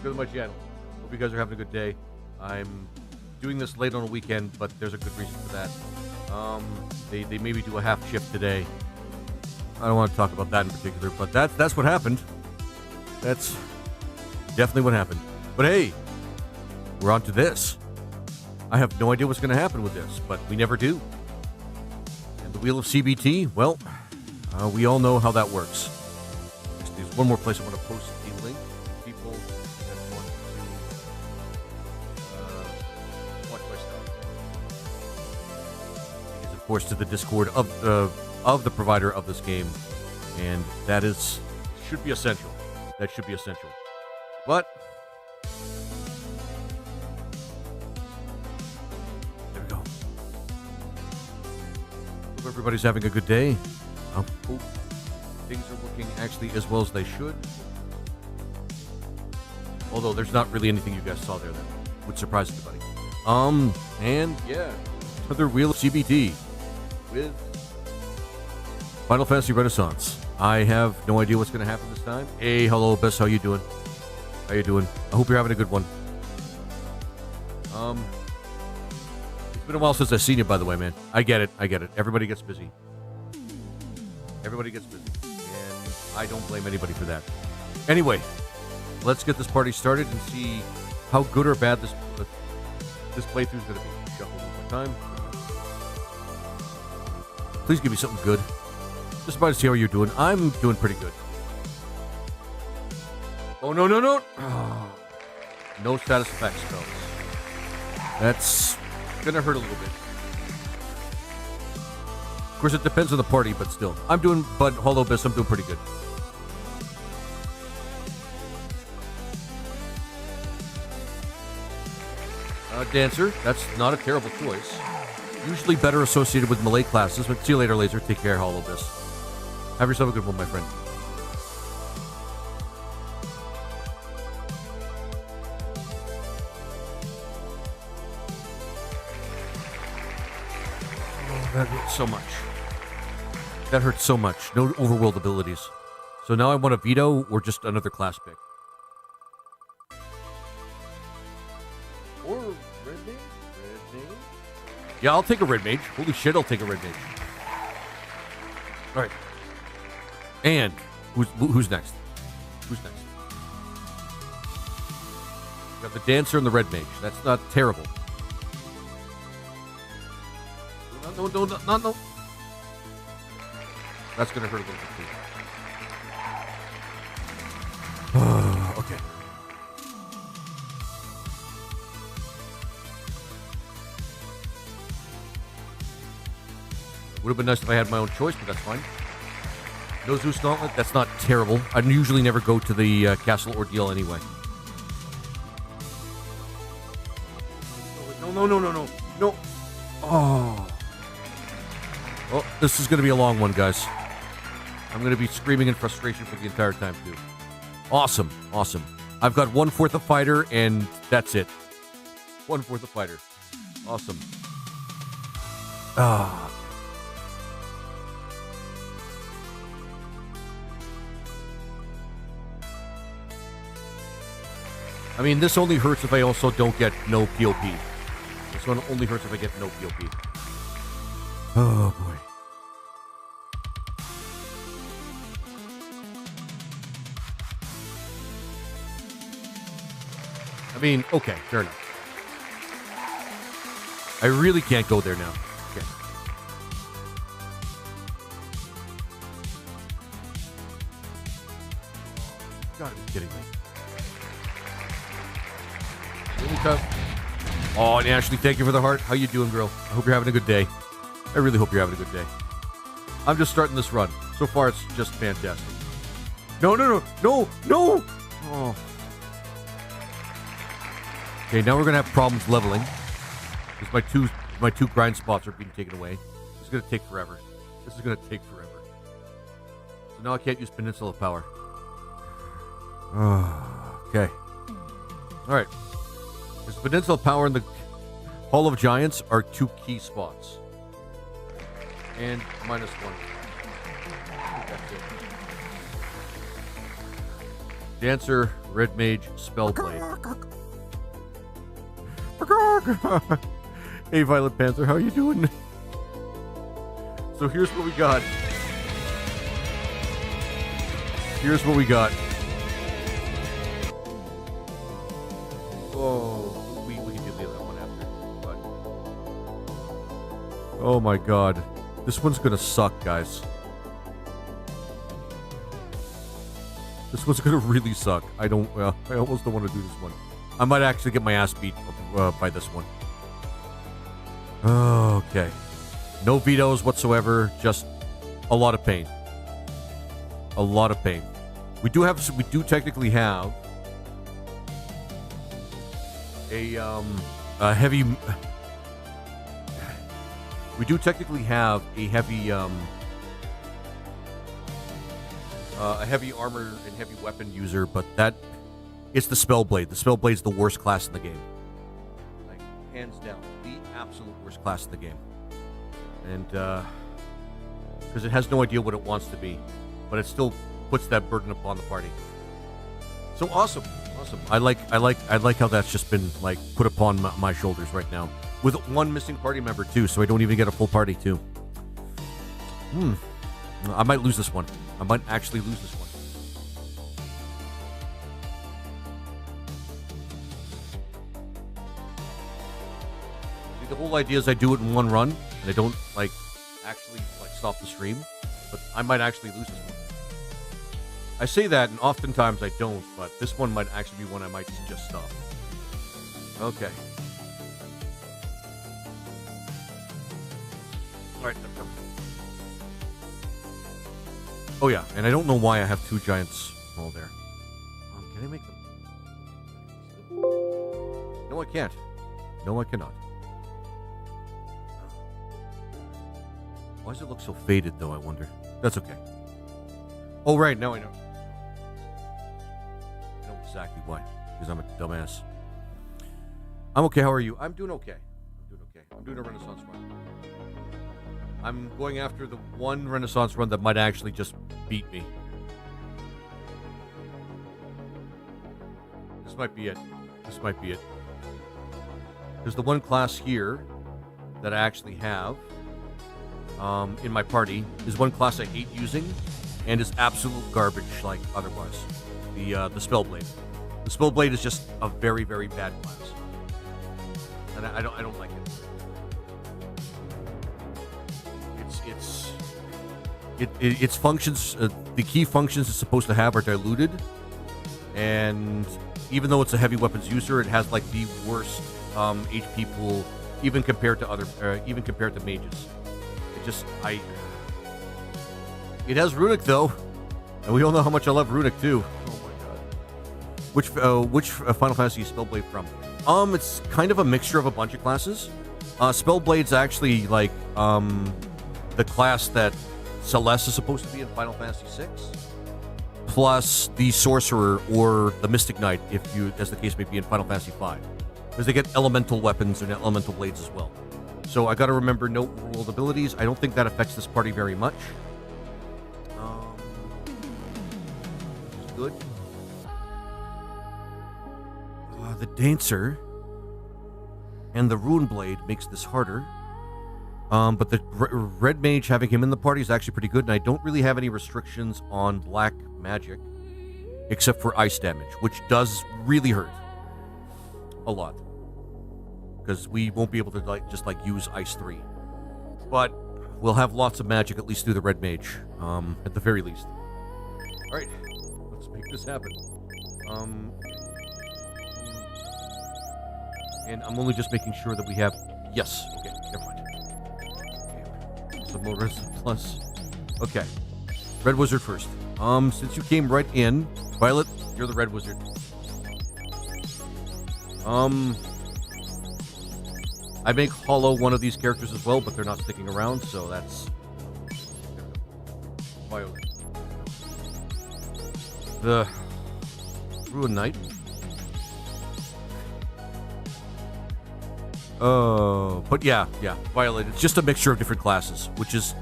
Welcome to my channel. Hope you guys are having a good day. I'm doing this late on a weekend, but there's a good reason for that. They made me do a half shift today. I don't want to talk about that in particular, but that's what happened. That's definitely what happened. But hey, we're on to this. I have no idea what's going to happen with this, but we never do. And the Wheel of CBT, well, we all know how that works. There's one more place I want to post the link for people that want to watch my stuff. It is, of course, to the Discord of the provider of this game, and that should be essential. That should be essential. But there we go. Hope everybody's having a good day. I hope things are working actually as well as they should. Although there's not really anything you guys saw there that would surprise anybody. And yeah, another Wheel of CBT with Final Fantasy Renaissance. I have no idea what's going to happen this time. Hey, hello, Abyss. How you doing? How you doing? I hope you're having a good one. It's been a while since I've seen you, by the way, man. I get it. I get it. Everybody gets busy. Everybody gets busy. And I don't blame anybody for that. Anyway, let's get this party started and see how good or bad this playthrough is going to be. Shuffle one more time. Please give me something good. Just about to see how you're doing. I'm doing pretty good. Oh, no, no, no. Oh, no status effect spells. That's going to hurt a little bit. Of course, it depends on the party, but still. But Hollow Abyss, I'm doing pretty good. Dancer, that's not a terrible choice. Usually better associated with melee classes, but see you later, Laser. Take care, Hollow Abyss. Have yourself a good one, my friend. Oh, that hurts so much. That hurts so much. No overworld abilities. So now I want a veto or just another class pick. Or red mage? Red mage? Yeah, I'll take a red mage. Holy shit, I'll take a red mage. All right. And who's next? Who's next? We got the Dancer and the Red Mage. That's not terrible. No. That's going to hurt a little bit too. Okay. Would have been nice if I had my own choice, but that's fine. No Zeus Gauntlet, that's not terrible. I usually never go to the Castle Ordeal anyway. No. Oh. Well, this is going to be a long one, guys. I'm going to be screaming in frustration for the entire time, too. Awesome. I've got 1/4 of fighter, and that's it. 1/4 of fighter. Awesome. I mean, this only hurts if I also don't get no POP. This one only hurts if I get no POP. Oh, boy. I mean, okay, fair enough. I really can't go there now. Okay. You gotta be kidding me. Oh, and Ashley, thank you for the heart. How you doing, girl? I hope you're having a good day. I really hope you're having a good day. I'm just starting this run. So far, it's just fantastic. No. Oh. Okay, now we're going to have problems leveling. Because my two grind spots are being taken away. This is going to take forever. So now I can't use Peninsula Power. Okay. All right. Because Peninsula Power and the Hall of Giants are two key spots. And -1. That's it. Dancer, Red Mage, Spellblade. Hey, Violet Panther, how you doing? So here's what we got. Here's what we got. Oh, we can do the other one after. But... oh my god. This one's gonna suck, guys. This one's gonna really suck. I almost don't want to do this one. I might actually get my ass beat by this one. Okay. No vetoes whatsoever, just a lot of pain. A lot of pain. We do technically have a heavy... we do technically have a heavy armor and heavy weapon user, but it's the Spellblade. The Spellblade's the worst class in the game. Like, hands down, the absolute worst class in the game. And, because it has no idea what it wants to be, but it still puts that burden upon the party. So awesome. I like how that's just been, like, put upon my shoulders right now. With one missing party member, too, so I don't even get a full party, too. I might lose this one. I might actually lose this one. See, the whole idea is I do it in one run, and I don't, like, actually, like, stop the stream. But I might actually lose this one. I say that, and oftentimes I don't, but this one might actually be one I might just stop. Okay. Alright, I'm coming. Oh yeah, and I don't know why I have two giants all there. Can I make them? No, I can't. No, I cannot. Why does it look so faded, though, I wonder? That's okay. Oh, right, now I know. I know exactly why. Because I'm a dumbass. I'm okay, how are you? I'm doing okay. I'm doing a Renaissance run. I'm going after the one Renaissance run that might actually just beat me. This might be it. There's the one class here that I actually have in my party. Is one class I hate using and is absolute garbage, like, otherwise. The Spellblade. The Spellblade is just a very, very bad class. And I don't like it. Its functions, the key functions it's supposed to have are diluted, and even though it's a heavy weapons user, it has like the worst HP pool, even compared to mages. It has Runic though, and we all know how much I love Runic too. Oh my god! Which Final Fantasy is Spellblade from? It's kind of a mixture of a bunch of classes. Spellblade's actually like the class that Celeste is supposed to be in Final Fantasy VI, plus the Sorcerer or the Mystic Knight, as the case may be, in Final Fantasy V, because they get elemental weapons and elemental blades as well. So I got to remember note world abilities. I don't think that affects this party very much. Good. The Dancer and the Rune Blade makes this harder. But the Red Mage, having him in the party, is actually pretty good, and I don't really have any restrictions on black magic, except for ice damage, which does really hurt a lot, because we won't be able to just use Ice 3. But we'll have lots of magic, at least through the Red Mage, at the very least. Alright, let's make this happen. And I'm only just making sure that we have... Yes, okay, never mind. Some more plus. Okay. Red Wizard first. Since you came right in, Violet, you're the Red Wizard. I make Hollow one of these characters as well, but they're not sticking around, so that's Violet. The RuneKnight. But yeah, Violet. It's just a mixture of different classes, which is...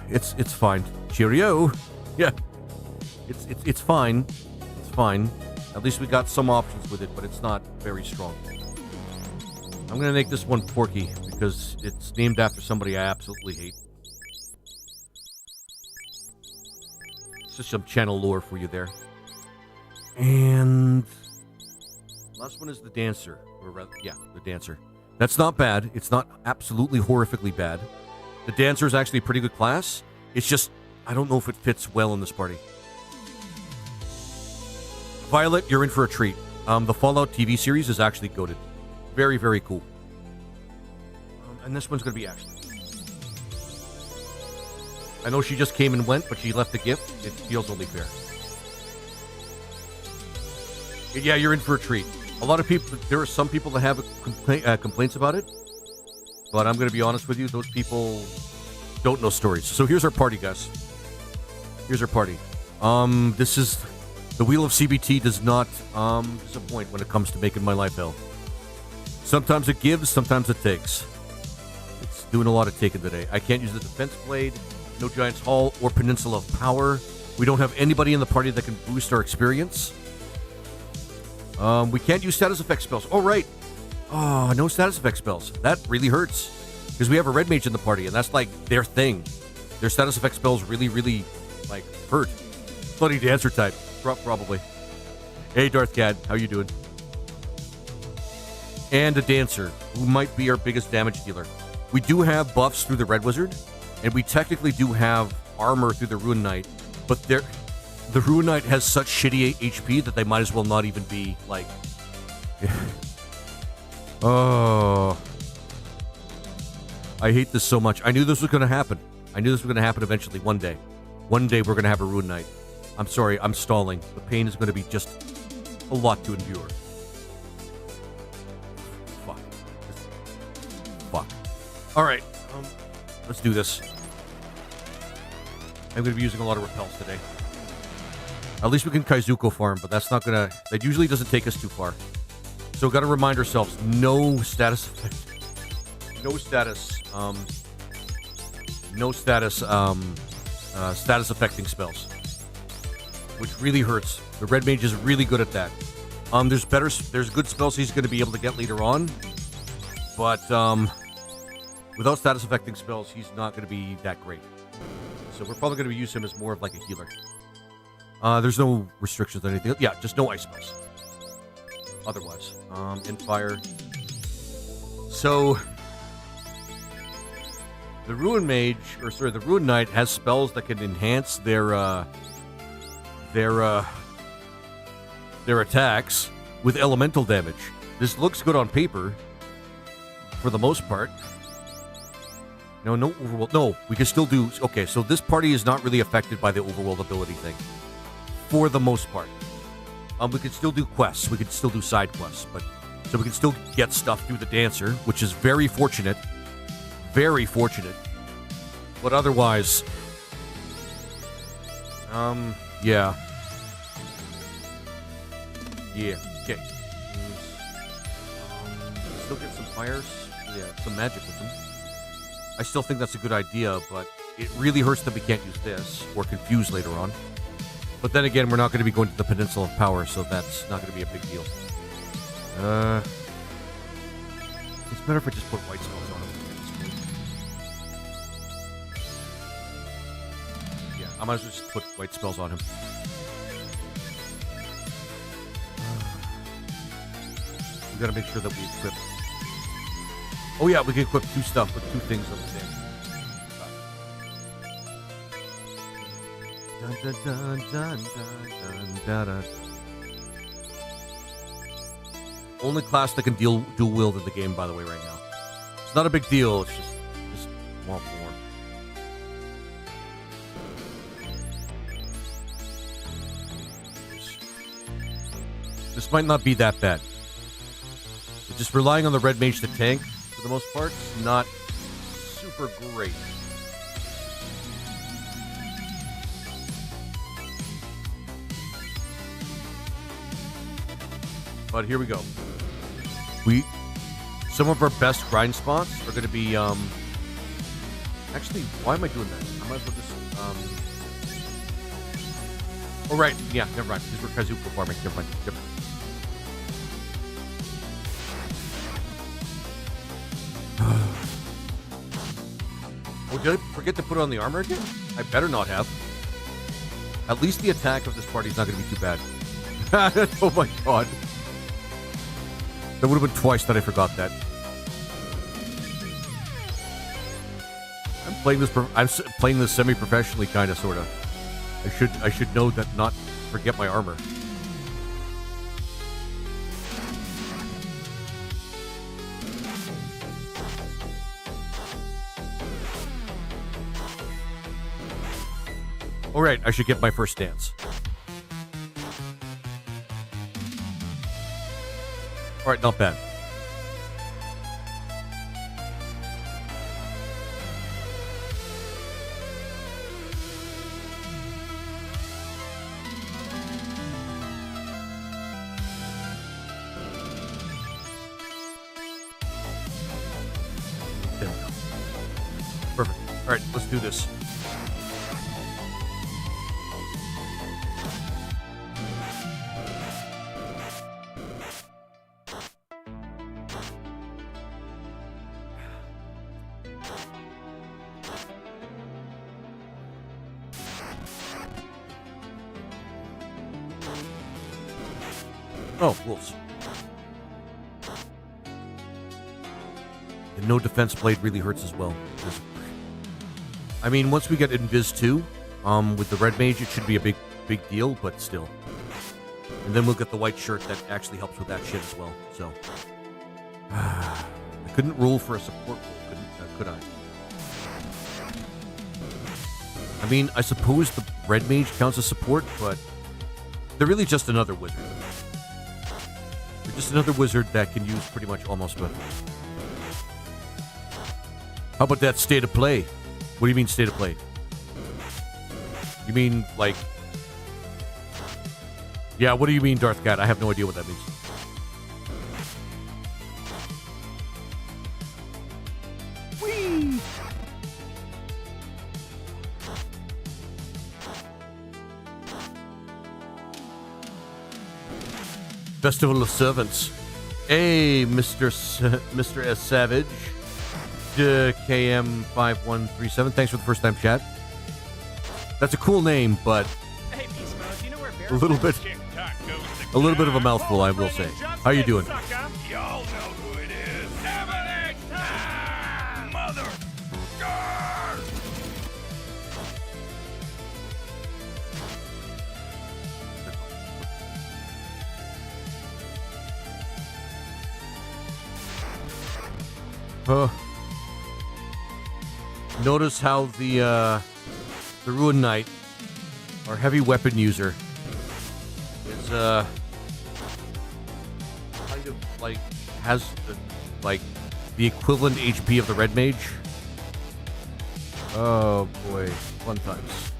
It's fine. Cheerio! Yeah. It's fine. It's fine. At least we got some options with it, but it's not very strong. I'm gonna make this one Porky because it's named after somebody I absolutely hate. It's just some channel lore for you there. And last one is the Dancer, or rather, yeah, the Dancer. That's not bad. It's not absolutely horrifically bad. The Dancer is actually a pretty good class. It's just, I don't know if it fits well in this party. Violet, you're in for a treat. The Fallout TV series is actually goated. Very, very cool. And this one's going to be Ashley. I know she just came and went, but she left a gift. It feels only fair. Yeah, you're in for a treat. A lot of people, there are some people that have complaints about it, but I'm going to be honest with you, those people don't know stories. So here's our party, guys. Here's our party. This is, the Wheel of CBT does not disappoint when it comes to making my life hell. Sometimes it gives, sometimes it takes. It's doing a lot of taking today. I can't use the Defense Blade, no Giant's Hall, or Peninsula of Power. We don't have anybody in the party that can boost our experience. We can't use status effect spells. Oh, right. Oh, no status effect spells. That really hurts. Because we have a red mage in the party, and that's like their thing. Their status effect spells really, really, like, hurt. Bloody Dancer type. Probably. Hey, Darth Cad. How you doing? And a Dancer, who might be our biggest damage dealer. We do have buffs through the Red Wizard, and we technically do have armor through the RuneKnight, but the RuneKnight has such shitty HP that they might as well not even be, like... Oh... I hate this so much. I knew this was going to happen. I knew this was going to happen eventually, one day. One day we're going to have a RuneKnight. I'm sorry, I'm stalling. The pain is going to be just a lot to endure. Fuck. Fuck. Alright, let's do this. I'm going to be using a lot of repels today. At least we can Kaizuko farm, but that's not going to... That usually doesn't take us too far. So we've got to remind ourselves, no status effect. No status, status affecting spells. Which really hurts. The red mage is really good at that. There's good spells he's going to be able to get later on. But, without status affecting spells, he's not going to be that great. So we're probably going to use him as more of like a healer. There's no restrictions or anything. Yeah, just no ice spells. Otherwise. In fire. So... The Ruin Mage, or sorry, the Ruin Knight has spells that can enhance their attacks with elemental damage. This looks good on paper, for the most part. No overworld. No, we can still do... Okay, so this party is not really affected by the overworld ability thing. For the most part. We can still do quests. We can still do side quests. But so we can still get stuff through the Dancer, which is very fortunate. Very fortunate. But otherwise... yeah. Yeah, okay. Still get some fires. Yeah, some magic with them. I still think that's a good idea, but it really hurts that we can't use this, or confuse later on. But then again, we're not going to be going to the Peninsula of Power, so that's not going to be a big deal. It's better if I just put white spells on him. Yeah, I might as well just put white spells on him. We gotta make sure that we equip. Oh yeah, we can equip two stuff with two things on the stand. Dun, dun, dun, dun, dun, dun, dun. Only class that can dual wield in the game, by the way, right now. It's not a big deal. It's just womp womp. This might not be that bad. But just relying on the red mage to tank, for the most part, is not super great. But here we go. Some of our best grind spots are going to be, actually, why am I doing that? I might as well just, Oh, right. Yeah, never mind. These were Kazuko farming. Never mind. Oh, did I forget to put on the armor again? I better not have. At least the attack of this party is not going to be too bad. Oh my god. That would have been twice that I forgot that. I'm playing this semi-professionally, kind of, sort of. I should know that not forget my armor. All right, I should get my first dance. All right, not bad. There we go. Perfect. All right, let's do this. Oh, wolves. And no defense blade really hurts as well. I mean, once we get Invis 2, with the red mage, it should be a big deal, but still. And then we'll get the white shirt that actually helps with that shit as well, so. I couldn't roll for a support role, could I? I mean, I suppose the red mage counts as support, but they're really just another wizard. They're just another wizard that can use pretty much almost what. How about that state of play? What do you mean state of play? You mean like? Yeah, what do you mean, Darth Cat? I have no idea what that means. Whee! Festival of Servants. Hey, Mr. S. Savage. KM5137. Thanks for the first time chat. That's a cool name, but hey, Beast Mode, you know where a little bit of a mouthful, I will say. How you doing? Y'all know who it is. 7X time! Mother! Notice how the RuneKnight, our heavy weapon user, is kind of like has the equivalent HP of the red mage. Oh boy, fun times.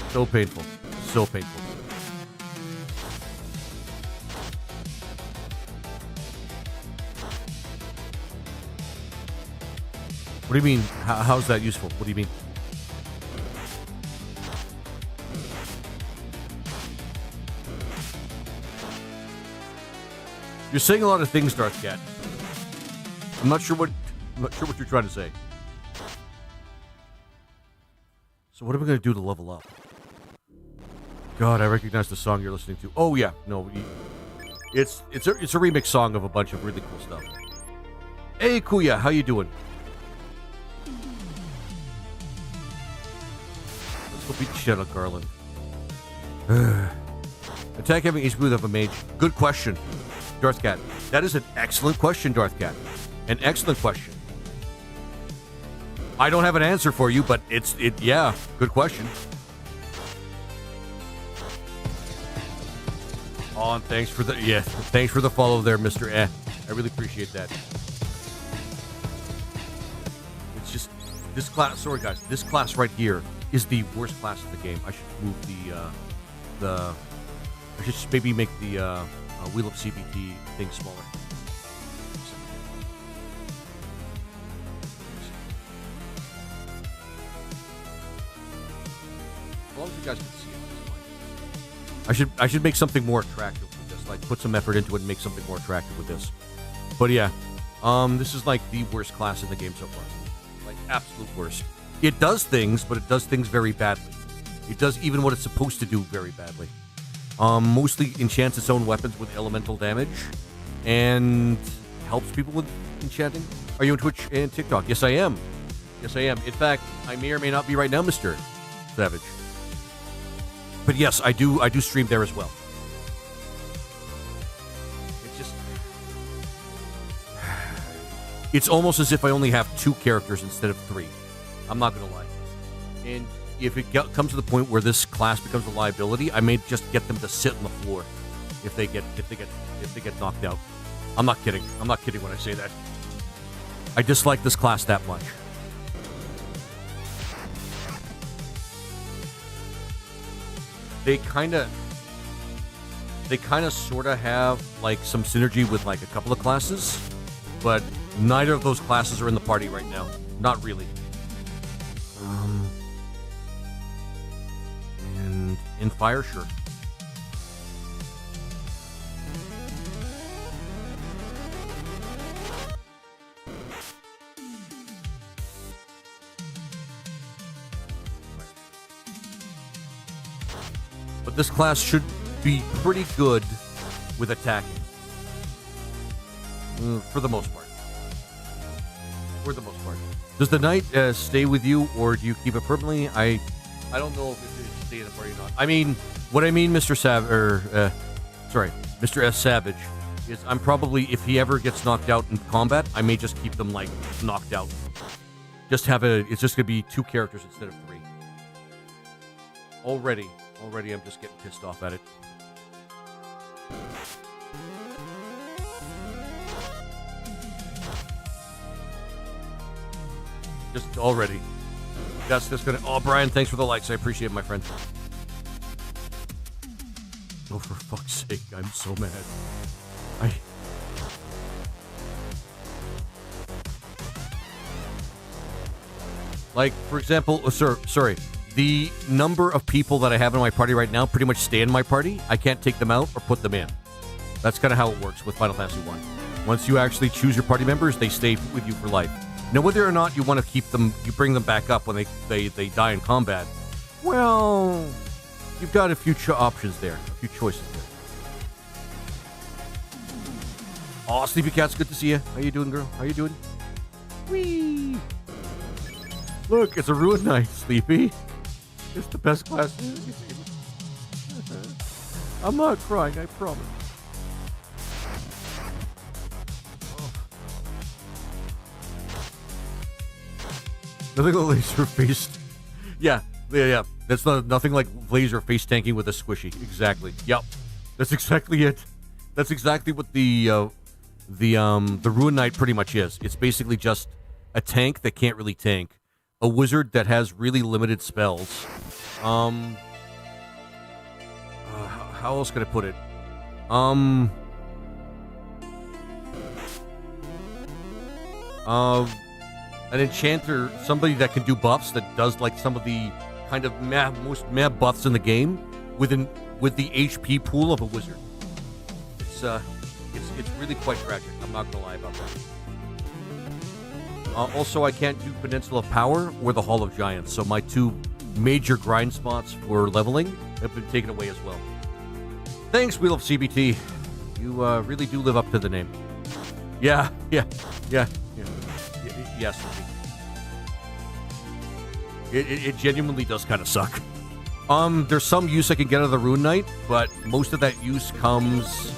So painful, so painful. What do you mean? How's that useful? What do you mean? You're saying a lot of things, Darth Cat. I'm not sure what you're trying to say. So what are we gonna do to level up? God, I recognize the song you're listening to. Oh yeah, no, it's a remix song of a bunch of really cool stuff. Hey Kuya, how you doing? Let's go beat the shit out of Garland. Attack having HP of a mage. Good question, Darth Cat. That is an excellent question, Darth Cat. An excellent question. I don't have an answer for you, but yeah, good question. Oh, and thanks for the follow there, Mr. Eh. I really appreciate that. It's just this class. Sorry, guys. This class right here is the worst class in the game. I should move I should just maybe make the Wheel of CBT thing smaller. As long as you guys can see it, it's fine. I should make something more attractive with this. Like, put some effort into it and make something more attractive with this. But yeah, this is like the worst class in the game so far. Like, absolute worst. It does things, but it does things very badly. It does even what it's supposed to do very badly. Mostly enchants its own weapons with elemental damage, and helps people with enchanting. Are you on Twitch and TikTok? Yes, I am. Yes, I am. In fact, I may or may not be right now, Mr. Savage. But yes, I do stream there as well. It's just... It's almost as if I only have 2 characters instead of 3. I'm not going to lie. And if it comes to the point where this class becomes a liability, I may just get them to sit on the floor if they get knocked out. I'm not kidding. I'm not kidding when I say that. I dislike this class that much. They kind of sort of have like some synergy with like a couple of classes, but neither of those classes are in the party right now. Not really. And in fire, sure. But this class should be pretty good with attacking. For the most part. For the most part. Does the knight stay with you, or do you keep it permanently? I don't know if it should stay in the party or not. I mean, what I mean, Mr. Mr. S. Savage, is I'm probably, if he ever gets knocked out in combat, I may just keep them, like, knocked out. It's just gonna be 2 characters instead of 3. Already, I'm just getting pissed off at it. Just already. That's just gonna... Oh, Brian, thanks for the likes. I appreciate it, my friend. Oh, for fuck's sake, I'm so mad. Like, for example... sorry. The number of people that I have in my party right now pretty much stay in my party. I can't take them out or put them in. That's kind of how it works with Final Fantasy 1. Once you actually choose your party members, they stay with you for life. Now, whether or not you want to keep them, you bring them back up when they die in combat, well, you've got a few options there, a few choices there. Aw, Sleepy Cat's good to see you. How you doing, girl? How you doing? Whee! Look, it's a RuneKnight, Sleepy. It's the best class in the game. I'm not crying, I promise. Nothing like laser face. Yeah. That's nothing like laser face tanking with a squishy. Exactly. Yep. That's exactly it. That's exactly what the RuneKnight pretty much is. It's basically just a tank that can't really tank, a wizard that has really limited spells. How else can I put it? An enchanter, somebody that can do buffs, that does like some of the kind of most mad buffs in the game with the HP pool of a wizard. It's really quite tragic. I'm not gonna lie about that. Also, I can't do Peninsula of Power or the Hall of Giants, so my 2 major grind spots for leveling have been taken away as well. Thanks, Wheel of CBT. You really do live up to the name. Yeah. Yes. It genuinely does kind of suck. There's some use I can get out of the RuneKnight, but most of that use comes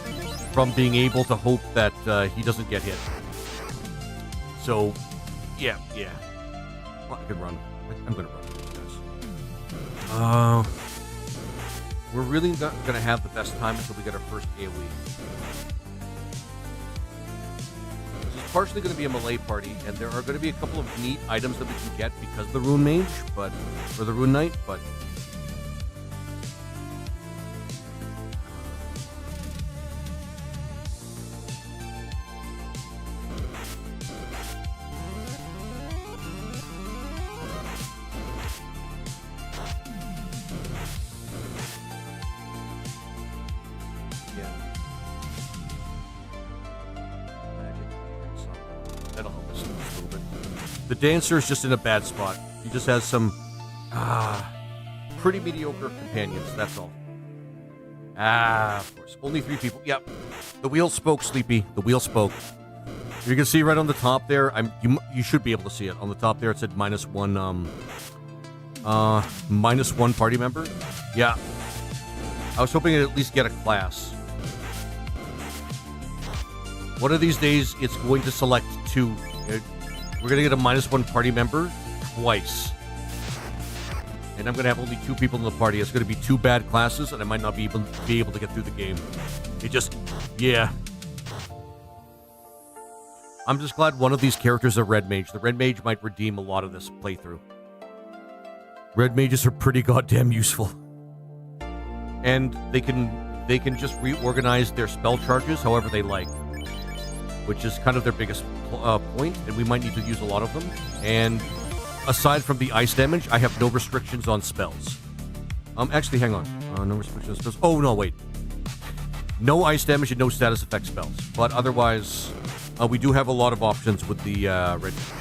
from being able to hope that he doesn't get hit. So, yeah. Well, I can run. I'm gonna run, guys. We're really not gonna have the best time until we get our first AoE. Partially going to be a melee party, and there are going to be a couple of neat items that we can get because of the Rune Mage, or the RuneKnight, but The dancer is just in a bad spot. He just has some pretty mediocre companions, that's all. Of course. Only 3 people. Yep. The wheel spoke, Sleepy. The wheel spoke. You can see right on the top there, you should be able to see it. On the top there it said -1 -1 party member. Yeah. I was hoping to at least get a class. One of these days, it's going to select 2. We're going to get a -1 party member twice. And I'm going to have only 2 people in the party. It's going to be 2 bad classes, and I might not be able to get through the game. It just, yeah. I'm just glad one of these characters is a Red Mage. The Red Mage might redeem a lot of this playthrough. Red Mages are pretty goddamn useful. And they can just reorganize their spell charges however they like, which is kind of their biggest point, and we might need to use a lot of them. And aside from the ice damage, I have no restrictions on spells. Actually, hang on. No restrictions on spells. Oh, no, wait. No ice damage and no status effect spells. But otherwise, we do have a lot of options with the Red Mage.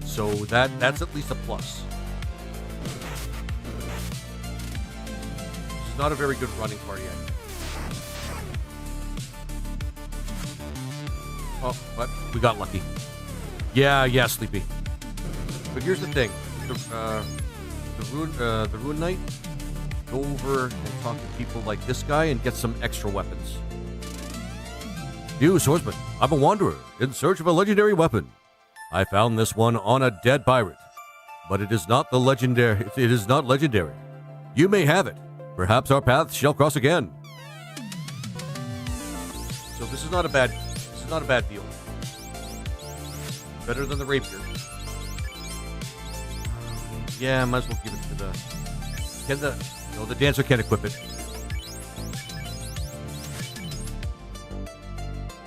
So that's at least a plus. This is not a very good running party yet. Oh, but we got lucky. Yeah, Sleepy. But here's the thing: the RuneKnight, go over and talk to people like this guy and get some extra weapons. You, swordsman, I'm a wanderer in search of a legendary weapon. I found this one on a dead pirate, but it is not legendary. You may have it. Perhaps our paths shall cross again. So this is not a bad deal. Better than the rapier. Yeah, might as well give it to the dancer can't equip it.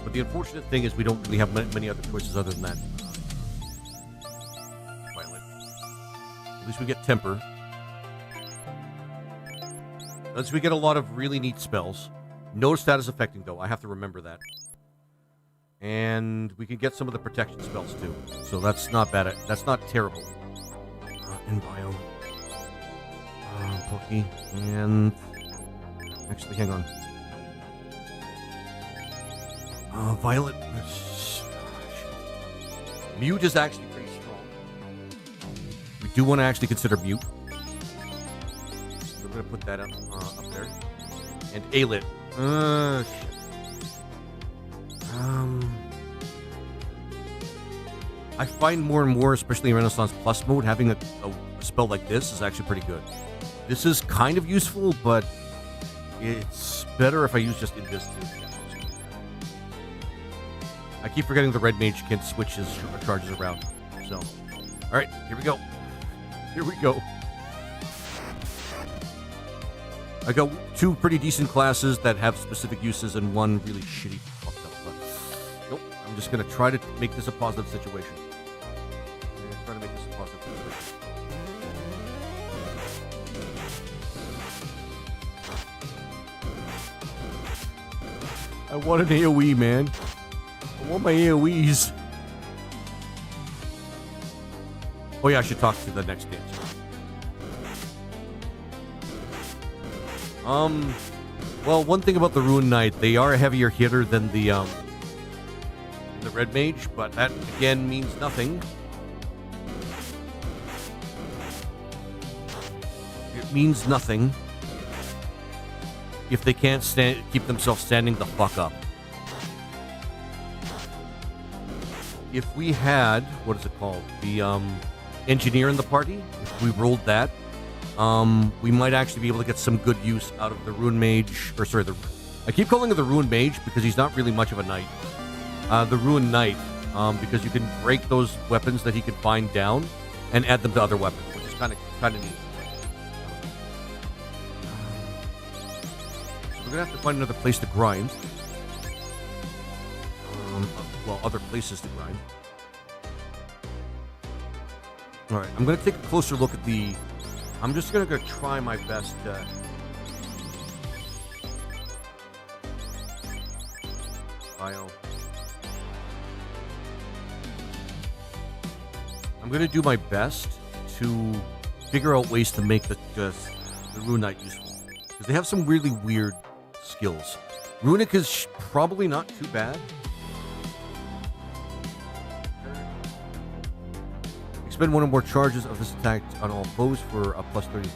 But the unfortunate thing is we don't really have many other choices other than that. Violet. At least we get temper. At least we get a lot of really neat spells. No status affecting though, I have to remember that. And we can get some of the protection spells too. So that's not bad. That's not terrible. In bio. Pokey. And... actually, hang on. Violet. Mute is actually pretty strong. We do want to actually consider Mute. So we're going to put that up there. And Alit. Shit. I find more and more, especially in Renaissance Plus mode, having a spell like this is actually pretty good. This is kind of useful, but it's better if I use just Invis too. I keep forgetting the Red Mage can switch his charges around. So, alright, here we go. Here we go. I got 2 pretty decent classes that have specific uses and 1 really shitty fucked up. But nope, I'm just going to try to make this a positive situation. I want an AoE, man. I want my AoEs. Oh yeah, I should talk to the next dancer. Well, one thing about the RuneKnight, they are a heavier hitter than the Red Mage, but that again means nothing. It means nothing if they can't keep themselves standing the fuck up. If we had, what is it called? The engineer in the party, if we rolled that, we might actually be able to get some good use out of the Rune Mage, or sorry, I keep calling it the Rune Mage because he's not really much of a knight. The Rune Knight, because you can break those weapons that he can find down and add them to other weapons, which is kind of neat. So we're gonna have to find another place to grind. Well, other places to grind. All right, I'm gonna take a closer look at the. I'm just gonna go try my best. Bio. I'm going to do my best to figure out ways to make the RuneKnight useful. Because they have some really weird skills. Runic is probably not too bad. Expend one or more charges of this attack on all foes for a plus 30.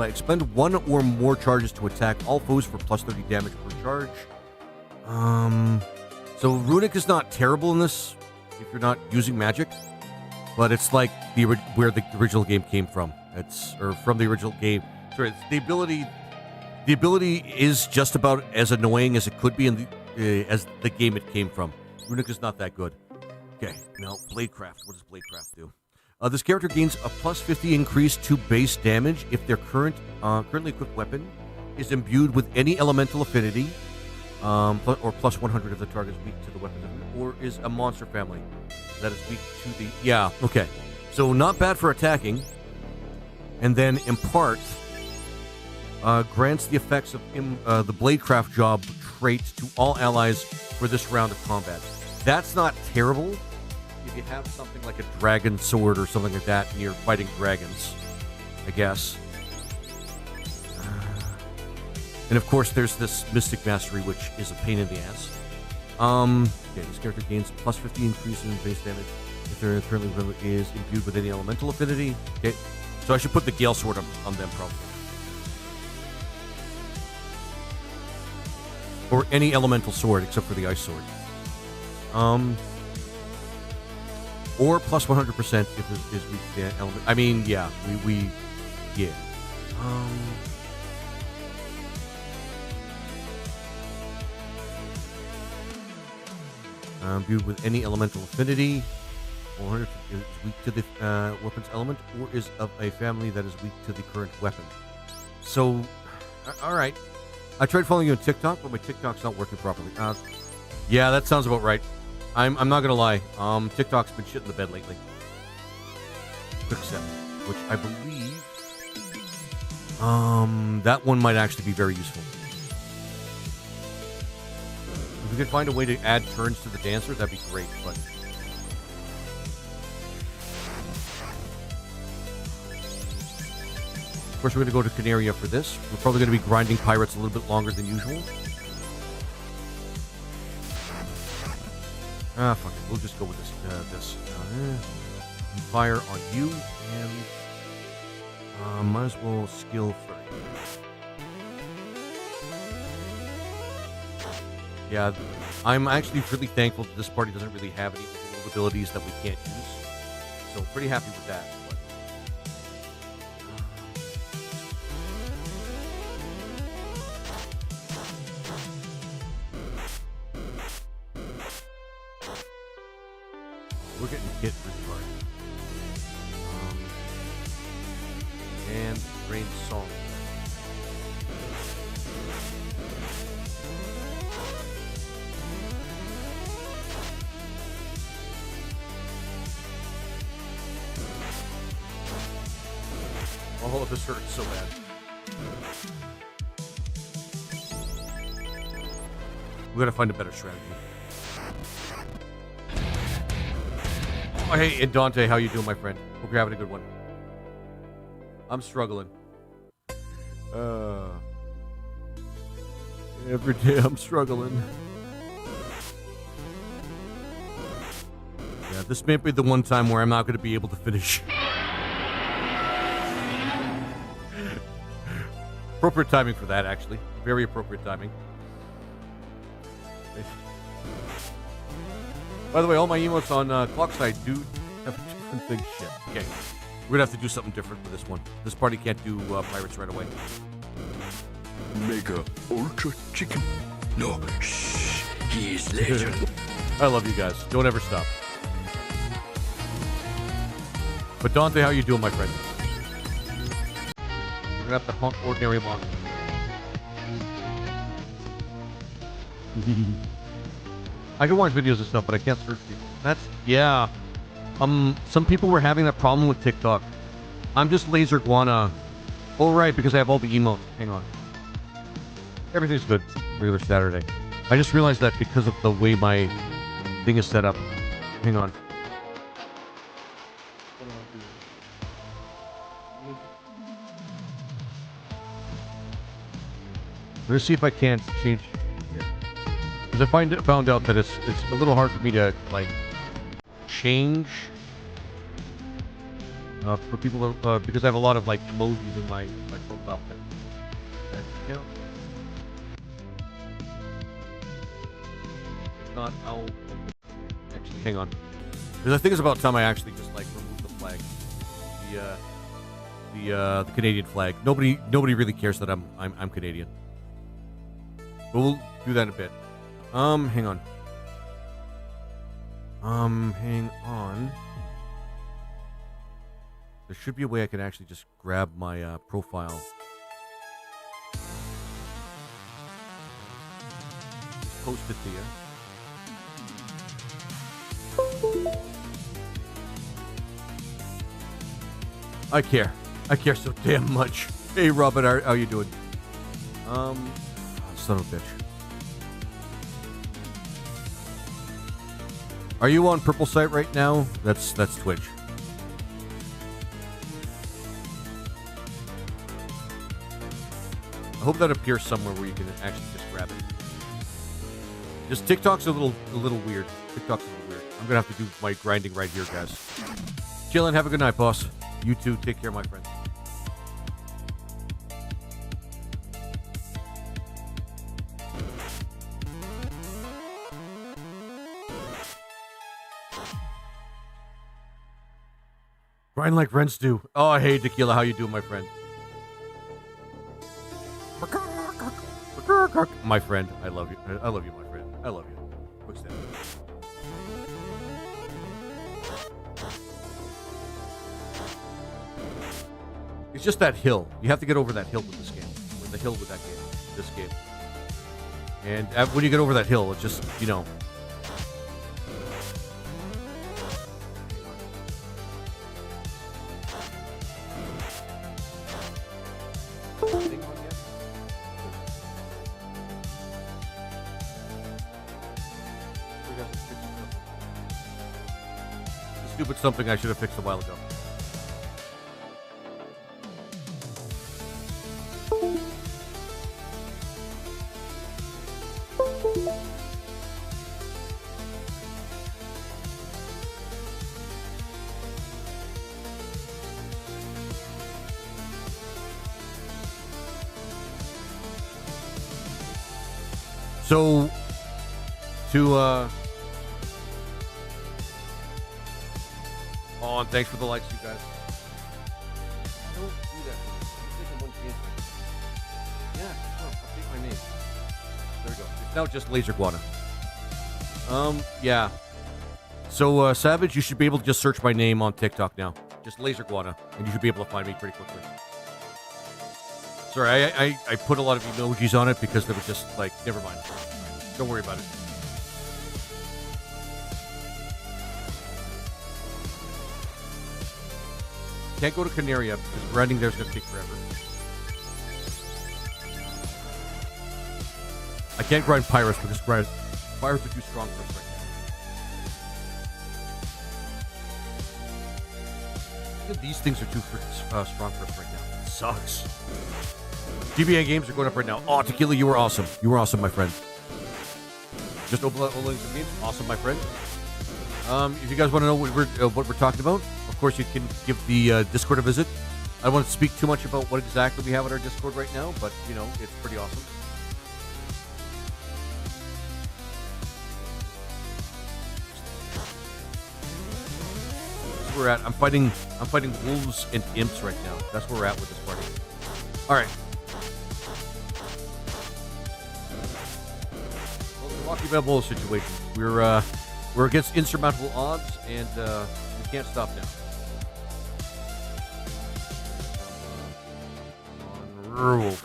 Expend one or more charges to attack all foes for plus 30 damage per charge. So Runic is not terrible in this if you're not using magic, but it's like where the original game came from. From the original game. Sorry, the ability is just about as annoying as it could be as the game it came from. Runic is not that good. Okay, now Bladecraft. What does Bladecraft do? This character gains a plus 50 increase to base damage if their currently equipped weapon is imbued with any elemental affinity, or plus 100 if the target is weak to the weapon, or is a monster family that is weak to the... Yeah, okay. So not bad for attacking. And then Impart grants the effects of the Bladecraft job trait to all allies for this round of combat. That's not terrible if you have something like a dragon sword or something like that and you're fighting dragons, I guess. And of course, there's this Mystic Mastery, which is a pain in the ass. Okay, this character gains plus 50 increase in base damage if their currently is imbued with any elemental affinity. Okay, so I should put the Gale Sword on them probably. Or any elemental sword except for the Ice Sword. Or plus 100% if it is weak to element. I mean, yeah, yeah. Viewed with any elemental affinity, 100 is weak to the weapon's element, or is of a family that is weak to the current weapon. So, all right. I tried following you on TikTok, but my TikTok's not working properly. Yeah, that sounds about right. I'm not gonna lie. TikTok's been shit in the bed lately. Quick Step, which I believe, that one might actually be very useful. If we could find a way to add turns to the dancer, that'd be great. But of course, we're gonna go to Canaria for this. We're probably gonna be grinding pirates a little bit longer than usual. Fuck it. We'll just go with this. Fire on you, and might as well skill for. Yeah, I'm actually really thankful that this party doesn't really have any abilities that we can't use. So pretty happy with that. We're getting hit pretty hard. And Rain Song. Oh, this hurts so bad. We gotta find a better strategy. Oh, hey, and Dante, how you doing, my friend? Hope you're having a good one. I'm struggling. Every day I'm struggling. Yeah, this may be the one time where I'm not going to be able to finish. Appropriate timing for that, actually. Very appropriate timing. By the way, all my emotes on Clockside do have different things. Shit. Okay. We're going to have to do something different with this one. This party can't do pirates right away. Mega Ultra Chicken. No, shh. He is legend. I love you guys. Don't ever stop. But Dante, how you doing, my friend? We're going to have to hunt ordinary monk. I can watch videos and stuff, but I can't search people. Yeah. Some people were having that problem with TikTok. I'm just Laser Guana. Oh, right, because I have all the emotes. Hang on. Everything's good. Regular Saturday. I just realized that because of the way my thing is set up. Hang on. Let's see if I can't change. Because I found out that it's a little hard for me to like change for people because I have a lot of like emojis in my profile picture. You know, if not, I'll actually hang on. Because I think it's about time I actually just like remove the flag, the Canadian flag. Nobody really cares that I'm Canadian. But we'll do that in a bit. Hang on. Hang on. There should be a way I can actually just grab my profile. Post it to you. I care. I care so damn much. Hey, Robin, how you doing? Son of a bitch. Are you on Purple Site right now? That's Twitch. I hope that appears somewhere where you can actually just grab it. Just TikTok's a little weird. TikTok's a little weird. I'm gonna have to do my grinding right here, guys. Chillin', have a good night, boss. You too. Take care, my friend. Grind like rents do. Oh, hey, Tequila, how you doing, my friend? My friend, I love you. I love you, my friend. I love you. What's that? It's just that hill. You have to get over that hill with this game. Or the hill with that game. This game. And when you get over that hill, it's just, you know. Stupid something I should have fixed a while ago. So, oh, and thanks for the likes, you guys. Don't do that. I'm taking one chance. Yeah, sure. I'll take my name. There we go. It's now just Laser Guana. Yeah. So, Savage, you should be able to just search my name on TikTok now. Just Laser Guana, and you should be able to find me pretty quickly. Sorry, I put a lot of emojis on it because they were just like, never mind. Don't worry about it. Can't go to Canaria because grinding there's going to take forever. I can't grind Pyrus because Pyrus are too strong for us right now. Even these things are too strong for us right now. It sucks. GBA games are going up right now. Oh, Tequila, you were awesome. You were awesome, my friend. Just opening some games. Awesome, my friend. If you guys want to know what we're talking about, of course, you can give the Discord a visit. I don't want to speak too much about what exactly we have on our Discord right now, but, you know, it's pretty awesome. That's where we're at. I'm fighting wolves and imps right now. That's where we're at with this party. All right. Well, the Rocky Balboa situation. We're against insurmountable odds, and we can't stop now. On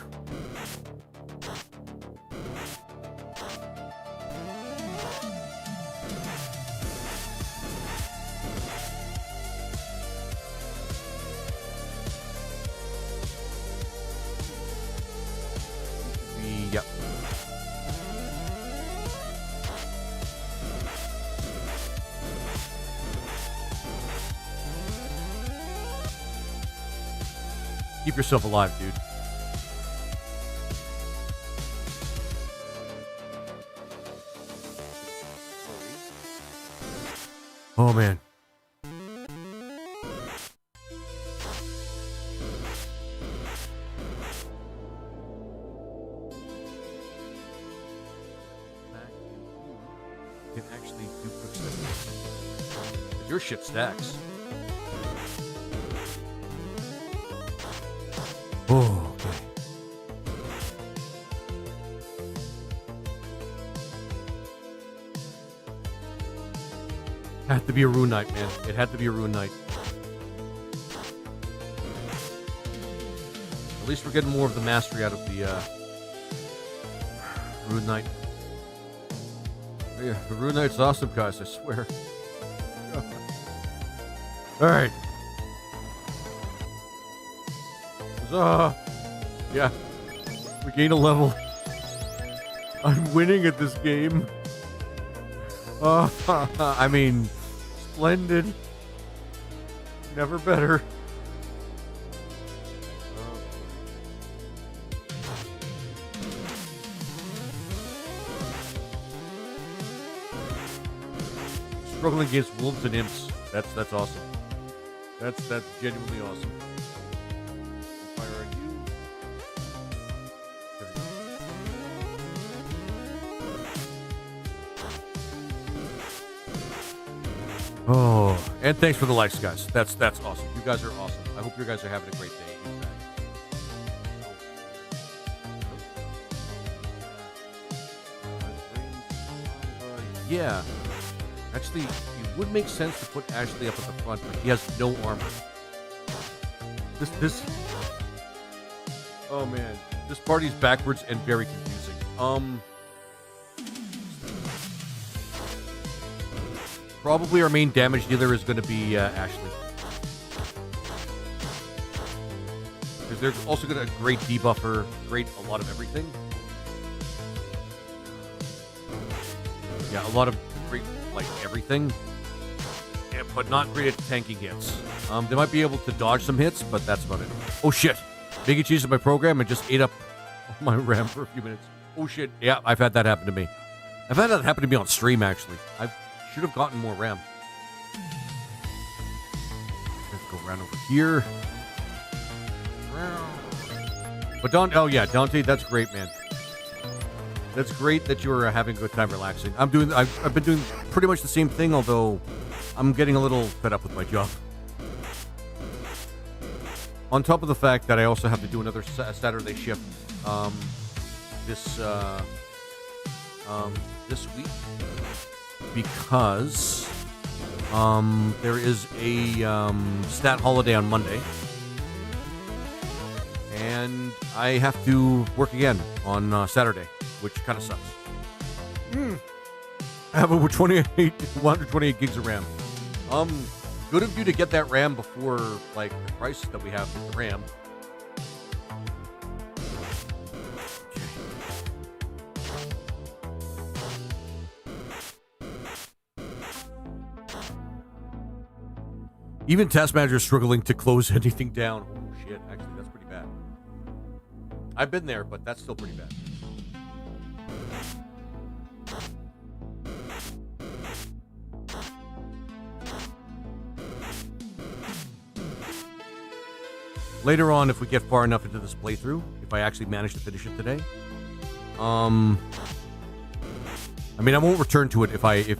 Yep. Keep yourself alive, dude. Oh, man. Can actually do quick steps. Your shit stacks. Oh, okay. Had to be a RuneKnight, man. It had to be a RuneKnight. At least we're getting more of the mastery out of the RuneKnight. Yeah, the RuneKnight's awesome, guys, I swear. Alright. Yeah. We gained a level. I'm winning at this game. I mean, splendid. Never better. Struggling against wolves and imps. That's awesome. That's genuinely awesome. Fire on you. Oh, and thanks for the likes, guys. That's awesome. You guys are awesome. I hope you guys are having a great day. Yeah. Actually, it would make sense to put Ashley up at the front, but he has no armor. This. Oh man, this party's backwards and very confusing. Probably our main damage dealer is going to be Ashley. Because they're also going to great debuffer, great a lot of everything. Yeah, a lot of great, like, everything. Yeah, but not great at tanking hits. They might be able to dodge some hits, but that's about it. Oh shit! Biggie cheese in my program and just ate up my RAM for a few minutes. Oh shit, yeah, I've had that happen to me. I've had that happen to me on stream, actually. I should have gotten more RAM. Let's go around over here. But oh yeah, Dante, that's great, man. That's great that you're having a good time relaxing. I've been doing pretty much the same thing, although I'm getting a little fed up with my job. On top of the fact that I also have to do another Saturday shift this week because there is a stat holiday on Monday. And I have to work again on Saturday, which kind of sucks. I have over 128 gigs of RAM. Good of you to get that RAM before, like, the price that we have with the RAM. Even Task Manager is struggling to close anything down. Oh shit, actually that's pretty bad. I've been there, but that's still pretty bad. Later on, if we get far enough into this playthrough, if I actually manage to finish it today, I mean, I won't return to it if I can.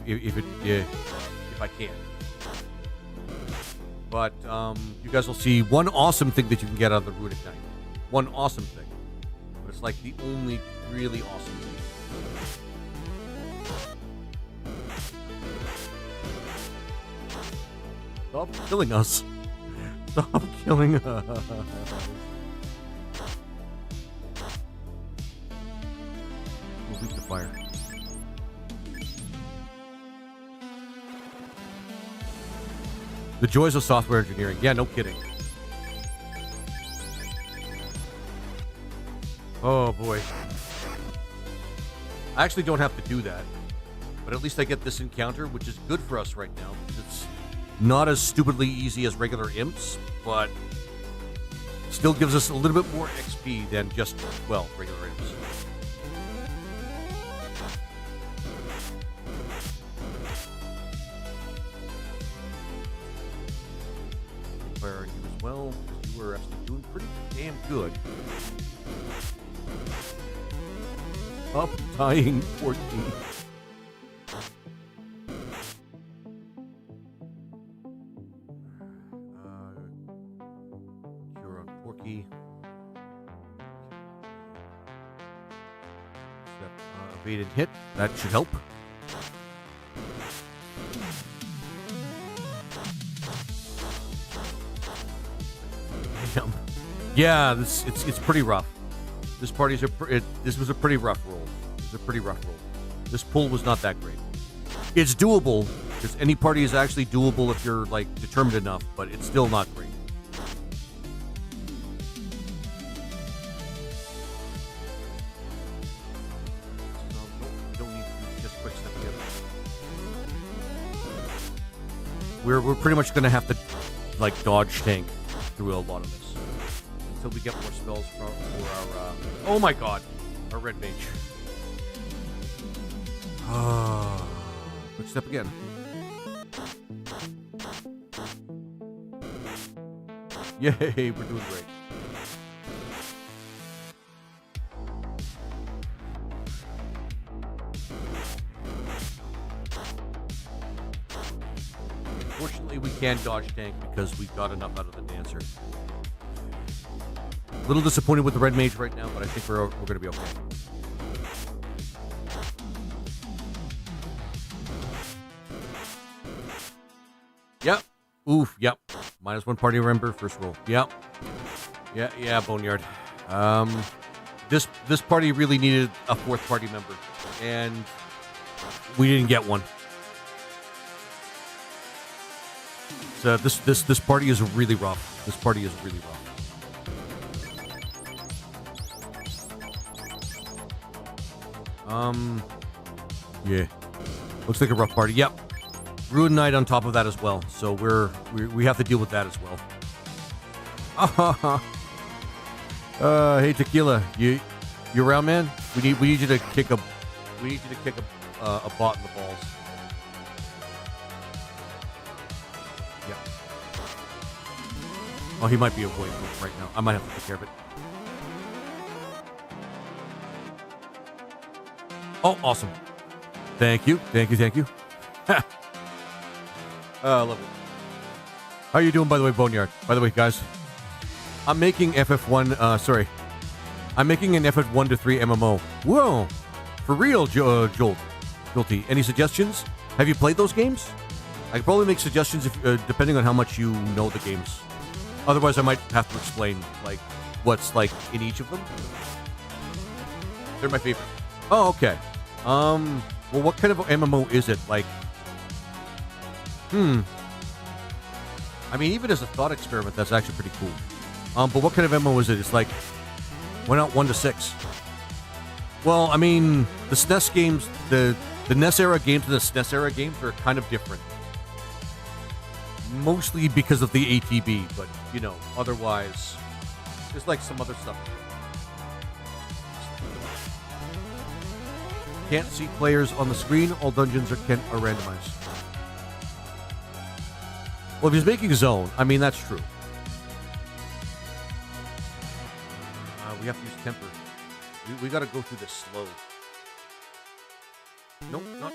But you guys will see one awesome thing that you can get out of the RuneKnight. One awesome thing, but it's like the only really awesome thing. Stop killing us. Stop killing us. We'll leave the fire. The joys of software engineering. Yeah, no kidding. Oh boy. I actually don't have to do that. But at least I get this encounter, which is good for us right now. It's not as stupidly easy as regular imps, but Still gives us a little bit more XP than just, well, regular items. Fire on you as well. You were actually doing pretty damn good. Up, dying, 14. Cure on Porky. Evade and hit. That should help. Damn. Yeah, it's pretty rough. This was a pretty rough roll. It was a pretty rough roll. This pull was not that great. It's doable, because any party is actually doable if you're like determined enough, but it's still not great. So don't need to just quick step together. We're pretty much gonna have to like dodge tank through a lot of this until we get more spells for our oh my god, our red mage. Quick step again. Yay, we're doing great. Fortunately, we can dodge tank because we got enough out of the dancer. A little disappointed with the red mage right now, but I think we're going to be okay. Yep. Oof. Yep. -1 party member. First roll. Yep. Yeah. Boneyard. This party really needed a 4th party member, and we didn't get one. So this party is really rough. This party is really rough. Yeah. Looks like a rough party. Yep. RuneKnight on top of that as well. So we have to deal with that as well. Hey Tequila, you around, man? We need you to kick a bot in the balls. Yeah. Oh, he might be away right now. I might have to take care of it. Oh, awesome. Thank you. Love it. How are you doing, by the way, Boneyard? By the way, guys, I'm making FF1, I'm making an FF1 to 3 MMO. Whoa. For real, Jolty. Any suggestions? Have you played those games? I could probably make suggestions if, depending on how much you know the games. Otherwise, I might have to explain, like, what's, like, in each of them. They're my favorite. Oh, okay. Well, what kind of MMO is it? Like, I mean, even as a thought experiment, that's actually pretty cool. But what kind of MMO is it? It's like, why not 1 to 6? Well, I mean, the SNES games, the NES era games and the SNES era games are kind of different. Mostly because of the ATB, but, you know, otherwise, there's like some other stuff. Can't see players on the screen. All dungeons are randomized. Well, if he's making his own, I mean, that's true. We have to use temper. We got to go through this slow. Nope, not.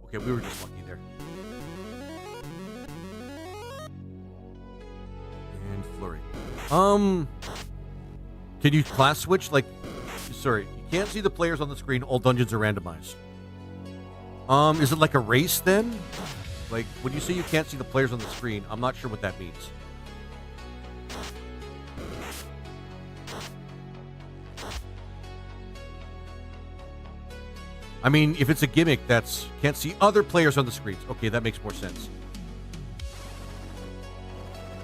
Okay, we were just lucky there. And flurry. Can you class switch? Like, sorry, you can't see the players on the screen. All dungeons are randomized. Is it like a race then? Like, when you say you can't see the players on the screen, I'm not sure what that means. I mean, if it's a gimmick, that's can't see other players on the screens. Okay, that makes more sense.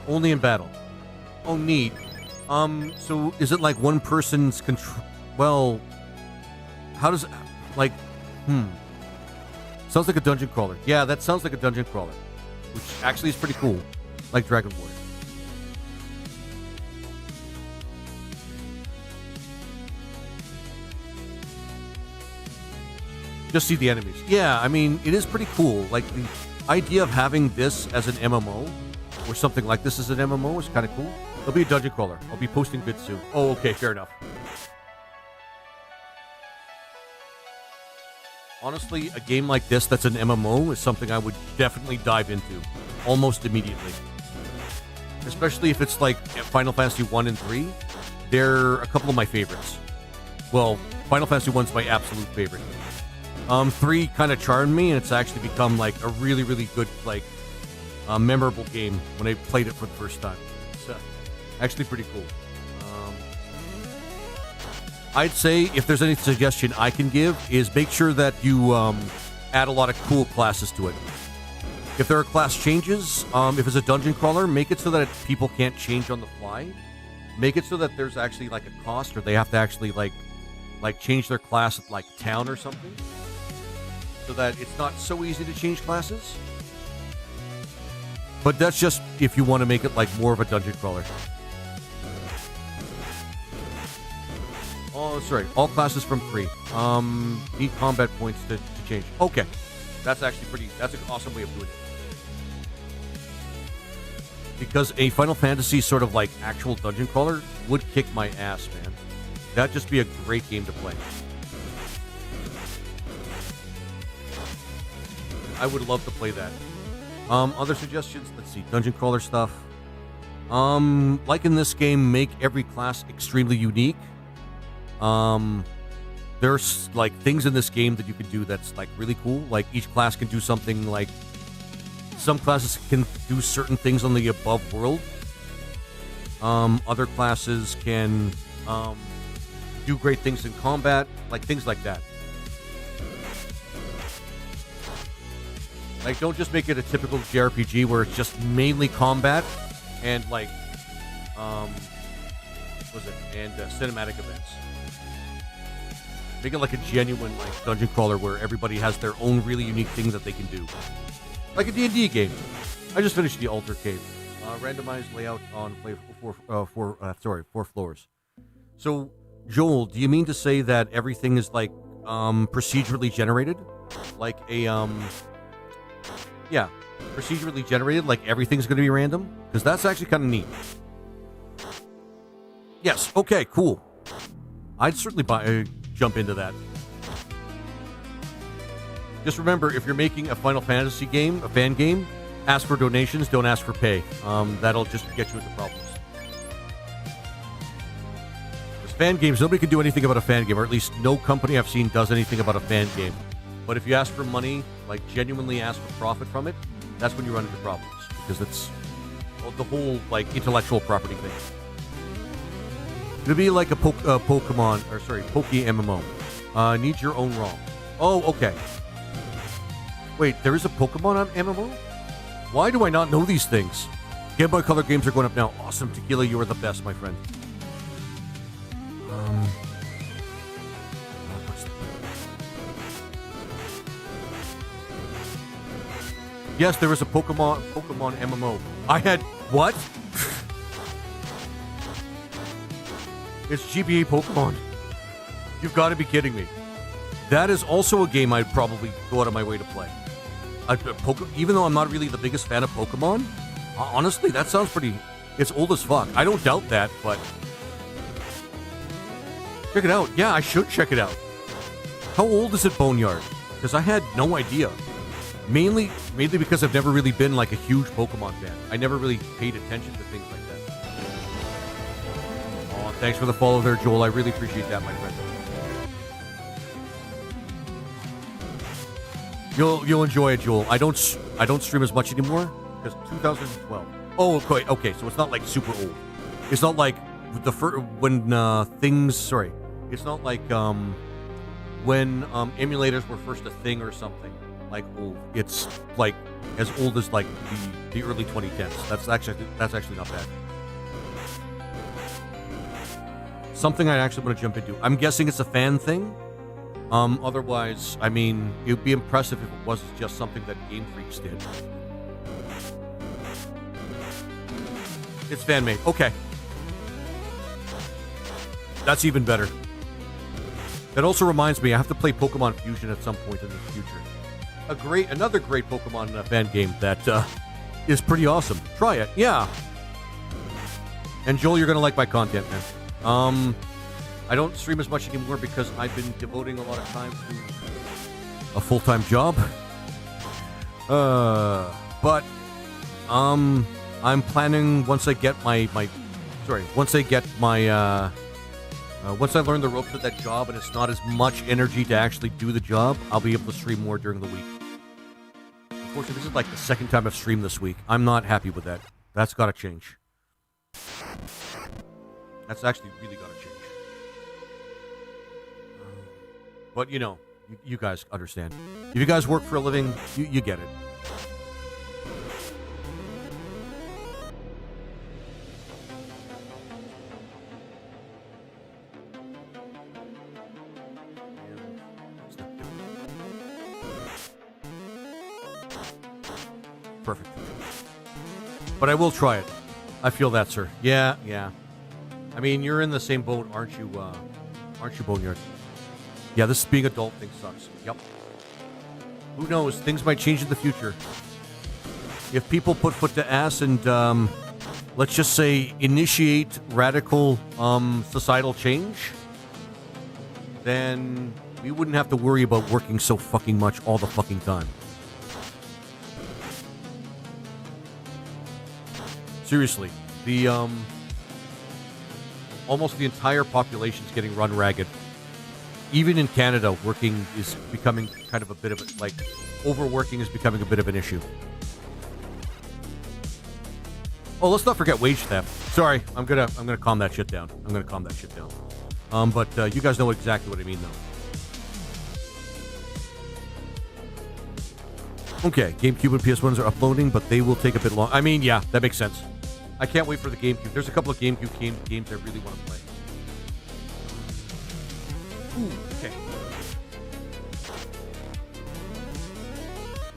Only in battle. Oh, neat. So is it like one person's control? Well, how does, like, sounds like a dungeon crawler. Yeah, that sounds like a dungeon crawler, which actually is pretty cool, like Dragon Warrior. Just see the enemies. Yeah, I mean, it is pretty cool. Like, the idea of having this as an MMO, or something like this as an MMO, is kind of cool. There'll be a dungeon crawler. I'll be posting vids soon. Oh, okay, fair enough. Honestly, a game like this that's an MMO is something I would definitely dive into almost immediately. Especially if it's like Final Fantasy 1 and 3. They're a couple of my favorites. Well, Final Fantasy 1's my absolute favorite. 3 kind of charmed me, and it's actually become like a really, really good, like, memorable game when I played it for the first time. It's actually pretty cool. I'd say if there's any suggestion I can give is make sure that you add a lot of cool classes to it. If there are class changes, if it's a dungeon crawler, make it so that people can't change on the fly. Make it so that there's actually like a cost, or they have to actually like change their class at like town or something, so that it's not so easy to change classes. But that's just if you want to make it like more of a dungeon crawler. Oh, sorry. All classes from 3. Need combat points to change. Okay. That's actually pretty... That's an awesome way of doing it. Because a Final Fantasy sort of like actual dungeon crawler would kick my ass, man. That'd just be a great game to play. I would love to play that. Other suggestions? Let's see. Dungeon crawler stuff. Like in this game, make every class extremely unique. There's like things in this game that you can do that's like really cool. Like each class can do something, like some classes can do certain things on the above world. Other classes can do great things in combat, like things like that. Like, don't just make it a typical JRPG where it's just mainly combat and like cinematic events. Make it like a genuine like dungeon crawler where everybody has their own really unique things that they can do. Like a D&D game. I just finished the Altar Cave. Randomized layout on 4 floors. So, Joel, do you mean to say that everything is like procedurally generated? Like a yeah, procedurally generated, like everything's going to be random? Because that's actually kind of neat. Yes, okay, cool. I'd certainly jump into that. Just remember, if you're making a Final Fantasy game, a fan game, ask for donations, don't ask for pay. That'll just get you into problems. Because fan games, nobody can do anything about a fan game, or at least no company I've seen does anything about a fan game. But if you ask for money, like genuinely ask for profit from it, that's when you run into problems. Because it's the whole like intellectual property thing. It'll be like a Pokemon, or sorry, Poke MMO. Needs your own ROM. Oh, okay. Wait, there is a Pokemon on MMO? Why do I not know these things? Game Boy Color games are going up now. Awesome, Tequila, you are the best, my friend. Yes, there is a Pokemon MMO. I had what? It's GBA Pokemon. You've got to be kidding me. That is also a game I'd probably go out of my way to play. Even though I'm not really the biggest fan of Pokemon, honestly, that sounds pretty... It's old as fuck. I don't doubt that, but... Check it out. Yeah, I should check it out. How old is it, Boneyard? Because I had no idea. Mainly because I've never really been like a huge Pokemon fan. I never really paid attention to things like that. Oh, thanks for the follow there, Joel. I really appreciate that, my friend. You'll enjoy it, Joel. I don't stream as much anymore because 2012. Oh, okay. So it's not like super old. It's not like the things. Sorry, it's not like when emulators were first a thing or something. Like old. It's like as old as like the early 2010s. That's actually not bad. Something I actually want to jump into. I'm guessing it's a fan thing. Otherwise, I mean, it would be impressive if it wasn't just something that Game Freaks did. It's fan-made. Okay. That's even better. That also reminds me, I have to play Pokemon Fusion at some point in the future. Another great Pokemon fan game that is pretty awesome. Try it, yeah. And Joel, you're gonna like my content, man. I don't stream as much anymore because I've been devoting a lot of time to a full-time job. But I'm planning once I learn the ropes of that job and it's not as much energy to actually do the job, I'll be able to stream more during the week. Unfortunately, this is like the second time I've streamed this week. I'm not happy with that. That's got to change. That's actually really got to change. But, you know, you guys understand. If you guys work for a living, you get it. Perfect. But I will try it. I feel that, sir. Yeah. I mean, you're in the same boat, aren't you, Boneyard? Yeah, this being adult thing sucks. Yep. Who knows? Things might change in the future. If people put foot to ass and, let's just say, initiate radical, societal change, then we wouldn't have to worry about working so fucking much all the fucking time. Seriously, the almost the entire population is getting run ragged. Even in Canada, working is becoming kind of a bit of a, like, overworking is becoming a bit of an issue. Oh, let's not forget wage theft. Sorry, I'm gonna calm that shit down. But you guys know exactly what I mean, though. Okay, GameCube and PS1s are uploading, but they will take a bit long. I mean, yeah, that makes sense. I can't wait for the GameCube. There's a couple of GameCube games I really want to play. Ooh, okay.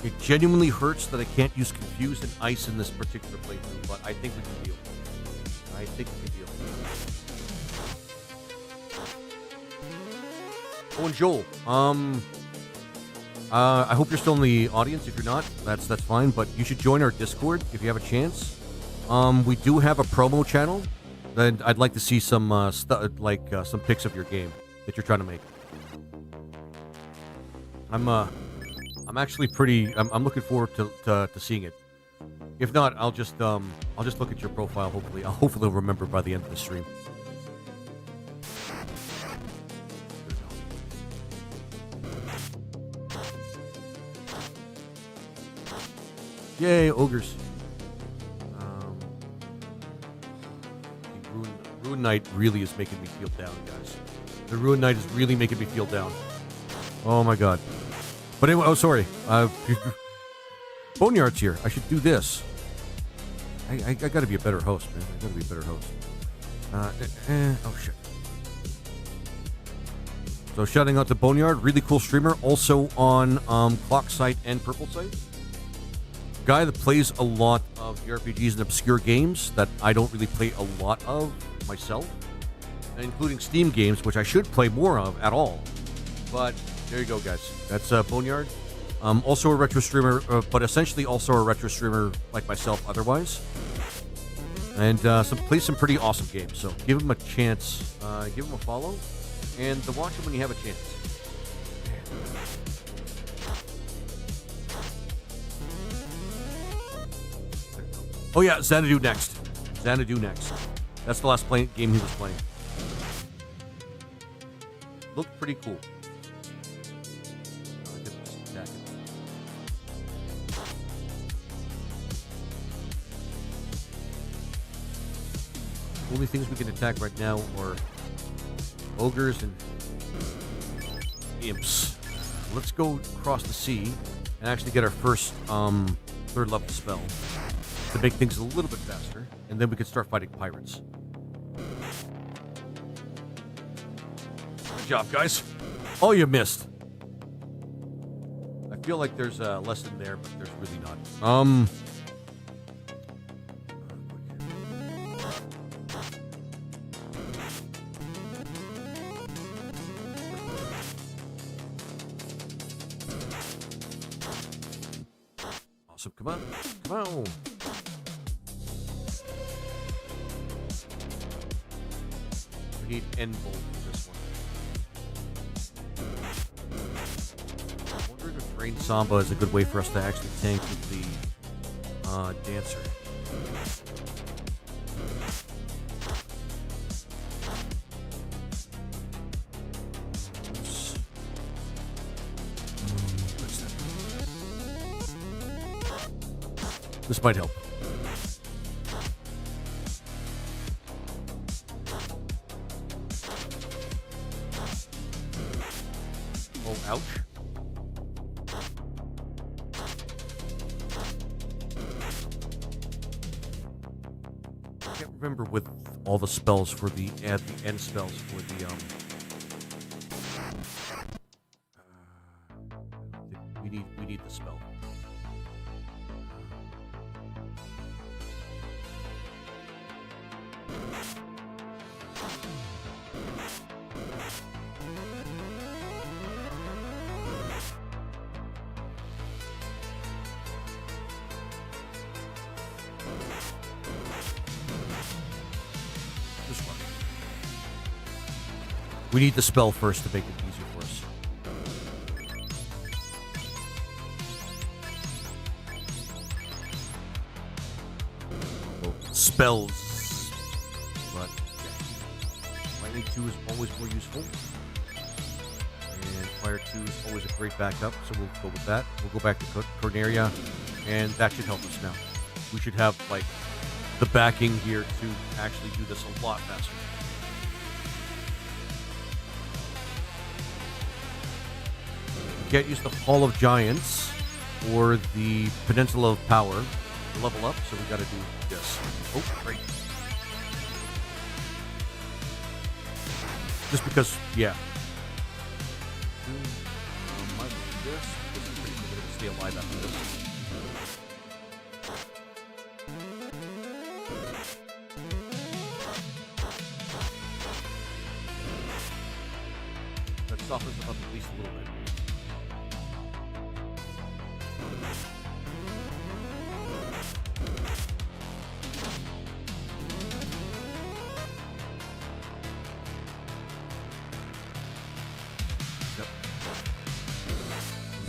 It genuinely hurts that I can't use Confused and Ice in this particular playthrough, but I think we can deal. Oh, and Joel, I hope you're still in the audience. If you're not, that's fine, but you should join our Discord if you have a chance. We do have a promo channel, and I'd like to see some some pics of your game that you're trying to make. I'm actually pretty. I'm looking forward to seeing it. If not, I'll just look at your profile. Hopefully, I'll remember by the end of the stream. Yay, ogres. RuneKnight really is making me feel down, guys. The RuneKnight is really making me feel down. Oh my god. But anyway, oh sorry. Boneyard's here. I should do this. I gotta be a better host, man. I gotta be a better host. Oh shit. So shouting out to Boneyard, really cool streamer, also on Clock Site and Purple Site. Guy that plays a lot of JRPGs and obscure games that I don't really play a lot of myself, including Steam games, which I should play more of at all. But there you go, guys. That's Boneyard. Also a retro streamer, but essentially also a retro streamer like myself otherwise. And plays some pretty awesome games. So give him a chance. Give him a follow. And watch him when you have a chance. Oh yeah, Xanadu next. That's the last game he was playing. Looked pretty cool. Only things we can attack right now are ogres and imps. Let's go across the sea and actually get our first third level spell to make things a little bit faster, and then we can start fighting pirates. Good job, guys. Oh, you missed. I feel like there's a lesson there, but there's really not. Awesome. Come on. Come on. We need end bolt for this one. I wonder if Drain Samba is a good way for us to actually tank with the Dancer. This might help. Oh, ouch. I can't remember with all the spells for the end spells for the we need the spell. We need the spell first to make it easier for us. Well, spells. But Lightning 2 is always more useful. And Fire 2 is always a great backup, so we'll go with that. We'll go back to Corneria, and that should help us now. We should have, like, the backing here to actually do this a lot faster. Can't use the Hall of Giants or the Peninsula of Power to level up, so we gotta do this. Oh, great. Just because, yeah. Might do this. This is pretty good to stay alive after this. That softens them up at least a little bit.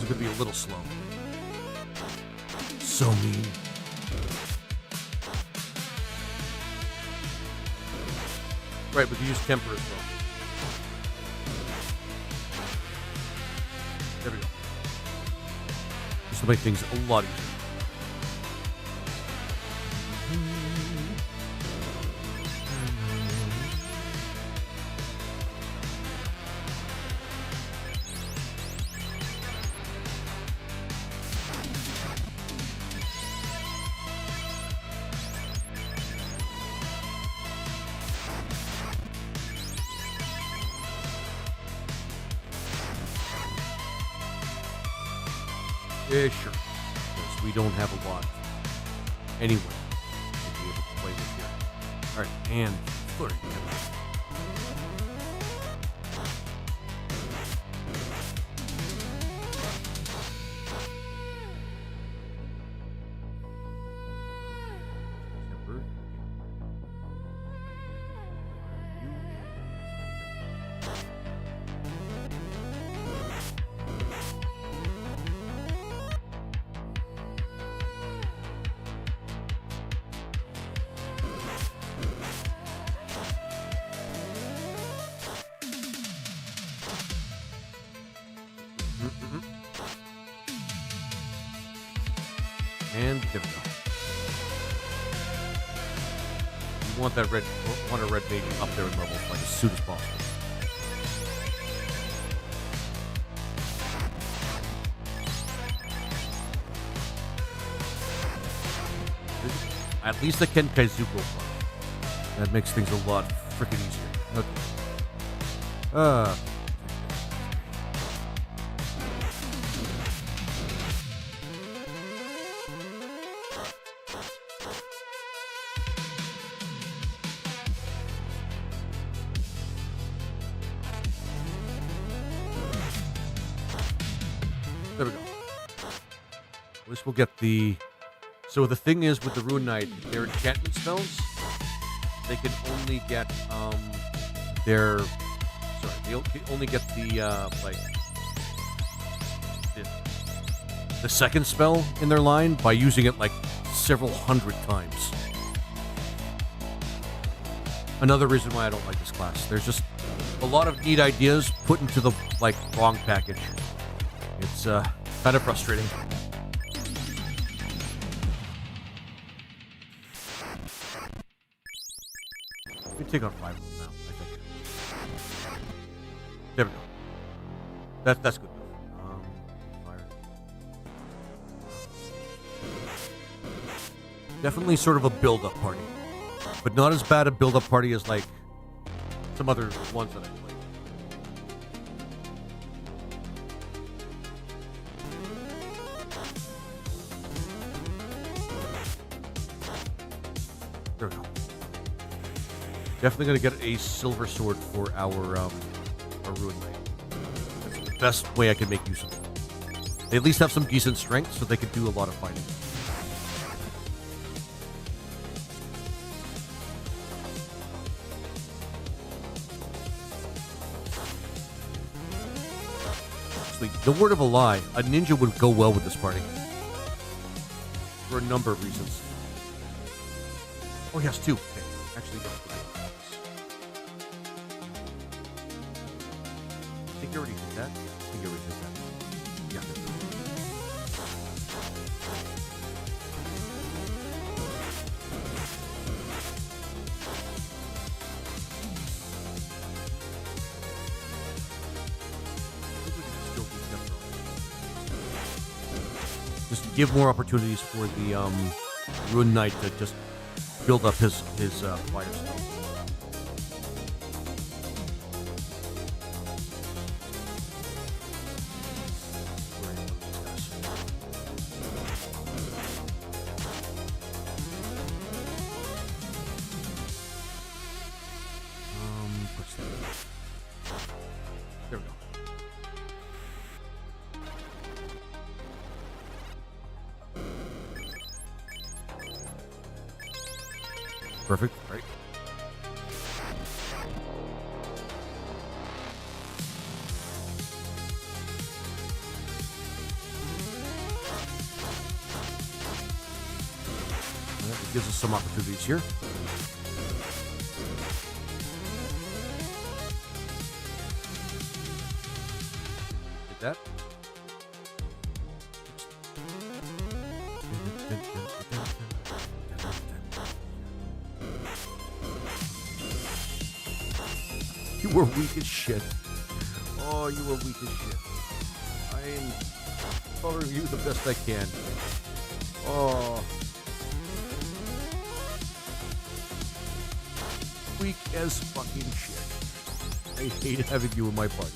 It's going to be a little slow. So mean. Right, we can use temper as well. There we go. This will make things a lot easier. Yeah, sure. Because we don't have a lot anyway to be able to play with here. Alright, and flurry. And there we go. We want that red, want a red baby up there in level like as soon as possible. At least the Kenkaizuko part. That makes things a lot freaking easier. Okay. There we go. At least we'll get the So the thing is with the RuneKnight, their enchantment spells, they can only get they can only get the the second spell in their line by using it like several hundred times. Another reason why I don't like this class. There's just a lot of neat ideas put into the wrong package. It's kind of frustrating. We take on 5 of them now, I think. There we go. That's good enough. Fire. Definitely sort of a build-up party, but not as bad a build-up party as like some other ones that I played. There we go. Definitely going to get a silver sword for our RuneKnight. That's the best way I can make use of it. They at least have some decent strength, so they can do a lot of fighting. Actually, the word of a lie, a ninja would go well with this party. For a number of reasons. Oh, he has 2. Okay. Actually, no. I think you already did that. I think you already did that. Yeah. Just give more opportunities for the RuneKnight to just build up his fire spell. There we go. Perfect, right? That gives us some opportunities here. Did that? You were weak as shit. Oh, you were weak as shit. I am following you the best I can. Oh. Weak as fucking shit. I hate having you in my party.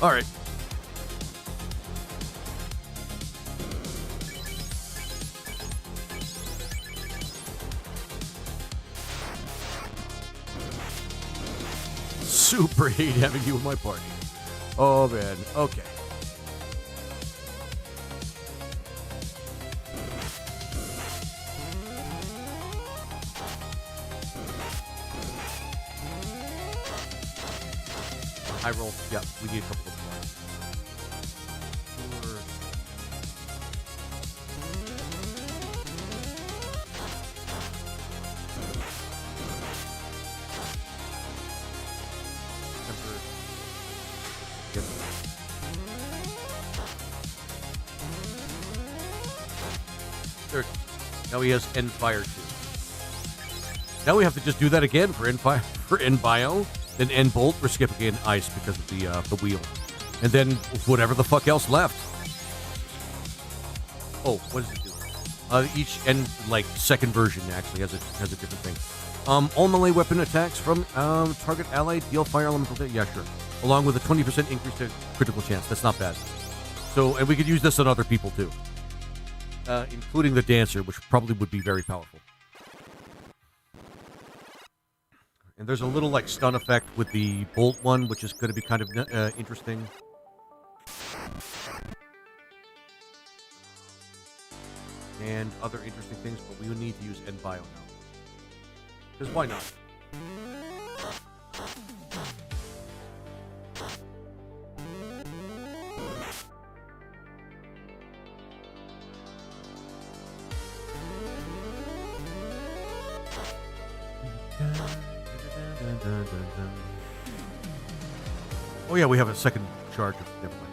Alright. Super hate having you in my party. Oh man, okay. High roll. Yeah, we need a couple of more. There. Now he has end fire too. Now we have to just do that again for end fire, for end bio, then end bolt. We're skipping in ice because of the wheel, and then whatever the fuck else left. Oh, what does it do? Each end second version actually has a different thing. All melee weapon attacks from target ally deal fire elemental damage. Yeah, sure. Along with a 20% increase to critical chance. That's not bad. So, and we could use this on other people too. Including the dancer, which probably would be very powerful. And there's a little stun effect with the bolt one, which is going to be kind of interesting. and other interesting things, but we would need to use NBio now. Because why not? Oh yeah, we have a second charge of never mind.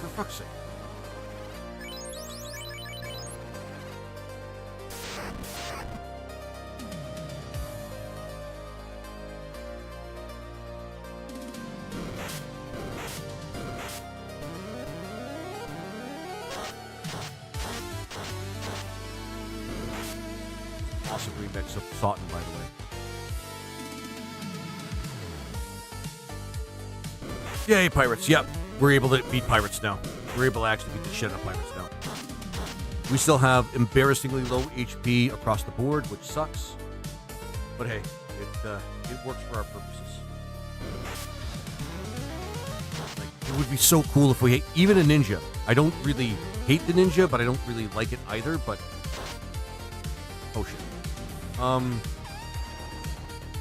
For fuck's sake. Awesome remix of Sawton, by the way. Yay, pirates. Yep. We're able to beat pirates now. We're able to actually beat the shit out of pirates now. We still have embarrassingly low HP across the board, which sucks. But hey, it works for our purposes. Like, it would be so cool if we even a ninja. I don't really hate the ninja, but I don't really like it either, but oh shit.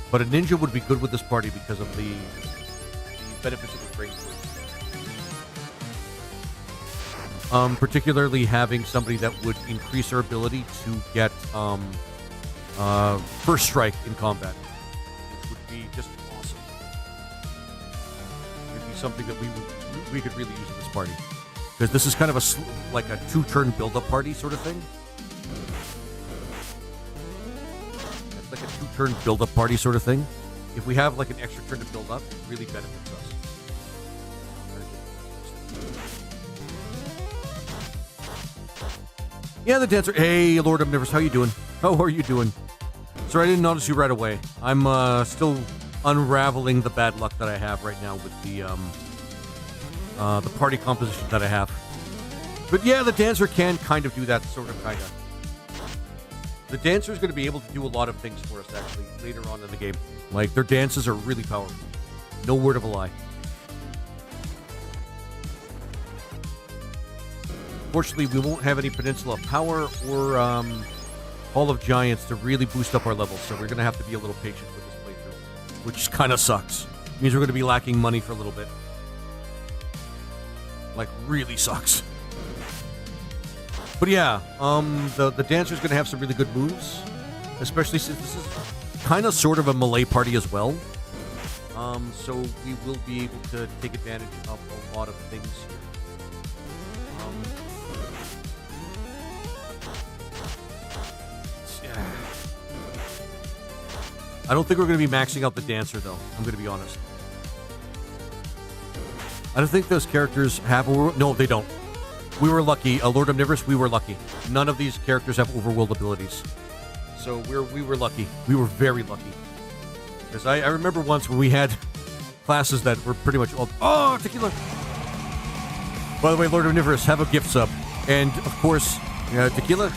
But a ninja would be good with this party because of the benefits it would bring to it. Particularly having somebody that would increase our ability to get first strike in combat, which would be just awesome. It would be something that we could really use in this party, because this is kind of like a 2-turn build-up party sort of thing. Like a 2-turn build-up party sort of thing. If we have like an extra turn to build up, it really benefits us. Yeah, the dancer. Hey, Lord Omnivorous, how you doing? How are you doing? Sorry, I didn't notice you right away. I'm still unraveling the bad luck that I have right now with the party composition that I have. But yeah, the dancer can kind of do that sort of kind of. The dancer is going to be able to do a lot of things for us, actually, later on in the game. Like, their dances are really powerful. No word of a lie. Fortunately, we won't have any Peninsula of Power or Hall of Giants to really boost up our levels, so we're going to have to be a little patient with this playthrough, which kind of sucks. It means we're going to be lacking money for a little bit. Like, really sucks. But yeah, the dancer's going to have some really good moves, especially since this is kind of sort of a melee party as well. So we will be able to take advantage of a lot of things here. I don't think we're going to be maxing out the dancer, though. I'm going to be honest. I don't think those characters have... No, they don't. We were lucky. Lord Omnivorous, we were lucky. None of these characters have overworld abilities. So we were lucky. We were very lucky. Because I remember once when we had classes that were pretty much all... Oh, tequila! By the way, Lord Omnivorous, have a gift sub. And, of course, tequila.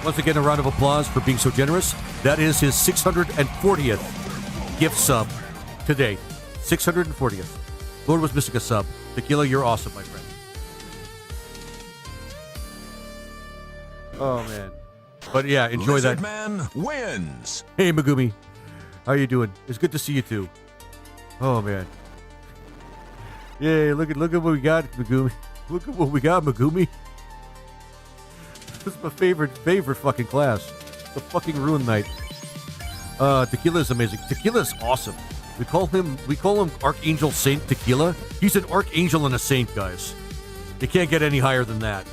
Once again, a round of applause for being so generous. That is his 640th gift sub today. 640th. Lord was missing a sub. Tequila, you're awesome, my friend. Oh, man. But yeah, enjoy Lizard that. Man wins. Hey, Megumi. How you doing? It's good to see you, too. Oh, man. Yay, look at what we got, Megumi. Look at what we got, Megumi. This is my favorite fucking class. The fucking RuneKnight. Tequila is amazing. Tequila is awesome. We call him Archangel Saint Tequila. He's an archangel and a saint, guys. You can't get any higher than that.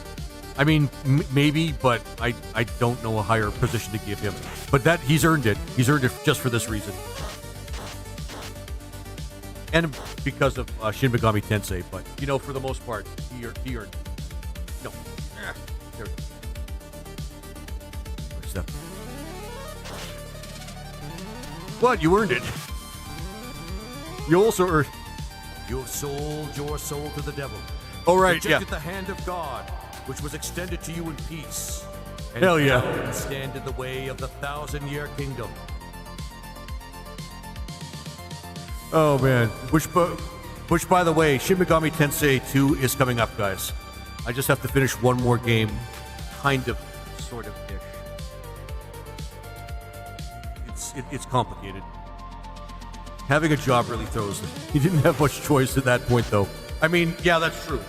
I mean, maybe, but I don't know a higher position to give him. But that he's earned it. He's earned it just for this reason. And because of Shin Megami Tensei, but you know, for the most part, he earned it. No. There we go. Step. What? You earned it. You also earned. You have sold your soul to the devil. Oh, right, Rejected yeah. the hand of God, which was extended to you in peace. And Hell yeah. and stand in the way of the 1,000-year kingdom. Oh, man. Which, by the way, Shin Megami Tensei 2 is coming up, guys. I just have to finish one more game. Kind of, sort of ish. It's complicated. Having a job really throws it. You didn't have much choice at that point, though. I mean, yeah, that's true.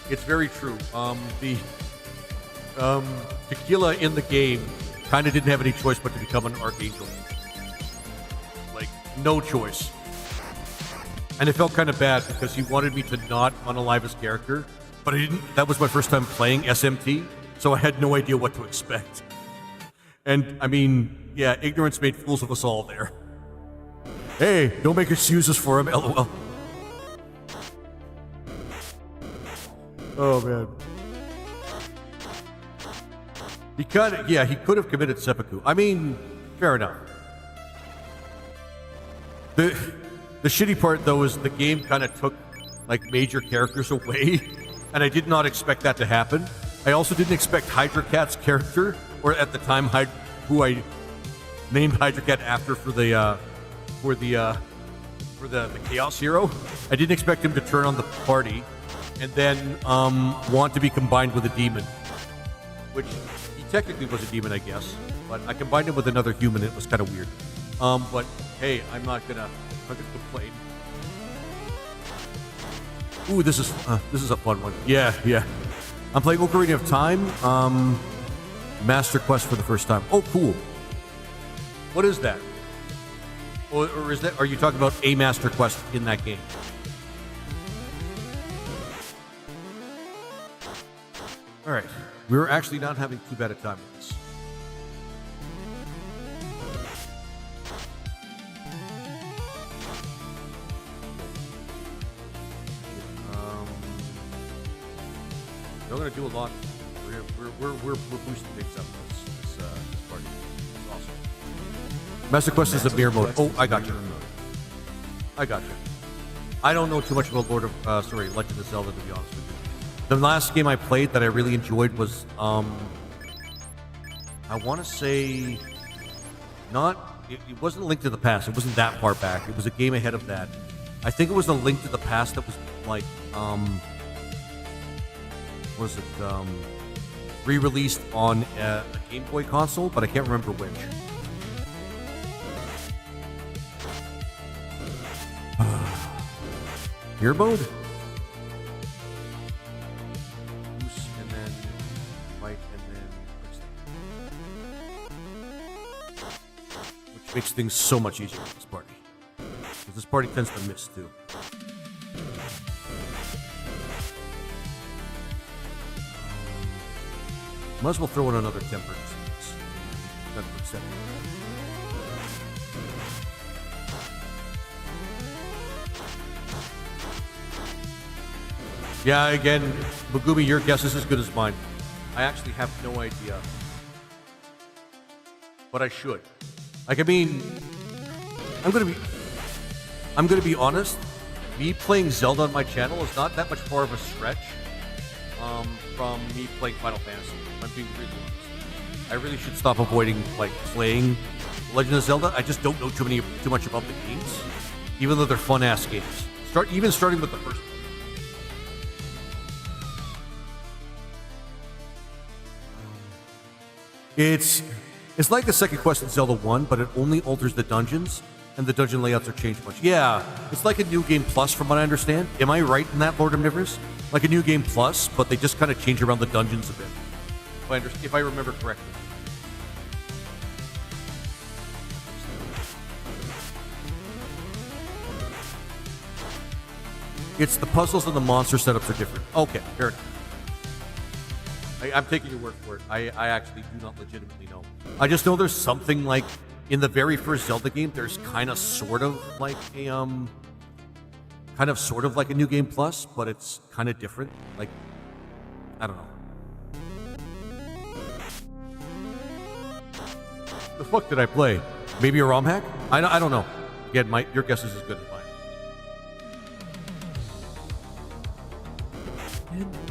It's very true. The Tequila in the game kind of didn't have any choice but to become an archangel. Like, no choice. And it felt kind of bad because he wanted me to not unalive his character, but I didn't. That was my first time playing SMT, so I had no idea what to expect. And, I mean, yeah, ignorance made fools of us all there. Hey, don't make excuses for him, LOL. Oh, man. He could have committed seppuku. I mean, fair enough. The shitty part, though, is the game kind of took, like, major characters away, and I did not expect that to happen. I also didn't expect Hydra Cat's character, or at the time, who I named Hydra Cat after for the Chaos Hero. I didn't expect him to turn on the party and then want to be combined with a demon, which he technically was a demon, I guess, but I combined him with another human. It was kind of weird. But hey, I'm not gonna complain. Ooh, this is a fun one. Yeah. I'm playing Ocarina of Time, Master Quest for the first time. Oh, cool. What is that? Or is that? Are you talking about a Master Quest in that game? All right, we're actually not having too bad a time with this. We're going to do a lot. We're boosting things up this party. It's awesome. Master Quest is a mirror mode. Oh, I got you. I don't know too much about Legend of Zelda, to be honest with you. The last game I played that I really enjoyed was, I want to say, it wasn't a Link to the Past. It wasn't that far back. It was a game ahead of that. I think it was a Link to the Past that was like, re-released on a Game Boy console, but I can't remember which. Mirror mode? Boost and then fight and then which makes things so much easier with this party. Because this party tends to miss too. Might as well throw in another temper. Yeah, again, Megumi, your guess is as good as mine. I actually have no idea. But I should. Like, I mean, I'm gonna be honest. Me playing Zelda on my channel is not that much far of a stretch from me playing Final Fantasy. I'm being really honest. I really should stop avoiding like playing Legend of Zelda. I just don't know too much about the games, even though they're fun ass games. Starting with the first one. It's like the second quest in Zelda 1, but it only alters the dungeons, and the dungeon layouts are changed much. Yeah, it's like a New Game Plus from what I understand. Am I right in that, Lord Omnivorous? Like a New Game Plus, but they just kind of change around the dungeons a bit. If I remember correctly. It's the puzzles and the monster setups are different. Okay, fair enough. I'm taking your word for it. I actually do not legitimately know. I just know there's something like in the very first Zelda game. There's kind of sort of like a New Game Plus, but it's kind of different. Like, I don't know. The fuck did I play? Maybe a ROM hack? I don't know. Again, your guess is as good as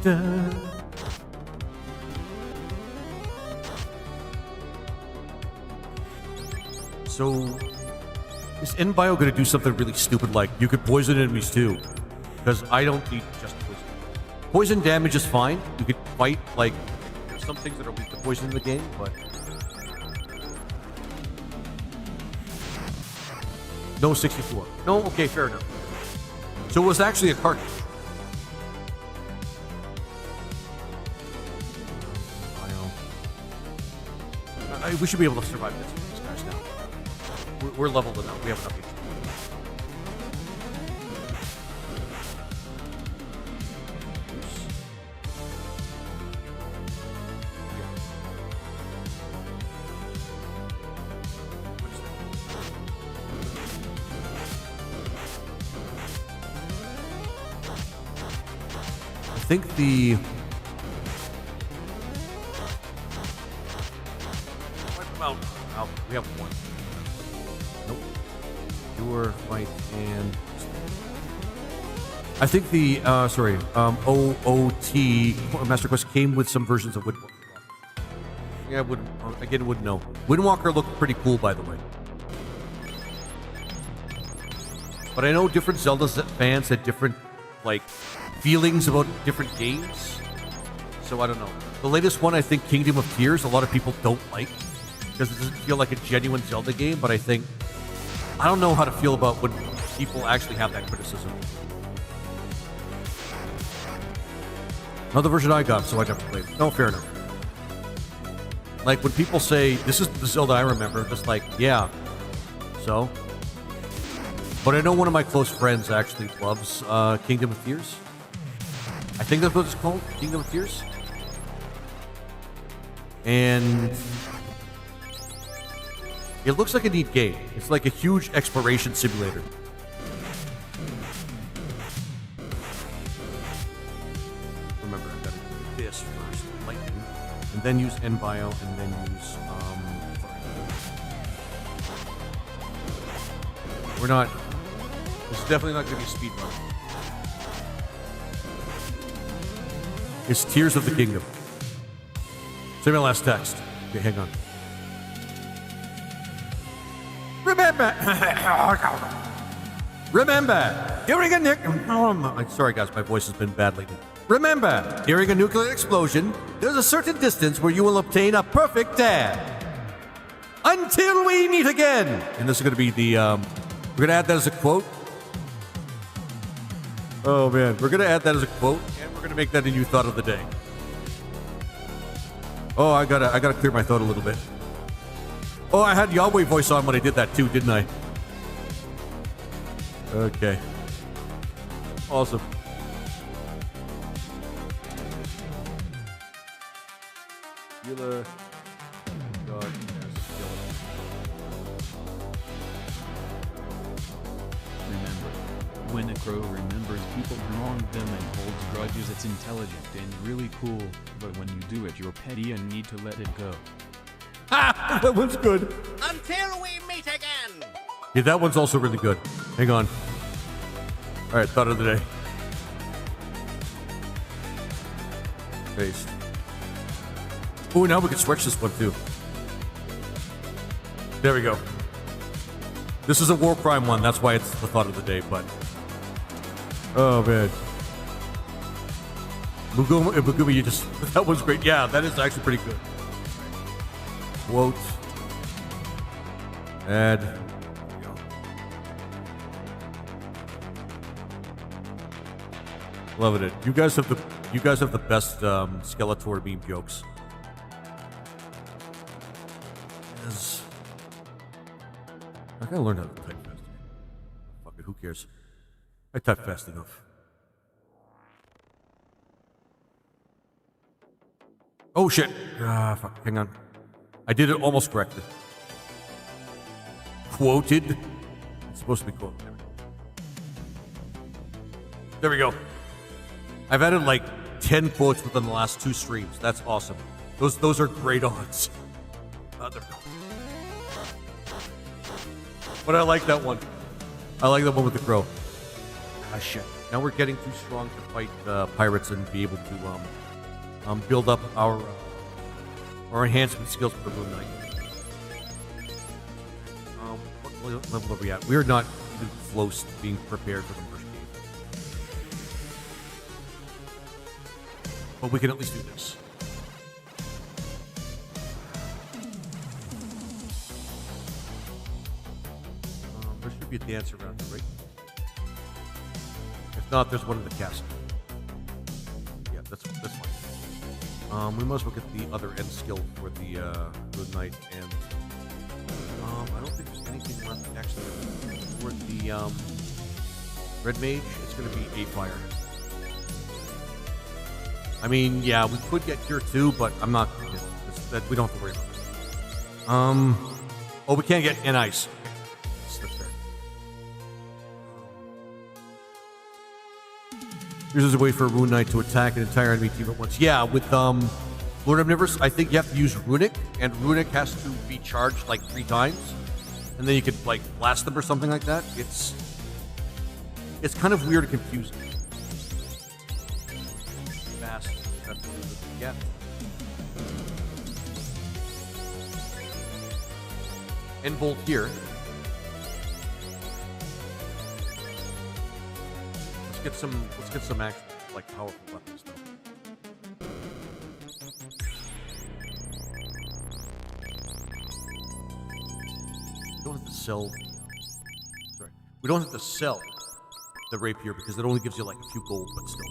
mine. So, is NBio going to do something really stupid like, you could poison enemies too? because I don't need just poison. Poison damage is fine. You could fight, like, there's some things that are weak to poison in the game, but... No 64. No, okay, fair enough. So it was actually a cartridge. We should be able to survive this with these guys now. We're leveled enough. We have enough HP. I think the... Oh, we have one. Nope. Pure fight and... I think the, OOT Master Quest came with some versions of Windwalker. Yeah, I wouldn't know. Windwalker looked pretty cool, by the way. But I know different Zelda fans had different, like, feelings about different games. So I don't know. The latest one, I think, Kingdom of Tears, a lot of people don't like. Because it doesn't feel like a genuine Zelda game, but I don't know how to feel about when people actually have that criticism. Not the version I got, so I never played it. No, fair enough. Like, when people say, this is the Zelda I remember, just like, yeah. So? But I know one of my close friends actually loves Kingdom of Tears. I think that's what it's called, Kingdom of Tears. And... it looks like a neat game. It's like a huge exploration simulator. Remember, I've got to do this first, lightning, and then use N-Bio, and then use, We're not... This is definitely not going to be a speed run. It's Tears of the Kingdom. Say my last text. Okay, hang on. Remember, during a sorry guys, my voice has been bad lately. Remember, during a nuclear explosion, there's a certain distance where you will obtain a perfect dab. Until we meet again. And this is going to be the, we're going to add that as a quote. Oh man, we're going to add that as a quote, and we're going to make that a new thought of the day. Oh, I gotta clear my throat a little bit. Oh, I had Yahweh voice on when I did that too, didn't I? Okay. Awesome. God, Remember, when a crow remembers people who wronged them and holds grudges, it's intelligent and really cool, but when you do it, you're petty and need to let it go. Ha! That one's good. Until we meet again. Yeah, that one's also really good. Hang on. All right, thought of the day. Paste. Oh, now we can switch this one too. There we go. This is a war crime one. That's why it's the thought of the day. But oh man, Bugumi, you just that was great. Yeah, that is actually pretty good. Quote. Add. There we go. Loving it. You guys have the best Skeletor meme jokes. Yes. I gotta learn how to type faster. Fuck it, who cares? I type fast enough. Oh shit! Ah, fuck. Hang on. I did it almost correctly. Quoted. It's supposed to be quoted. There we go. I've added like 10 quotes within the last 2 streams. That's awesome. Those are great odds. There we go. But I like that one. I like that one with the crow. Ah, shit. Now we're getting too strong to fight pirates and be able to build up our enhancement skills for the RuneKnight. What level are we at? We're not even close to being prepared for the first game. But we can at least do this. There should be a dance around here, right? If not, there's one in the castle. Yeah, that's fine. We must look at the other end skill for the RuneKnight, and I don't think there's anything left actually for the Red Mage. It's going to be a fire. I mean, yeah, we could get Cure too, but I'm not. That we don't have to worry about it. Oh, we can't get an ice. That's fair. Here's a way for a RuneKnight to attack an entire enemy team at once. Yeah, with Lord Omnivorous, I think you have to use Runic, and Runic has to be charged like 3 times, and then you could like blast them or something like that. It's kind of weird and confusing. Fast, yeah. End bolt here. Let's get some actual like powerful weapons though. We don't have to sell. Sorry, we don't have to sell the rapier because it only gives you like a few gold, but still.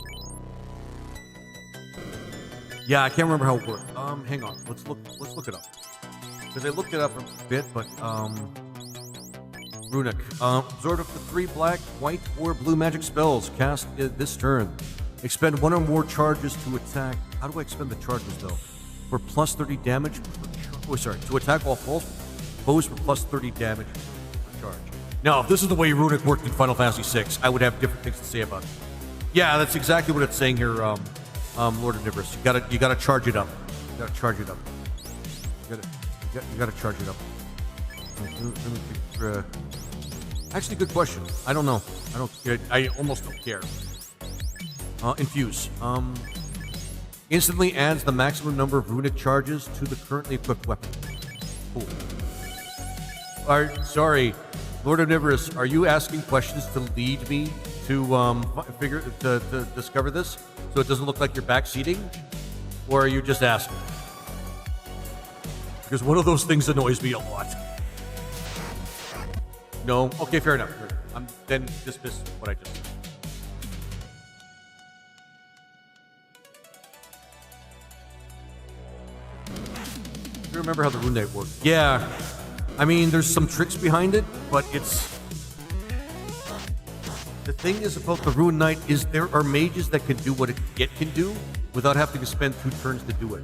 Yeah, I can't remember how it worked. Hang on. Let's look it up. Because I looked it up a bit, but Runic. Absorb up to 3 black, white, or blue magic spells cast this turn. Expend 1 or more charges to attack. How do I expend the charges though? For plus 30 damage. Oh, sorry. To attack while false foes for plus 30 damage per charge. Now, if this is the way Runic worked in Final Fantasy VI, I would have different things to say about it. Yeah, that's exactly what it's saying here, Lord Omnivorous. You gotta charge it up. You gotta charge it up. You gotta charge it up. Actually, good question. I don't know. I almost don't care. Infuse. Instantly adds the maximum number of runic charges to the currently equipped weapon. Cool. Sorry, Lord Omnivorous, are you asking questions to lead me to to discover this, so it doesn't look like you're backseating, or are you just asking? Because one of those things annoys me a lot. No? Okay, fair enough. I'm then dismiss what I just said. You remember how the RuneKnight works? Yeah. I mean, there's some tricks behind it, but it's... The thing is about the RuneKnight is there are mages that can do what it can do without having to spend 2 turns to do it.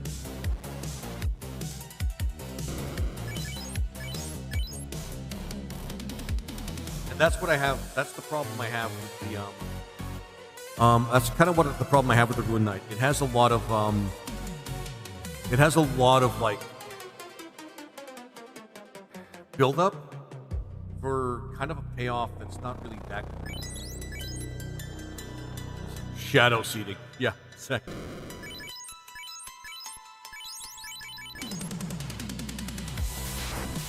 And that's what I have. That's the problem I have with the that's kind of what the problem I have with the RuneKnight. It has a lot of like build up for kind of a payoff that's not really that great. Shadow seeding. Yeah, exactly.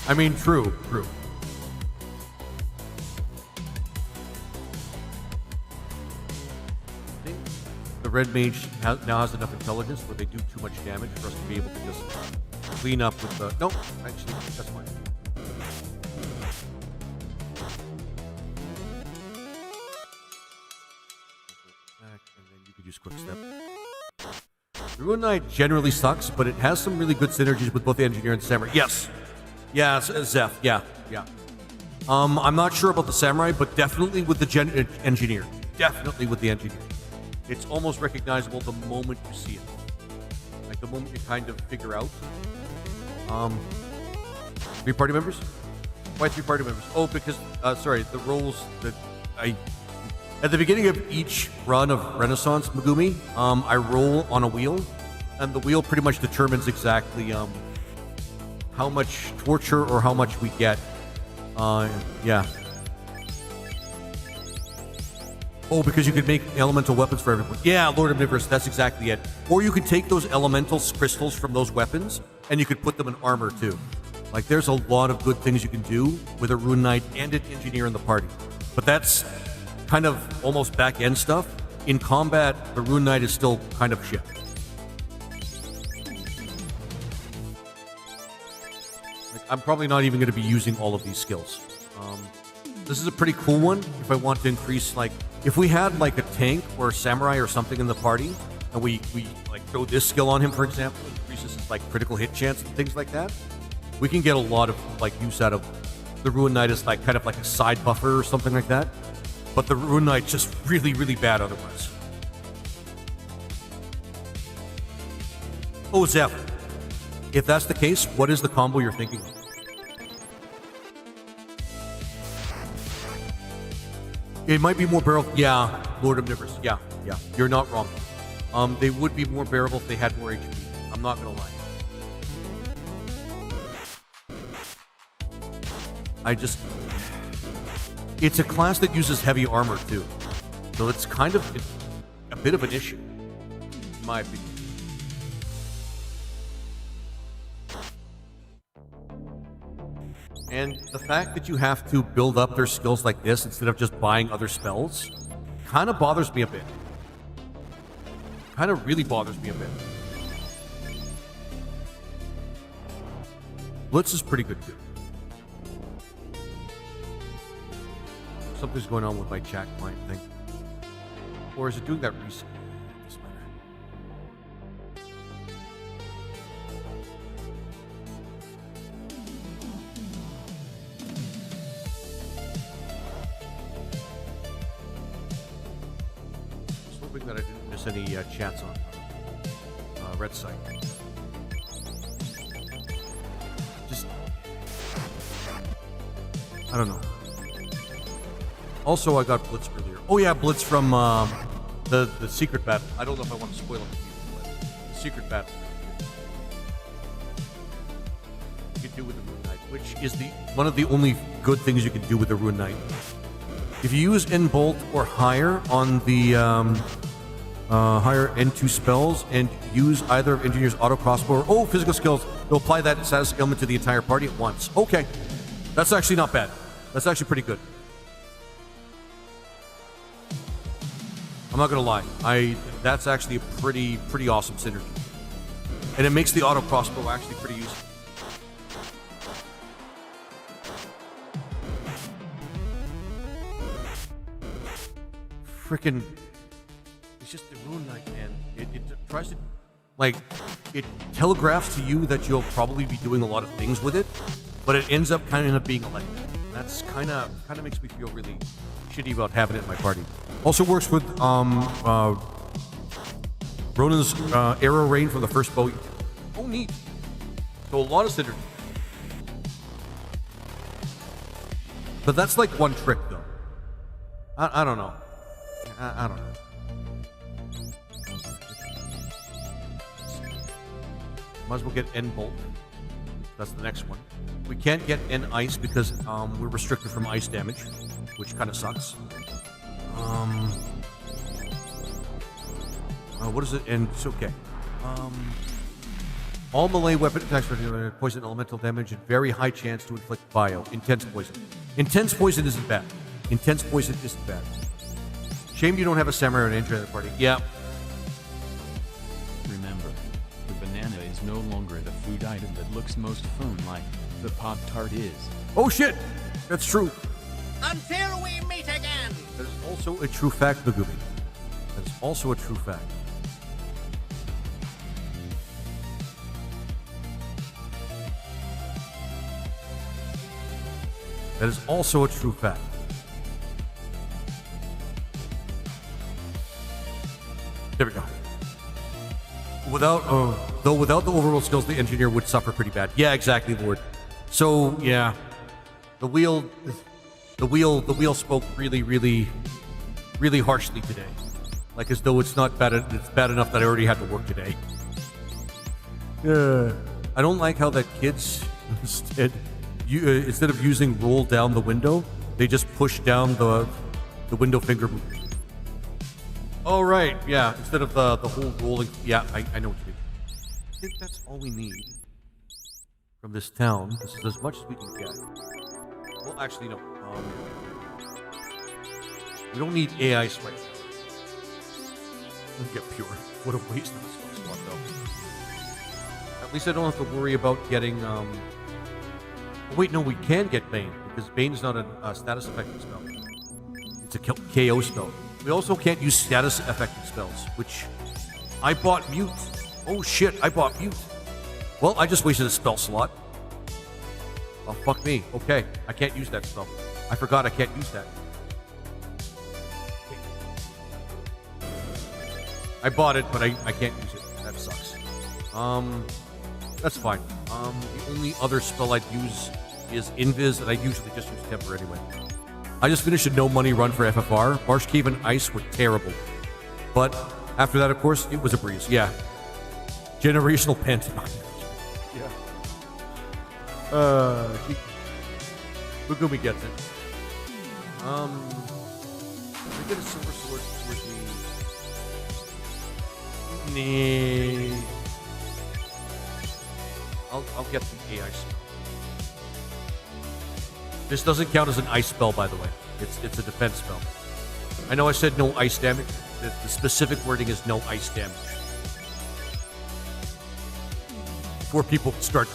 I mean, true. The Red Mage now has enough intelligence where they do too much damage for us to be able to just clean up with the... No, actually, that's fine. And then you could use Quick Step. RuneKnight generally sucks, but it has some really good synergies with both the Engineer and Samurai. Yes. Yeah, Zeph. Yeah. I'm not sure about the Samurai, but definitely with the Engineer. Definitely with the Engineer. It's almost recognizable the moment you see it. Like the moment you kind of figure out. 3 party members? Why 3 party members? Oh, because, sorry, the roles that at the beginning of each run of Renaissance Megumi, I roll on a wheel, and the wheel pretty much determines exactly how much torture or how much we get. Yeah. Oh, because you could make elemental weapons for everyone. Yeah, Lord Omnivorous, that's exactly it. Or you could take those elemental crystals from those weapons, and you could put them in armor too. Like, there's a lot of good things you can do with a RuneKnight and an Engineer in the party. But that's kind of almost back-end stuff. In combat, the RuneKnight is still kind of shit. Like, I'm probably not even going to be using all of these skills. This is a pretty cool one if I want to increase, like, if we had like a tank or a samurai or something in the party, and we like throw this skill on him, for example, increases his like critical hit chance and things like that, we can get a lot of like use out of the RuneKnight as like kind of like a side buffer or something like that. But the RuneKnight's just really, really bad otherwise. Oh, Zeph. If that's the case, what is the combo you're thinking of? It might be more bearable. Yeah, Lord Omnivorous. Yeah. You're not wrong. They would be more bearable if they had more HP. I'm not gonna lie. It's a class that uses heavy armor too, so it's kind of a bit of an issue, in my opinion. And the fact that you have to build up their skills like this instead of just buying other spells kind of bothers me a bit. Kind of really bothers me a bit. Blitz is pretty good too. Something's going on with my chat client thing. Or is it doing that recently? Doesn't matter. Just hoping that I didn't miss any chats on Red site. Just, I don't know. Also, I got Blitz earlier. Oh yeah, Blitz from the secret battle. I don't know if I want to spoil it for you, but the secret battle you can do with the RuneKnight, which is one of the only good things you can do with the RuneKnight. If you use N-Bolt or higher on the higher N2 spells and use either of Engineer's auto crossbow or physical skills, they'll apply that status ailment to the entire party at once. Okay, that's actually not bad. That's actually pretty good. I'm not gonna lie, that's actually a pretty awesome synergy, and it makes the auto crossbow actually pretty useful. Frickin', it's just the RuneKnight, man. It tries to, like, it telegraphs to you that you'll probably be doing a lot of things with it, but it ends up kind of being a letdown. That's kind of makes me feel really shitty about having it in my party. Also works with Ronan's arrow rain from the first bow. Oh, neat. So a lot of synergy. But that's like one trick, though. I don't know. I don't know. Might as well get N-Bolt. That's the next one. We can't get N-Ice because we're restricted from ice damage, which kind of sucks. What is it? And it's okay. All melee weapon attacks for poison elemental damage and very high chance to inflict bio. Intense poison. Intense poison isn't bad. Intense poison isn't bad. Shame you don't have a samurai or an ninja in the party. Yeah. Remember, the banana is no longer the food item that looks most phone-like. The Pop-Tart is. Oh shit! That's true. Until we meet again! That is also a true fact, Magumi. That is also a true fact. That is also a true fact. There we go. Without the overworld skills, the engineer would suffer pretty bad. Yeah, exactly, Lord. So yeah, the wheel spoke really harshly today, like as though it's not bad. It's bad enough that I already had to work today. I don't like how that kids instead of using roll down the window, they just push down the window finger movement. Oh, right, yeah, instead of the whole rolling. Yeah, I know what you mean. I think that's all we need from this town. This is as much as we can get. Well, actually, no. We don't need AI right now. Let's get pure. What a waste of a spell slot, though. At least I don't have to worry about getting Wait, no, we can get Bane, because Bane is not a status affecting spell. It's a KO spell. We also can't use status affecting spells, which I bought Mute. Oh shit, I bought Mute. Well, I just wasted a spell slot. Oh, fuck me. Okay, I can't use that spell. I forgot I can't use that. I bought it, but I can't use it. That sucks. That's fine. The only other spell I'd use is Invis, and I usually just use Temper anyway. I just finished a no money run for FFR. Marsh Cave and Ice were terrible. But after that, of course, it was a breeze. Yeah. Generational Pantomime. Yeah. Lugumi gets it. We get a silver sword for the... Nah. I'll get the AI spell. This doesn't count as an ice spell, by the way. It's a defense spell. I know I said no ice damage. The specific wording is no ice damage. Before people start...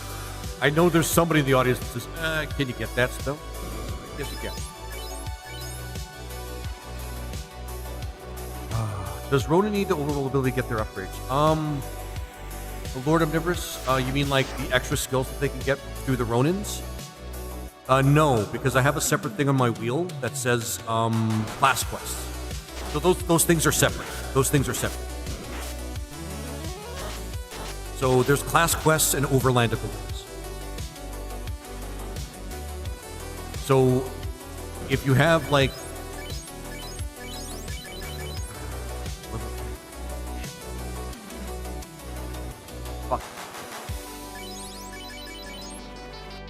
I know there's somebody in the audience that says, can you get that spell? Yes, you can. Does Ronin need the overall ability to get their upgrades? The Lord Omnivorous, you mean like the extra skills that they can get through the Ronins? No, because I have a separate thing on my wheel that says class quests. So those things are separate. Those things are separate. So there's class quests and overland abilities. So if you have like... Fuck.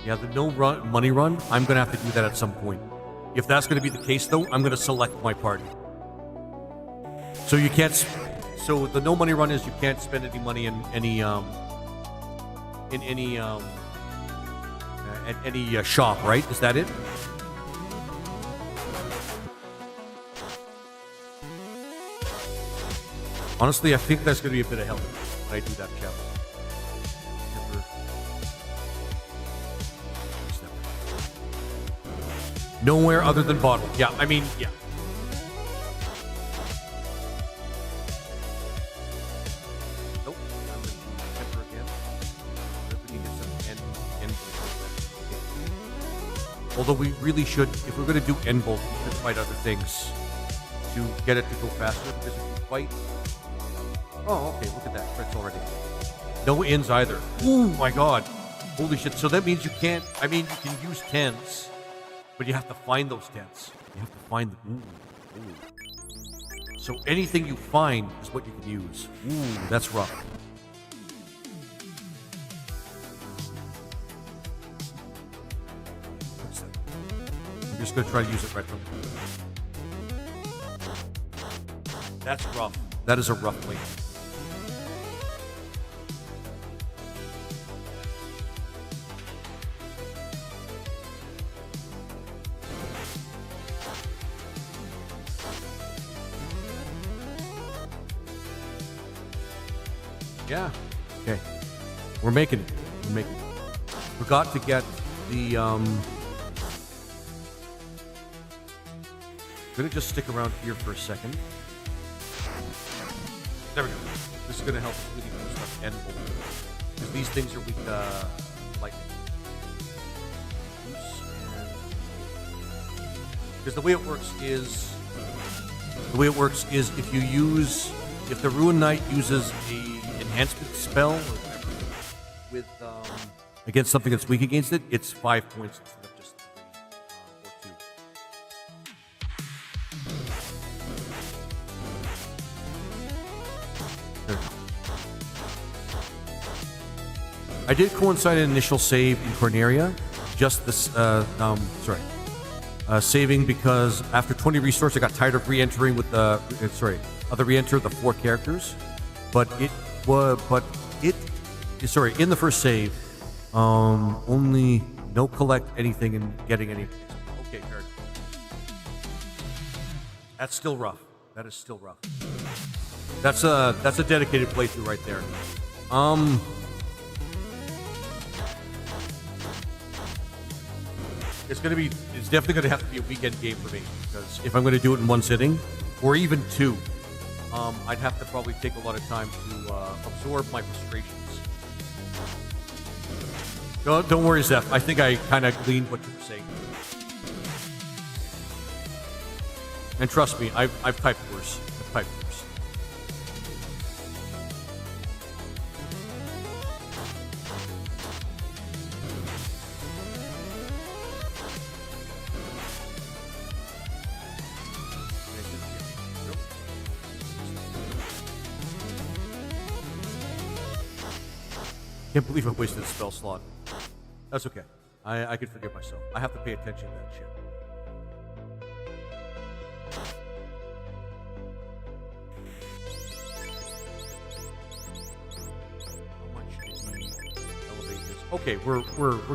Yeah, the no run, money run, I'm going to have to do that at some point. If that's going to be the case, though, I'm going to select my party. So you can't... So the no money run is you can't spend any money in any at any shop, right? Is that it? Honestly, I think that's going to be a bit of help when I do that challenge. Nowhere other than bottle. Yeah, I mean, yeah. Nope. I'm going to do temper again. We need some end bolt. Although we really should, if we're going to do end bolt, we should fight other things to get it to go faster. Because if you fight... Oh, okay, look at that. Crits already. No ends either. Oh my god. Holy shit. So that means you can't... I mean, you can use tens. But you have to find those tents. You have to find them. Ooh, ooh. So anything you find is what you can use. Ooh, that's rough. I'm just going to try to use it right from the... That's rough. That is a rough link. Yeah. Okay. We're making it. We're making it. Forgot to get the gonna just stick around here for a second. There we go. This is gonna help us really boost up end bolt. Because these things are weak lightning. Because the way it works is if the RuneKnight uses a enhancement spell or whatever with against something that's weak against it, it's 5 points instead of just 3 or 2. I did coincide an initial save in Corneria, just this saving because after 20 resource I got tired of re-entering with the re-enter the 4 characters, but in the first save, only no collect anything and getting anything. Okay, fair enough. That's still rough. That is still rough. That's a dedicated playthrough right there. It's definitely gonna have to be a weekend game for me, because if I'm gonna do it in one sitting, or even two, I'd have to probably take a lot of time to absorb my frustrations. Don't worry, Zeph. I think I kind of gleaned what you were saying. And trust me, I've typed worse. Can't believe I wasted a spell slot. That's okay. I can forgive myself. I have to pay attention to that shit. How much did he elevate this? Okay, we're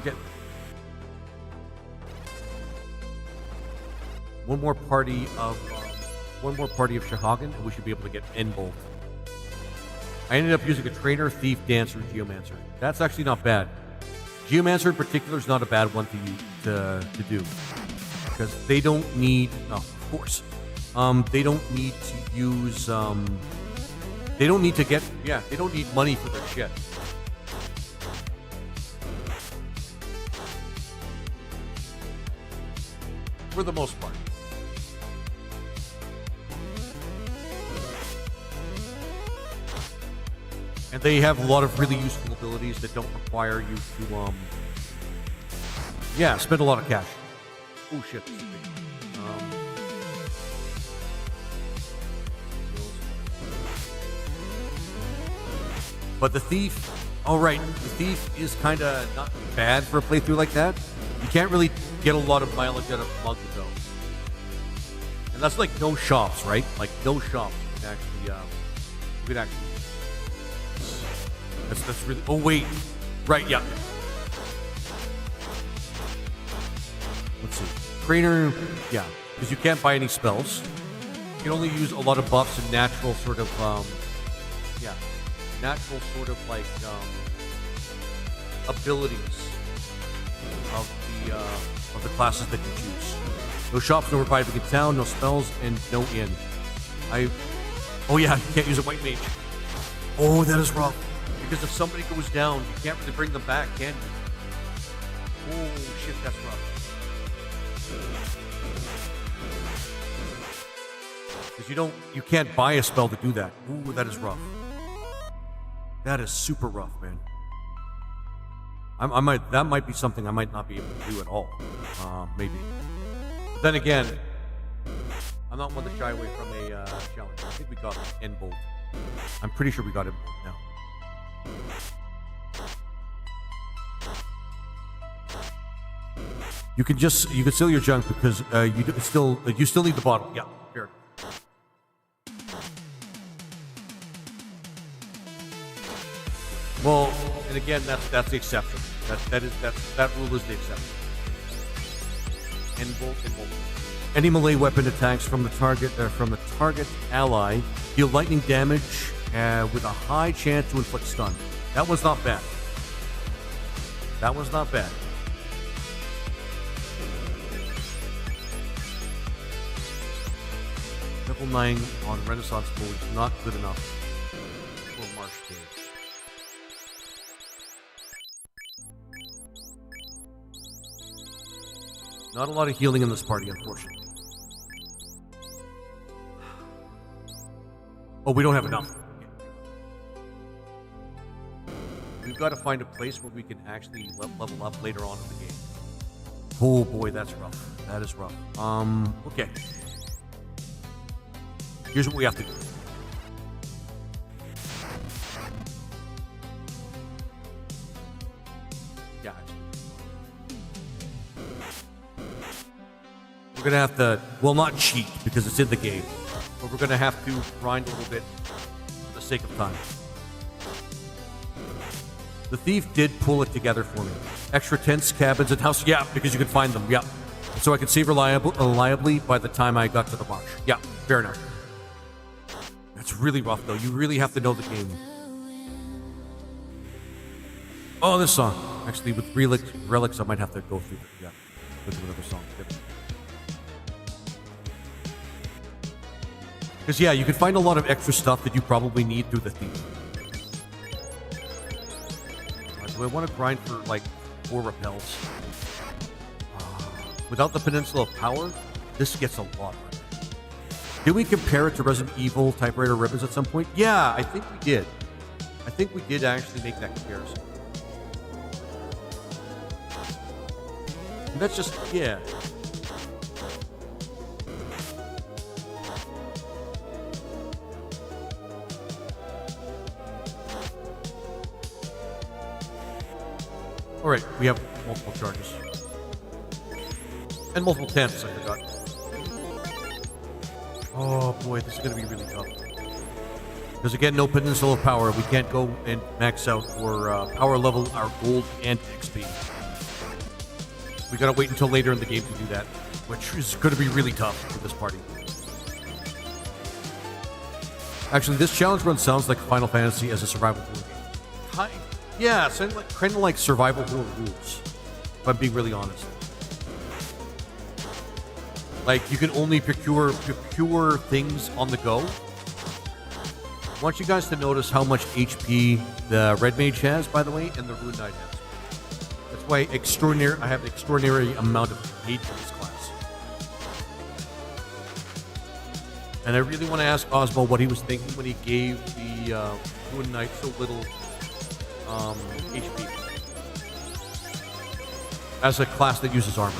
getting one more party of Shahagin, and we should be able to get N-Bolt. I ended up using a trainer, thief, dancer, geomancer. That's actually not bad. Geomancer in particular is not a bad one to do, because they don't need. No, of course, they don't need to use. They don't need to get. Yeah, they don't need money for their shit. For the most part. And they have a lot of really useful abilities that don't require you to, yeah, spend a lot of cash. Oh shit, this is big. But the thief, all right, the thief is kind of not bad for a playthrough like that. You can't really get a lot of mileage out of Mug though. And that's like no shops, right? Like no shops you could actually. That's really. Oh wait, right? Yeah. Let's see. Trainer, yeah, because you can't buy any spells. You can only use a lot of buffs and natural sort of, yeah, natural sort of like abilities of the classes that you choose. No shops, no reviving in town, no spells, and no inn. Oh yeah, you can't use a white mage. Oh, that is rough. Because if somebody goes down, you can't really bring them back, can you? Oh shit, that's rough. Because you can't buy a spell to do that. Ooh, that is rough. That is super rough, man. That might be something I might not be able to do at all. Maybe. But then again, I'm not one to shy away from a challenge. I think we got N-Bolt. I'm pretty sure we got N-Bolt now. You can steal your junk because you still need the bottle. Yeah, fair. Well, and again, that's the exception. That rule is the exception. N-Bolt. Any melee weapon attacks from the target ally deal lightning damage with a high chance to inflict stun. That was not bad. That was not bad. Level 9 on Renaissance mode is not good enough for Marsh Cave. Not a lot of healing in this party, unfortunately. Oh, we don't have enough. We've got to find a place where we can actually level up later on in the game. Oh boy, that's rough. That is rough. Okay. Here's what we have to do. Yeah. We're gonna have to, well, not cheat because it's in the game, but we're gonna have to grind a little bit for the sake of time. The thief did pull it together for me. Extra tents, cabins, and houses. Yeah, because you could find them. Yeah. So I could save reliably by the time I got to the marsh. Yeah, fair enough. That's really rough, though. You really have to know the game. Oh, this song. Actually, with relics, I might have to go through it. Yeah. Let's do another song. Because, yeah, you can find a lot of extra stuff that you probably need through the theme. Do I want to grind for, like, 4 repels? Without the Peninsula of Power, this gets a lot harder. Did we compare it to Resident Evil Typewriter Ribbons at some point? Yeah, I think we did. I think we did actually make that comparison. And that's just, yeah. All right, we have multiple charges. And multiple temps, I forgot. Oh boy, this is going to be really tough. Because again, no Peninsula of Power. We can't go and max out or power level our gold and XP. We got to wait until later in the game to do that, which is going to be really tough for this party. Actually, this challenge run sounds like Final Fantasy as a survival horror game. Yeah, it sounds like, kind of like survival horror rules, if I'm being really honest. Like, you can only procure things on the go. I want you guys to notice how much HP the Red Mage has, by the way, and the RuneKnight has. That's why I have an extraordinary amount of hate for this class. And I really want to ask Osmo what he was thinking when he gave the RuneKnight so little HP. As a class that uses armor.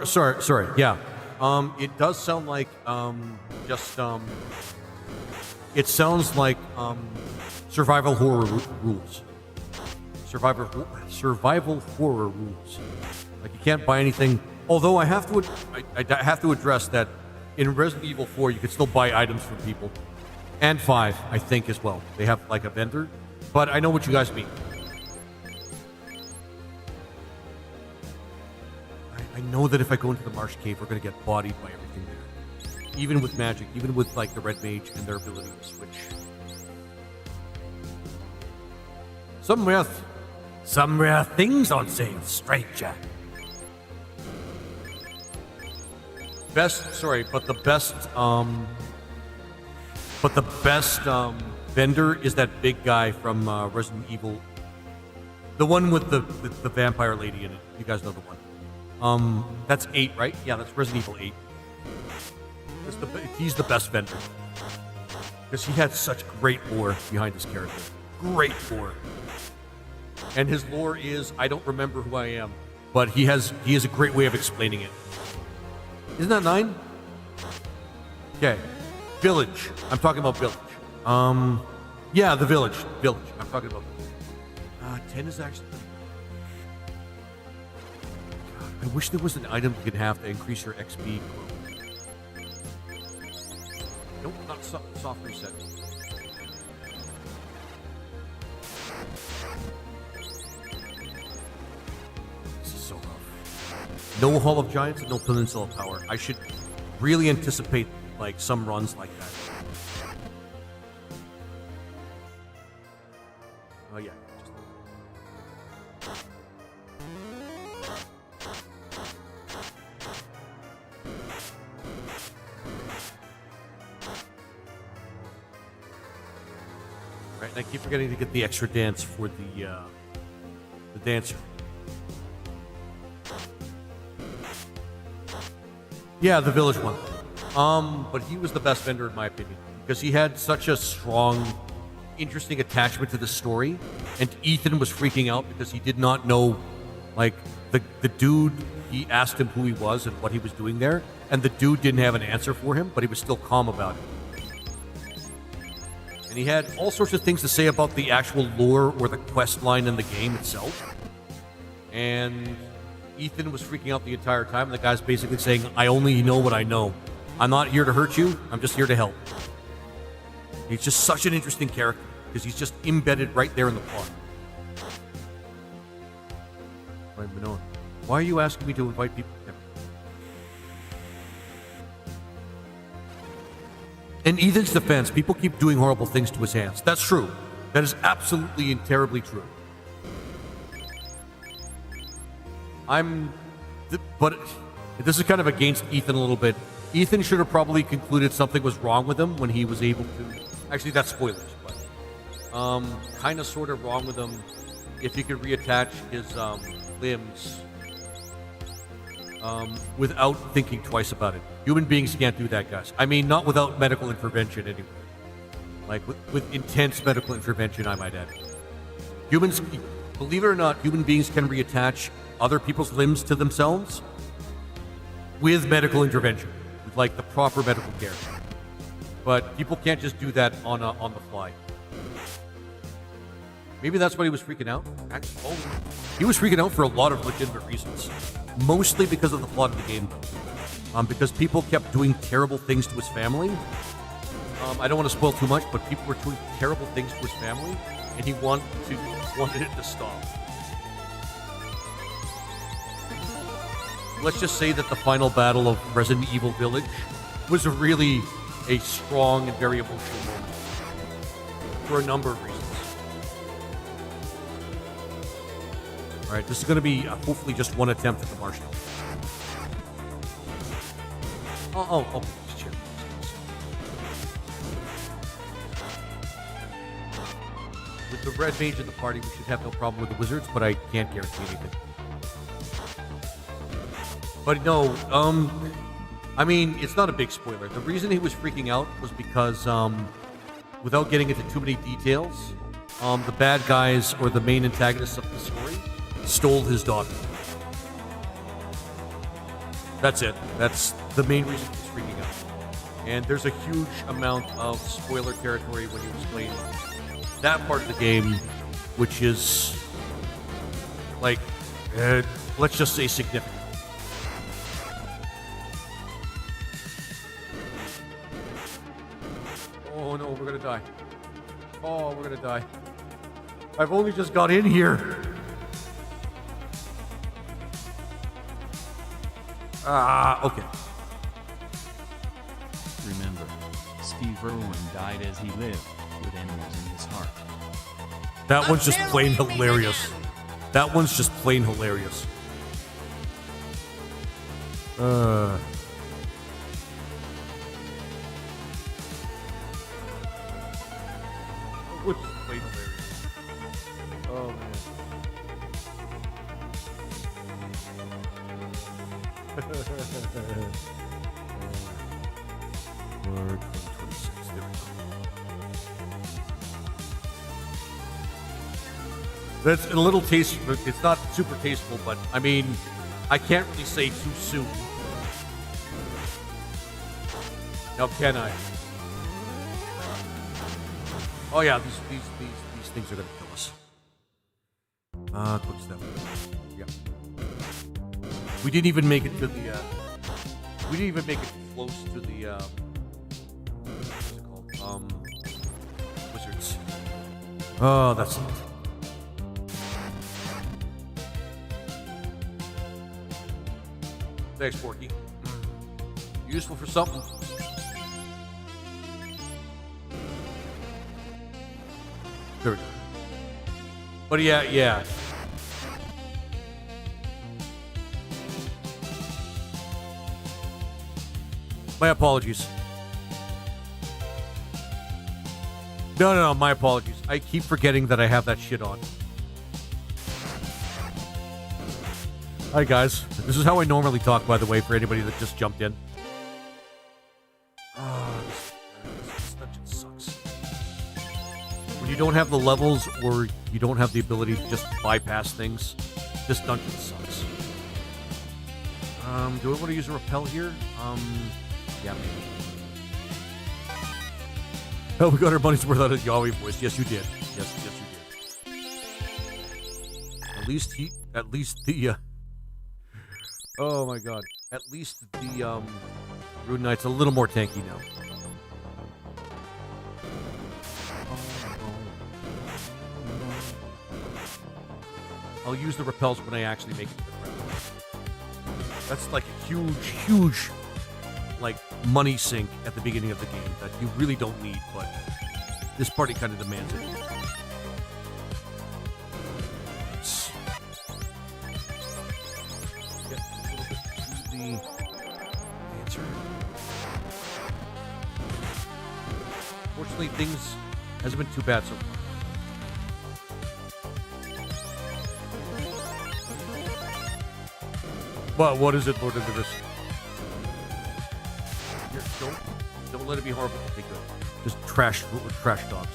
Sorry. Yeah. It does sound like it sounds like survival horror rules. Survival horror rules. Like you can't buy anything. Although I have to address that in Resident Evil 4 you can still buy items from people, and 5 I think as well. They have like a vendor, but I know what you guys mean. I know that if I go into the Marsh Cave, we're going to get bodied by everything there. Even with magic, even with like the Red Mage and their abilities, which... Some rare things on sale, stranger. But the best vendor is that big guy from Resident Evil. The one with the vampire lady in it. You guys know the one. That's 8, right? Yeah, that's Resident Evil 8. He's the best vendor. Because he had such great lore behind his character. Great lore. And his lore is, I don't remember who I am, but he has a great way of explaining it. Isn't that 9? Okay. Village. I'm talking about Village. Yeah, the Village. I'm talking about 10 is actually... I wish there was an item you could have to increase your XP. Nope, not soft reset. This is so rough. No Hall of Giants and no Peninsula of Power. I should really anticipate like some runs like that. Oh yeah. Right, and I keep forgetting to get the extra dance for the dancer. Yeah, the village one. But he was the best vendor in my opinion because he had such a strong, interesting attachment to the story, and Ethan was freaking out because he did not know, like the dude. He asked him who he was and what he was doing there, and the dude didn't have an answer for him, but he was still calm about it. And he had all sorts of things to say about the actual lore or the quest line in the game itself. And Ethan was freaking out the entire time, and the guy's basically saying, I only know what I know. I'm not here to hurt you, I'm just here to help. He's just such an interesting character, because he's just embedded right there in the plot. Right, Manoa. Why are you asking me to invite people? In Ethan's defense, people keep doing horrible things to his hands. That's true. That is absolutely and terribly true. But this is kind of against Ethan a little bit. Ethan should have probably concluded something was wrong with him when he was able to. Actually, that's spoilers, but kind of sort of wrong with him if he could reattach his limbs without thinking twice about it. Human beings can't do that, guys. I mean, not without medical intervention anyway. Like with intense medical intervention, I might add. Humans, believe it or not, human beings can reattach other people's limbs to themselves with medical intervention, with like the proper medical care. But people can't just do that on the fly. Maybe that's why he was freaking out. He was freaking out for a lot of legitimate reasons. Mostly because of the plot of the game, though. Because people kept doing terrible things to his family. I don't want to spoil too much, but people were doing terrible things to his family, and he wanted it to stop. Let's just say that the final battle of Resident Evil Village was really a strong and very emotional moment for a number of reasons. All right, this is going to be hopefully just one attempt at the marshmallow. Oh, just chill. With the red mage in the party, we should have no problem with the wizards, but I can't guarantee anything. But no, I mean, it's not a big spoiler. The reason he was freaking out was because, without getting into too many details, the bad guys or the main antagonists of the story stole his daughter. That's it. That's the main reason he's freaking out. And there's a huge amount of spoiler territory when you explain that part of the game, which is, like, let's just say significant. Oh no, we're gonna die. Oh, we're gonna die. I've only just got in here. Okay. Remember, Steve Irwin died as he lived, with enemies in his heart. That one's just plain hilarious. That one's just plain hilarious. What's plain hilarious? Oh man. Word 26. There we go. That's a little tasteful. It's not super tasteful, but I mean, I can't really say too soon. Now can I? Oh yeah, these things are gonna kill us. Quick step. Yeah. We didn't even make it to the. We didn't even make it close to the. What's it called? Wizards. Oh, that's it. Thanks, Porky. Useful for something. There we go. But yeah. My apologies. No, my apologies. I keep forgetting that I have that shit on. Hi, guys. This is how I normally talk, by the way, for anybody that just jumped in. This dungeon sucks. When you don't have the levels or you don't have the ability to just bypass things, this dungeon sucks. Do I want to use a repel here? Yeah, maybe. Oh, we got our money's worth out of Yahweh voice. Yes, you did. Yes, you did. At least the, oh my god. At least the, RuneKnight's a little more tanky now. I'll use the repels when I actually make it to the ground. That's like a huge, like, money sink at the beginning of the game that you really don't need, but this party kind of demands it. Let's get a little bit to the answer. Fortunately, things hasn't been too bad so far. But what is it, Lord of the Risk? Here, don't let it be horrible. Okay, good. Just trash dogs.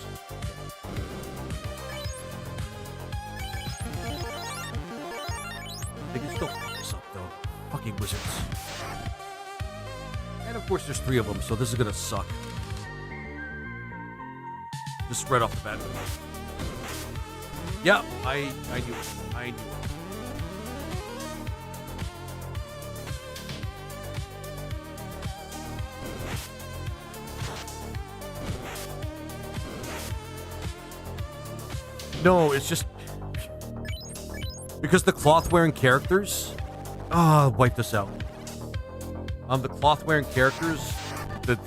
They can still fuck this up, though. Fucking wizards. And of course, there's 3 of them, so this is gonna suck. Just right off the bat. Yeah, I knew it. I knew it. No, it's just because the cloth-wearing characters. Wipe this out. The cloth-wearing characters, the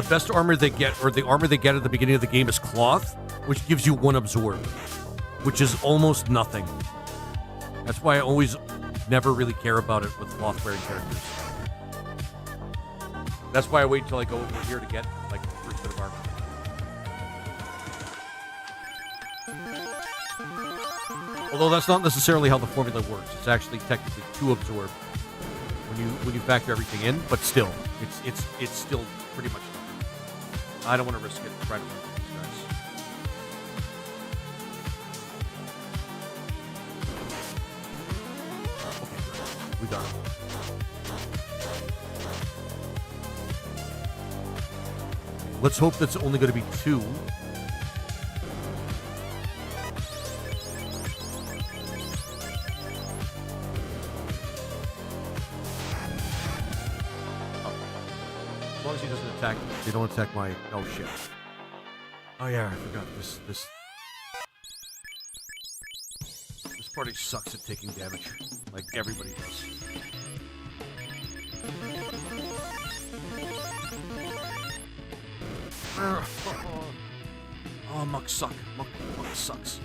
best armor they get, or the armor they get at the beginning of the game, is cloth, which gives you 1 absorb, which is almost nothing. That's why I always never really care about it with cloth-wearing characters. That's why I wait until I go over here to get like the first bit of armor. Although that's not necessarily how the formula works. It's actually technically 2 absorb when you factor everything in, but still, it's still pretty much nothing. I don't want to risk it right away with these guys. Okay, we got it. Let's hope that's only going to be 2. As long as he doesn't attack, they don't attack my. Oh shit! Oh yeah, I forgot this. This party sucks at taking damage, like everybody does. Oh, Muck suck. Muck sucks.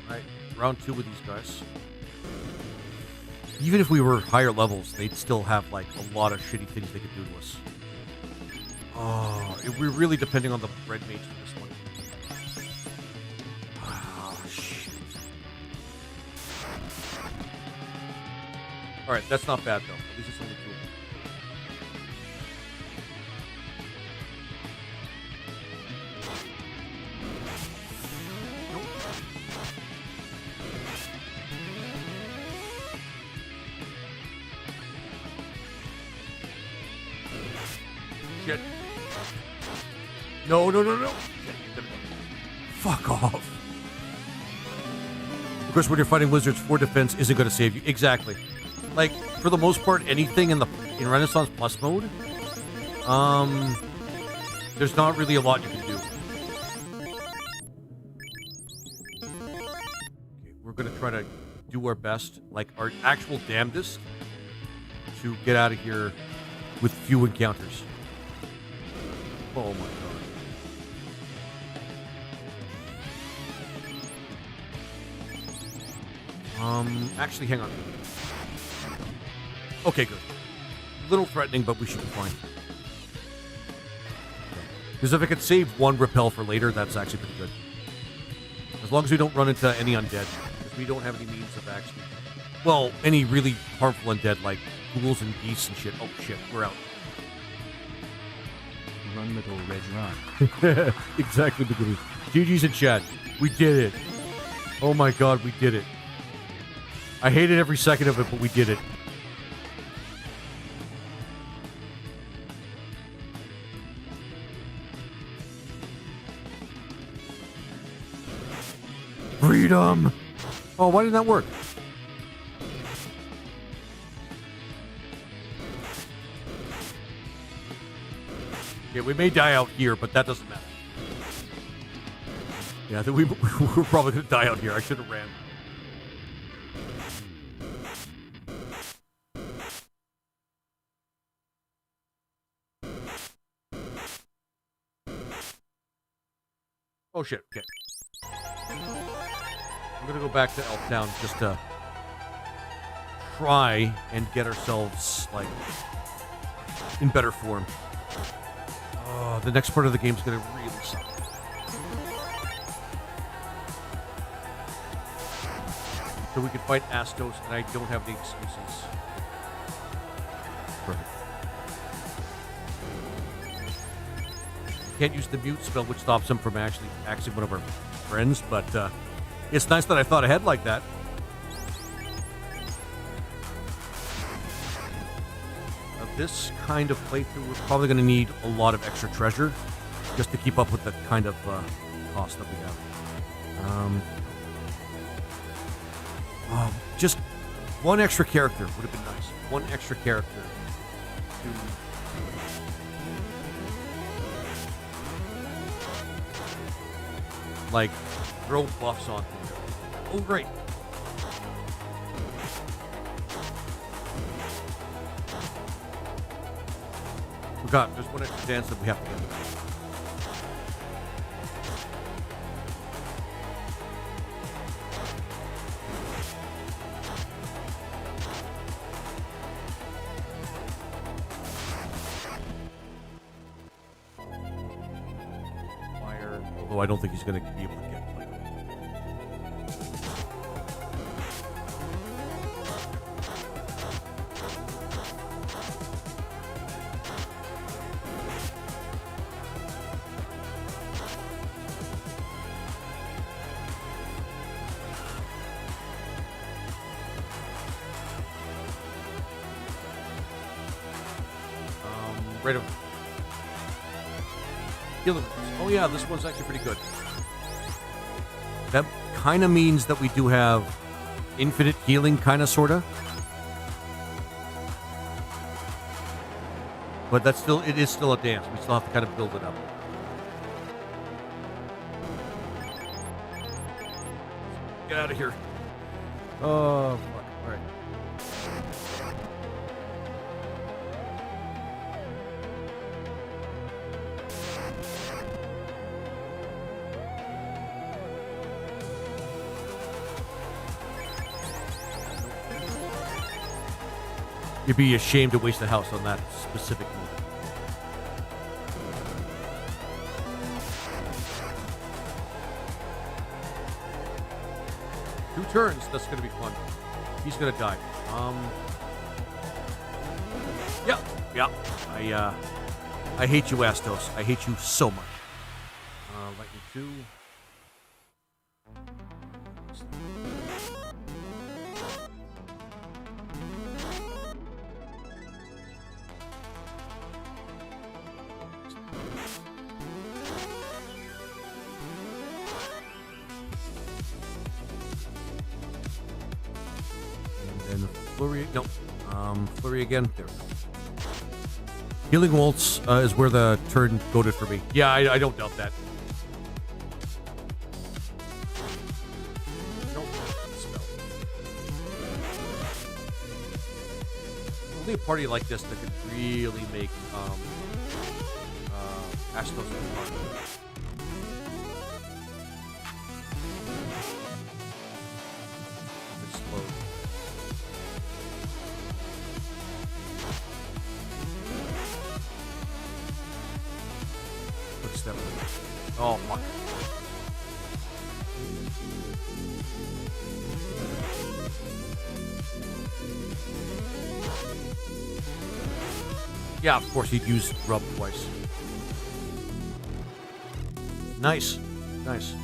Alright, round 2 with these guys. Even if we were higher levels, they'd still have, like, a lot of shitty things they could do to us. Oh, we're really depending on the red mage for this one. Oh, shit. Alright, that's not bad, though. At least it's only 2 of them. Shit. No. Fuck off. Of course, when you're fighting wizards, 4 defense isn't going to save you. Exactly. Like, for the most part, anything in Renaissance Plus mode, there's not really a lot you can do. Okay, we're going to try to do our best, like our actual damnedest, to get out of here with few encounters. Oh my god. Actually, hang on. Okay, good. A little threatening, but we should be fine. Because if I could save 1 repel for later, that's actually pretty good. As long as we don't run into any undead. Because we don't have any means of actually... Well, any really harmful undead, like ghouls and beasts and shit. Oh shit, we're out. Run, little red run. Exactly, Biggie. GG's in chat. We did it. Oh my god, we did it. I hated every second of it, but we did it. Freedom! Oh, why didn't that work? Yeah, we may die out here, but that doesn't matter. Yeah, I think we're probably going to die out here. I should have ran. Oh, shit. Okay. I'm going to go back to Elf Town just to try and get ourselves, like, in better form. Oh, the next part of the game is going to really suck. So we can fight Astos, and I don't have any excuses. Perfect. Can't use the mute spell, which stops him from actually axing one of our friends, but it's nice that I thought ahead like that. This kind of playthrough, we're probably going to need a lot of extra treasure just to keep up with the kind of cost that we have. Just one extra character would have been nice. One extra character to, like, throw buffs on things. Oh, great. Forgot, there's one extra dance that we have to get. Fire, although I don't think he's going to be able to get it. Right over. Healing. Oh yeah, this one's actually pretty good. That kind of means that we do have infinite healing, kind of, sort of. But that's still, it is still a dance. We still have to kind of build it up. Get out of here. Oh, fuck. All right. You'd be ashamed to waste the house on that specific move. Two turns. That's going to be fun. He's going to die. Yeah. I hate you, Astos. I hate you so much. Lightning 2. And Flurry, no. Flurry again. There we go. Healing Waltz is where the turn goaded for me. Yeah, I don't doubt that. Nope. Spell. Only a party like this that could really make Astos fun. Explode. Step. Oh, fuck. Yeah, of course he'd use rub twice. Nice. Nice.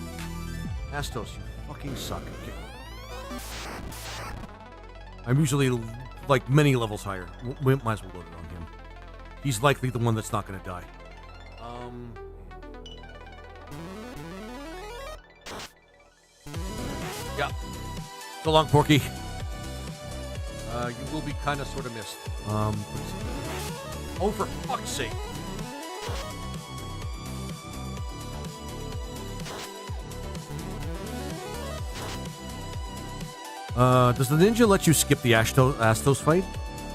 Astos, you fucking suck. Okay. I'm usually, like, many levels higher. We might as well load it on him. He's likely the one that's not going to die. Yeah. So long, Porky. You will be kind of sort of missed. Oh, for fuck's sake. Does the ninja let you skip the Astos fight?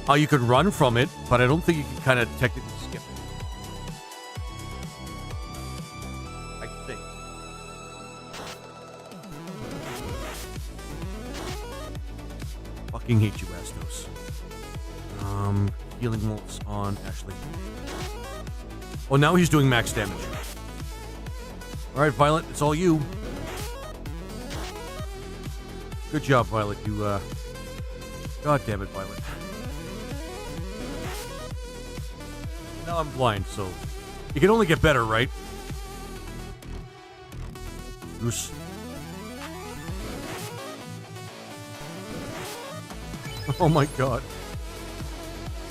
Oh, you could run from it, but I don't think you can kind of technically skip it. I think. fucking hate you, Astos. Healing molts on Ashley. Oh, now he's doing max damage. Alright, Violet, it's all you. Good job, Violet. You, God damn it, Violet. Now I'm blind, so... You can only get better, right? Goose. Oh my god.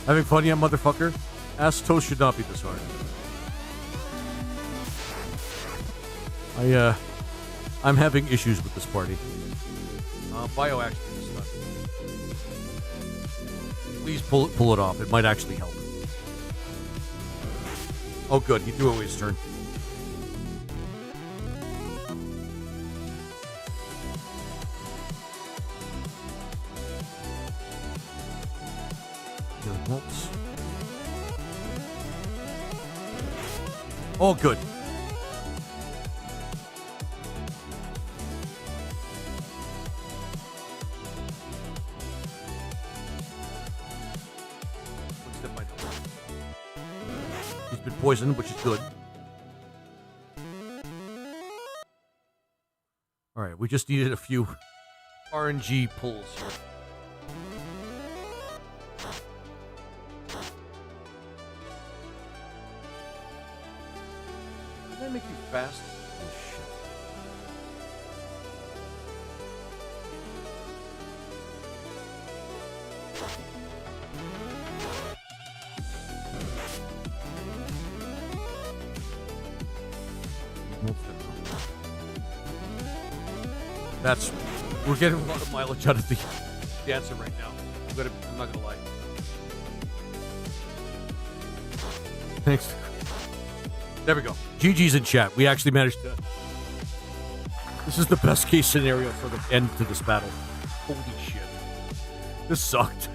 Having fun yet, motherfucker? Astos should not be this hard. I'm having issues with this party. Bio actually is not. Please pull it off. It might actually help. Oh good, he threw away his turn. Oh, good. He's been poisoned, which is good. Alright, we just needed a few RNG pulls here. Did I make you fast? Oh, shit. We're getting a lot of mileage out of the dancer right now. I'm not gonna lie. Thanks. There we go. GG's in chat. We actually managed to... This is the best case scenario for the end to this battle. Holy shit. This sucked.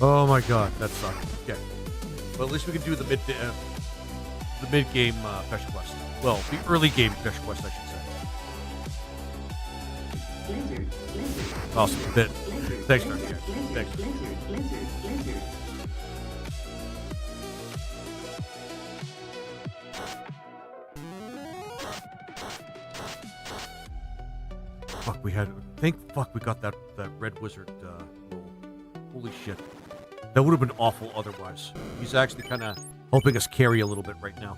Oh my god, that sucked. Okay. Well, at least we can do the mid-game fetch quest. Well, the early game fetch quest, I should say. Awesome. Thanks, Dark. Thanks. Fuck, we got that red wizard roll. Holy shit. That would have been awful otherwise. He's actually kind of helping us carry a little bit right now.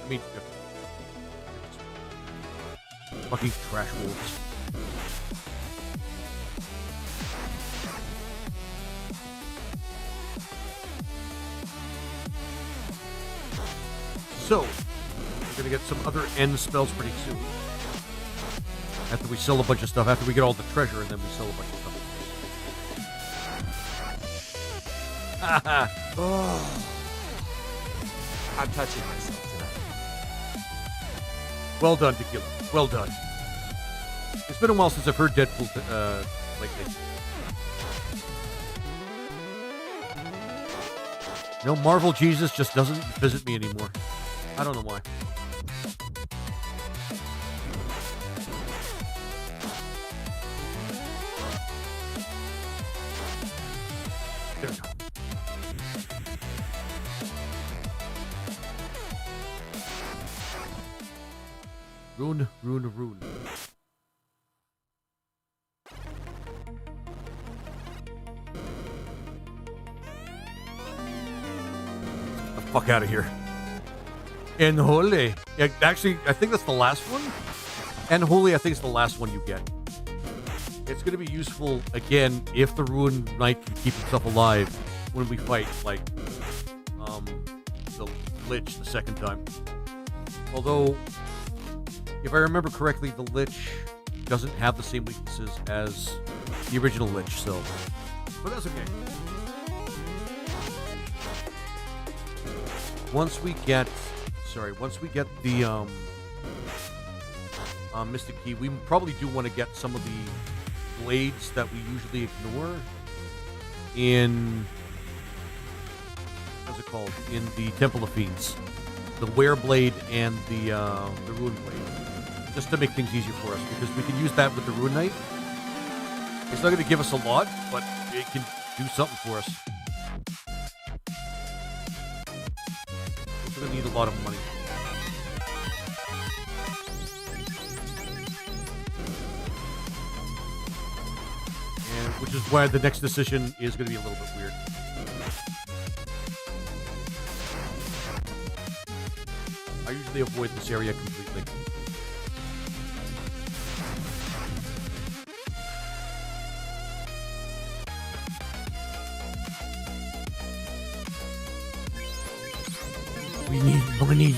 I mean, fucking trash wolves. So, we're gonna get some other end spells pretty soon. After we sell a bunch of stuff, after we get all the treasure, and then we sell a bunch of stuff. Oh. I'm touching myself tonight. Well done, Tequila. Well done. It's been a while since I've heard Deadpool lately. No, Marvel Jesus just doesn't visit me anymore. I don't know why. There we go. Rune. The fuck out of here. And Holy. Yeah, actually, I think that's the last one. And Holy, I think it's the last one you get. It's going to be useful, again, if the RuneKnight can keep himself alive when we fight, like, the Lich the second time. Although, if I remember correctly, the Lich doesn't have the same weaknesses as the original Lich, so... But that's okay. Once we get the, Mystic Key, we probably do want to get some of the blades that we usually ignore in what's it called? In the Temple of Fiends, the Wereblade and the Rune Blade, just to make things easier for us because we can use that with the RuneKnight. It's not going to give us a lot, but it can do something for us. We're going to need a lot of money. And which is why the next decision is going to be a little bit weird. I usually avoid this area completely. We need money.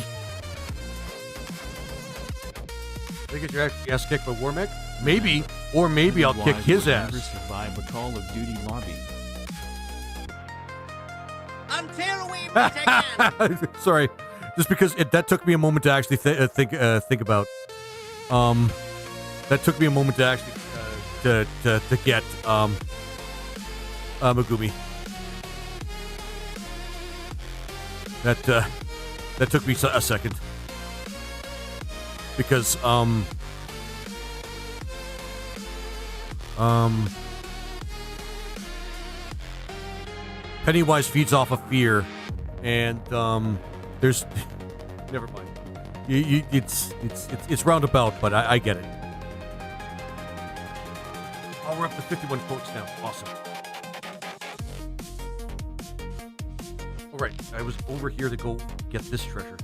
Did I get your ass kicked by Warmech? Maybe. Or maybe I'll kick his ass. Never survive a Call of Duty lobby. Until we meet again. Sorry. Just because that took me a moment to actually think about. That took me a moment to actually to get Megumi. That took me a second because Pennywise feeds off of fear, and there's never mind. It's roundabout, but I get it. Oh, we're up to 51 quotes now. Awesome. All right, I was over here to go get this treasure.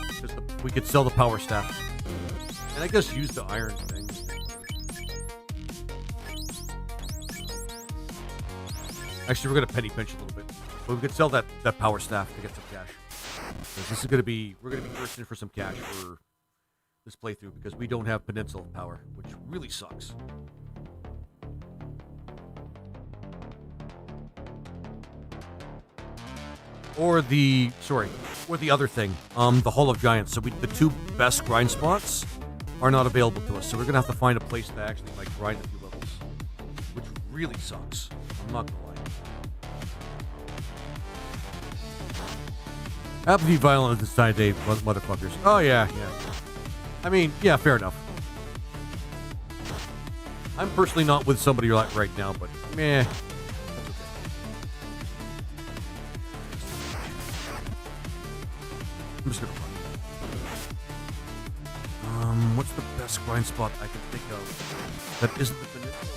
Because we could sell the power staff, and I guess use the iron thing. Actually, we're gonna penny pinch a little bit, but we could sell that power staff to get some cash. Because this is gonna be we're gonna be thirsting for some cash for this playthrough because we don't have peninsula power, which really sucks. Or the other thing, the Hall of Giants. So the two best grind spots are not available to us. So we're gonna have to find a place to actually like grind a few levels, which really sucks. I'm not gonna lie. Have to be violent at this time, Dave, motherfuckers. Oh yeah. I mean, yeah, fair enough. I'm personally not with somebody like right now, but meh. I'm just gonna run. What's the best grind spot I can think of that isn't the peninsula?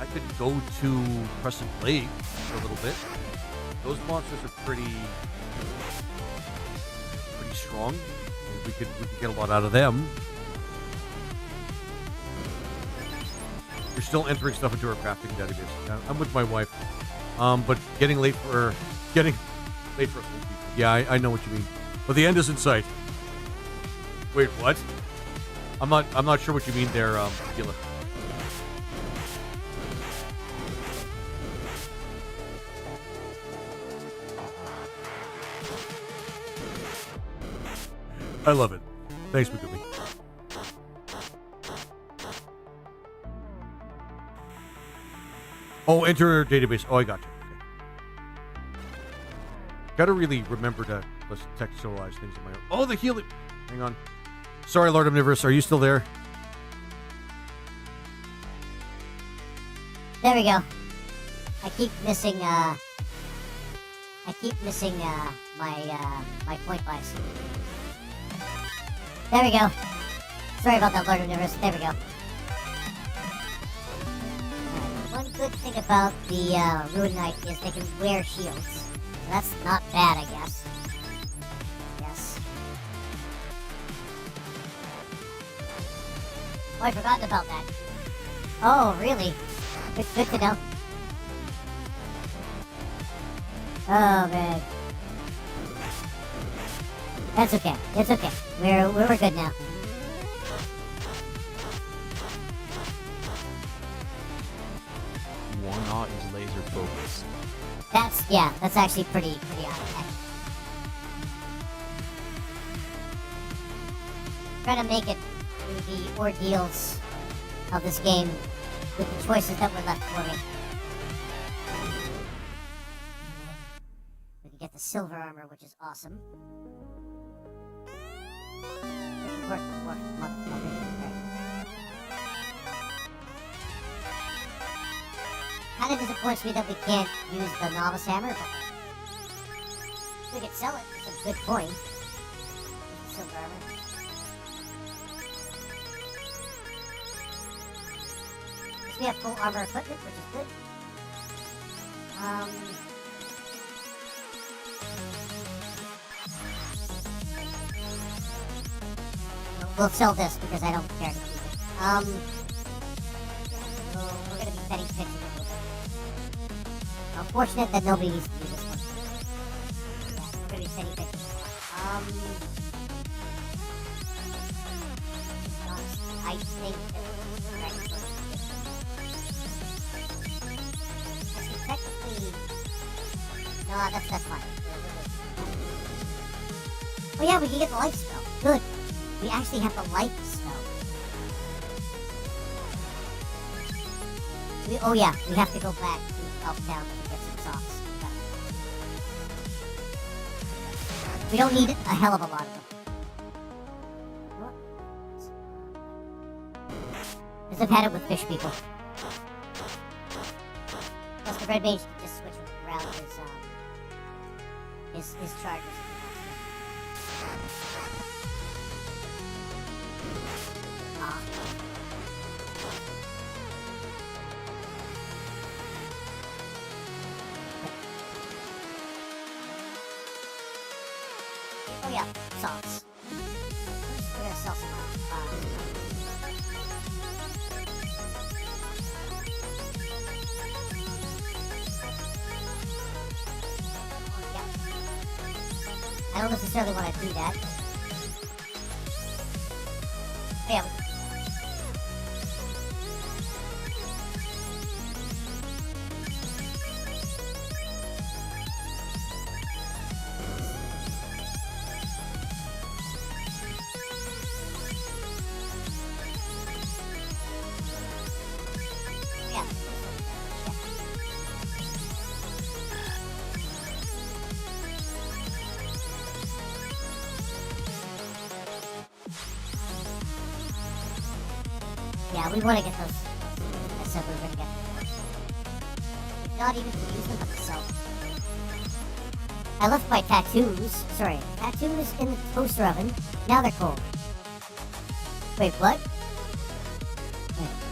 I could go to Crescent Lake for a little bit. Those monsters are pretty strong, and we could get a lot out of them. You're still entering stuff into our crafting database. I'm with my wife. But getting late for old people. Yeah, I know what you mean. But the end is in sight. Wait, what? I'm not sure what you mean there, Gila. I love it. Thanks, Megumi. Oh, enter database. Oh, I got you. Okay. Gotta really remember to textualize things in my own. Oh, the healing. Hang on. Sorry, Lord Omnivorous. Are you still there? There we go. I keep missing my point buys. There we go. Sorry about that, Lord Omnivorous. There we go. One good thing about the RuneKnight is they can wear shields. So that's not bad, I guess. Yes. Oh, I forgot about that. Oh, really? Good to know. Oh, man. That's okay. It's okay. We're good now. One is laser focused. That's actually pretty odd. trying to make it through the ordeals of this game with the choices that were left for me. We can get the silver armor, which is awesome. Kind of disappoints me that we can't use the novice hammer, but we could sell it. It's a good coin. Silver armor. We have full armor equipment, which is good. We'll sell this because I don't care to keep it. We're gonna be betting pitching a little bit. Unfortunate that nobody needs to do this one. Yeah, we're gonna be betting pitching. I think that technically, no, that's fine. Oh yeah, we can get the life spell. Good. We actually have the life spell. Oh yeah, we have to go back to Elftown to get some socks. We don't need a hell of a lot of them. Because I've had it with fish people. Plus the red mage can just switch around his charges if he wants to. Oh yeah, socks. We're gonna sell some I don't necessarily want to do that. Oh, yeah. Yeah. Yeah, we want to get those. I said we were going to get them. Not even to use them, but to sell them. I left my tattoos. Sorry, tattoos in the toaster oven. Now they're cold. Wait, what?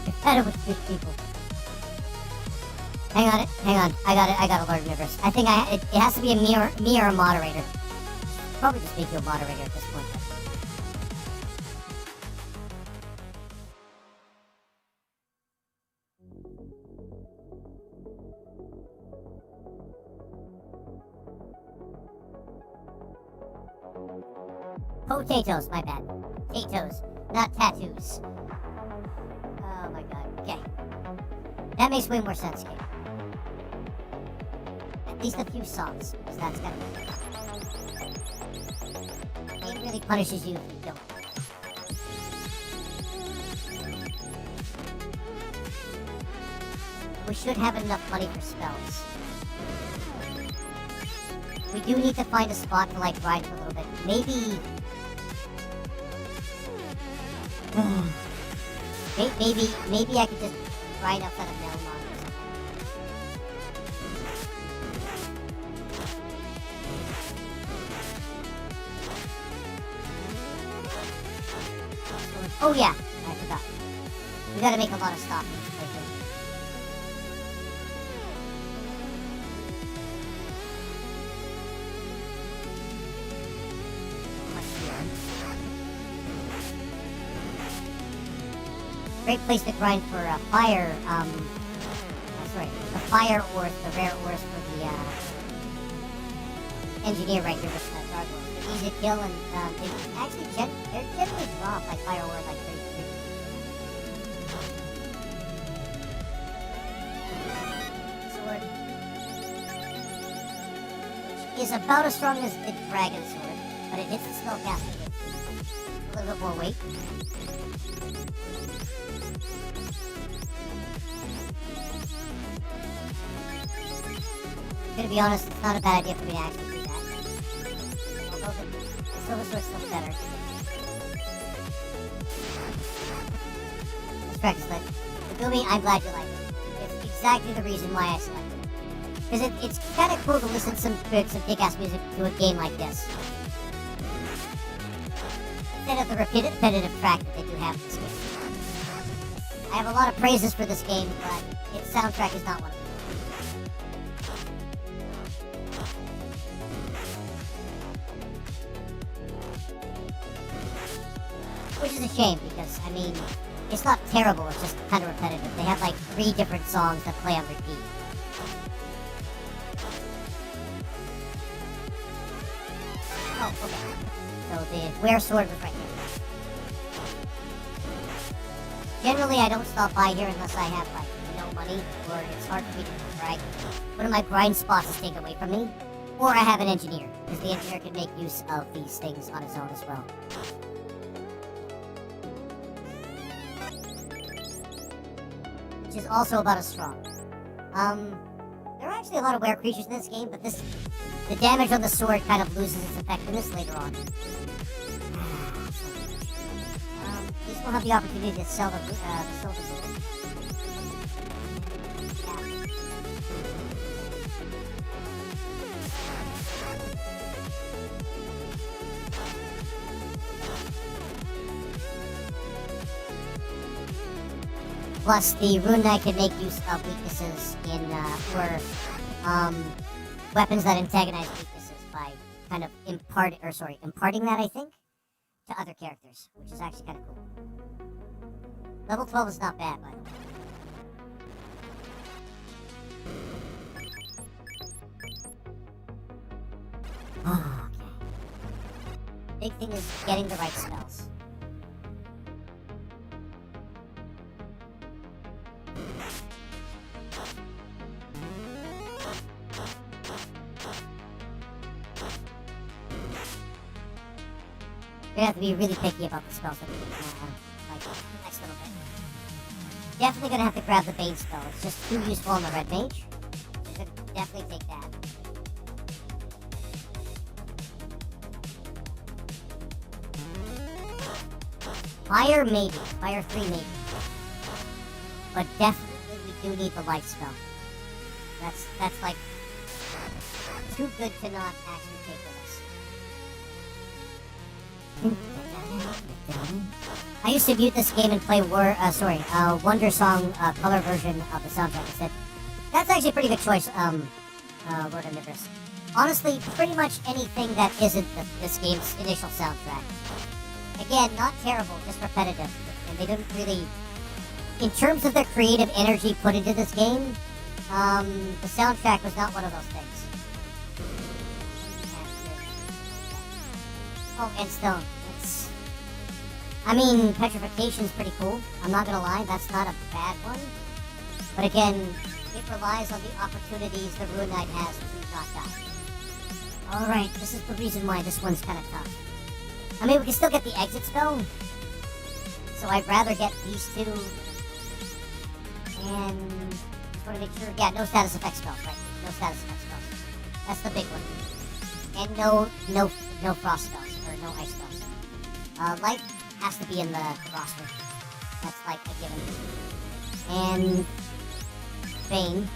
I've had it with good people. Hang on. I got to learn Rivers. I think it has to be me or a moderator. Probably just make you a moderator at this point. Potatoes, my bad. Potatoes, not tattoos. Oh my god. Okay. That makes way more sense, Kate. At least a few songs, because that's gotta be good. It really punishes you if you don't. We should have enough money for spells. We do need to find a spot to like grind for a little bit. Maybe I could just grind outside of Melmon or something. Oh yeah, I forgot. We gotta make a lot of stock. Great place to grind for fire, the fire ores, the rare ores for the engineer right here with the gargoyles. They're easy to kill and they're generally drop like fire ore like pretty quickly. Sword. Which is about as strong as the dragon sword, but it hits the spellcaster. a little bit more weight. I'm gonna be honest, it's not a bad idea for me to actually do that. Although the Silver Sword's still better. Let's practice that. The Gumi, I'm glad you like it. It's exactly the reason why I selected it. Because it's kind of cool to listen to some kick-ass music to a game like this. Instead of the repetitive track that they do have in this game. I have a lot of praises for this game, but its soundtrack is not one of them. Which is a shame, because, I mean, it's not terrible, it's just kind of repetitive. They have like 3 different songs that play on repeat. Oh, okay. So the wear sword was right here. Generally, I don't stop by here unless I have like no money, or it's hard for me to grind. One of my grind spots is taken away from me, or I have an engineer, because the engineer can make use of these things on his own as well. Which is also about as strong. There are actually a lot of rare creatures in this game, but the damage on the sword kind of loses its effectiveness later on. You still have the opportunity to sell the silver sword. Plus, the RuneKnight can make use of weaknesses in weapons that antagonize weaknesses by kind of imparting that, I think, to other characters, which is actually kind of cool. Level 12 is not bad, by the way. Okay. Big thing is getting the right spells. We have to be really picky about the spells that we get like the next little bit. Definitely gonna have to grab the Bane spell. It's just too useful on the Red Mage. So gonna definitely take that. Fire maybe. Fire 3 maybe. But definitely we do need the light spell. That's like too good to not actually take with us. I used to mute this game and play Wonder Song color version of the soundtrack instead. That's actually a pretty good choice, Lord Omnivorous. Honestly, pretty much anything that isn't this game's initial soundtrack. Again, not terrible, just repetitive. And they didn't really... In terms of the creative energy put into this game, the soundtrack was not one of those things. Oh, and stone. I mean, petrification's pretty cool. I'm not gonna lie, that's not a bad one. But again, it relies on the opportunities the RuneKnight has to not die. Alright, this is the reason why this one's kinda tough. I mean, we can still get the exit spell. So I'd rather get these two. And just wanna make sure, yeah, no status effect spells, right? No status effect spells. That's the big one. And no frost spells, or no ice spells. Light has to be in the roster. That's like a given. And Bane.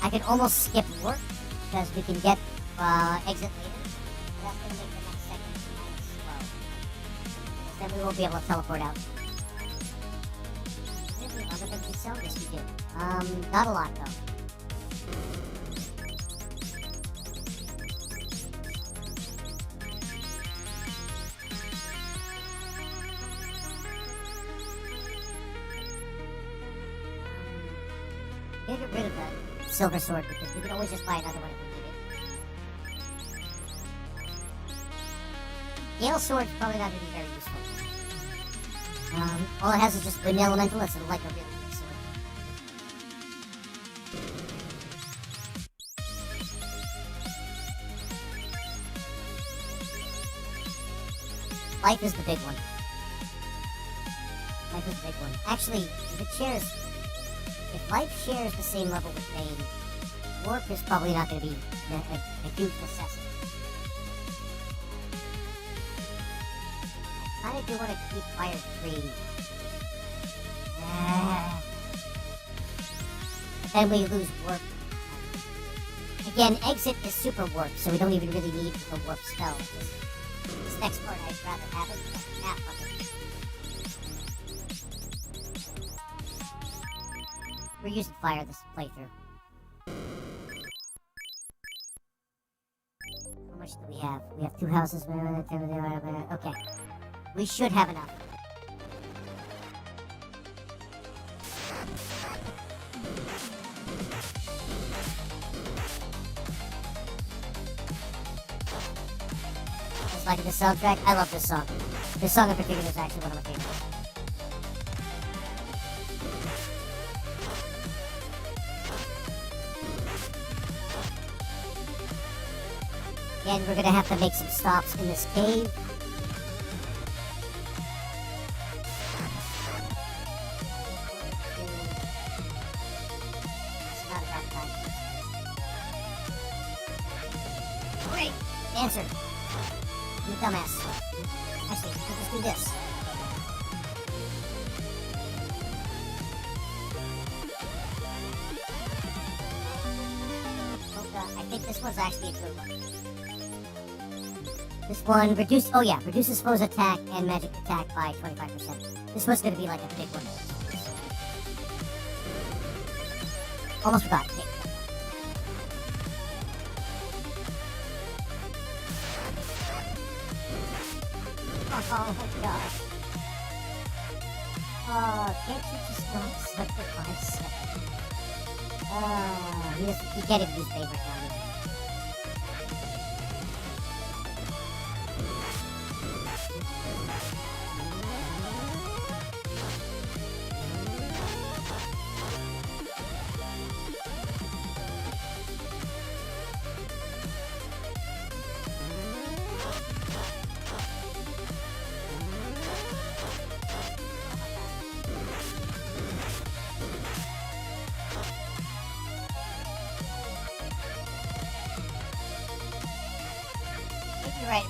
I can almost skip work because we can get exit later. That's gonna make the next segment kind of slow. Then we won't be able to teleport out. Anything other than we sell? Yes, we do. Not a lot though. Get rid of the silver sword because we can always just buy another one if we need it. Gale sword's probably not going to be very useful. All it has is just wind elemental. It's like a really good sword. life is the big one. Life is the big one. Actually, if life shares the same level with Bane, warp is probably not going to be a huge necessity. I kind of do want to keep fire free. Then we lose warp. Again, exit is super warp, so we don't even really need a warp spell. This next part I'd rather have it. Fuck it. We're using fire this playthrough. How much do we have? We have 2 houses. Okay. We should have enough. Just like the soundtrack. I love this song. This song in particular is actually one of my favorites. Again, we're gonna have to make some stops in this cave. It's not a bad time. Great! Answer. You dumbass. Actually, let's just do this. I think this one's actually a good one. This one reduces foe's attack and magic attack by 25%. This one's gonna be like a big one. Almost forgot. Okay. Oh gosh. Oh, can't you just not set for 5 seconds? He can't even use Bane right now.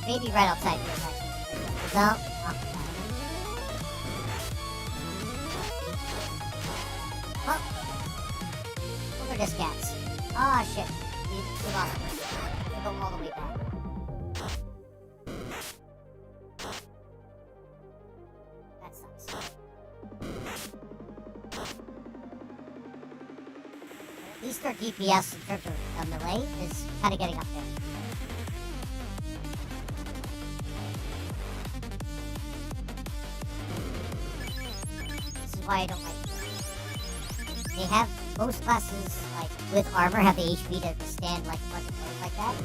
Maybe right outside here, actually. No? Oh. Look at this cats. Ah, shit. We lost it. We're going all the way back. That sucks. At least our DPS in terms of melee is kind of getting up there. Why I don't like it. They have, most classes, like, with armor have the HP to withstand, like, a bunch of things like that.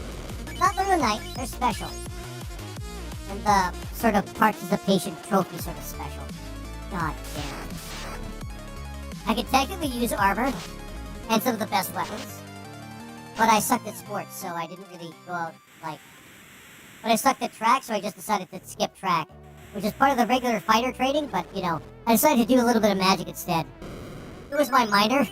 Not the RuneKnight, they're special. And the sort of participation trophy sort of special. God damn. I can technically use armor and some of the best weapons, but I sucked at sports, so I didn't really go out, like... But I sucked at track, so I just decided to skip track, which is part of the regular fighter training, but, you know, I decided to do a little bit of magic instead. It was my minor.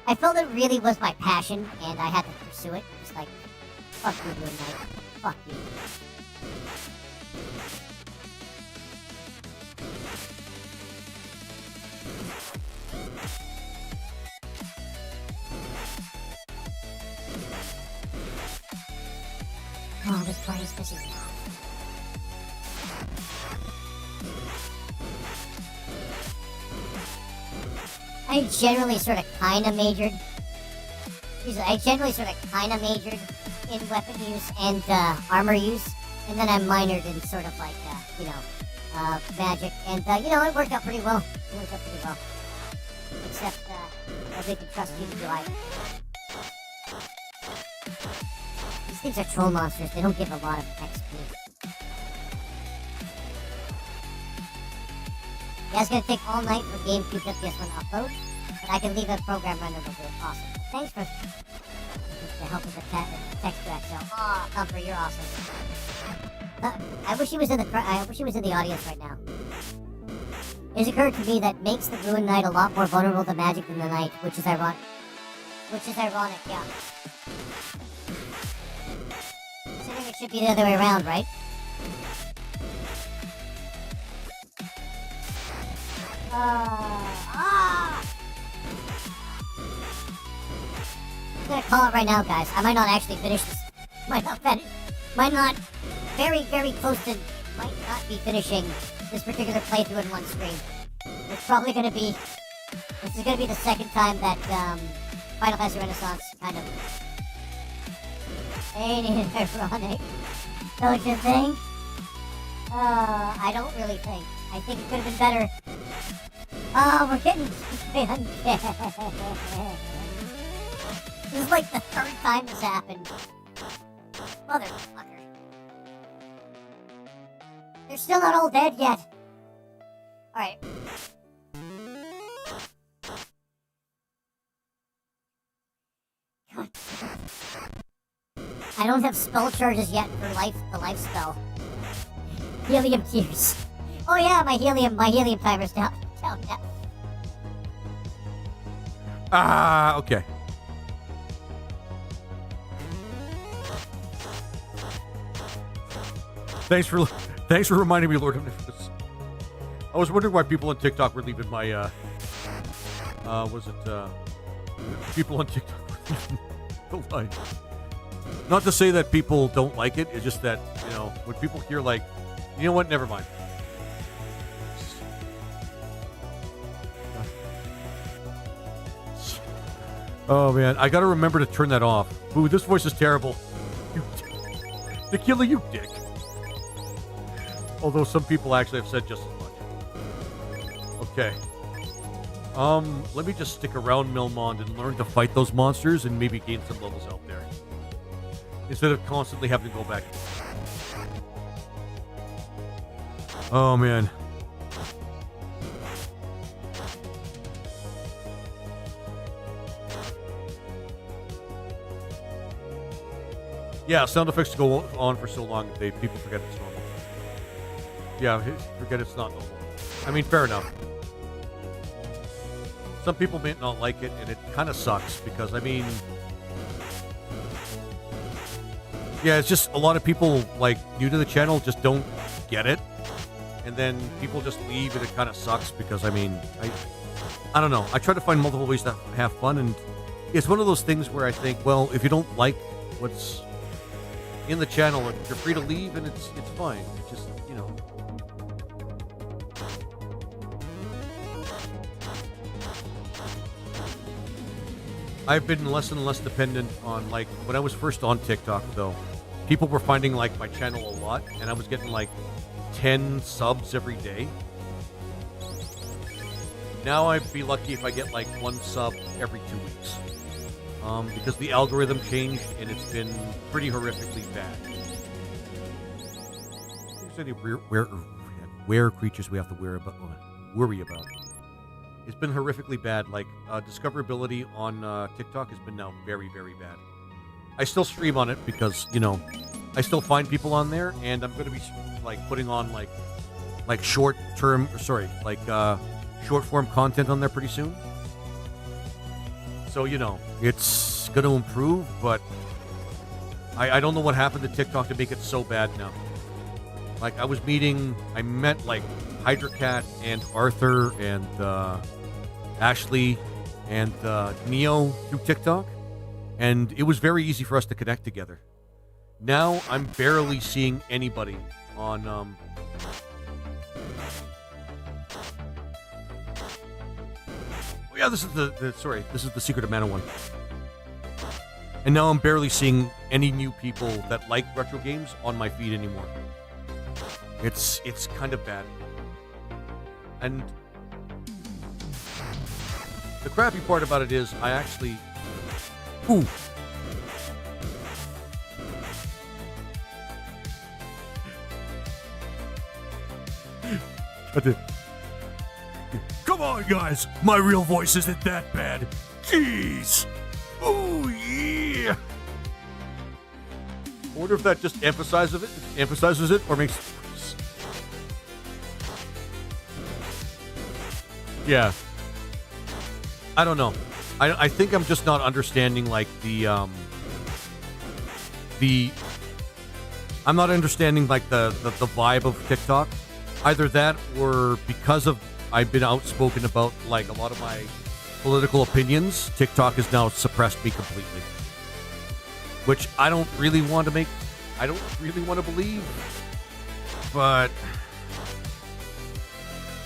I felt it really was my passion, and I had to pursue it. Just like, fuck you, RuneKnight. Fuck you. Oh, this party's pissing me off. I generally sort of kind of majored. I generally sort of kind of majored in weapon use and armor use, and then I minored in sort of like, you know, magic, and you know, it worked out pretty well. It worked out pretty well. Except nobody can trust you to do either. These things are troll monsters. They don't give a lot of XP. Yeah, it's gonna take all night for GameCube PS1 to upload, but I can leave a program running with it. Awesome. Thanks for the help with the text to Excel. Aw, Thumper, you're awesome. I wish he was in the audience right now. It's occurred to me that makes the RuneKnight a lot more vulnerable to magic than the Knight, which is ironic. Yeah. Considering it should be the other way around, right? I'm gonna call it right now, guys. I might not actually finish this. Might not be finishing this particular playthrough in one stream. This is gonna be the second time that, Final Fantasy Renaissance kind of... Ain't it ironic? Don't you think? I don't really think. I think it could have been better. Oh, we're getting This is like the third time this happened. Motherfucker. They're still not all dead yet. Alright. I don't have spell charges yet for the life spell. Helium tears. Oh yeah, my helium timer's down now. Okay. Thanks for reminding me, Lord of Nimbus. I was wondering why people on TikTok were leaving my people on TikTok were leaving the line. Not to say that people don't like it, it's just that, when people hear like, you know what, never mind. Oh man, I gotta remember to turn that off. Ooh, this voice is terrible. Tequila, you dick. Although some people actually have said just as much. Okay. Let me just stick around Milmond and learn to fight those monsters and maybe gain some levels out there. Instead of constantly having to go back. Oh man. Yeah, sound effects go on for so long that people forget it's normal. Yeah, forget it's not normal. I mean, fair enough. Some people may not like it, and it kind of sucks because, I mean... Yeah, it's just a lot of people, like, new to the channel just don't get it. And then people just leave, and it kind of sucks because, I mean, I don't know. I try to find multiple ways to have fun, and it's one of those things where I think, well, if you don't like what's in the channel, you're free to leave, and it's fine. It's just, I've been less and less dependent on, like, when I was first on TikTok, though, people were finding, like, my channel a lot, and I was getting, like, 10 subs every day. Now I'd be lucky if I get, like, 1 sub every 2 weeks. Because the algorithm changed, and it's been pretty horrifically bad. There's any rare creatures we have to worry about. It's been horrifically bad. Like, discoverability on TikTok has been now very, very bad. I still stream on it because, I still find people on there, and I'm going to be, like, putting on, like short-form content on there pretty soon. So, it's going to improve, but I don't know what happened to TikTok to make it so bad now. Like, I met, like, Hydracat and Arthur and Ashley and Neo through TikTok, and it was very easy for us to connect together. Now I'm barely seeing anybody on oh yeah, this is the Secret of Mana one. And now I'm barely seeing any new people that like retro games on my feed anymore. It's kind of bad. And the crappy part about it is I actually... Ooh. Come on, guys. My real voice isn't that bad. Jeez. Oh, yeah. wonder if that just emphasizes it, or makes it worse. Yeah. I don't know. I think I'm just not understanding like I'm not understanding like the vibe of TikTok. Either that, or because of I've been outspoken about like a lot of my political opinions, TikTok has now suppressed me completely. Which I don't really want to believe. But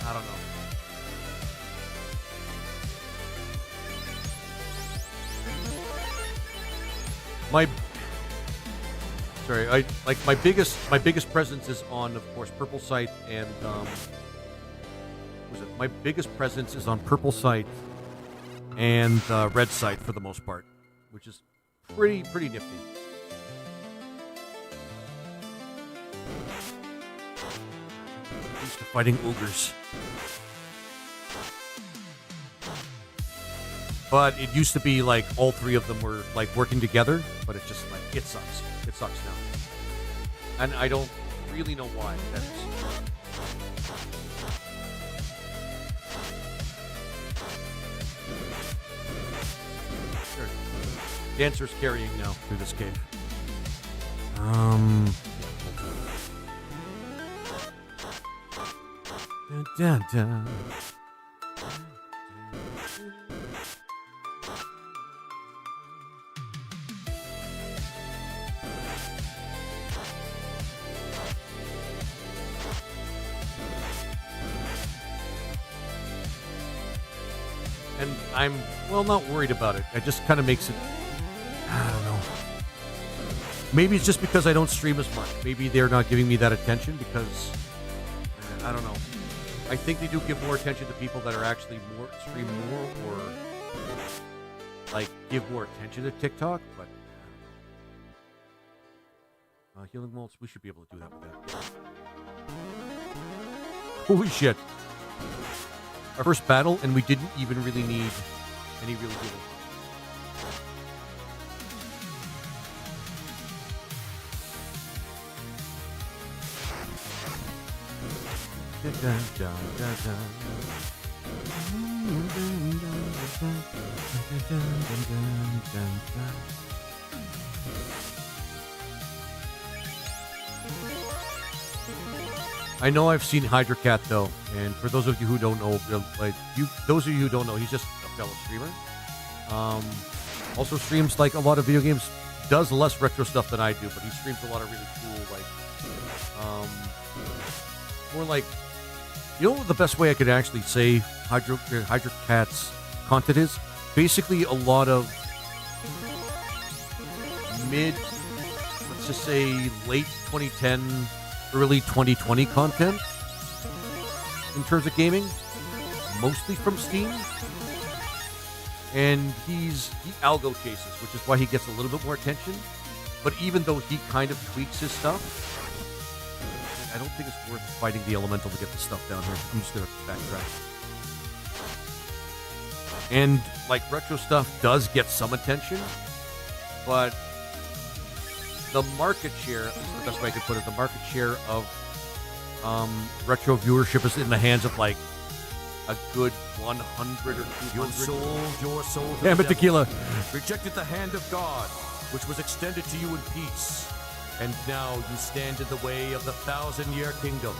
I don't know. My biggest presence is on, of course, Purple Site and my biggest presence is on Purple Site and Red Site for the most part, which is pretty nifty. Used to fighting ogres. But it used to be like all three of them were like working together, but it's just like it sucks. It sucks now. And I don't really know why that is. Sure. Dancer's carrying now through this cave. Dun, dun, dun. And I'm, well, not worried about it. It just kind of makes it, I don't know. Maybe it's just because I don't stream as much. Maybe they're not giving me that attention because, I don't know. I think they do give more attention to people that are actually stream more, or like give more attention to TikTok, but healing molds, we should be able to do that with that. Holy shit. Our first battle, and we didn't even really need any real healing. I know I've seen Hydra Cat though, and for those of you who don't know, he's just a fellow streamer. Also streams like a lot of video games. Does less retro stuff than I do, but he streams a lot of really cool, like, more like, you know, the best way I could actually say Hydra Cat's content is basically a lot of let's just say late 2010. Early 2020 content in terms of gaming, mostly from Steam, and he algo chases, which is why he gets a little bit more attention. But even though he kind of tweaks his stuff, I don't think it's worth fighting the elemental to get the stuff down here. I'm just gonna backtrack. And like retro stuff does get some attention, but the market share, at least the best way I could put it, the market share of retro viewership is in the hands of like a good 100 or 200. You sold your soul to Damn the it, tequila. rejected the hand of God, which was extended to you in peace. And now you stand in the way of the 1,000-year kingdom.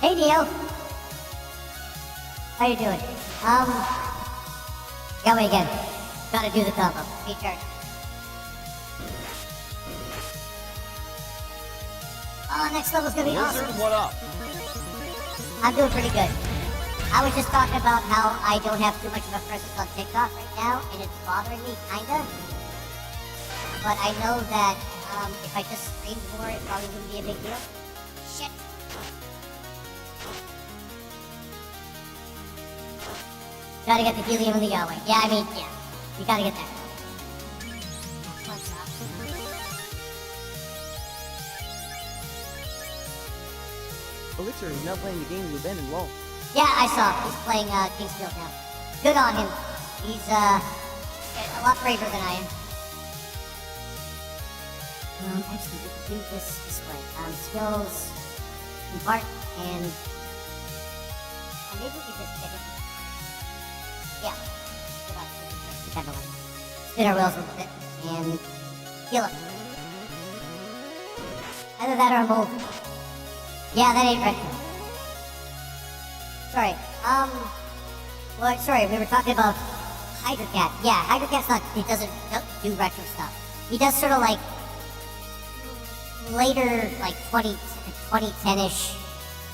Hey, Dio. How you doing? Got me again. Gotta do the combo. Feature. Oh, next level's gonna be awesome. What up? I'm doing pretty good. I was just talking about how I don't have too much of a presence on TikTok right now, and it's bothering me, kinda. But I know that if I just streamed more, it probably wouldn't be a big deal. Shit. Gotta get the helium and the Yahweh. Yeah, I mean, yeah. You gotta get that. What's up? Elixir is now playing the game with Ben and LOL. Yeah, I saw. He's playing Kingsfield now. Good on him. He's a lot braver than I am. Actually, we can do this way. Skills, embark, and maybe we could just pick it. Yeah. Kind of like spin our wheels a little bit and heal it. Either that or a mold. Yeah, that ain't retro. Sorry. Well, sorry, we were talking about Hydrocat. Yeah, Hydrocat's not, he doesn't do retro stuff. He does sort of like later, like 2010-ish,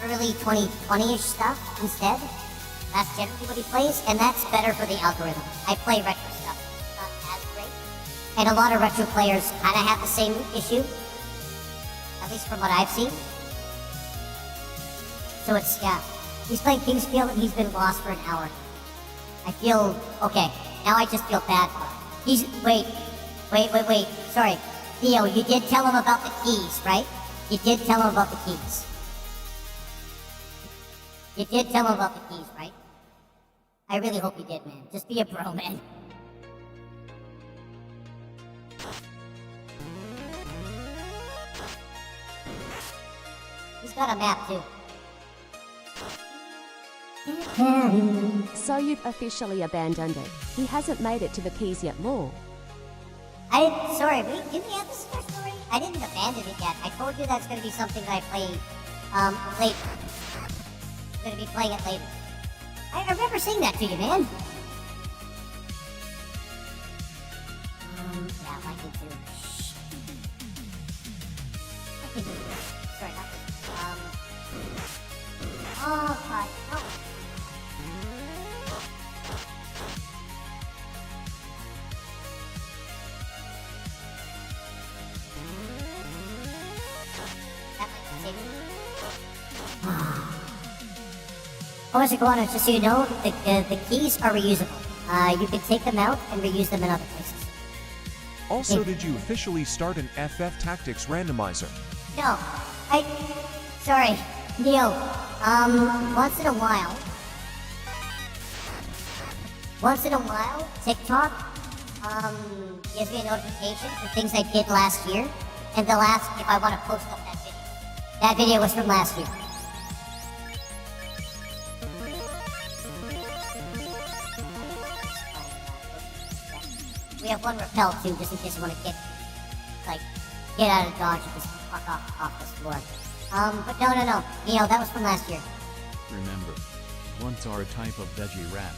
early 2020-ish stuff instead. That's generally what he plays, and that's better for the algorithm. I play retro stuff, not as great. And a lot of retro players kind of have the same issue, at least from what I've seen. So it's, yeah. He's playing Kingsfield and he's been lost for an hour. I feel, okay, now I just feel bad for him. Wait. Sorry. Theo, you did tell him about the keys, right? You did tell him about the keys. You did tell him about the keys, right? I really hope you did, man. Just be a bro, man. He's got a map, too. So you've officially abandoned it. He hasn't made it to the keys yet, lol. Sorry, didn't we have this discussion already? I didn't abandon it yet. I told you that's gonna be something that I play, later. I'm gonna be playing it later. I remember saying that to you, man. Yeah, I did too. I can do this. Sorry, not this. Oh, God, no. Oh, Mr. Guano, just so you know, the keys are reusable. You can take them out and reuse them in other places. Also, did you officially start an FF Tactics randomizer? No, sorry, Neil, once in a while, TikTok, gives me a notification for things I did last year, and they'll ask if I want to post up that video. That video was from last year. We have one rappel too, just in case you want to get out of dodge and just fuck off this floor. But no, Neo, that was from last year. Remember, once are a type of veggie wrap.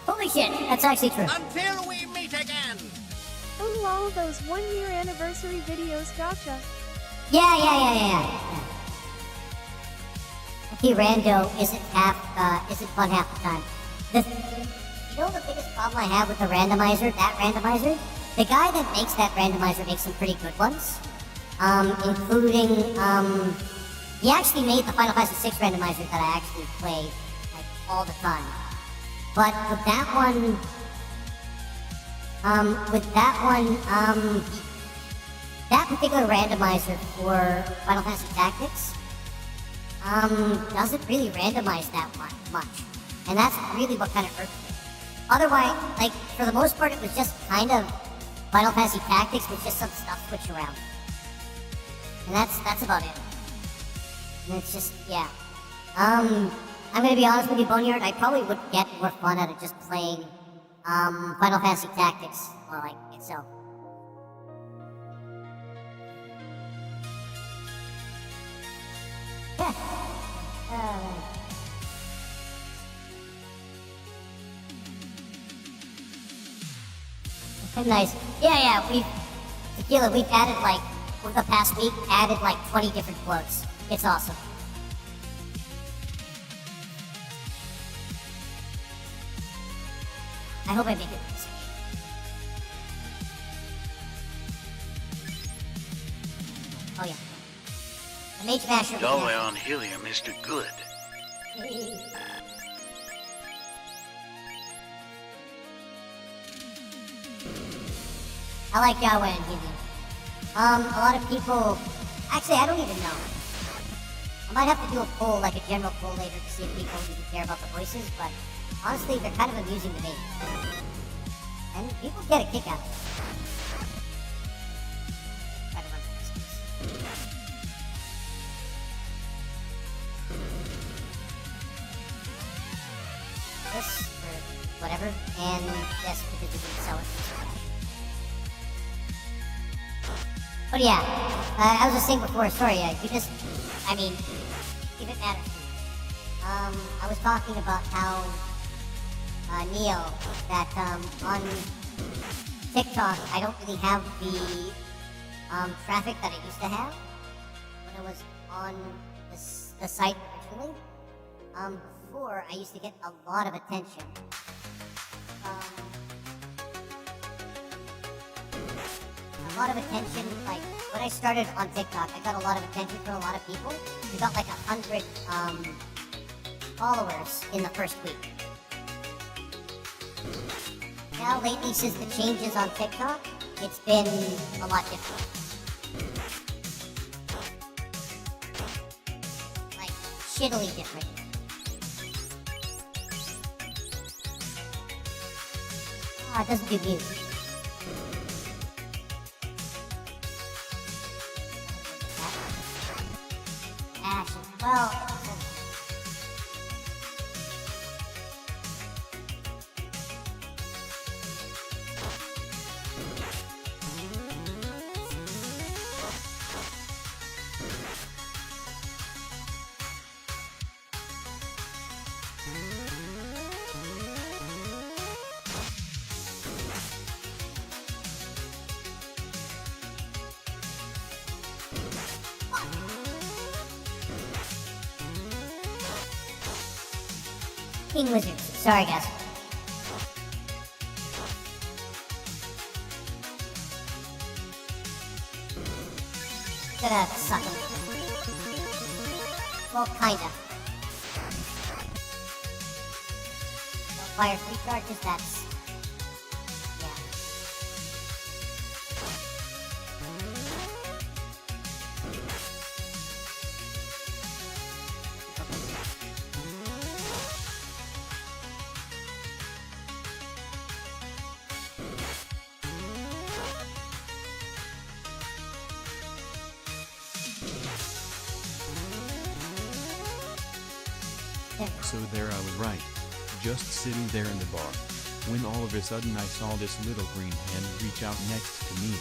Holy shit, that's actually true. Until we meet again. Oh lol, those 1 year anniversary videos, gotcha. Yeah. Okay, rando isn't fun half the time. You know the biggest problem I have with the randomizer, the guy that makes that randomizer makes some pretty good ones. Including, he actually made the Final Fantasy VI randomizer that I actually play, like, all the time. But with that one, that particular randomizer for Final Fantasy Tactics, doesn't really randomize that much. And that's really what kind of irks me. Otherwise, like, for the most part, it was just kind of Final Fantasy Tactics with just some stuff switched around. And that's about it. And it's just, yeah. I'm gonna be honest with you, Boneyard, I probably would get more fun out of just playing, Final Fantasy Tactics, or like, itself. Yeah. Okay, nice. Yeah, we've added, like, over the past week, 20 different quotes. It's awesome. I hope I make it this. Oh, yeah. The Mage Masher. Dolion helium is too good. I like Yahweh and helium. A lot of people... Actually, I don't even know. I might have to do a poll, like a general poll later to see if people even care about the voices, but honestly, they're kind of amusing to me. And people get a kick out of it. because we didn't sell it. But yeah, I was just saying before, sorry, you just, I mean, if it matters to you. I was talking about how, Neo, that, on TikTok, I don't really have the, traffic that I used to have when I was on the site originally. Before, I used to get a lot of attention. A lot of attention, like, when I started on TikTok, I got a lot of attention from a lot of people. We got like 100, followers in the first week. Now lately, since the changes on TikTok, it's been a lot different. Like, shittily different. Ah, it doesn't do mute. Ashes. Well, King Wizards. Sorry, guys. Gonna suck it. Well, kinda. Don't fire 3 charges, that's... yeah. So there I was right. Just sitting there in the bar. When all of a sudden I saw this little green hand reach out next to me.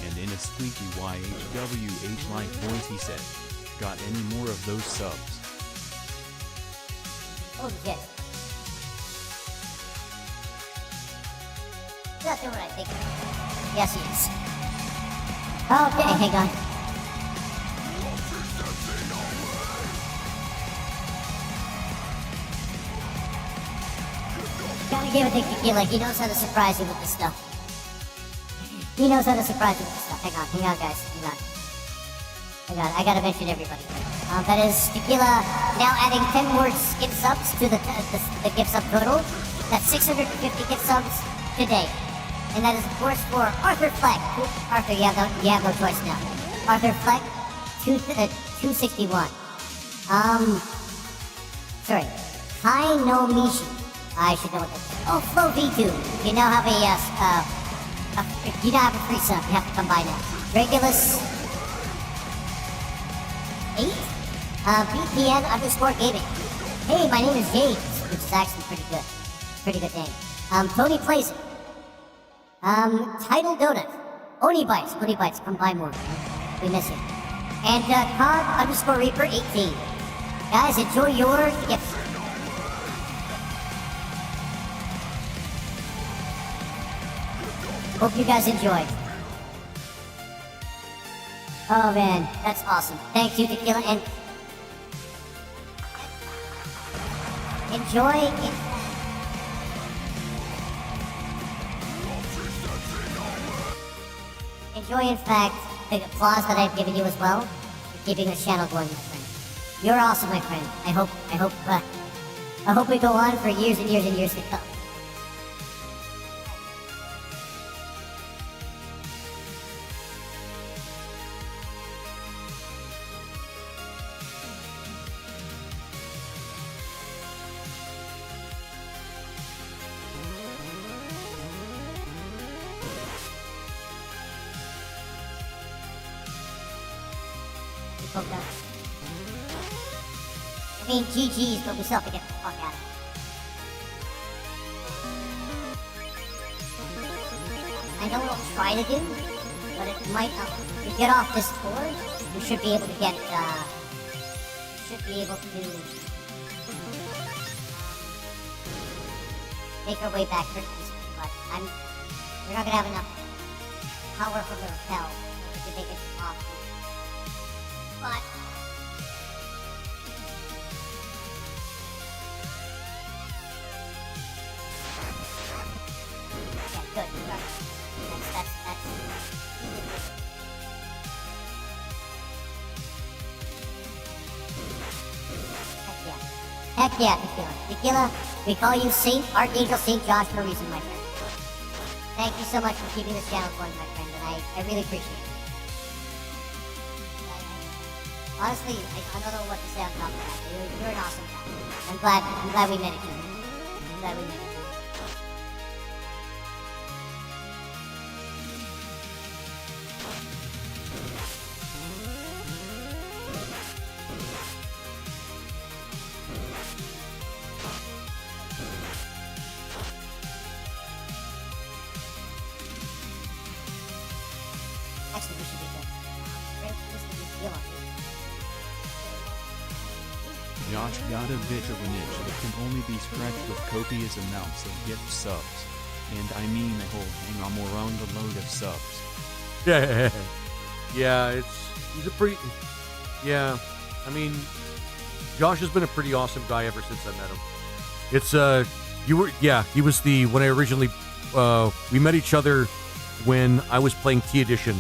And in a squeaky YHWH-like voice he said, "Got any more of those subs?" Oh, shit. He's not doing what I think. Yes, he is. Okay, hang on. Gotta give it to Tequila. He knows how to surprise you with this stuff. He knows how to surprise you with this stuff. Hang on, guys. Hang on. I gotta mention everybody. That is Tequila now adding 10 more gift subs to the gift sub total. That's 650 gift subs today. And that is, of course, for Arthur Fleck. Arthur, you have no choice now. Arthur Fleck, 261. Sorry. Kai no Mishi. I should know what that is. Oh, Flow V2. You now have a free sub. You have to come by now. Regulus 8? BPN_gaming. Hey, my name is James, which is actually pretty good. Pretty good name. Tony Plays It. Title Donut. Oni Bites, come by more. We miss you. And COD_Reaper 18. Guys, enjoy your gifts. Hope you guys enjoyed. Oh man, that's awesome. Thank you, Tequila, and enjoy it. Enjoy, in fact, the applause that I've given you as well for keeping this channel going, my friend. You're awesome, my friend. I hope we go on for years and years and years to come. I mean, GG's, but we still have to get the fuck out of I know it'll try to do, but it might not. If you get off this board, you should be able to get, make our way back pretty easily, but we're not gonna have enough power from the repel to make it off. But yeah, good. That's Heck yeah, Tequila. Tequila, we call you Archangel Saint Josh for a reason, my friend. Thank you so much for keeping this channel going, my friend, and I really appreciate it. Honestly, I don't know what to say on top of that. You're an awesome guy. I'm glad we met each other. I'm glad we met each other. Actually, we should be good. This would be deal on you. Josh got a bit of an itch that can only be scratched with copious amounts of gift subs. And I mean a whole hang on more on the load of subs. Yeah, he's a pretty, yeah, I mean, Josh has been a pretty awesome guy ever since I met him. It's, he was when I originally, we met each other when I was playing T Edition,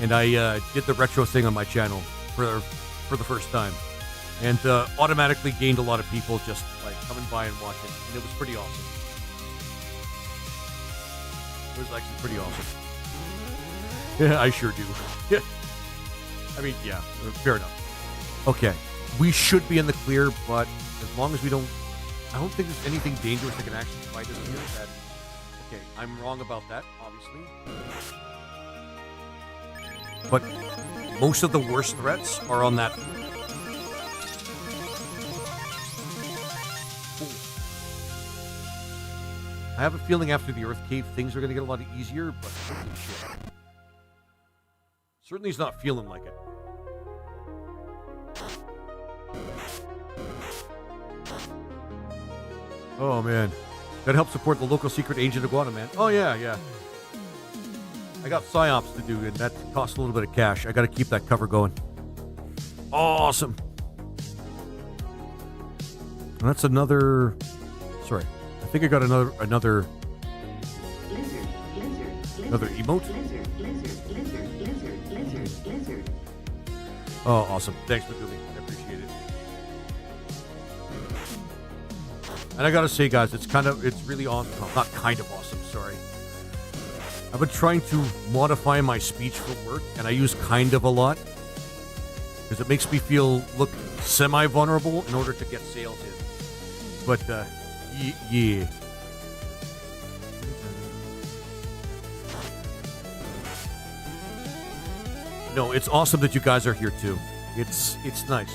and I did the retro thing on my channel for the first time. And automatically gained a lot of people just like coming by and watching, and it was pretty awesome. It was actually pretty awesome. Yeah, I sure do. Yeah. I mean, yeah, fair enough. Okay, we should be in the clear, but as long as we don't, I don't think there's anything dangerous that can actually fight us here. Okay, I'm wrong about that, obviously. But most of the worst threats are on that floor. I have a feeling after the Earth Cave, things are going to get a lot easier, but holy shit. Certainly he's not feeling like it. Oh, man. That helps support the local secret agent iguana, man. Oh, yeah. I got psyops to do, and that costs a little bit of cash. I got to keep that cover going. Awesome. And that's another... Sorry. I think I got another emote. Oh, awesome. Thanks, Magumi. I appreciate it. And I gotta say, guys, it's really awesome. No, not kind of awesome, sorry. I've been trying to modify my speech for work, and I use kind of a lot. Because it makes me look semi-vulnerable in order to get sales in. But, yeah. No, it's awesome that you guys are here too. It's nice.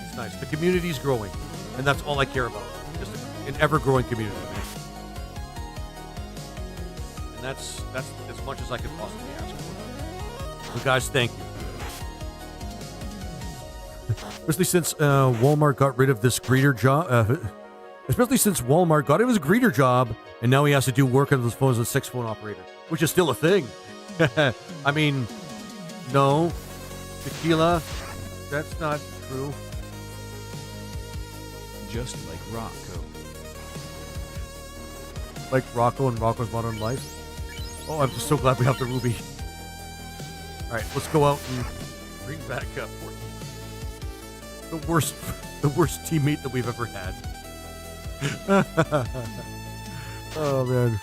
It's nice. The community's growing, and that's all I care about. Just an ever-growing community, man. And that's as much as I could possibly ask for. So, guys, thank you. Especially since Walmart got rid of this greeter job. Especially since Walmart got him his greeter job, and now he has to do work on his phone as a 6-phone operator, which is still a thing. I mean, no, Tequila, that's not true. Just like Rocco. Like Rocco and Rocco's Modern Life? Oh, I'm just so glad we have the Ruby. Alright, let's go out and bring back up the worst teammate that we've ever had. Oh, man.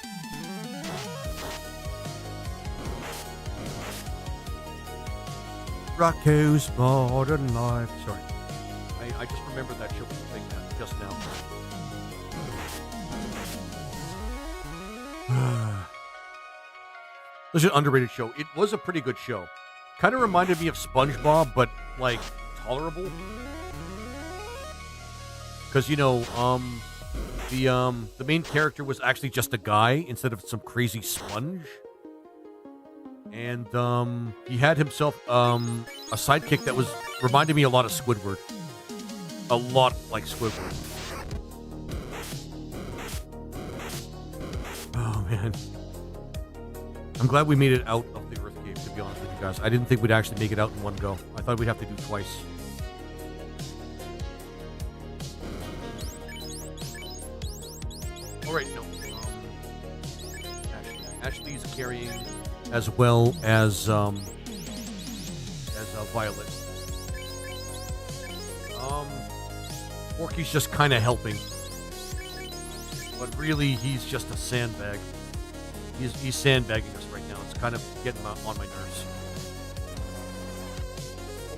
Rocco's Modern Life. Sorry. I just remembered that show thing just now. This is an underrated show. It was a pretty good show. Kind of reminded me of SpongeBob, but, like, tolerable. Because, you know, the main character was actually just a guy instead of some crazy sponge. And he had himself a sidekick that was reminded me a lot of Squidward. A lot like Squidward. Oh, man. I'm glad we made it out of the Earth Cave, to be honest with you guys. I didn't think we'd actually make it out in one go. I thought we'd have to do twice. All right, no. Ashley's carrying as well as Violet. Forky's just kind of helping, but really he's just a sandbag. He's sandbagging us right now. It's kind of getting on my nerves.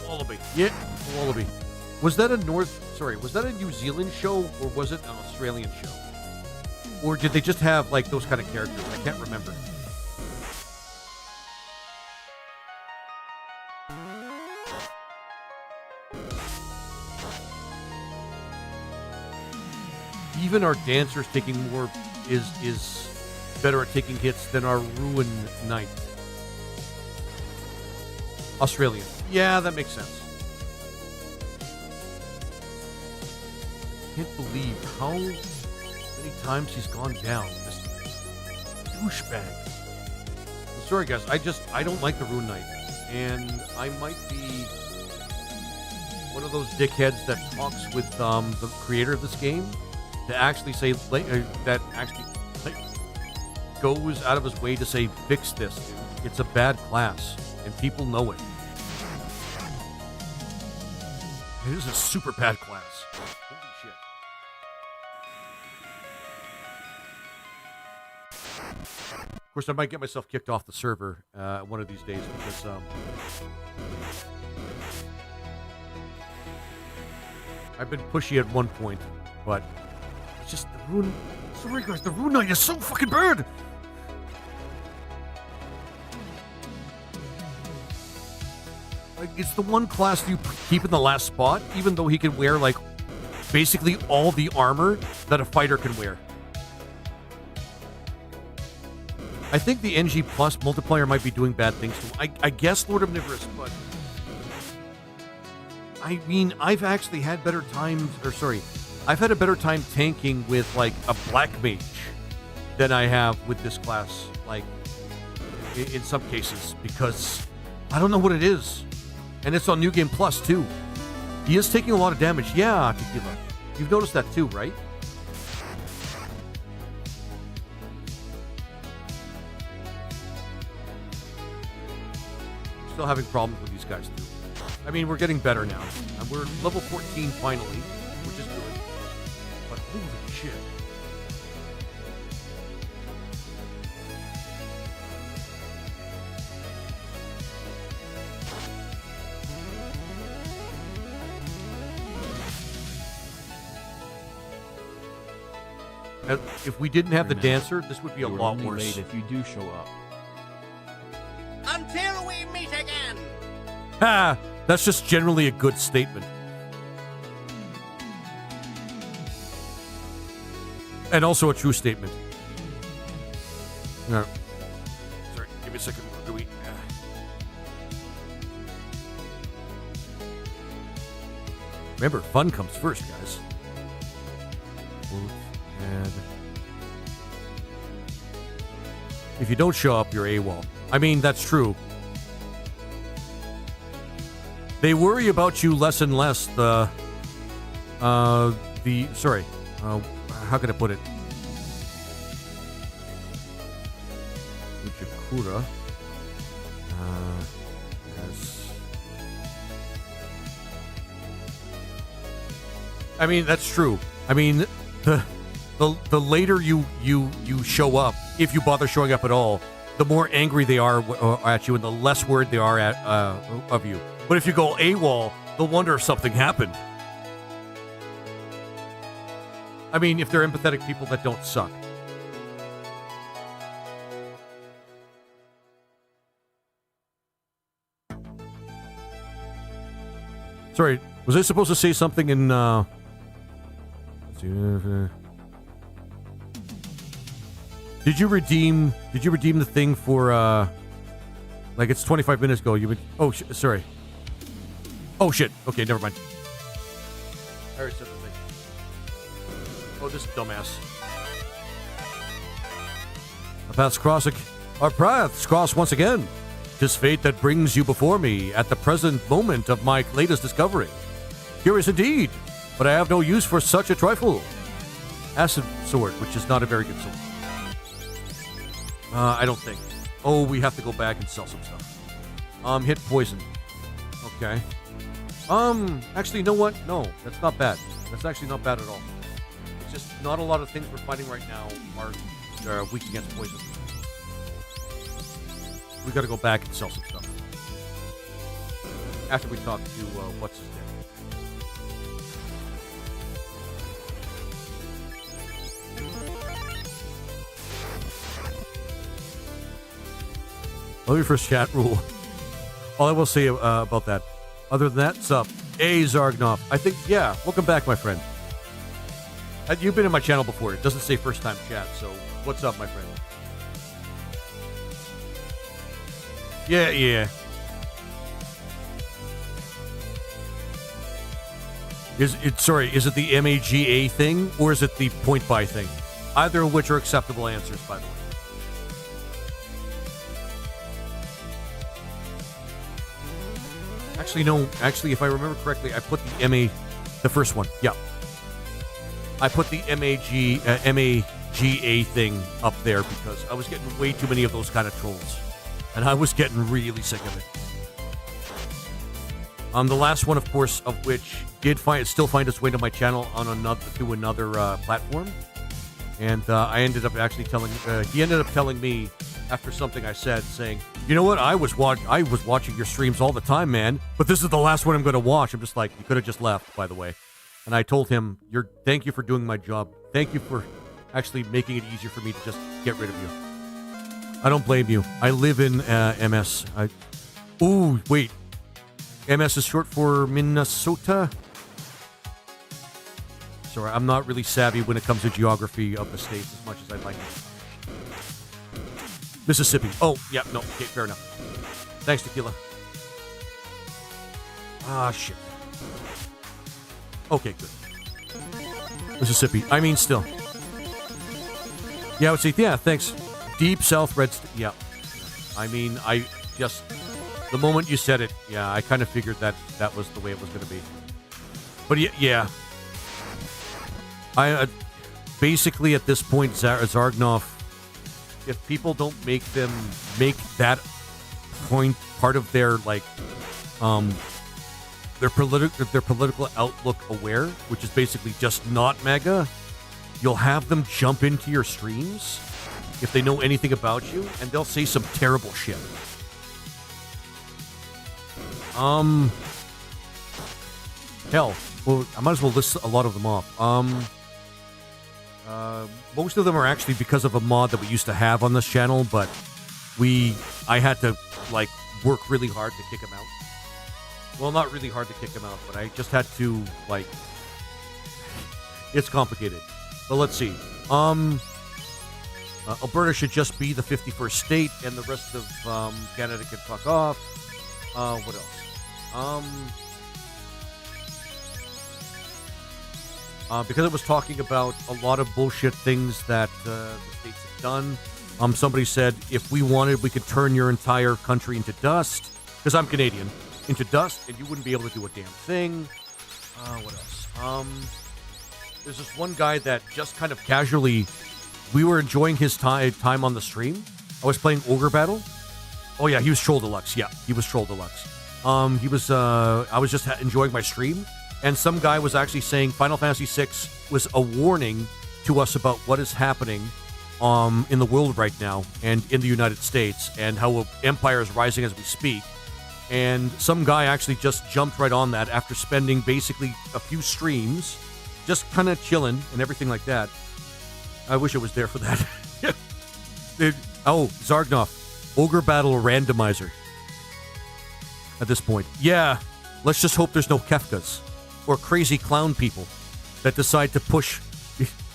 Wallaby, yeah, Wallaby. Was that a New Zealand show or was it an Australian show? Or did they just have like those kind of characters? I can't remember. Even our dancers taking more is better at taking hits than our RuneKnight. Australian. Yeah, that makes sense. Can't believe how many times he's gone down. This douchebag. I'm sorry, guys. I don't like the RuneKnight. And I might be one of those dickheads that talks with the creator of this game to actually say that actually goes out of his way to say fix this. It's a bad class, and people know it. It is a super bad class. Holy shit. Of course, I might get myself kicked off the server one of these days because I've been pushy at one point, but it's just the Rune. Sorry, guys, the RuneKnight is so fucking bad. Like, it's the one class you keep in the last spot, even though he can wear like basically all the armor that a fighter can wear. I think the NG Plus multiplayer might be doing bad things to him. I guess Lord Omnivorous, but I mean, I've actually had better times, I've had a better time tanking with like a black mage than I have with this class, like in some cases, because I don't know what it is. And it's on New Game Plus too. He is taking a lot of damage. Yeah, Tequila. You've noticed that too, right? Still having problems with these guys too. I mean, we're getting better now. And we're level 14 finally, which is good. But holy shit. If we didn't have the dancer, this would be a lot worse. Late if you do show up. Until we meet again. Ha! That's just generally a good statement. And also a true statement. No. Sorry, give me a second. Do we? Remember, fun comes first, guys. And if you don't show up, you're AWOL. I mean, that's true. They worry about you less and less. How can I put it? Uchikurura. I mean, that's true. I mean, the later you show up, if you bother showing up at all, the more angry they are at you and the less worried they are of you. But if you go AWOL, they'll wonder if something happened. I mean, if they're empathetic people that don't suck. Sorry, was I supposed to say something in, Did you redeem the thing for Like, it's 25 minutes ago. You would... Oh, sorry. Oh, shit. Okay, never mind. I already said the thing. Oh, this dumbass. Our paths cross once again. 'Tis fate that brings you before me at the present moment of my latest discovery. Curious indeed, but I have no use for such a trifle. Acid sword, which is not a very good sword. I don't think. Oh, we have to go back and sell some stuff. Hit poison. Okay. Actually, you know what? No, that's not bad. That's actually not bad at all. It's just not a lot of things we're fighting right now are weak against poison. We gotta go back and sell some stuff. After we talk to, what's his name? Let me first chat rule. All I will say about that, other than that, sup? Hey, Zargnov. I think, yeah, welcome back, my friend. You've been in my channel before. It doesn't say first time chat, so what's up, my friend? Yeah. Is it the MAGA thing, or is it the point buy thing? Either of which are acceptable answers, by the way. Actually, no. Actually, if I remember correctly, I put the first one. Yeah. I put the MAGA thing up there because I was getting way too many of those kind of trolls. And I was getting really sick of it. The last one, of course, of which did still find its way to my channel on through another platform. And I ended up actually he ended up telling me after something I said, saying, you know what, I was watching your streams all the time, man, but this is the last one I'm going to watch. I'm just like, you could have just left, by the way. And I told him, thank you for doing my job. Thank you for actually making it easier for me to just get rid of you. I don't blame you. I live in MS. Ooh, wait. MS is short for Minnesota? Sorry, I'm not really savvy when it comes to geography of the states as much as I'd like to. Mississippi. Oh, yeah, no, okay, fair enough. Thanks, Tequila. Ah, shit. Okay, good. Mississippi. I mean, still. Yeah, I would say, yeah, thanks. Deep South Red... yeah. I mean, the moment you said it, yeah, I kind of figured that was the way it was going to be. But yeah. I basically, at this point, Zargnov, if people don't make that point part of their, like, their political outlook aware, which is basically just not MAGA, you'll have them jump into your streams if they know anything about you, and they'll say some terrible shit. Hell, well, I might as well list a lot of them off. Most of them are actually because of a mod that we used to have on this channel, but I had to, like, work really hard to kick him out. Well, not really hard to kick him out, but I just had to, like, it's complicated. But let's see. Alberta should just be the 51st state, and the rest of Canada can fuck off. What else? Because it was talking about a lot of bullshit things that the states have done. Somebody said, if we wanted, we could turn your entire country into dust, because I'm Canadian, into dust, and you wouldn't be able to do a damn thing. What else? There's this one guy that just kind of casually, we were enjoying his time on the stream. I was playing Ogre Battle. Oh yeah, he was Troll Deluxe. Yeah, he was Troll Deluxe. I was just enjoying my stream, and some guy was actually saying Final Fantasy VI was a warning to us about what is happening in the world right now and in the United States, and how Empire is rising as we speak. And some guy actually just jumped right on that after spending basically a few streams just kind of chilling and everything like that. I wish I was there for that. Zargnov, Ogre Battle Randomizer. At this point, yeah, let's just hope there's no Kefkas or crazy clown people that decide to push.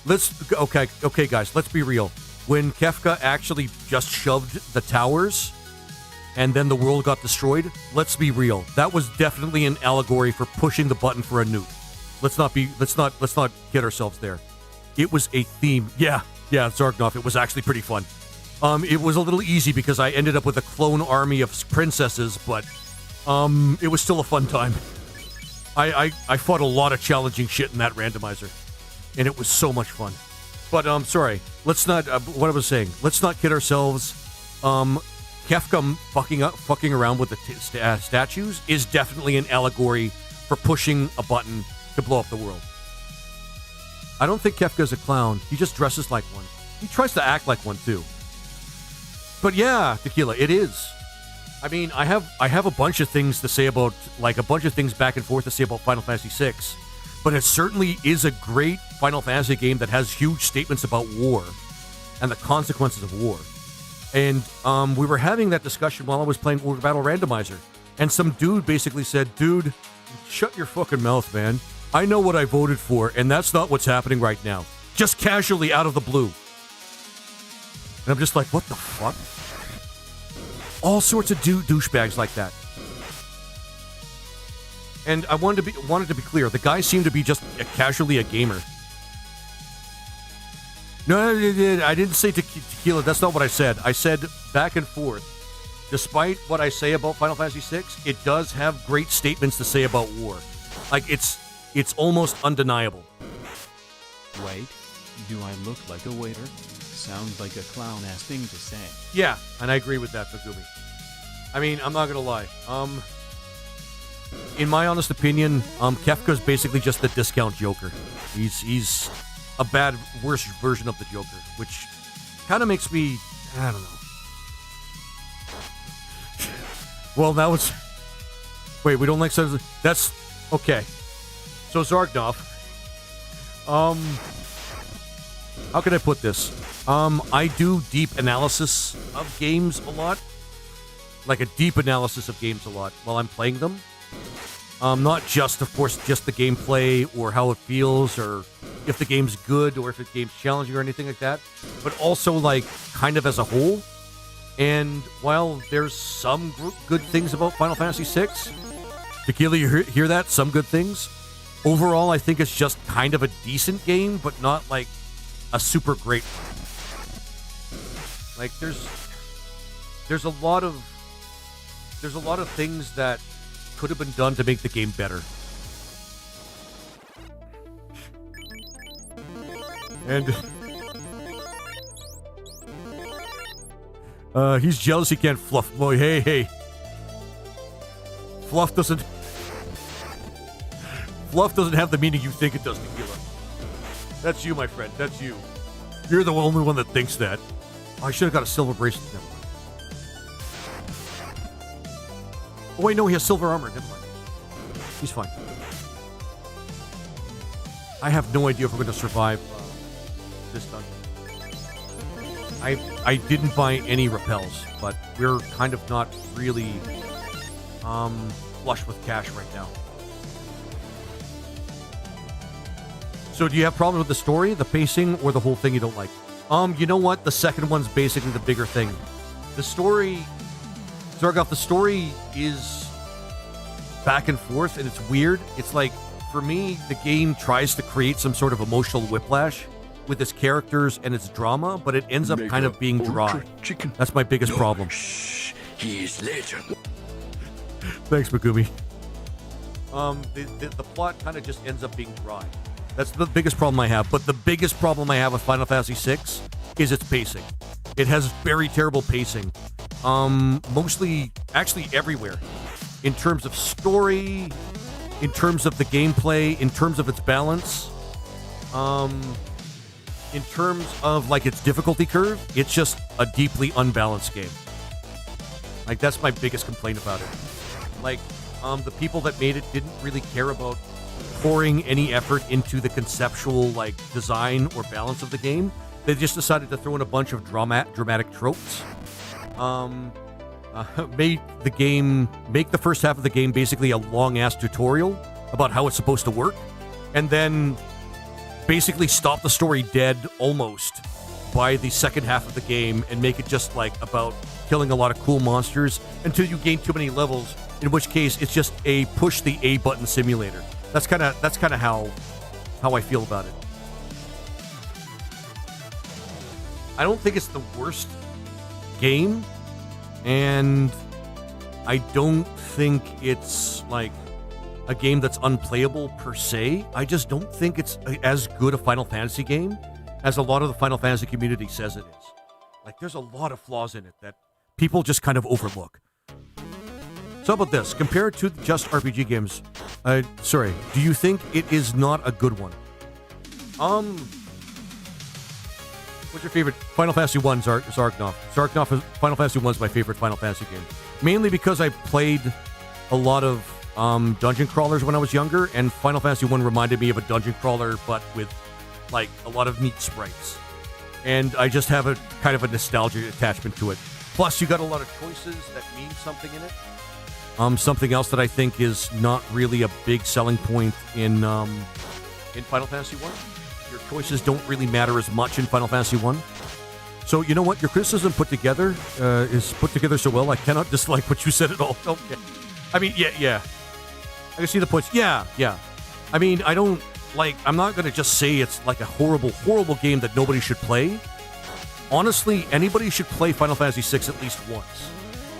Okay, guys, let's be real. When Kefka actually just shoved the towers and then the world got destroyed. Let's be real. That was definitely an allegory for pushing the button for a nuke. Let's not kid ourselves there. It was a theme. Yeah, Zargnov. It was actually pretty fun. It was a little easy because I ended up with a clone army of princesses, but it was still a fun time. I fought a lot of challenging shit in that randomizer, and it was so much fun. But sorry, let's not. What I was saying, let's not kid ourselves. Kefka fucking around with the statues is definitely an allegory for pushing a button to blow up the world. I don't think Kefka's a clown. He just dresses like one. He tries to act like one too. But yeah, Tequila, it is. I mean, I have a bunch of things to say about, like a bunch of things back and forth to say about Final Fantasy VI, but it certainly is a great Final Fantasy game that has huge statements about war and the consequences of war. And we were having that discussion while I was playing Order Battle Randomizer, and some dude basically said, "Dude, shut your fucking mouth, man. I know what I voted for, and that's not what's happening right now." Just casually out of the blue. And I'm just like, what the fuck? All sorts of douchebags like that. And I wanted to be clear. The guy seemed to be just casually a gamer. No, I didn't say Tequila. That's not what I said. I said back and forth. Despite what I say about Final Fantasy VI, it does have great statements to say about war. Like, it's almost undeniable. Wait, do I look like a waiter? Sounds like a clown-ass thing to say. Yeah, and I agree with that, Fugumi. I mean, I'm not gonna lie. In my honest opinion, Kefka's basically just the discount Joker. He's a worse version of the Joker, which kind of makes me, I don't know. Well, that was... Wait, we don't like... That's... Okay. So, Zargnov. How can I put this? I do deep analysis of games a lot. Like a deep analysis of games a lot while I'm playing them. Not just, of course, just the gameplay or how it feels or if the game's good or if the game's challenging or anything like that. But also, like, kind of as a whole. And while there's some good things about Final Fantasy VI, Tequila, you hear that? Some good things? Overall, I think it's just kind of a decent game, but not, like, a super great one. Like, there's a lot of things that could have been done to make the game better. And he's jealous he can't fluff. Boy, hey. Fluff doesn't have the meaning you think it does, Tequila. That's you, my friend. That's you. You're the only one that thinks that. Oh, I should have got a silver bracelet. Never mind. Oh, wait, no, he has silver armor. Never mind. He's fine. I have no idea if we're going to survive this dungeon. I didn't buy any repels, but we're kind of not really flush with cash right now. So do you have problems with the story, the pacing, or the whole thing you don't like? You know what? The second one's basically the bigger thing. The story... Zargov, the story is back and forth, and it's weird. It's like, for me, the game tries to create some sort of emotional whiplash with its characters and its drama, but it ends up kind of being dry. That's my biggest problem. He is legend. Thanks, Megumi. The plot kind of just ends up being dry. That's the biggest problem I have. But the biggest problem I have with Final Fantasy VI is its pacing. It has very terrible pacing. Mostly, actually everywhere. In terms of story, in terms of the gameplay, in terms of its balance, in terms of, like, its difficulty curve, it's just a deeply unbalanced game. Like, that's my biggest complaint about it. Like, the people that made it didn't really care about pouring any effort into the conceptual, like, design or balance of the game. They just decided to throw in a bunch of dramatic tropes. Make the first half of the game basically a long-ass tutorial about how it's supposed to work, and then basically stop the story dead almost by the second half of the game and make it just, like, about killing a lot of cool monsters until you gain too many levels, in which case it's just a push the A button simulator. That's kind of how I feel about it. I don't think it's the worst game, and I don't think it's like a game that's unplayable per se. I just don't think it's as good a Final Fantasy game as a lot of the Final Fantasy community says it is. Like, there's a lot of flaws in it that people just kind of overlook. So how about this? Compared to just RPG games, do you think it is not a good one? What's your favorite? Final Fantasy 1, Zarknoff. Final Fantasy 1 is my favorite Final Fantasy game. Mainly because I played a lot of dungeon crawlers when I was younger, and Final Fantasy 1 reminded me of a dungeon crawler, but with, like, a lot of neat sprites. And I just have a kind of a nostalgia attachment to it. Plus, you got a lot of choices that mean something in it. Something else that I think is not really a big selling point in Final Fantasy 1. Your choices don't really matter as much in Final Fantasy 1. So, you know what? Your criticism is put together so well, I cannot dislike what you said at all. Okay. I mean, yeah. I can see the points. Yeah. I mean, I'm not going to just say it's like a horrible, horrible game that nobody should play. Honestly, anybody should play Final Fantasy VI at least once.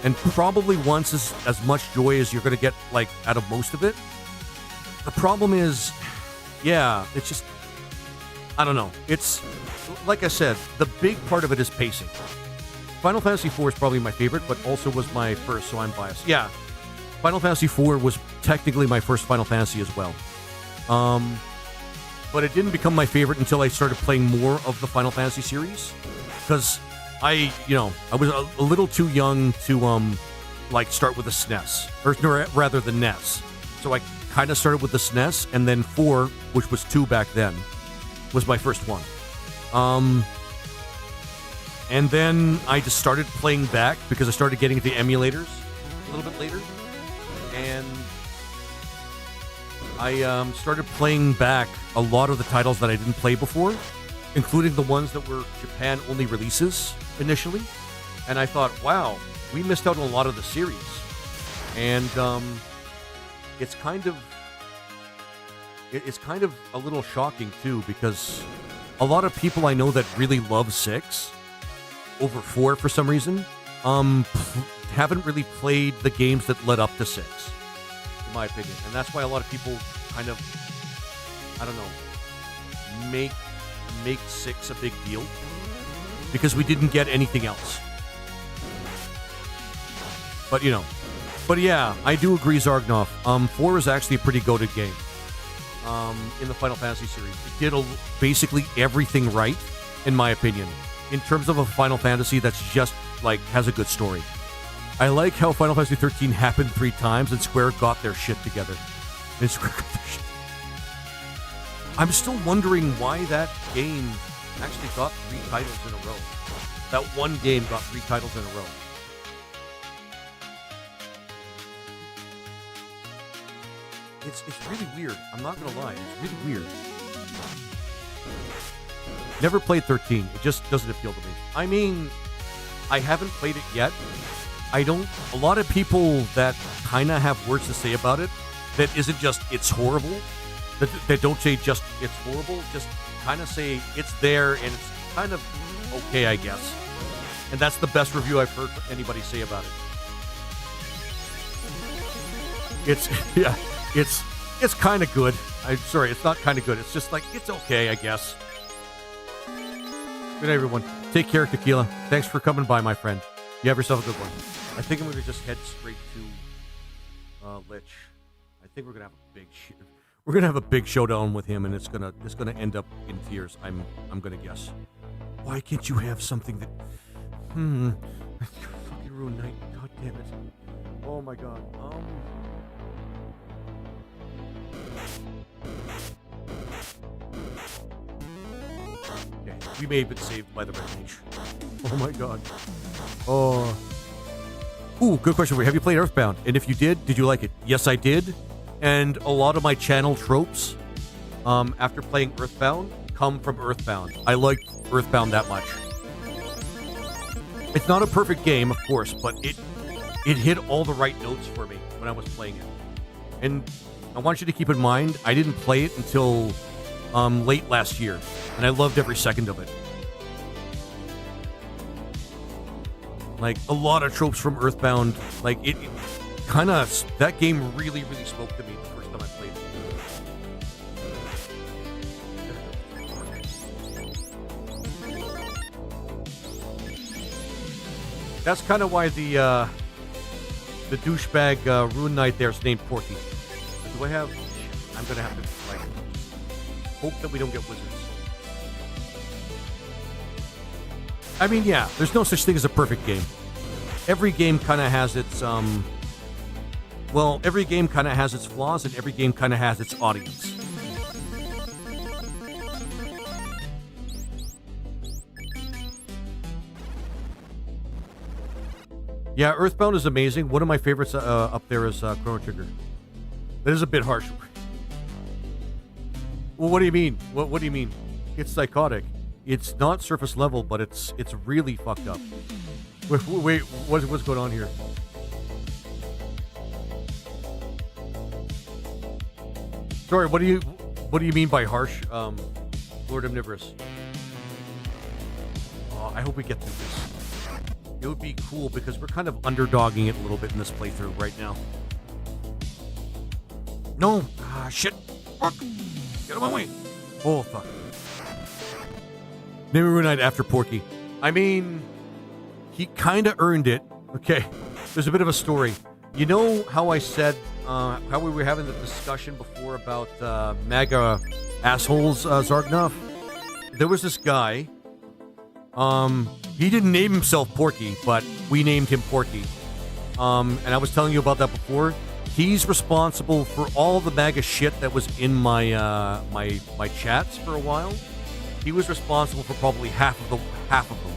And probably once is as much joy as you're going to get, like, out of most of it. The problem is, it's just, I don't know. It's, like I said, the big part of it is pacing. Final Fantasy IV is probably my favorite, but also was my first, so I'm biased. Yeah, Final Fantasy IV was technically my first Final Fantasy as well. But it didn't become my favorite until I started playing more of the Final Fantasy series. Because I was a little too young to, start with the SNES. Or rather, the NES. So I kind of started with the SNES, and then 4, which was 2 back then, was my first one. And then I just started playing back because I started getting into emulators a little bit later. And I started playing back a lot of the titles that I didn't play before, including the ones that were Japan-only releases initially. And I thought, wow, we missed out on a lot of the series. And it's kind of a little shocking, too, because a lot of people I know that really love 6 over 4 for some reason haven't really played the games that led up to 6, in my opinion. And that's why a lot of people kind of, I don't know, make 6 a big deal, because we didn't get anything else. But yeah, I do agree, Zargnoff. 4 is actually a pretty goated game. In the Final Fantasy series, it did basically everything right, in my opinion, in terms of a Final Fantasy that's just, like, has a good story. I like how Final Fantasy 13 happened 3 times and Square got their shit together. I'm still wondering why that game actually got 3 titles in a row. That one game got 3 titles in a row. It's really weird. I'm not going to lie. It's really weird. Never played 13. It just doesn't appeal to me. I mean, I haven't played it yet. A lot of people that kind of have words to say about it, that isn't just, it's horrible, that don't say just, it's horrible, just kind of say, it's there, and it's kind of okay, I guess. And that's the best review I've heard anybody say about it. It's kind of good. I'm sorry, it's not kind of good. It's just like, it's okay, I guess. Good night, everyone. Take care, Tequila. Thanks for coming by, my friend. You have yourself a good one. I think I'm going to just head straight to Lich. I think we're going to have a big showdown with him, and it's gonna end up in tears. I'm going to guess. Why can't you have something that fucking RuneKnight? God damn it. Oh my god. Okay, we may have been saved by the Red Mage. Oh my god. Oh. Ooh, good question for you. Have you played Earthbound? And if you did you like it? Yes, I did. And a lot of my channel tropes, after playing Earthbound, come from Earthbound. I liked Earthbound that much. It's not a perfect game, of course, but it hit all the right notes for me when I was playing it. And I want you to keep in mind, I didn't play it until late last year, and I loved every second of it. Like, a lot of tropes from Earthbound, like, it kind of, that game really, really spoke to me the first time I played it. That's kind of why the douchebag RuneKnight there is named Porky. Do I have... I'm going to have to, like, hope that we don't get wizards. I mean, yeah, there's no such thing as a perfect game. Every game kind of has its, well, every game kind of has its flaws, and every game kind of has its audience. Yeah, Earthbound is amazing. One of my favorites up there is Chrono Trigger. That is a bit harsh. Well, what do you mean? What do you mean? It's psychotic. It's not surface level, but it's really fucked up. Wait, what's going on here? Sorry, what do you mean by harsh, Lord Omnivorous? Oh, I hope we get through this. It would be cool because we're kind of underdogging it a little bit in this playthrough right now. No! Ah, shit! Fuck! Get out of my way! Oh, fuck. Name of RuneKnight after Porky. I mean, he kind of earned it. Okay, there's a bit of a story. You know how I said, how we were having the discussion before about MAGA assholes, Zargnov? There was this guy. He didn't name himself Porky, but we named him Porky. And I was telling you about that before. He's responsible for all the MAGA shit that was in my my chats for a while. He was responsible for probably half of them,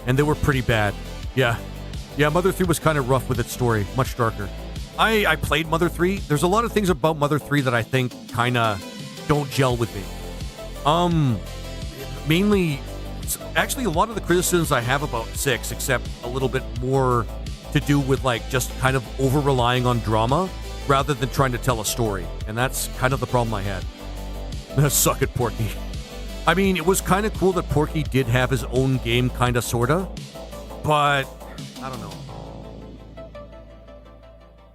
and they were pretty bad. Yeah, Mother 3 was kind of rough with its story, much darker. I played Mother 3. There's a lot of things about Mother 3 that I think kind of don't gel with me. Mainly, actually, a lot of the criticisms I have about 6, except a little bit more to do with like just kind of over relying on drama rather than trying to tell a story, and that's kind of the problem I had. Suck it, Porky. I mean, it was kind of cool that Porky did have his own game, kind of, sort of, but I don't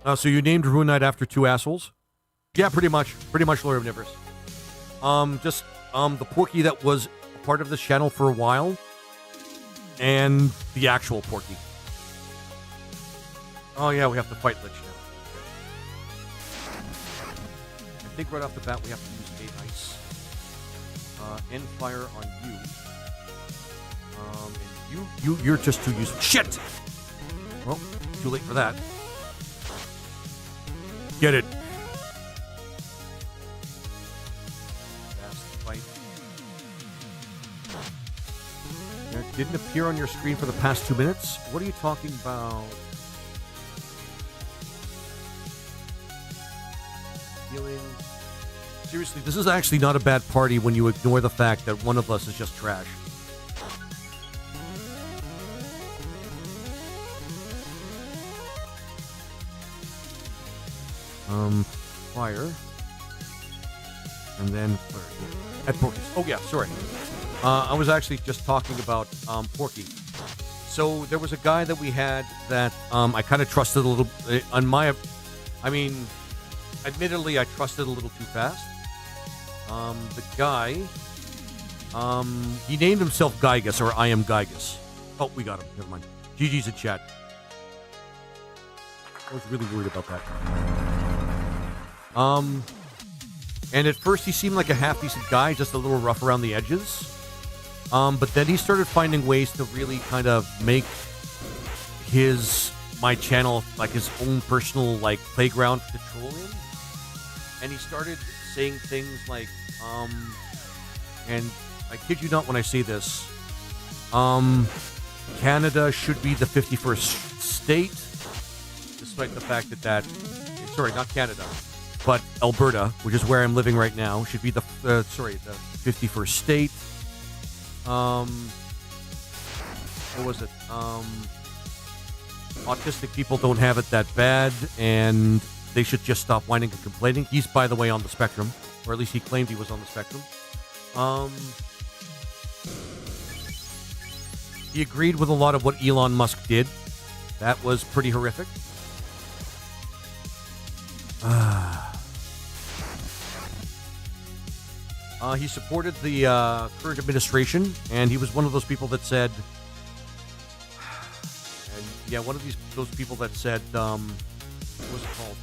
know. So you named RuneKnight after two assholes? Yeah, pretty much, Lord Omnivorous. Just the Porky that was a part of this channel for a while, and the actual Porky. Oh yeah, we have to fight Lich now. I think right off the bat we have to use Gate Ice. End fire on you. And you're just too useful. Shit! Well, too late for that. Get it. Fast fight. It didn't appear on your screen for the past 2 minutes. What are you talking about? Healing. Seriously, this is actually not a bad party when you ignore the fact that one of us is just trash. Fire. And then at Porky's. Oh yeah, sorry. I was actually just talking about Porky. So there was a guy that we had that I kind of trusted a little on my. I mean, admittedly, I trusted a little too fast. The guy, he named himself Gygus, or I am Gygus. Oh, we got him. Never mind. GG's in chat. I was really worried about that. And at first he seemed like a half-decent guy, just a little rough around the edges. But then he started finding ways to really kind of make my channel like his own personal like playground to troll in. And he started saying things like, and I kid you not when I say this, Canada should be the 51st state, despite the fact that sorry, not Canada, but Alberta, which is where I'm living right now, should be the 51st state. what was it? Autistic people don't have it that bad, and they should just stop whining and complaining. He's, by the way, on the spectrum, or at least he claimed he was on the spectrum. He agreed with a lot of what Elon Musk did. That was pretty horrific. He supported the current administration, and he was one of those people that said, and yeah, one of those people that said, what was it called?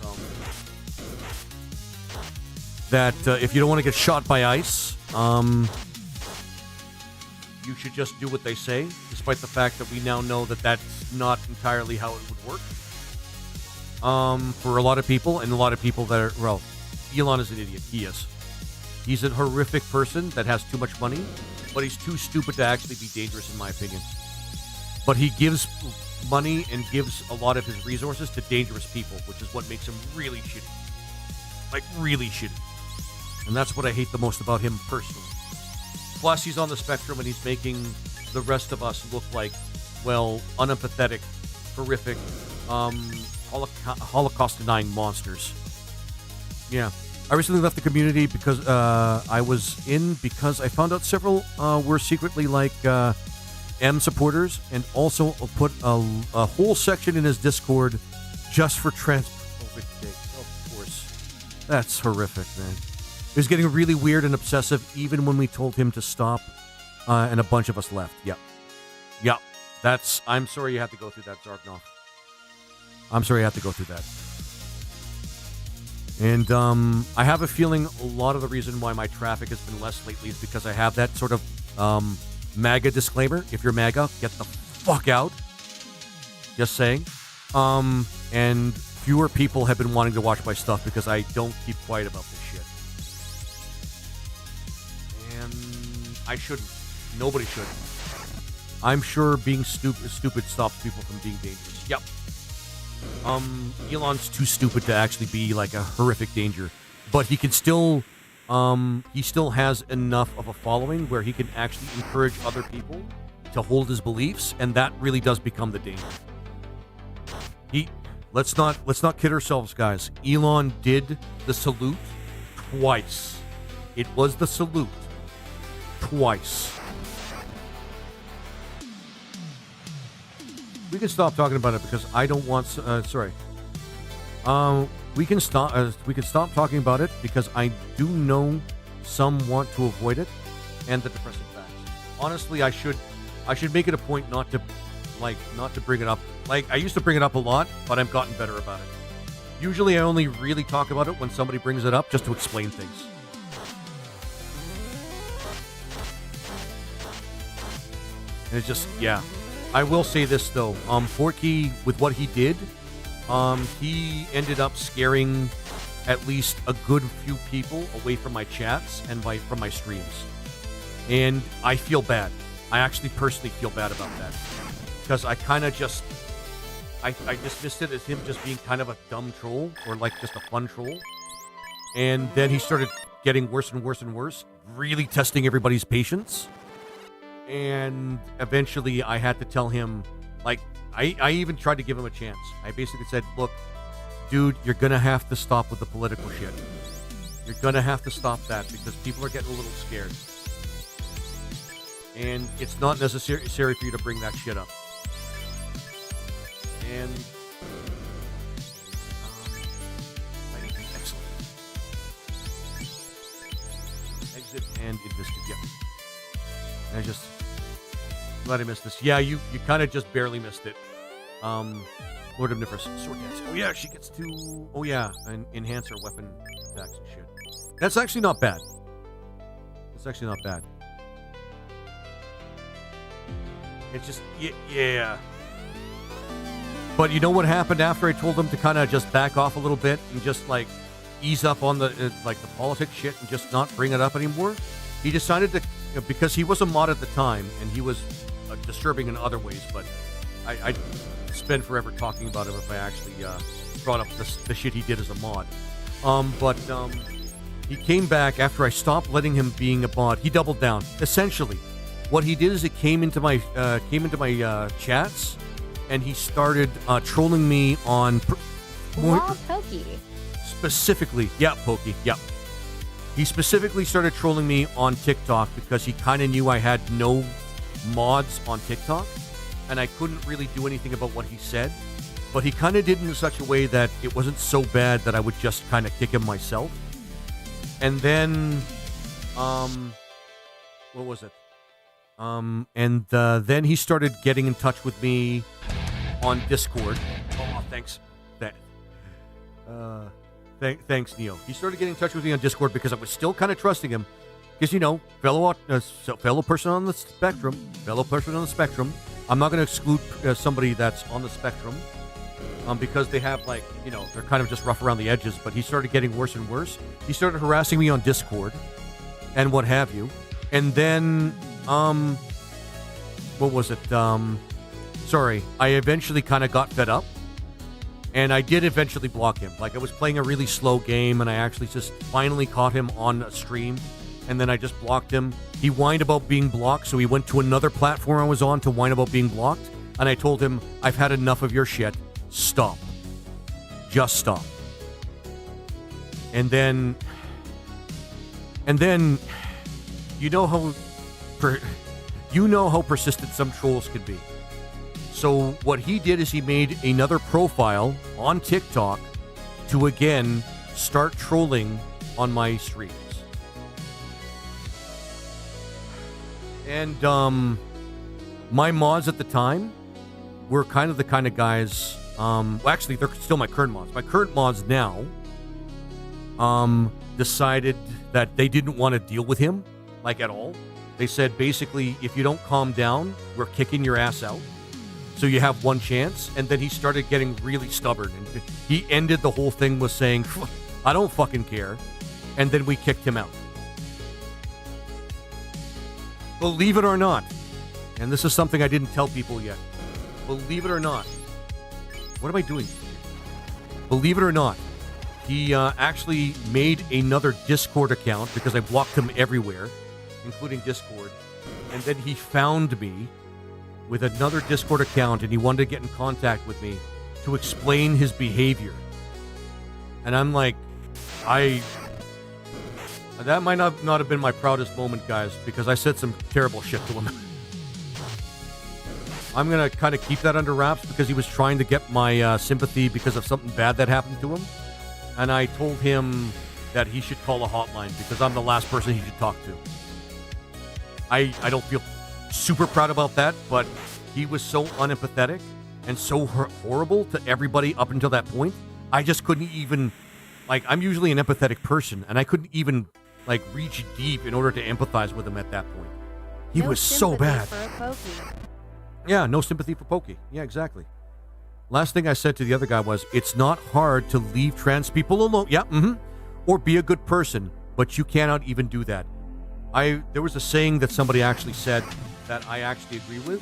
That if you don't want to get shot by ICE, you should just do what they say, despite the fact that we now know that that's not entirely how it would work. For a lot of people, and a lot of people that are, well, Elon is an idiot. He is. He's a horrific person that has too much money, but he's too stupid to actually be dangerous, in my opinion. But he gives money and gives a lot of his resources to dangerous people, which is what makes him really shitty. Like, really shitty. And that's what I hate the most about him personally. Plus, he's on the spectrum and he's making the rest of us look like, well, unempathetic, horrific, Holocaust-denying monsters. Yeah. I recently left the community because because I found out several were secretly like M supporters, and also put a whole section in his Discord just for transphobic takes. Of course. That's horrific, man. It was getting really weird and obsessive even when we told him to stop, and a bunch of us left. Yep. Yep. I'm sorry you had to go through that, Zarknoff. I'm sorry you had to go through that. And I have a feeling a lot of the reason why my traffic has been less lately is because I have that sort of MAGA disclaimer. If you're MAGA, get the fuck out. Just saying. And fewer people have been wanting to watch my stuff because I don't keep quiet about this shit. And I shouldn't. Nobody should. I'm sure being stupid stops people from being dangerous. Yep. Elon's too stupid to actually be like a horrific danger, but he can still, he still has enough of a following where he can actually encourage other people to hold his beliefs, and that really does become the danger. Let's not kid ourselves, guys. Elon did the salute twice. It was the salute twice. We can stop talking about it because I don't want. Sorry. We can stop. We can stop talking about it because I do know some want to avoid it, and the depressing facts. Honestly, I should make it a point not to bring it up. Like, I used to bring it up a lot, but I've gotten better about it. Usually, I only really talk about it when somebody brings it up, just to explain things. And it's just, yeah. I will say this though, Forky, with what he did, he ended up scaring at least a good few people away from my chats and from my streams. And I feel bad. I actually personally feel bad about that. Because I kind of just, I dismissed it as him just being kind of a dumb troll, or like just a fun troll. And then he started getting worse and worse and worse, really testing everybody's patience. And eventually I had to tell him, like, I even tried to give him a chance. I basically said, look, dude, you're going to have to stop with the political shit. You're going to have to stop that because people are getting a little scared. And it's not necessary for you to bring that shit up. And excellent. Exit and invested, yeah. And I just glad I missed this. Yeah, you kind of just barely missed it. Lord Omnivorous, sword dance. Oh yeah, she gets to, oh yeah, and enhance her weapon attacks and shit. That's actually not bad. That's actually not bad. It's just, yeah. But you know what happened after I told him to kind of just back off a little bit and just like ease up on the like the politics shit and just not bring it up anymore? He decided to, because he was a mod at the time and he was disturbing in other ways, but I'd spend forever talking about him if I actually brought up the shit he did as a mod. But he came back after I stopped letting him being a mod. He doubled down. Essentially, what he did is it came into my chats, and he started trolling me on Pokey. specifically. Yeah, Pokey. Yep. He specifically started trolling me on TikTok because he kind of knew I had no mods on TikTok, and I couldn't really do anything about what he said. But he kind of did it in such a way that it wasn't so bad that I would just kind of kick him myself. And then, what was it? Then he started getting in touch with me on Discord. Oh, thanks. Thanks, Neo. He started getting in touch with me on Discord because I was still kind of trusting him. Because, you know, fellow person on the spectrum. I'm not going to exclude somebody that's on the spectrum. Because they have, like, you know, they're kind of just rough around the edges. But he started getting worse and worse. He started harassing me on Discord and what have you. And then, what was it? Sorry. I eventually kind of got fed up. And I did eventually block him. Like, I was playing a really slow game, and I actually just finally caught him on a stream. And then I just blocked him. He whined about being blocked, so he went to another platform I was on to whine about being blocked. And I told him, I've had enough of your shit. Stop. Just stop. And then, you know how persistent some trolls can be. So what he did is he made another profile on TikTok to again start trolling on my streams. And my mods at the time were kind of the kind of guys. Well, actually, they're still my current mods. My current mods now decided that they didn't want to deal with him, like, at all. They said, basically, if you don't calm down, we're kicking your ass out. So you have one chance. And then he started getting really stubborn. And he ended the whole thing with saying, I don't fucking care. And then we kicked him out. Believe it or not, and this is something I didn't tell people yet. Believe it or not. What am I doing? Believe it or not, he actually made another Discord account because I blocked him everywhere, including Discord. And then he found me with another Discord account, and he wanted to get in contact with me to explain his behavior. And I'm like, that might not have been my proudest moment, guys, because I said some terrible shit to him. I'm going to kind of keep that under wraps because he was trying to get my sympathy because of something bad that happened to him. And I told him that he should call a hotline because I'm the last person he should talk to. I don't feel super proud about that, but he was so unempathetic and so horrible to everybody up until that point. I just couldn't even, like, I'm usually an empathetic person, and I couldn't even, like, reach deep in order to empathize with him at that point. He was so bad. Yeah, no sympathy for Pokey. Yeah, exactly. Last thing I said to the other guy was, it's not hard to leave trans people alone. Yeah, or be a good person, but you cannot even do that. There was a saying that somebody actually said that I actually agree with.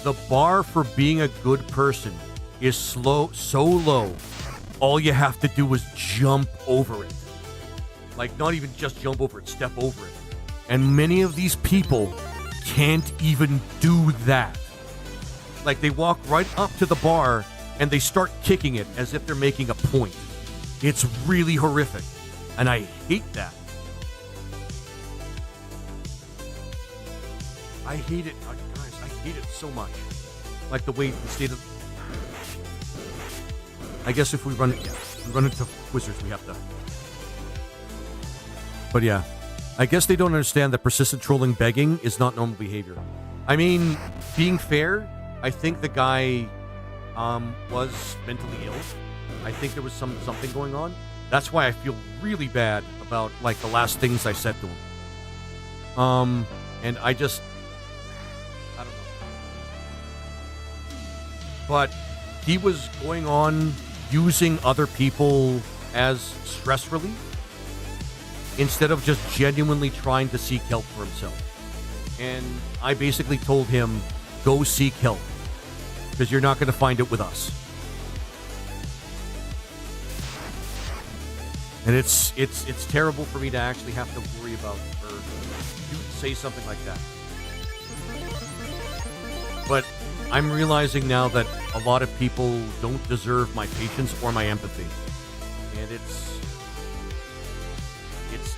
The bar for being a good person is so low. All you have to do is jump over it. Like, not even just jump over it, step over it. And many of these people can't even do that. Like, they walk right up to the bar and they start kicking it as if they're making a point. It's really horrific. And I hate that. I hate it. Guys, I hate it so much. Like the way the state of... I guess if we run into wizards, we have to... But yeah. I guess they don't understand that persistent trolling begging is not normal behavior. I mean, being fair, I think the guy was mentally ill. I think there was something going on. That's why I feel really bad about, like, the last things I said to him. And I don't know. But he was going on using other people as stress relief instead of just genuinely trying to seek help for himself. And I basically told him, go seek help, because you're not going to find it with us. And it's terrible for me to actually have to worry about or say something like that. But I'm realizing now that a lot of people don't deserve my patience or my empathy. And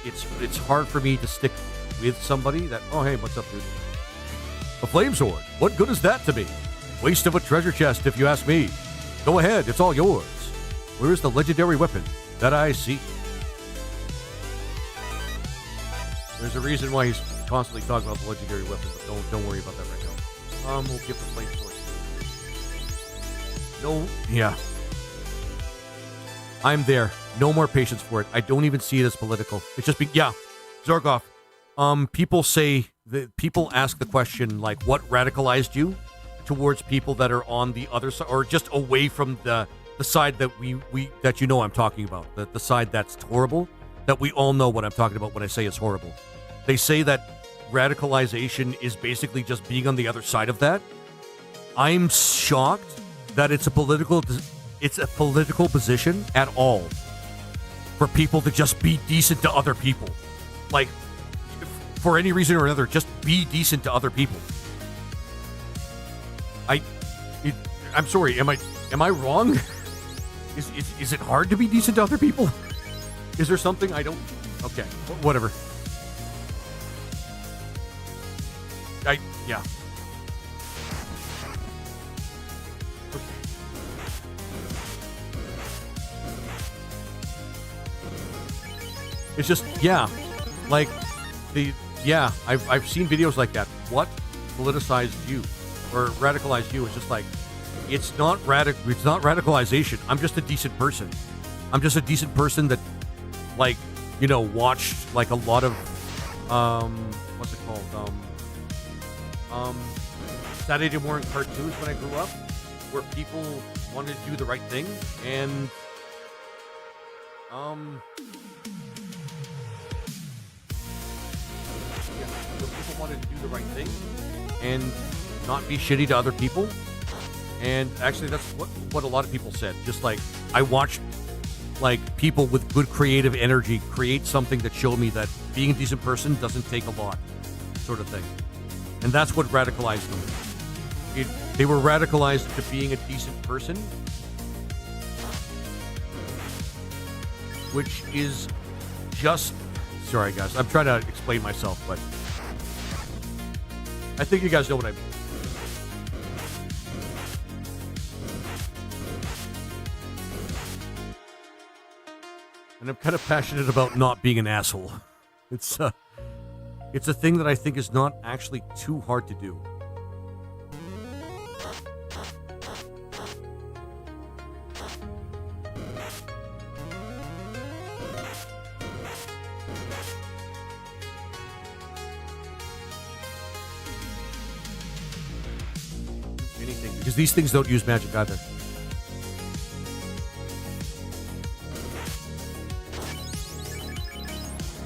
it's hard for me to stick with somebody that, oh, hey, what's up, dude? A flame sword. What good is that to me? Waste of a treasure chest, if you ask me. Go ahead, it's all yours. Where is the legendary weapon that I see? There's a reason why he's constantly talking about the legendary weapon, but don't worry about that right now. We'll give the flame sword. No, yeah. I'm there. No more patience for it. I don't even see it as political. It's just Zorgoff. People say that people ask the question like, what radicalized you towards people that are on the other side or just away from the side that we that you know I'm talking about, the side that's horrible, that we all know what I'm talking about when I say it's horrible. They say that radicalization is basically just being on the other side of that. I'm shocked that it's a political position at all for people to just be decent to other people. Like, for any reason or another, just be decent to other people. I'm sorry, am I wrong? Is it hard to be decent to other people? Is there something I don't... Okay, whatever. Yeah. It's just, like, I've seen videos like that. What politicized you or radicalized you? It's just like, it's not radicalization. I'm just a decent person. I'm just a decent person that, like, watched like a lot of, what's it called? Saturday morning cartoons when I grew up, where people wanted to do the right thing and, people wanted to do the right thing and not be shitty to other people. And actually, that's what a lot of people said. Just like, I watched like people with good creative energy create something that showed me that being a decent person doesn't take a lot, sort of thing. And that's what radicalized them. They were radicalized to being a decent person, which is just... Sorry, guys. I'm trying to explain myself, but I think you guys know what I mean. And I'm kind of passionate about not being an asshole. It's a thing that I think is not actually too hard to do. Anything, because these things don't use magic either.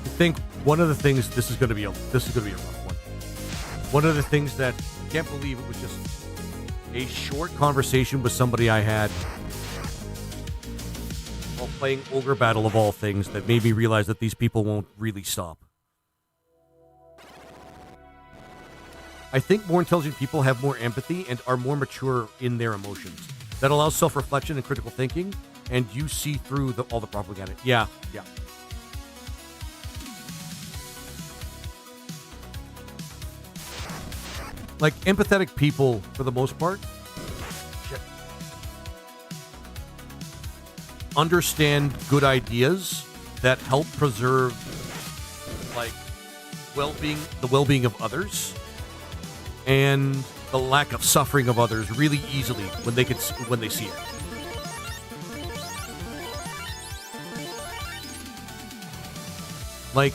I think one of the things, this is going to be a rough one. One of the things that I can't believe it was just a short conversation with somebody I had while playing Ogre Battle of all things that made me realize that these people won't really stop. I think more intelligent people have more empathy and are more mature in their emotions. That allows self-reflection and critical thinking, and you see through all the propaganda. Yeah. Like, empathetic people, for the most part, understand good ideas that help preserve, like, the well-being of others, and the lack of suffering of others really easily when they see it. Like,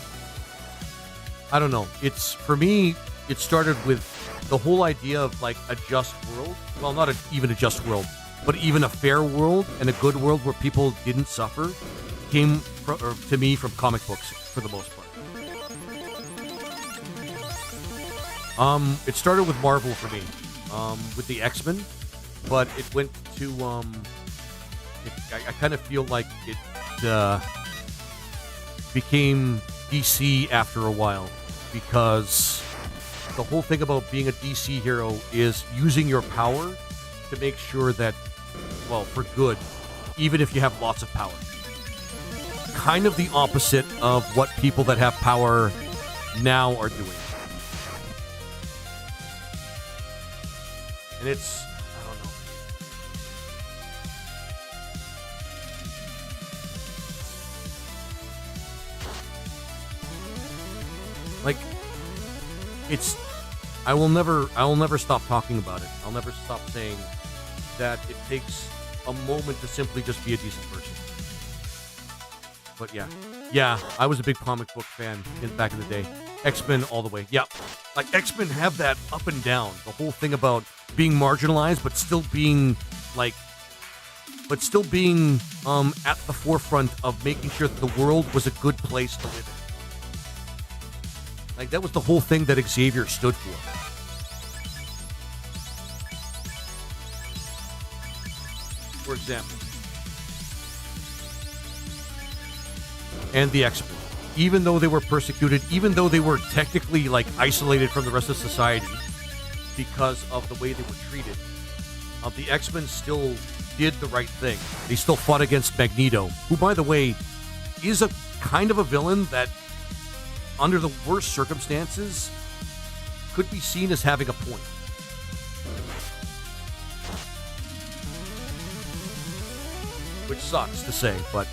I don't know. For me, it started with the whole idea of like a just world. Well, not even a just world, but even a fair world and a good world where people didn't suffer came to me from comic books for the most part. It started with Marvel for me, with the X-Men, but it went to, I kind of feel like became DC after a while, because the whole thing about being a DC hero is using your power to make sure that, well, for good, even if you have lots of power. Kind of the opposite of what people that have power now are doing. And it's, I don't know. Like, it's, I will never stop talking about it. I'll never stop saying that it takes a moment to simply just be a decent person. But yeah, I was a big comic book fan back in the day. X-Men all the way. Yeah, like X-Men have that up and down. The whole thing about being marginalized, but still being at the forefront of making sure that the world was a good place to live in. Like, that was the whole thing that Xavier stood for. For example. And the X-Men. Even though they were persecuted, even though they were technically, like, isolated from the rest of society because of the way they were treated, the X-Men still did the right thing. They still fought against Magneto, who, by the way, is a kind of a villain that, under the worst circumstances, could be seen as having a point. Which sucks to say, but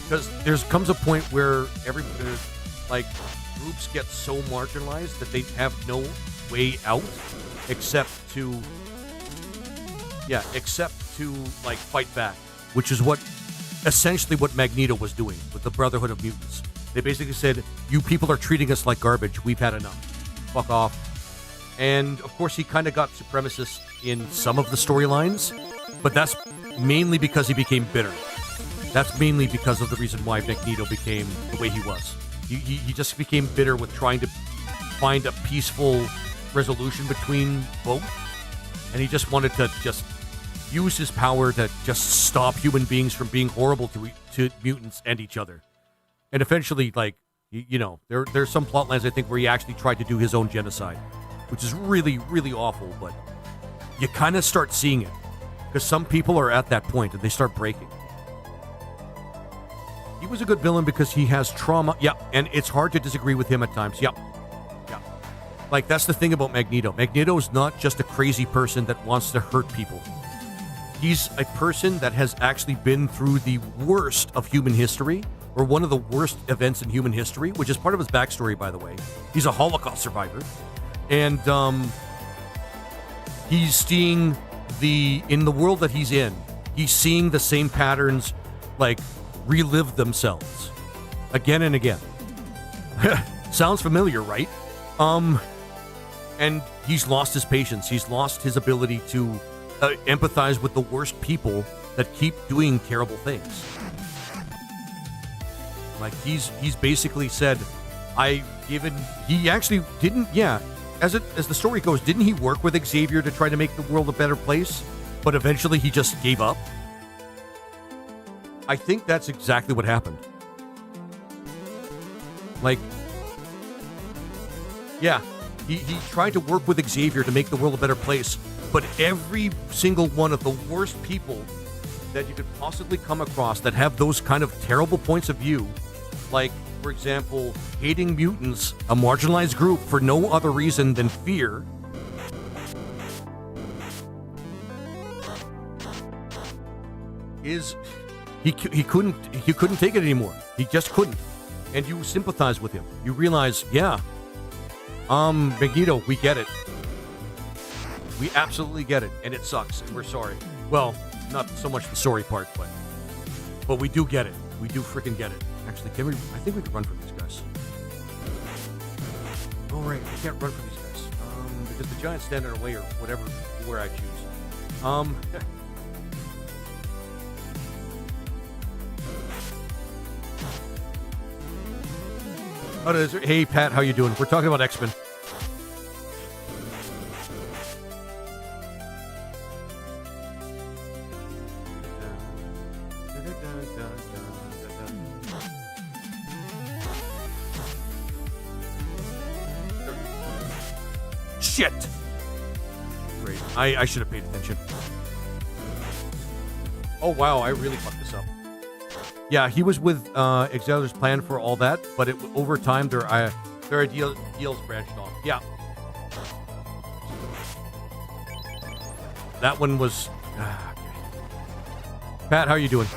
because there comes a point where groups get so marginalized that they have no way out except to like fight back, which is essentially what Magneto was doing with the Brotherhood of Mutants. They basically said, "You people are treating us like garbage. We've had enough. Fuck off." And of course, he kind of got supremacist in some of the storylines, but that's mainly because he became bitter. That's mainly because of the reason why Magneto became the way he was. He just became bitter with trying to find a peaceful resolution between both, and he just wanted to just use his power to just stop human beings from being horrible to mutants and each other. And eventually, like, there's some plot lines, I think, where he actually tried to do his own genocide, which is really, really awful, but you kind of start seeing it, because some people are at that point and they start breaking. He was a good villain because he has trauma. Yeah, and it's hard to disagree with him at times. Yeah. Like, that's the thing about Magneto. Magneto is not just a crazy person that wants to hurt people. He's a person that has actually been through the worst of human history, or one of the worst events in human history, which is part of his backstory, by the way. He's a Holocaust survivor. And he's seeing in the world that he's in, he's seeing the same patterns, like, relive themselves again and again. Sounds familiar, right? And he's lost his patience. He's lost his ability to empathize with the worst people that keep doing terrible things. Like, he's basically said, he actually didn't, as the story goes, didn't he work with Xavier to try to make the world a better place? But eventually he just gave up? I think that's exactly what happened. Like, yeah, he tried to work with Xavier to make the world a better place, but every single one of the worst people that you could possibly come across that have those kind of terrible points of view, like, for example, hating mutants, a marginalized group, for no other reason than fear, is... He couldn't take it anymore. He just couldn't. And you sympathize with him. You realize, Magneto, we get it. We absolutely get it. And it sucks. And we're sorry. Well, not so much the sorry part, but we do get it. We do freaking get it. Actually, I think we can run from these guys. Oh, right. We can't run from these guys. Because the giants stand in our way, or whatever, where I choose. Hey, Pat, how you doing? We're talking about X-Men. Shit! Great. I should have paid attention. Oh, wow, I really fucked this up. Yeah, he was with Exceller's plan for all that, but over time, their ideals branched off. Yeah. That one was... Pat, how are you doing?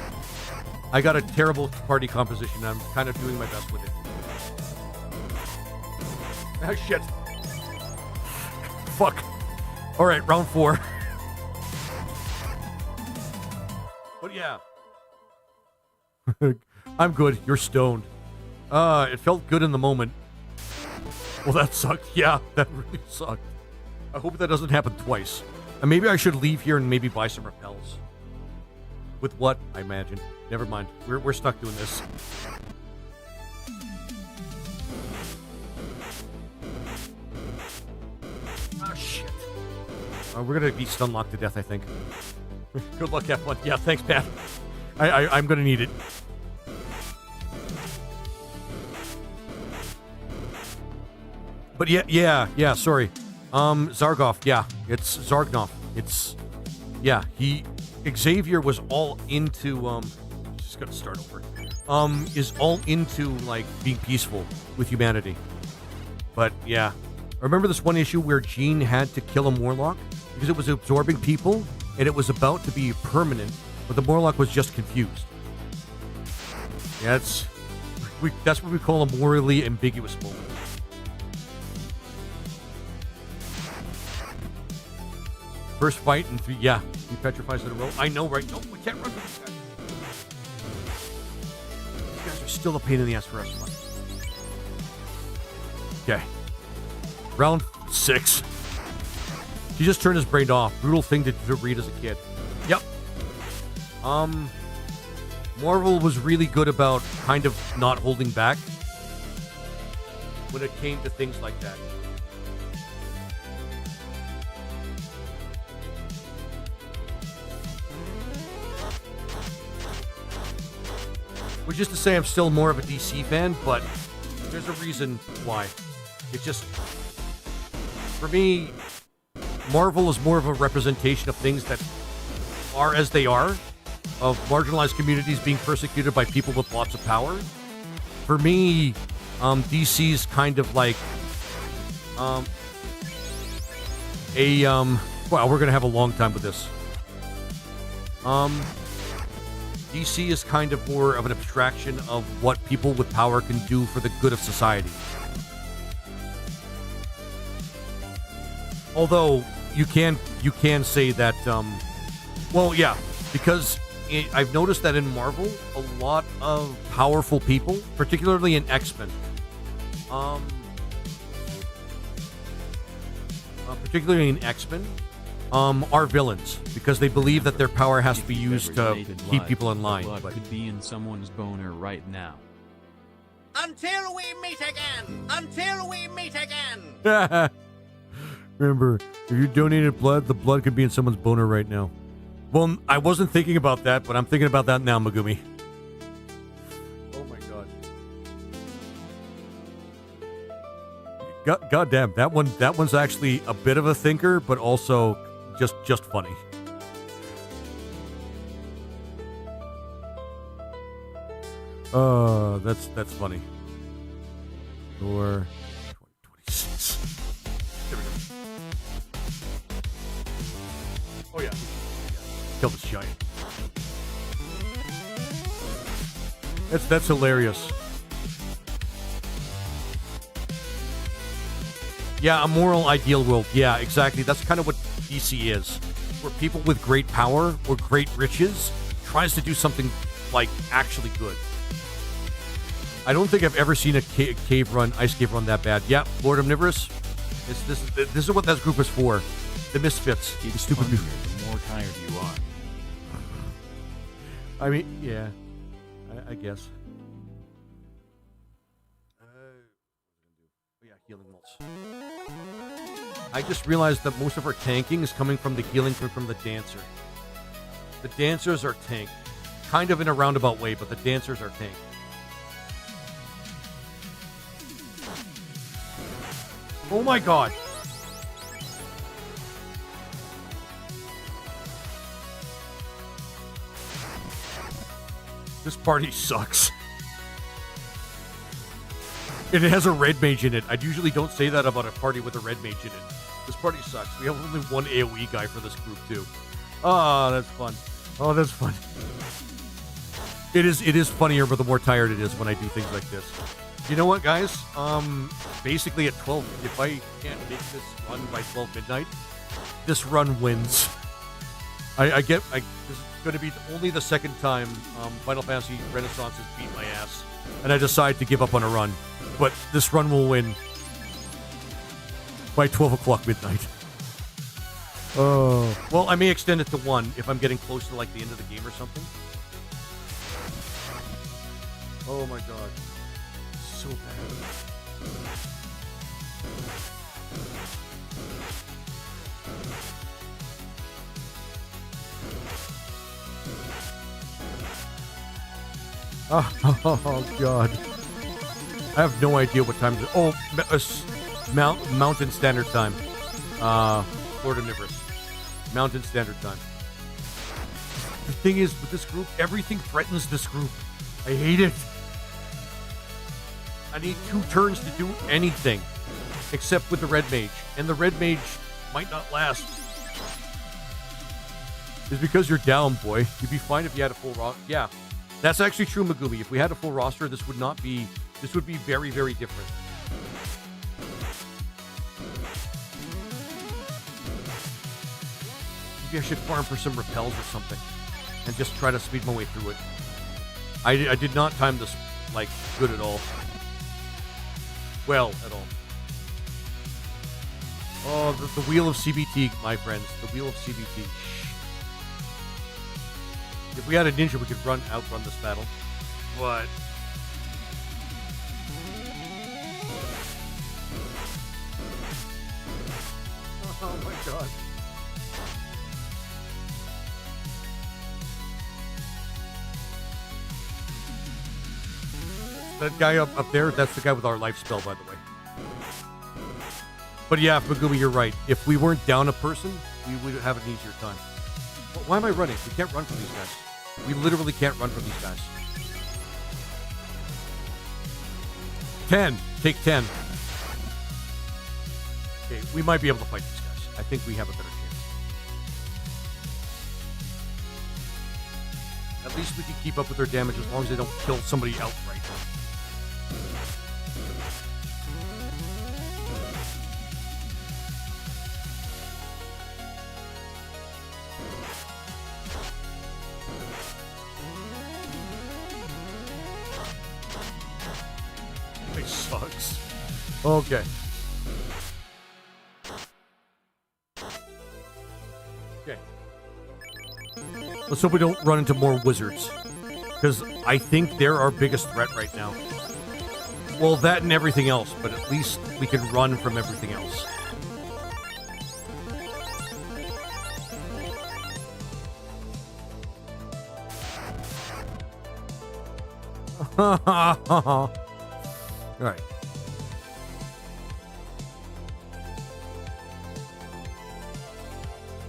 I got a terrible party composition. I'm kind of doing my best with it. Ah, shit. Fuck. All right, round 4. But yeah. I'm good. You're stoned. It felt good in the moment. Well, that sucked. Yeah, that really sucked. I hope that doesn't happen twice. And maybe I should leave here and maybe buy some repels. With what? I imagine. Never mind. We're stuck doing this. Oh, shit. We're going to be stun locked to death, I think. Good luck, F1. Yeah, thanks, Pat. I'm going to need it. But yeah, sorry. Zargov, yeah. It's Zargnov. It's... Yeah, Xavier was all into, just gotta start over. Is all into, like, being peaceful with humanity. But, yeah. I remember this one issue where Jean had to kill a Morlock because it was absorbing people, and it was about to be permanent, but the Morlock was just confused. Yeah, that's what we call a morally ambiguous moment. First fight in 3, yeah. 3 petrifies in a row. I know, right? No, we can't run from these guys. These guys are still a pain in the ass for us. Okay. Round 6. He just turned his brain off. Brutal thing to read as a kid. Yep. Marvel was really good about kind of not holding back when it came to things like that. Which is to say I'm still more of a DC fan, but there's a reason why. It's just, for me, Marvel is more of a representation of things that are as they are, of marginalized communities being persecuted by people with lots of power. For me, DC's kind of like wow, we're gonna have a long time with this. DC is kind of more of an abstraction of what people with power can do for the good of society. Although you can say that, well, yeah, because I've noticed that in Marvel, a lot of powerful people, particularly in X-Men, are villains because they believe that their power has to be used to keep people in line. Blood could be in someone's boner right now. Until we meet again! Until we meet again! Remember, if you donated blood, the blood could be in someone's boner right now. Well, I wasn't thinking about that, but I'm thinking about that now, Megumi. Oh my god. God damn, that one's actually a bit of a thinker, but also just funny. That's funny. Or 2026. There we go. Oh yeah. Kill this giant. That's hilarious. Yeah, a moral ideal world. Yeah, exactly. That's kind of what DC is. Where people with great power or great riches tries to do something like actually good. I don't think I've ever seen a ice cave run that bad. Yeah, Lord Omnivorous. This is what that group is for. The misfits. The stupid people. The more tired you are. I mean, yeah. I guess. Yeah, healing mults. I just realized that most of our tanking is coming from the healing from the dancer. The dancers are tank. kind of in a roundabout way, but the dancers are tank. Oh my god. This party sucks. And it has a red mage in it. I usually don't say that about a party with a red mage in it. This party sucks. We have only one AoE guy for this group, too. Oh, that's fun. Oh, that's fun. It is funnier, but the more tired it is when I do things like this. You know what, guys? Basically at 12, if I can't make this run by 12 midnight, this run wins. This is going to be only the second time Final Fantasy Renaissance has beat my ass, and I decide to give up on a run. But this run will win by 12 o'clock midnight. Oh. Well, I may extend it to 1 if I'm getting close to, like, the end of the game or something. Oh, my God. So bad. Oh, God. I have no idea what time it is. Oh, Mountain Standard Time. Florida-nivorous. Mountain Standard Time. The thing is, with this group, everything threatens this group. I hate it. I need 2 turns to do anything, except with the red mage. And the red mage might not last. It's because you're down, boy. You'd be fine if you had a full roster. Yeah, that's actually true, Megumi. If we had a full roster, this would not be... This would be very, very different. Maybe I should farm for some repels or something and just try to speed my way through it. I did not time this, like, good at all. Well, at all. Oh, the wheel of CBT, my friends. The wheel of CBT. If we had a ninja, we could outrun this battle. But... Oh my god. That guy up there, that's the guy with our life spell, by the way. But yeah, Megumi, you're right. If we weren't down a person, we would have an easier time. Why am I running? We can't run from these guys. We literally can't run from these guys. 10. Take 10. Okay, we might be able to fight these guys. I think we have a better chance. At least we can keep up with their damage as long as they don't kill somebody outright. It sucks. Okay. Okay. Let's hope we don't run into more wizards. Because I think they're our biggest threat right now. Well, that and everything else, but at least we can run from everything else. Alright.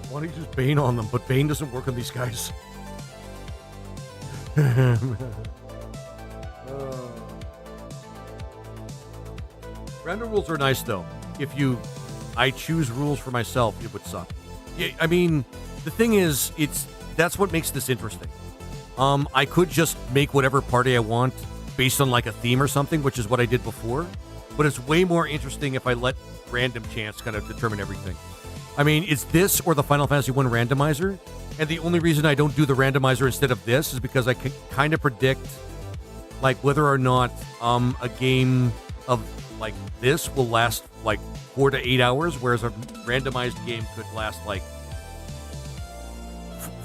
Why don't you just Bane on them? But Bane doesn't work on these guys. Random rules are nice, though. If I choose rules for myself, it would suck. Yeah, I mean, the thing is, that's what makes this interesting. I could just make whatever party I want based on like a theme or something, which is what I did before. But it's way more interesting if I let random chance kind of determine everything. I mean, it's this or the Final Fantasy 1 randomizer. And the only reason I don't do the randomizer instead of this is because I can kind of predict like whether or not a game of like this will last like 4 to 8 hours, whereas a randomized game could last like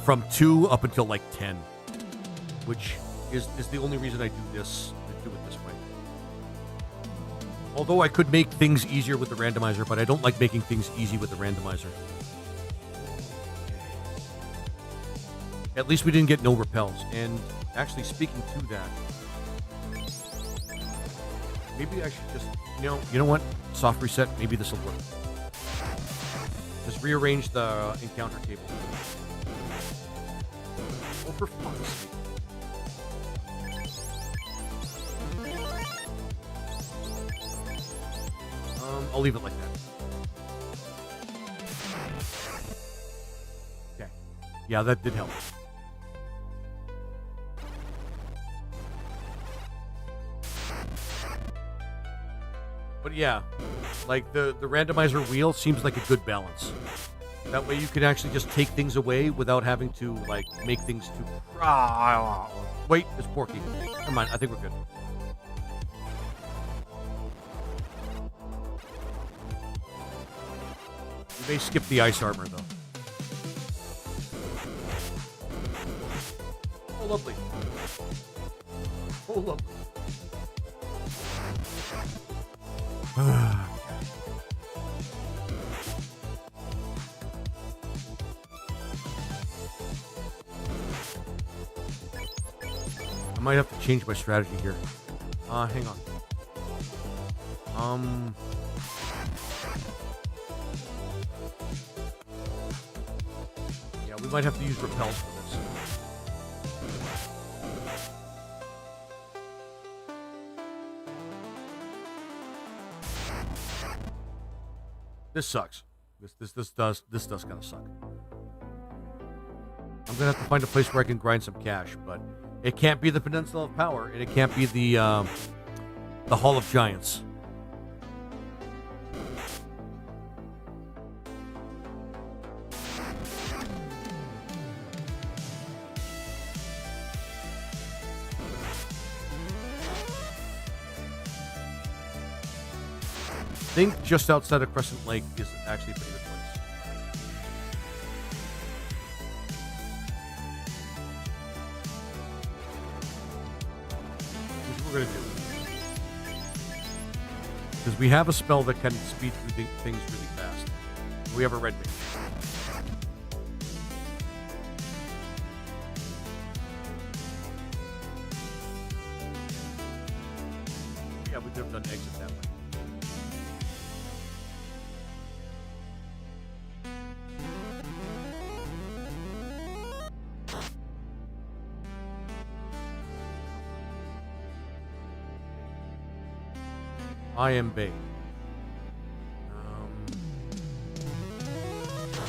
from 2 up until like 10, which is the only reason I do this, do it this way. Although I could make things easier with the randomizer, but I don't like making things easy with the randomizer. at least we didn't get no repels. And actually, speaking to that, maybe I should just, you know what? Soft reset. Maybe this will work. Just rearrange the encounter table. Oh, for fuck's sake. I'll leave it like that. Okay. Yeah, that did help. But yeah, like the randomizer wheel seems like a good balance. That way you can actually just take things away without having to like make things too... Wait, it's Porky. Never mind, I think we're good. We may skip the ice armor, though. Oh, lovely. Oh, lovely. I might have to change my strategy here. Hang on. Yeah, we might have to use repels for this. This sucks. This does kind of suck. I'm gonna have to find a place where I can grind some cash, but it can't be the Peninsula of Power, and it can't be the Hall of Giants. I think just outside of Crescent Lake is actually a pretty good place. Here's what we're going to do. Because we have a spell that can speed through things really fast. We have a red mage. Yeah, we could have done exit that way. I am Bane.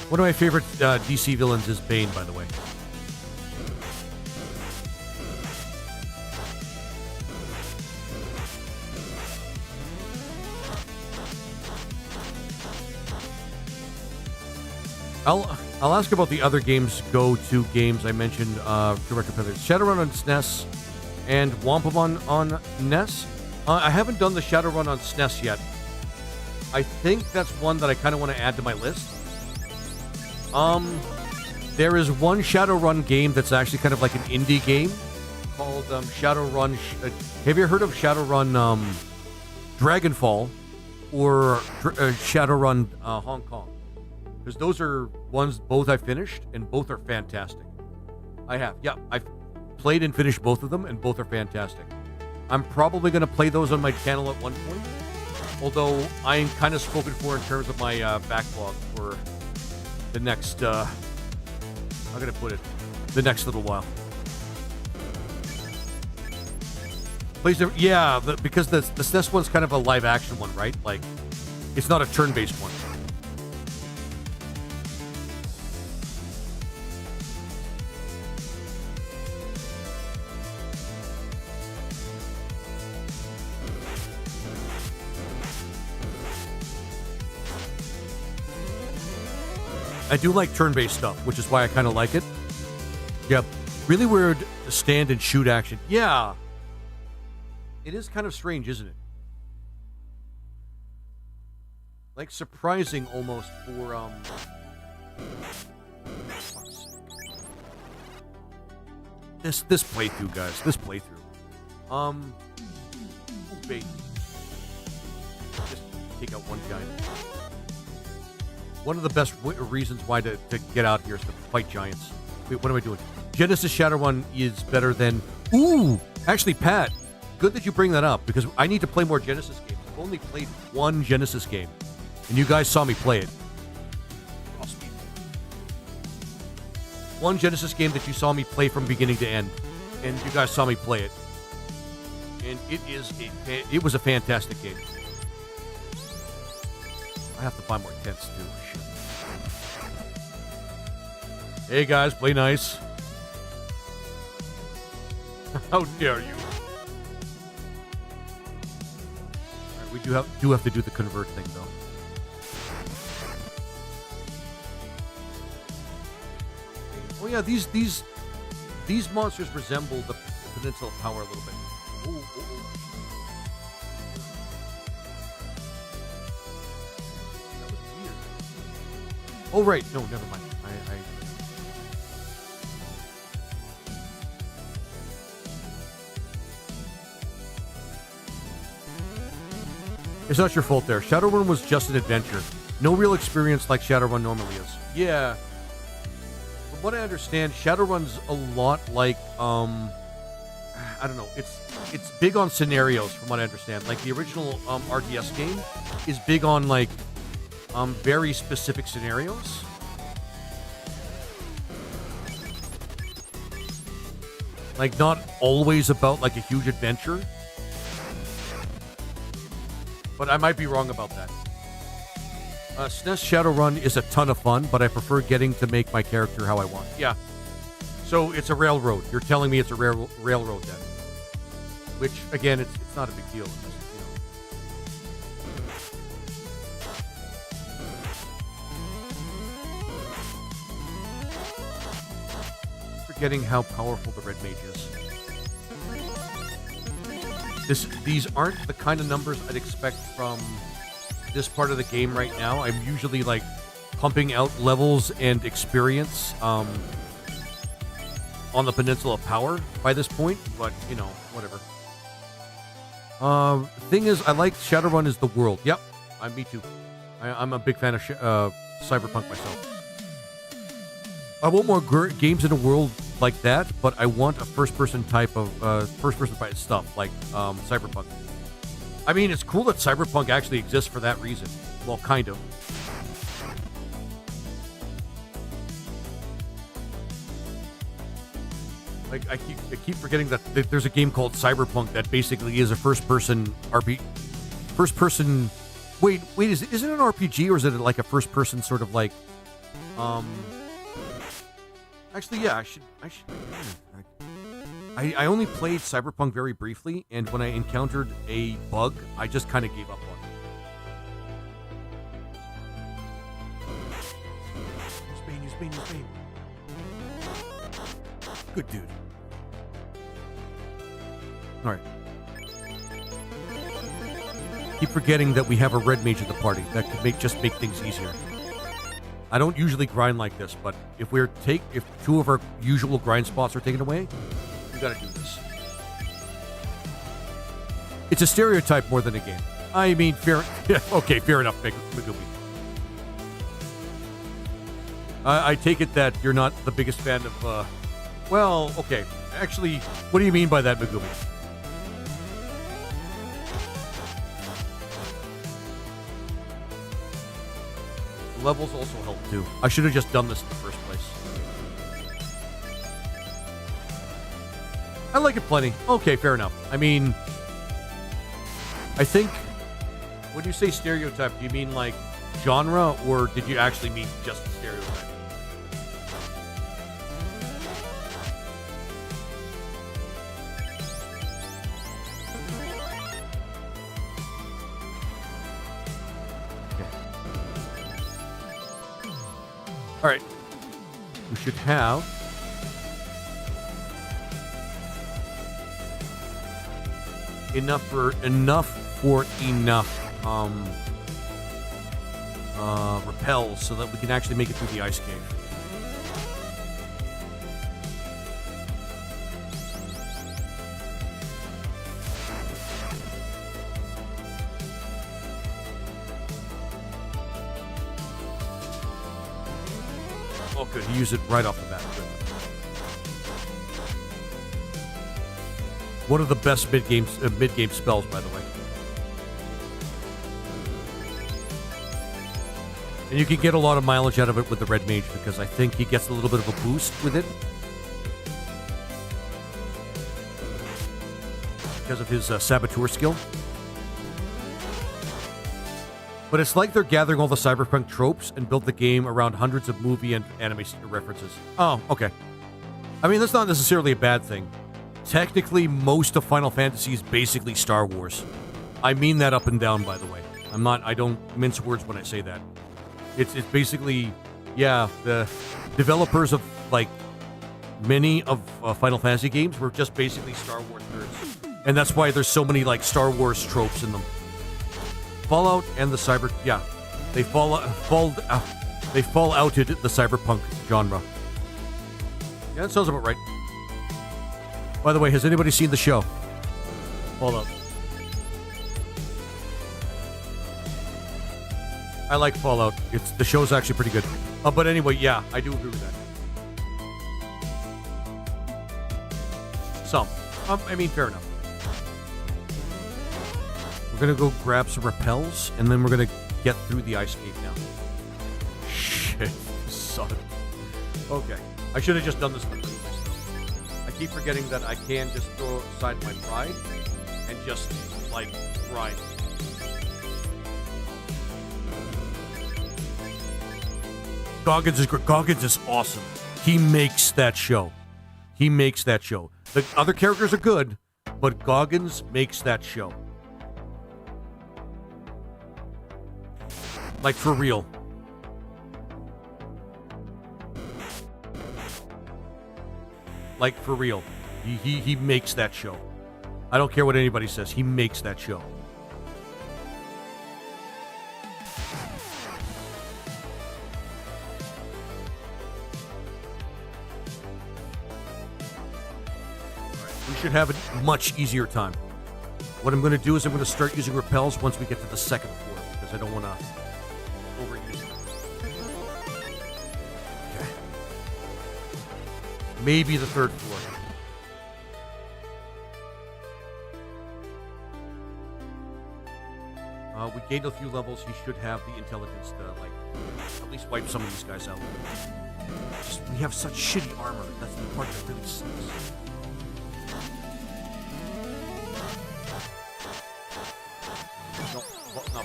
One of my favorite DC villains is Bane, by the way. I'll ask about the other go-to games I mentioned direct competitors. Shadowrun on SNES and Wampum on NES. I haven't done the Shadowrun on SNES yet. I think that's one that I kind of want to add to my list. There is one Shadowrun game that's actually kind of like an indie game called Shadowrun. Have you heard of Shadowrun Dragonfall or Shadowrun Hong Kong? Because those are ones both I finished, and both are fantastic. I have. Yeah, I've played and finished both of them, and both are fantastic. I'm probably going to play those on my channel at one point, although I'm kind of spoken for in terms of my backlog for the next, how can I put it, the next little while. Yeah, because the SNES one's kind of a live action one, right? Like, it's not a turn-based one. I do like turn-based stuff, which is why I kind of like it. Yep. Really weird stand and shoot action. Yeah. It is kind of strange, isn't it? Like surprising almost for this playthrough, guys. This playthrough. Oh, bait. Just take out one guy. One of the best reasons why to get out here is to fight giants. Wait, what am I doing? Genesis Shadowrun is better than... Ooh! Actually, Pat, good that you bring that up, because I need to play more Genesis games. I've only played one Genesis game, and you guys saw me play it. One Genesis game that you saw me play from beginning to end, and you guys saw me play it. And it was a fantastic game. I have to find more tents, too. Shit. Hey, guys, play nice. How dare you? Right, we do have to do the convert thing, though. Oh yeah, these monsters resemble the Peninsula of Power a little bit. Ooh, ooh, ooh. That was weird. Oh right, no, never mind. It's not your fault there. Shadowrun was just an adventure. No real experience like Shadowrun normally is. Yeah. From what I understand, Shadowrun's a lot like, I don't know, it's big on scenarios from what I understand. Like the original RTS game is big on like very specific scenarios. Like not always about like a huge adventure. But I might be wrong about that. SNES Shadowrun is a ton of fun, but I prefer getting to make my character how I want. Yeah. So it's a railroad. You're telling me it's a railroad then. Which, again, it's not a big deal. Forgetting how powerful the red mage is. These aren't the kind of numbers I'd expect from this part of the game right now. I'm usually like pumping out levels and experience on the Peninsula of Power by this point, but you know, whatever. Thing is, I like Shadowrun is the world. Yep, me too. I'm a big fan of Cyberpunk myself. I want more games in a world like that, but I want a first-person type of first-person type stuff like Cyberpunk. I mean, it's cool that Cyberpunk actually exists for that reason. Well, kind of. Like I keep forgetting that there's a game called Cyberpunk that basically is a first-person RPG. First-person. Wait, is it an RPG or is it like a first-person sort of like? Actually, yeah, I should. I only played Cyberpunk very briefly, and when I encountered a bug, I just kind of gave up on it. Spain. Good dude. All right. Keep forgetting that we have a red mage in the party. That could just make things easier. I don't usually grind like this, but if two of our usual grind spots are taken away, we gotta do this. It's a stereotype more than a game. I mean, fair enough, Megumi. I take it that you're not the biggest fan of, well, okay. Actually, what do you mean by that, Megumi? Levels also help too. I should have just done this in the first place. I like it plenty. Okay, fair enough. I mean, I think when you say stereotype, do you mean like genre, or did you actually mean just stereotype? All right, we should have enough for repels so that we can actually make it through the ice cave. Oh, good. He used it right off the bat. Good. One of the best mid-game spells, by the way. And you can get a lot of mileage out of it with the Red Mage because I think he gets a little bit of a boost with it. Because of his Saboteur skill. But it's like they're gathering all the cyberpunk tropes and build the game around hundreds of movie and anime references. Oh, okay. I mean, that's not necessarily a bad thing. Technically, most of Final Fantasy is basically Star Wars. I mean that up and down, by the way. I don't mince words when I say that. It's basically, yeah, the developers of, like, many of Final Fantasy games were just basically Star Wars nerds. And that's why there's so many, like, Star Wars tropes in them. Fallout and the they fallouted the cyberpunk genre. Yeah, that sounds about right. By the way, has anybody seen the show? Fallout. I like Fallout. The show's actually pretty good. But anyway, yeah, I do agree with that. Some. I mean, fair enough. We're gonna go grab some repels, and then we're gonna get through the ice gate now. Shit, son. Okay, I should have just done this one. I keep forgetting that I can just throw aside my pride and just, like, ride. Goggins is awesome. He makes that show. The other characters are good, but Goggins makes that show. Like, for real. Like, for real. He makes that show. I don't care what anybody says. He makes that show. We should have a much easier time. What I'm going to do is I'm going to start using repels once we get to the second floor, because I don't want to overuse them. Okay. Maybe the third floor. We gained a few levels. He should have the intelligence to, like, at least wipe some of these guys out. We have such shitty armor. That's the part that really sucks. Not ball.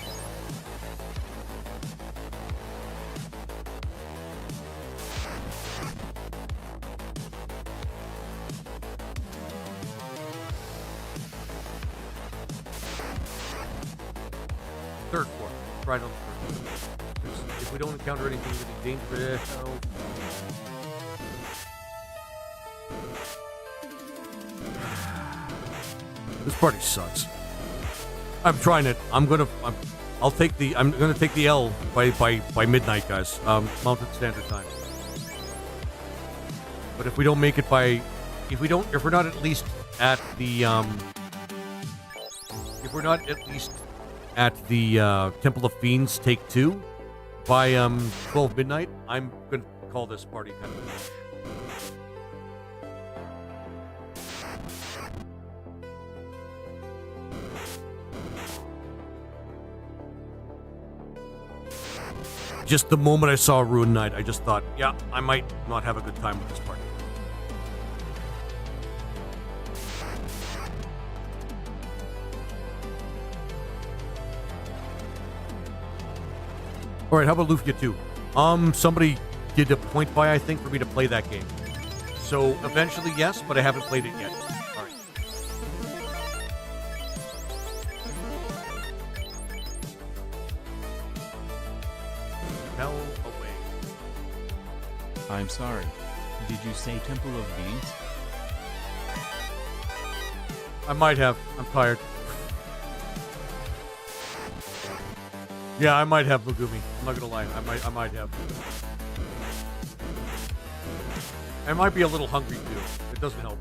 Third floor. Right on the third floor. If we don't encounter anything really dangerous, this party sucks. I'm trying it. I'm gonna take the L by midnight, guys. Mountain Standard Time. But if we don't make it if we're not at least at the Temple of Fiends Take 2 by 12 midnight, I'm gonna call this party kind of a finish. Just the moment I saw RuneKnight, I just thought, yeah, I might not have a good time with this party. Alright, how about Lufia 2? Somebody did a point buy, I think, for me to play that game. So, eventually, yes, but I haven't played it yet. Alright. Hell away. I'm sorry. Did you say Temple of Beans? I might have. I'm tired. Yeah, I might have Megumi. I'm not gonna lie. I might have. I might be a little hungry too. It doesn't help.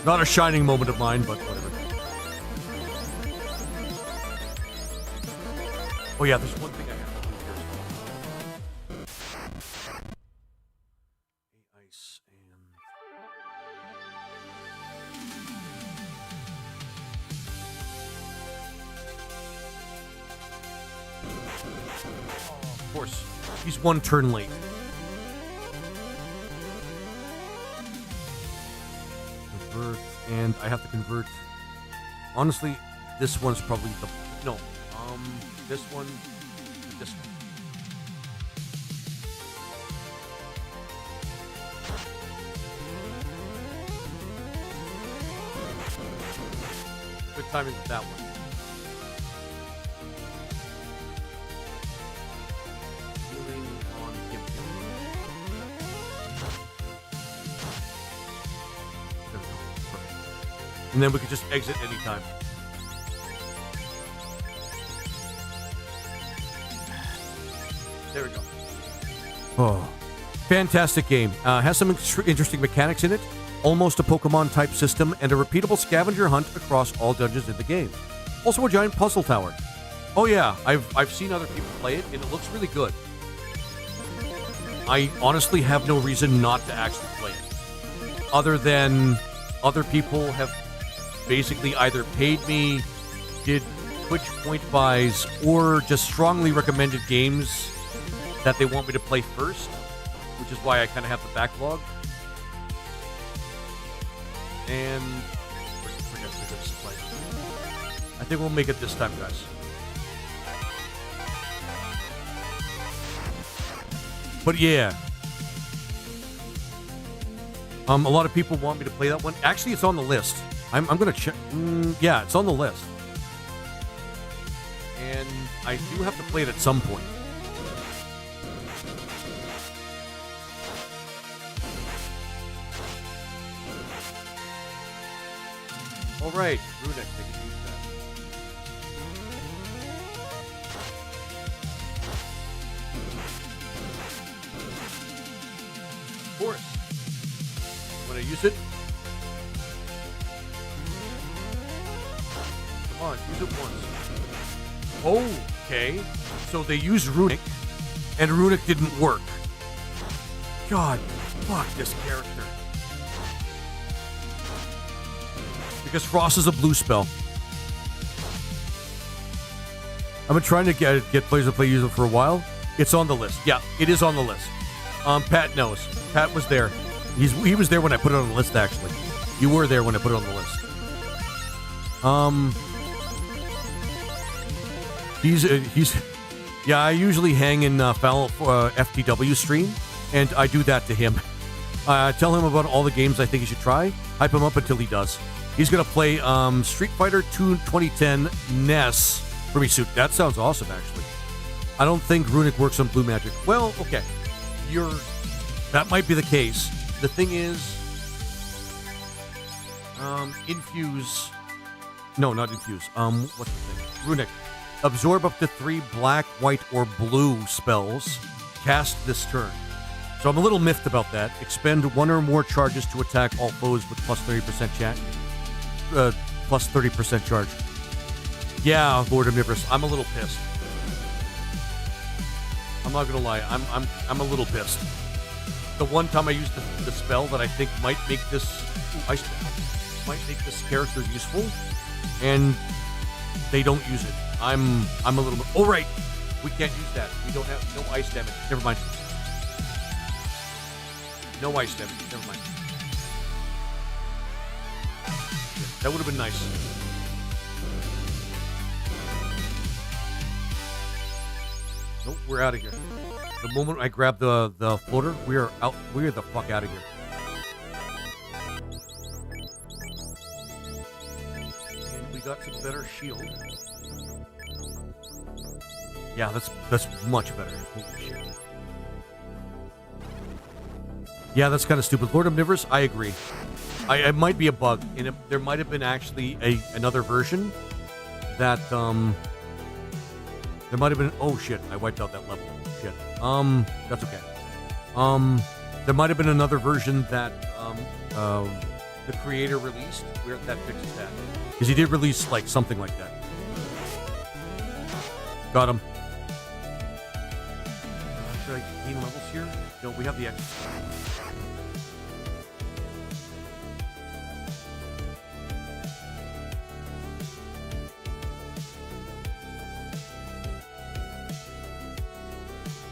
Not a shining moment of mine, but whatever. Oh yeah, there's one thing I have to do first. Of course, he's one turn late. Convert, and I have to convert. Honestly, this one's probably the no. This one, this one. Good timing with that one. Healing on gifting. There we go. Perfect. And then we could just exit anytime. There we go. Oh, fantastic game. Has some interesting mechanics in it. Almost a Pokemon type system and a repeatable scavenger hunt across all dungeons in the game. Also a giant puzzle tower. Oh yeah, I've seen other people play it and it looks really good. I honestly have no reason not to actually play it. Other than other people have basically either paid me, did Twitch point buys, or just strongly recommended games that they want me to play first, which is why I kind of have the backlog. And I think we'll make it this time, guys. But yeah, a lot of people want me to play that one. Actually, it's on the list. I'm gonna check. Yeah, it's on the list, and I do have to play it at some point. All right, RuneKnight, take a deep dive. Of course. Want to use it? Come on, use it once. Okay, so they used Runic, and Runic didn't work. God, fuck this character. Because Frost is a blue spell. I've been trying to get players to play use it for a while. It's on the list. Yeah, it is on the list. Pat knows. Pat was there. He was there when I put it on the list, actually. You were there when I put it on the list. He's yeah, I usually hang in Foul FTW stream, and I do that to him. Tell him about all the games I think he should try. Hype him up until he does. He's going to play Street Fighter 2 2010 NES for me soon. That sounds awesome, actually. I don't think Runic works on Blue Magic. Well, okay. That might be the case. The thing is, Infuse... No, not Infuse. What's the thing? Runic. Absorb up to 3 black, white, or blue spells cast this turn. So I'm a little miffed about that. Expend 1 or more charges to attack all foes with plus 30% chance. Plus 30% charge. Yeah, Lord Omnivorous, I'm a little pissed. I'm not gonna lie, I'm a little pissed. The one time I used the spell that I think might make this character useful, and they don't use it. I'm a little bit. Oh right, we can't use that. We don't have no ice damage. Never mind. No ice damage. Never mind. That would have been nice. Nope, we're out of here. The moment I grab the floater, we are out. We are the fuck out of here. And we got some better shield. Yeah, that's much better. Holy shit. Yeah, that's kind of stupid. Lord Omnivorous, I agree. It might be a bug, and there might have been actually another version that there might have been. Oh shit! I wiped out that level. Shit. That's okay. There might have been another version that the creator released where that fixes that, because he did release like something like that. Got him. Should I gain levels here? No, we have the extra.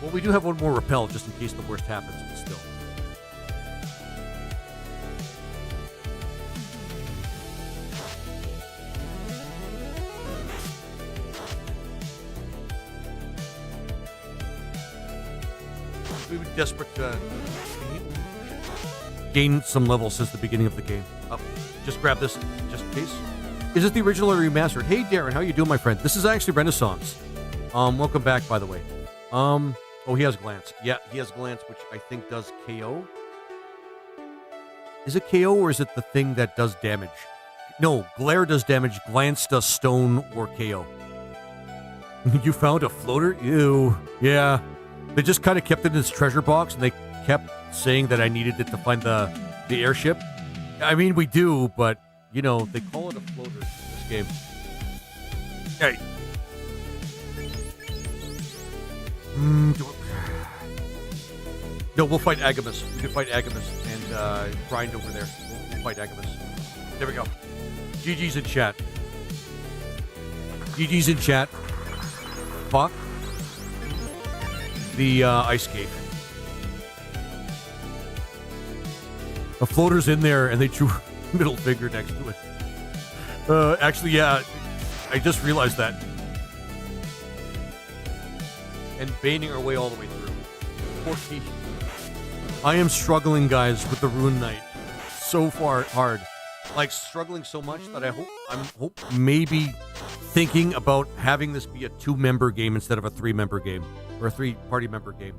Well, we do have one more repel just in case the worst happens, but still. We were desperate to gain some levels since the beginning of the game. Just grab this just in case. Is it the original or remastered? Hey, Darren, how you doing, my friend? This is actually Renaissance. Welcome back, by the way. Oh, he has Glance. Yeah, he has Glance, which I think does KO. Is it KO or is it the thing that does damage? No, Glare does damage, Glance does stone or KO. You found a floater? Ew. Yeah. They just kind of kept it in this treasure box, and they kept saying that I needed it to find the airship. I mean, we do, but, you know, they call it a floater in this game. Hey. No, we'll fight Agamus. We can fight Agamus and grind over there. We'll fight Agamus. There we go. GG's in chat. GG's in chat. Fuck. The ice cave. A floater's in there, and they drew middle finger next to it. Actually, yeah, I just realized that. And baiting our way all the way through. 14. I am struggling, guys, with the RuneKnight. So far hard. Like, struggling so much that I'm maybe thinking about having this be a 2-member game instead of a 3-member game. Or a 3-party member game.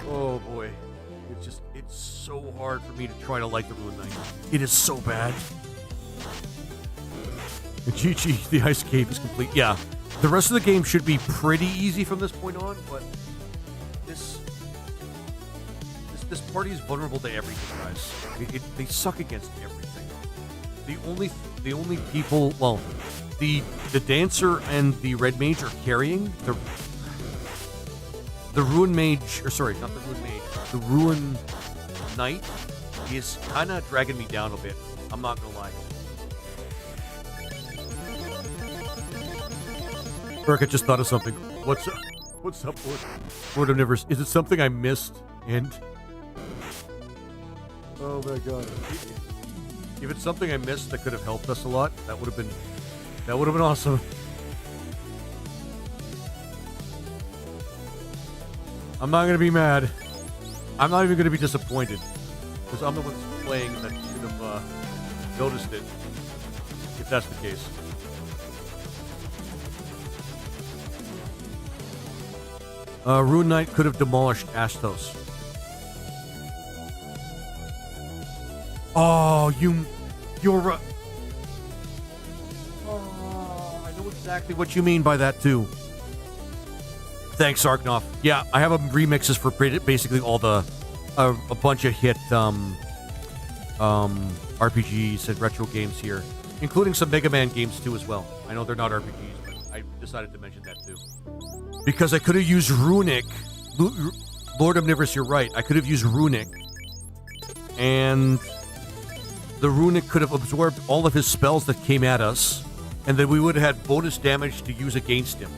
Oh, boy. It's so hard for me to try to like the RuneKnight. It is so bad. GG, the ice cave is complete. Yeah. The rest of the game should be pretty easy from this point on, but this party is vulnerable to everything, guys. They suck against everything. The only people, well, the dancer and the red mage are carrying the Ruin Mage, or sorry, not the Ruin Mage, the Ruin Knight is kind of dragging me down a bit. I'm not gonna lie. Burke, I just thought of something. What's up, Lord Omnivorous? Is it something I missed? And oh my god, if it's something I missed that could have helped us a lot, that would have been awesome. I'm not gonna be mad. I'm not even gonna be disappointed because I'm the one that's playing that should have noticed it. If that's the case. RuneKnight could have demolished Astos. Oh, you're right. Oh, I know exactly what you mean by that too. Thanks, Arknoff. Yeah, I have remixes for basically all the a bunch of hit RPGs and retro games here, including some Mega Man games too as well. I know they're not RPGs, but I decided to mention that too. Because I could have used Runic. Lord Omnivorous, you're right. I could have used Runic. And the Runic could have absorbed all of his spells that came at us. And then we would have had bonus damage to use against him.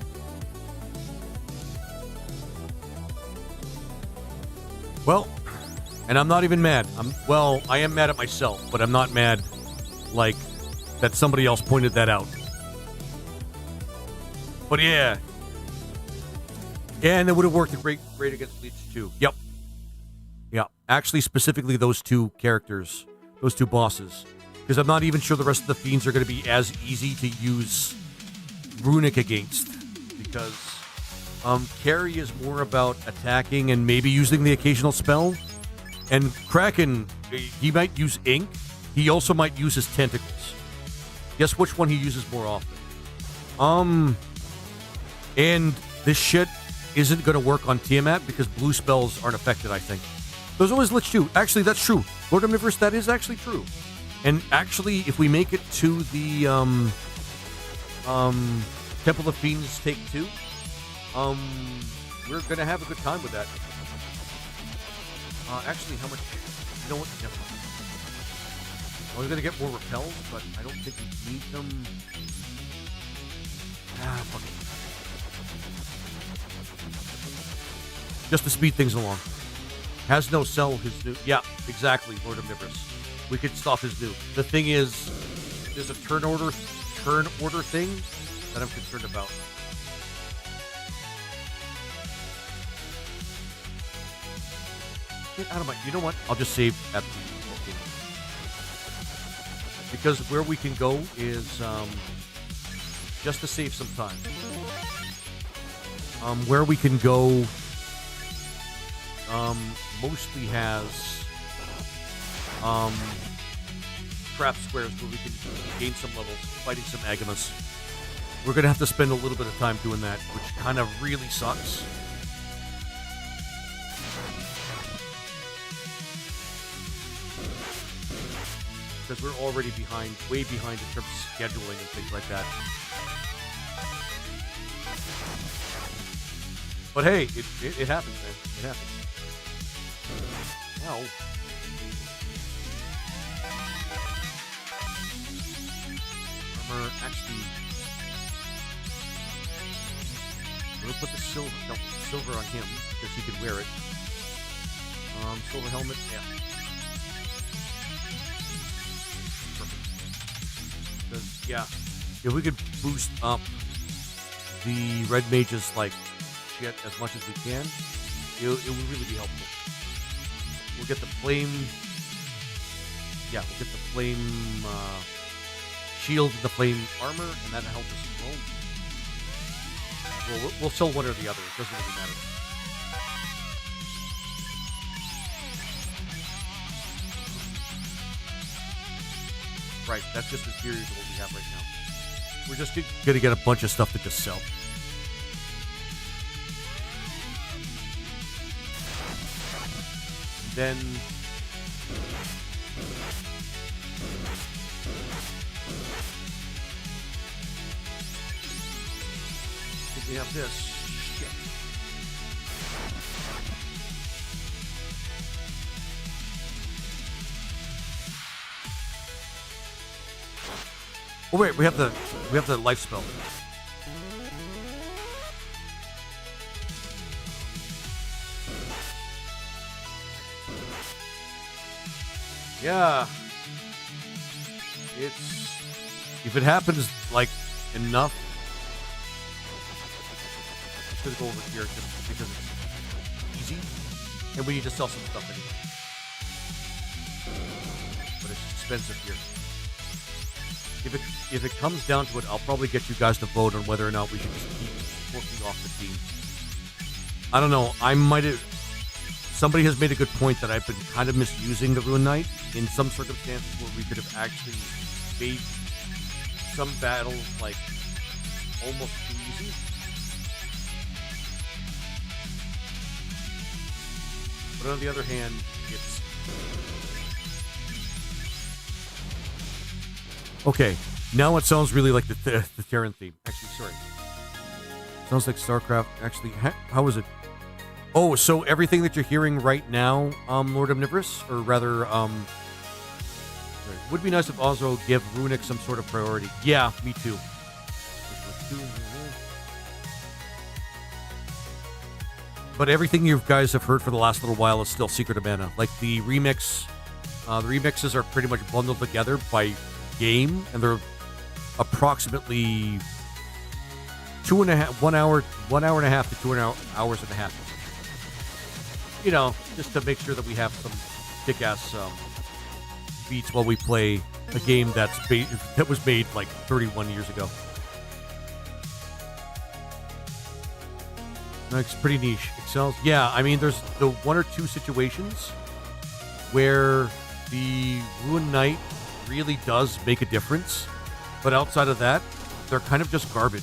Well, and I'm not even mad. I am mad at myself, but I'm not mad, like, that somebody else pointed that out. But yeah. And it would have worked great against Leech too. Yep. Yeah. Actually, specifically those two characters, those two bosses. Because I'm not even sure the rest of the fiends are going to be as easy to use Runic against. Because Carry is more about attacking and maybe using the occasional spell. And Kraken, he might use Ink. He also might use his tentacles. Guess which one he uses more often. And this shit isn't going to work on Tiamat because blue spells aren't affected, I think. There's always Lich too. Actually, that's true. Lord Omnivorous, that is actually true. And actually, if we make it to the Temple of Fiends Take 2, we're going to have a good time with that. Actually, how much... You know what? Never mind. I was going to get more repels, but I don't think we need them. Fuck it. just to speed things along. Has no sell his new. Yeah, exactly, Lord Omnivorous. We could stop his new. The thing is, there's a turn order thing that I'm concerned about. Get out of my. You know what? I'll just save at the volcano. Because where we can go is just to save some time. Where we can go mostly has trap squares where we can gain some levels, fighting some Agamas. We're going to have to spend a little bit of time doing that, which kind of really sucks. Because we're already behind, way behind in terms of scheduling and things like that. But hey, it happens, man. It happens. Wow. Armor, actually, we'll put the silver on him because he can wear it. Silver helmet, yeah. Because, yeah, if we could boost up the red mages like shit as much as we can, it would really be helpful. We'll get the flame. Yeah, we'll get the flame shield and the flame armor, and that'll help us roll. We'll sell one or the other. It doesn't really matter. Right, that's just as serious as what we have right now. We're just going to get a bunch of stuff to just sell. Then we have this. Shit. Oh wait, we have the life spell. Yeah. If it happens like enough, I'm just gonna go over here just because it's easy. And we need to sell some stuff anyway. But it's expensive here. If it comes down to it, I'll probably get you guys to vote on whether or not we should just keep working off the team. I don't know. I might have. Somebody has made a good point that I've been kind of misusing the RuneKnight in some circumstances where we could have actually made some battles like almost too easy. But on the other hand, it's okay. Now it sounds really like the Terran theme. Actually, sorry. Sounds like StarCraft. Actually, how is it? Oh, so everything that you're hearing right now, Lord Omnivorous, or rather, would be nice if Osro give Runic some sort of priority. Yeah, me too. But everything you guys have heard for the last little while is still Secret of Mana. Like the remix, the remixes are pretty much bundled together by game, and they're approximately 1 hour and a half to 2 hours and a half. You know, just to make sure that we have some kick-ass beats while we play a game that was made like 31 years ago. It's pretty niche. Excels. Yeah, I mean, there's the 1 or 2 situations where the RuneKnight really does make a difference, but outside of that, they're kind of just garbage.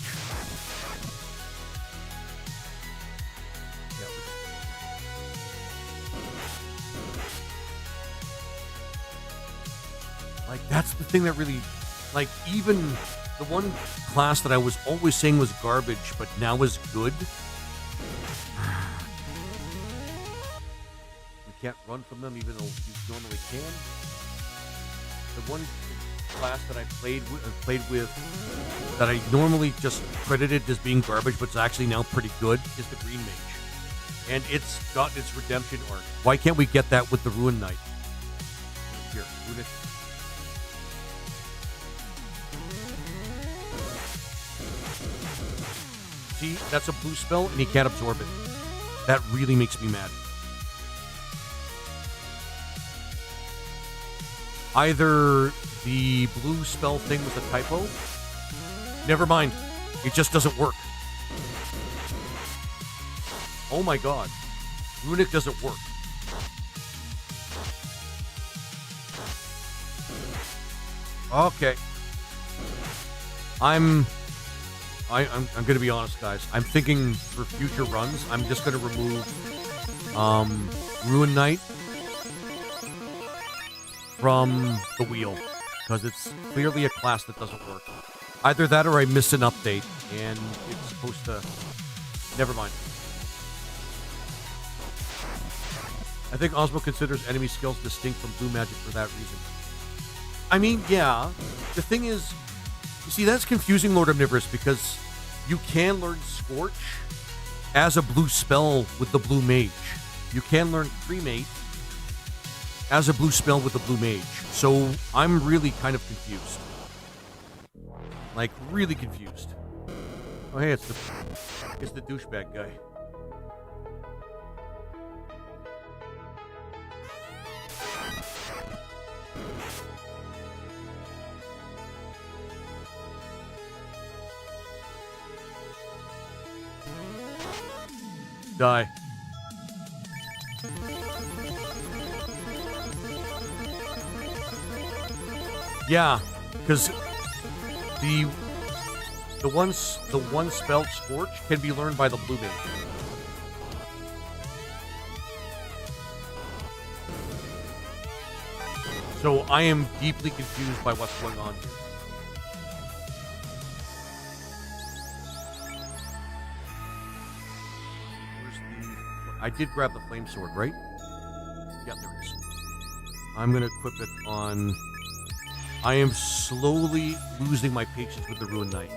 Like, that's the thing that really, like, even the one class that I was always saying was garbage, but now is good. We can't run from them, even though you normally can. The one class that I played with that I normally just credited as being garbage, but it's actually now pretty good, is the Green Mage. And it's got its redemption arc. Why can't we get that with the RuneKnight? Here, Rune. See, that's a blue spell, and he can't absorb it. That really makes me mad. Either the blue spell thing was a typo. Never mind. It just doesn't work. Oh my god. Runic doesn't work. Okay. I'm gonna be honest, guys. I'm thinking for future runs, I'm just gonna remove RuneKnight from the wheel, because it's clearly a class that doesn't work. Either that or I missed an update and it's supposed to... Never mind. I think Osmo considers enemy skills distinct from blue magic for that reason. I mean, yeah. The thing is, you see, that's confusing, Lord Omnivorous, because you can learn Scorch as a blue spell with the blue mage. You can learn Cremate as a blue spell with the blue mage. So I'm really kind of confused. Like, really confused. Oh, hey, it's the douchebag guy. Die. Yeah, because the one spelled Scorch can be learned by the blue mage. So I am deeply confused by what's going on here. I did grab the flame sword, right? Yeah, there is. I'm going to equip it on... I am slowly losing my patience with the RuneKnight.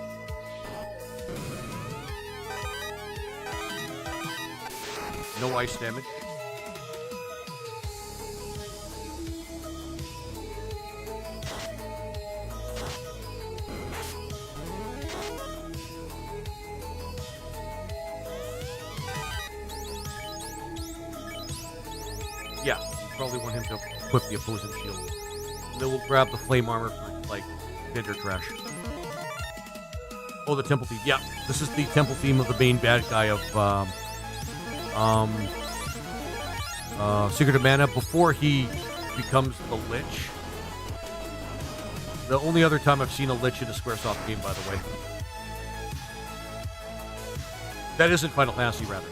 No ice damage. Yeah, you probably want him to equip the opposing shield. And then we'll grab the flame armor for, like, vendor trash. Oh, the temple theme. Yeah, this is the temple theme of the main bad guy of, Secret of Mana before he becomes the Lich. The only other time I've seen a Lich in a Squaresoft game, by the way. That isn't Final Fantasy, rather.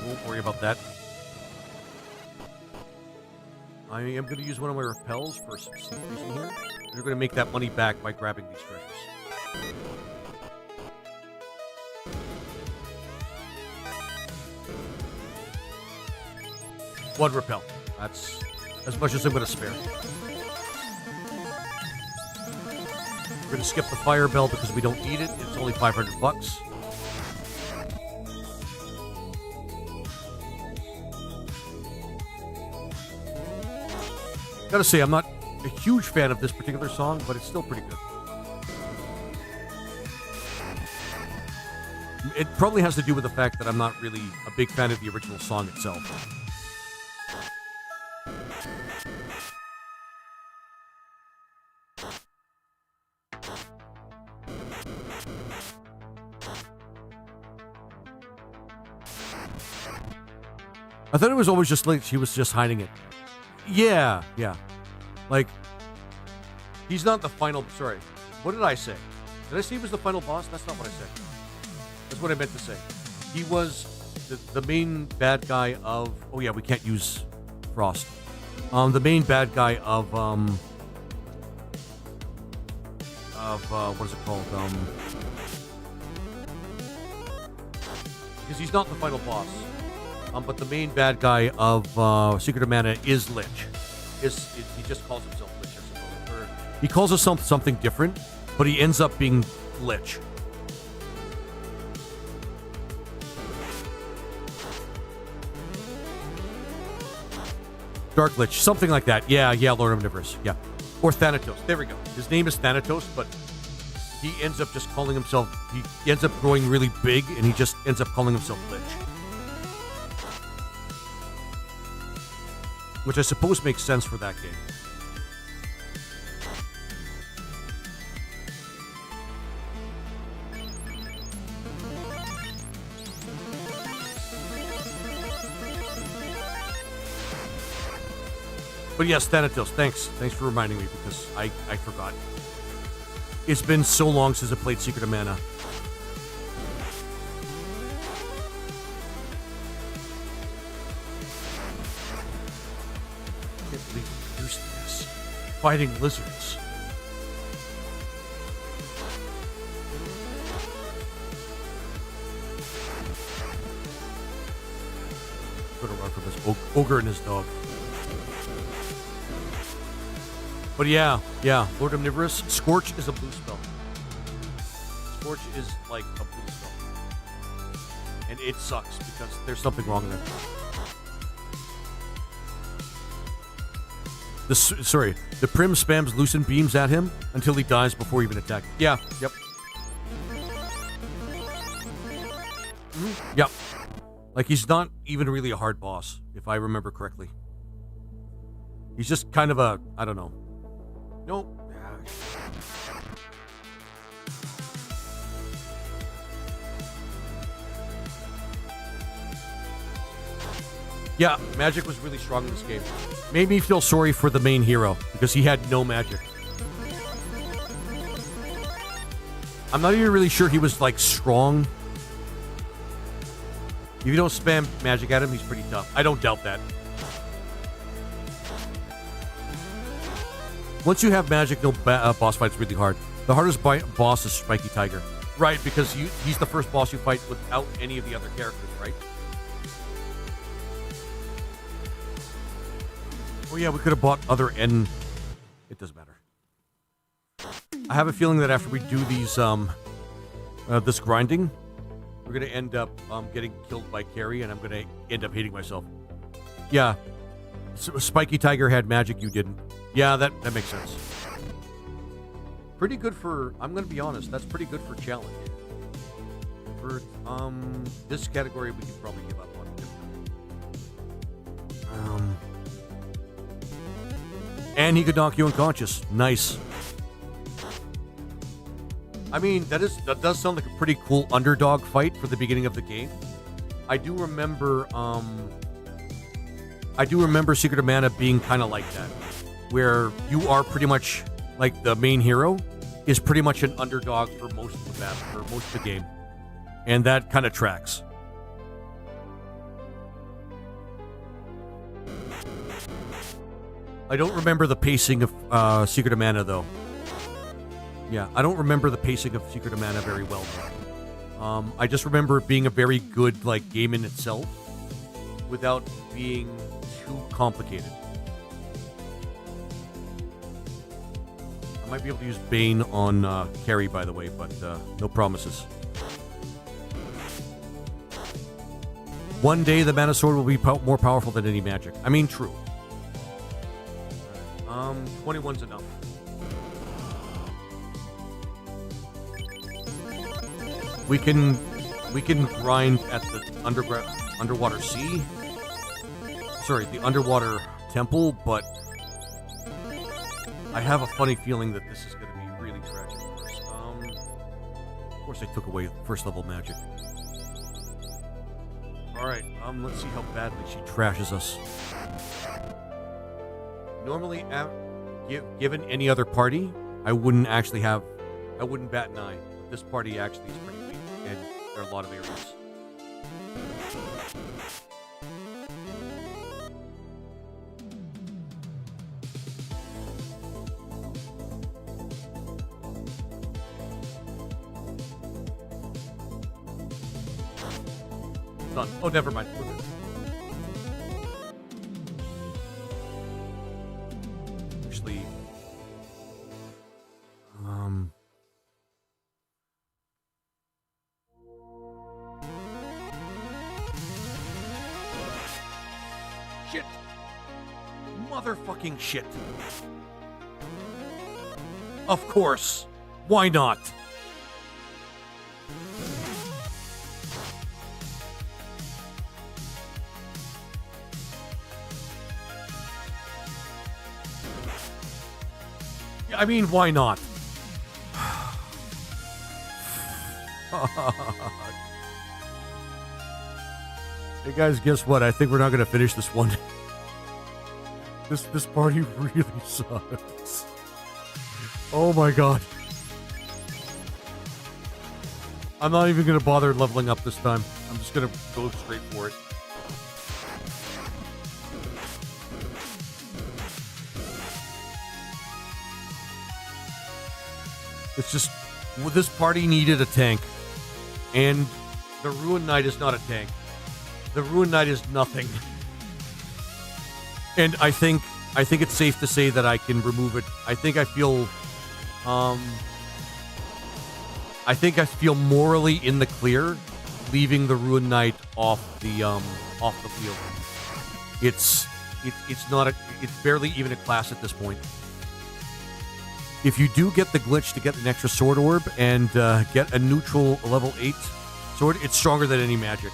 Won't worry about that. I am going to use one of my repels for some reason here. We're going to make that money back by grabbing these treasures. One repel. That's as much as I'm going to spare. We're going to skip the fire bell because we don't need it. It's only $500. Gotta say, I'm not a huge fan of this particular song, but it's still pretty good. It probably has to do with the fact that I'm not really a big fan of the original song itself. I thought it was always just like she was just hiding it. Yeah. Like, he's not the final... Sorry. What did I say? Did I say he was the final boss? That's not what I said. That's what I meant to say. He was the main bad guy of... Oh, yeah, we can't use Frost. The main bad guy of what is it called? Because he's not the final boss. But the main bad guy of Secret of Mana is Lich. He just calls himself Lich, I suppose. Or he calls himself something different, but he ends up being Lich. Dark Lich, something like that. Yeah, Lord Omnivorous. Yeah. Or Thanatos. There we go. His name is Thanatos, but he ends up just calling himself, he ends up growing really big, and he just ends up calling himself Lich. Which I suppose makes sense for that game. But yes, Thanatos, thanks. Thanks for reminding me, because I forgot. It's been so long since I played Secret of Mana. I can't believe we used this. Fighting lizards. Gonna run from this ogre and his dog. But yeah, Lord Omnivorous. Scorch is a blue spell. Scorch is like a blue spell. And it sucks because there's something wrong there. The Prim spams Lucent Beams at him until he dies before even attacking. Yeah, yep. Yep. Like, he's not even really a hard boss, if I remember correctly. He's just kind of a, I don't know. Nope. Yeah, magic was really strong in this game. Made me feel sorry for the main hero, because he had no magic. I'm not even really sure he was, like, strong. If you don't spam magic at him, he's pretty tough. I don't doubt that. Once you have magic, no boss fight's really hard. The hardest boss is Spiky Tiger. Right, because he's the first boss you fight without any of the other characters, right? Oh yeah, we could have bought other N. It doesn't matter. I have a feeling that after we do these, this grinding, we're going to end up getting killed by Carrie, and I'm going to end up hating myself. Yeah. Spiky Tiger had magic, you didn't. Yeah, that makes sense. Pretty good for, I'm going to be honest, that's pretty good for challenge. For this category, we can probably give up on it. And he could knock you unconscious. Nice. I mean, that does sound like a pretty cool underdog fight for the beginning of the game. I do remember Secret of Mana being kind of like that, where you are pretty much like the main hero is pretty much an underdog for most of the battle, for most of the game, and that kind of tracks. I don't remember the pacing of Secret of Mana though. Yeah, I don't remember the pacing of Secret of Mana very well though. I just remember it being a very good like game in itself, without being too complicated. I might be able to use Bane on Carrie, by the way, but no promises. One day the Mana Sword will be more powerful than any magic. I mean, true. 21's enough. We can grind at the underwater sea. Sorry, the underwater temple, but I have a funny feeling that this is going to be really tragic for us. Of course, I took away first level magic. All right, let's see how badly she trashes us. Normally, given any other party, I wouldn't bat an eye. But this party actually is pretty weak, and there are a lot of areas. Done. Oh, never mind. We're good. Actually, shit. Motherfucking shit. Of course. Why not? I mean, why not? Hey guys, guess what? I think we're not going to finish this one. This party really sucks. Oh my god. I'm not even going to bother leveling up this time. I'm just going to go straight for it. It's just, well, this party needed a tank. And the RuneKnight is not a tank. The RuneKnight is nothing. And I think it's safe to say that I can remove it. I think I feel morally in the clear leaving the RuneKnight off the field. It's barely even a class at this point. If you do get the glitch to get an extra sword orb and get a neutral level 8 sword, it's stronger than any magic.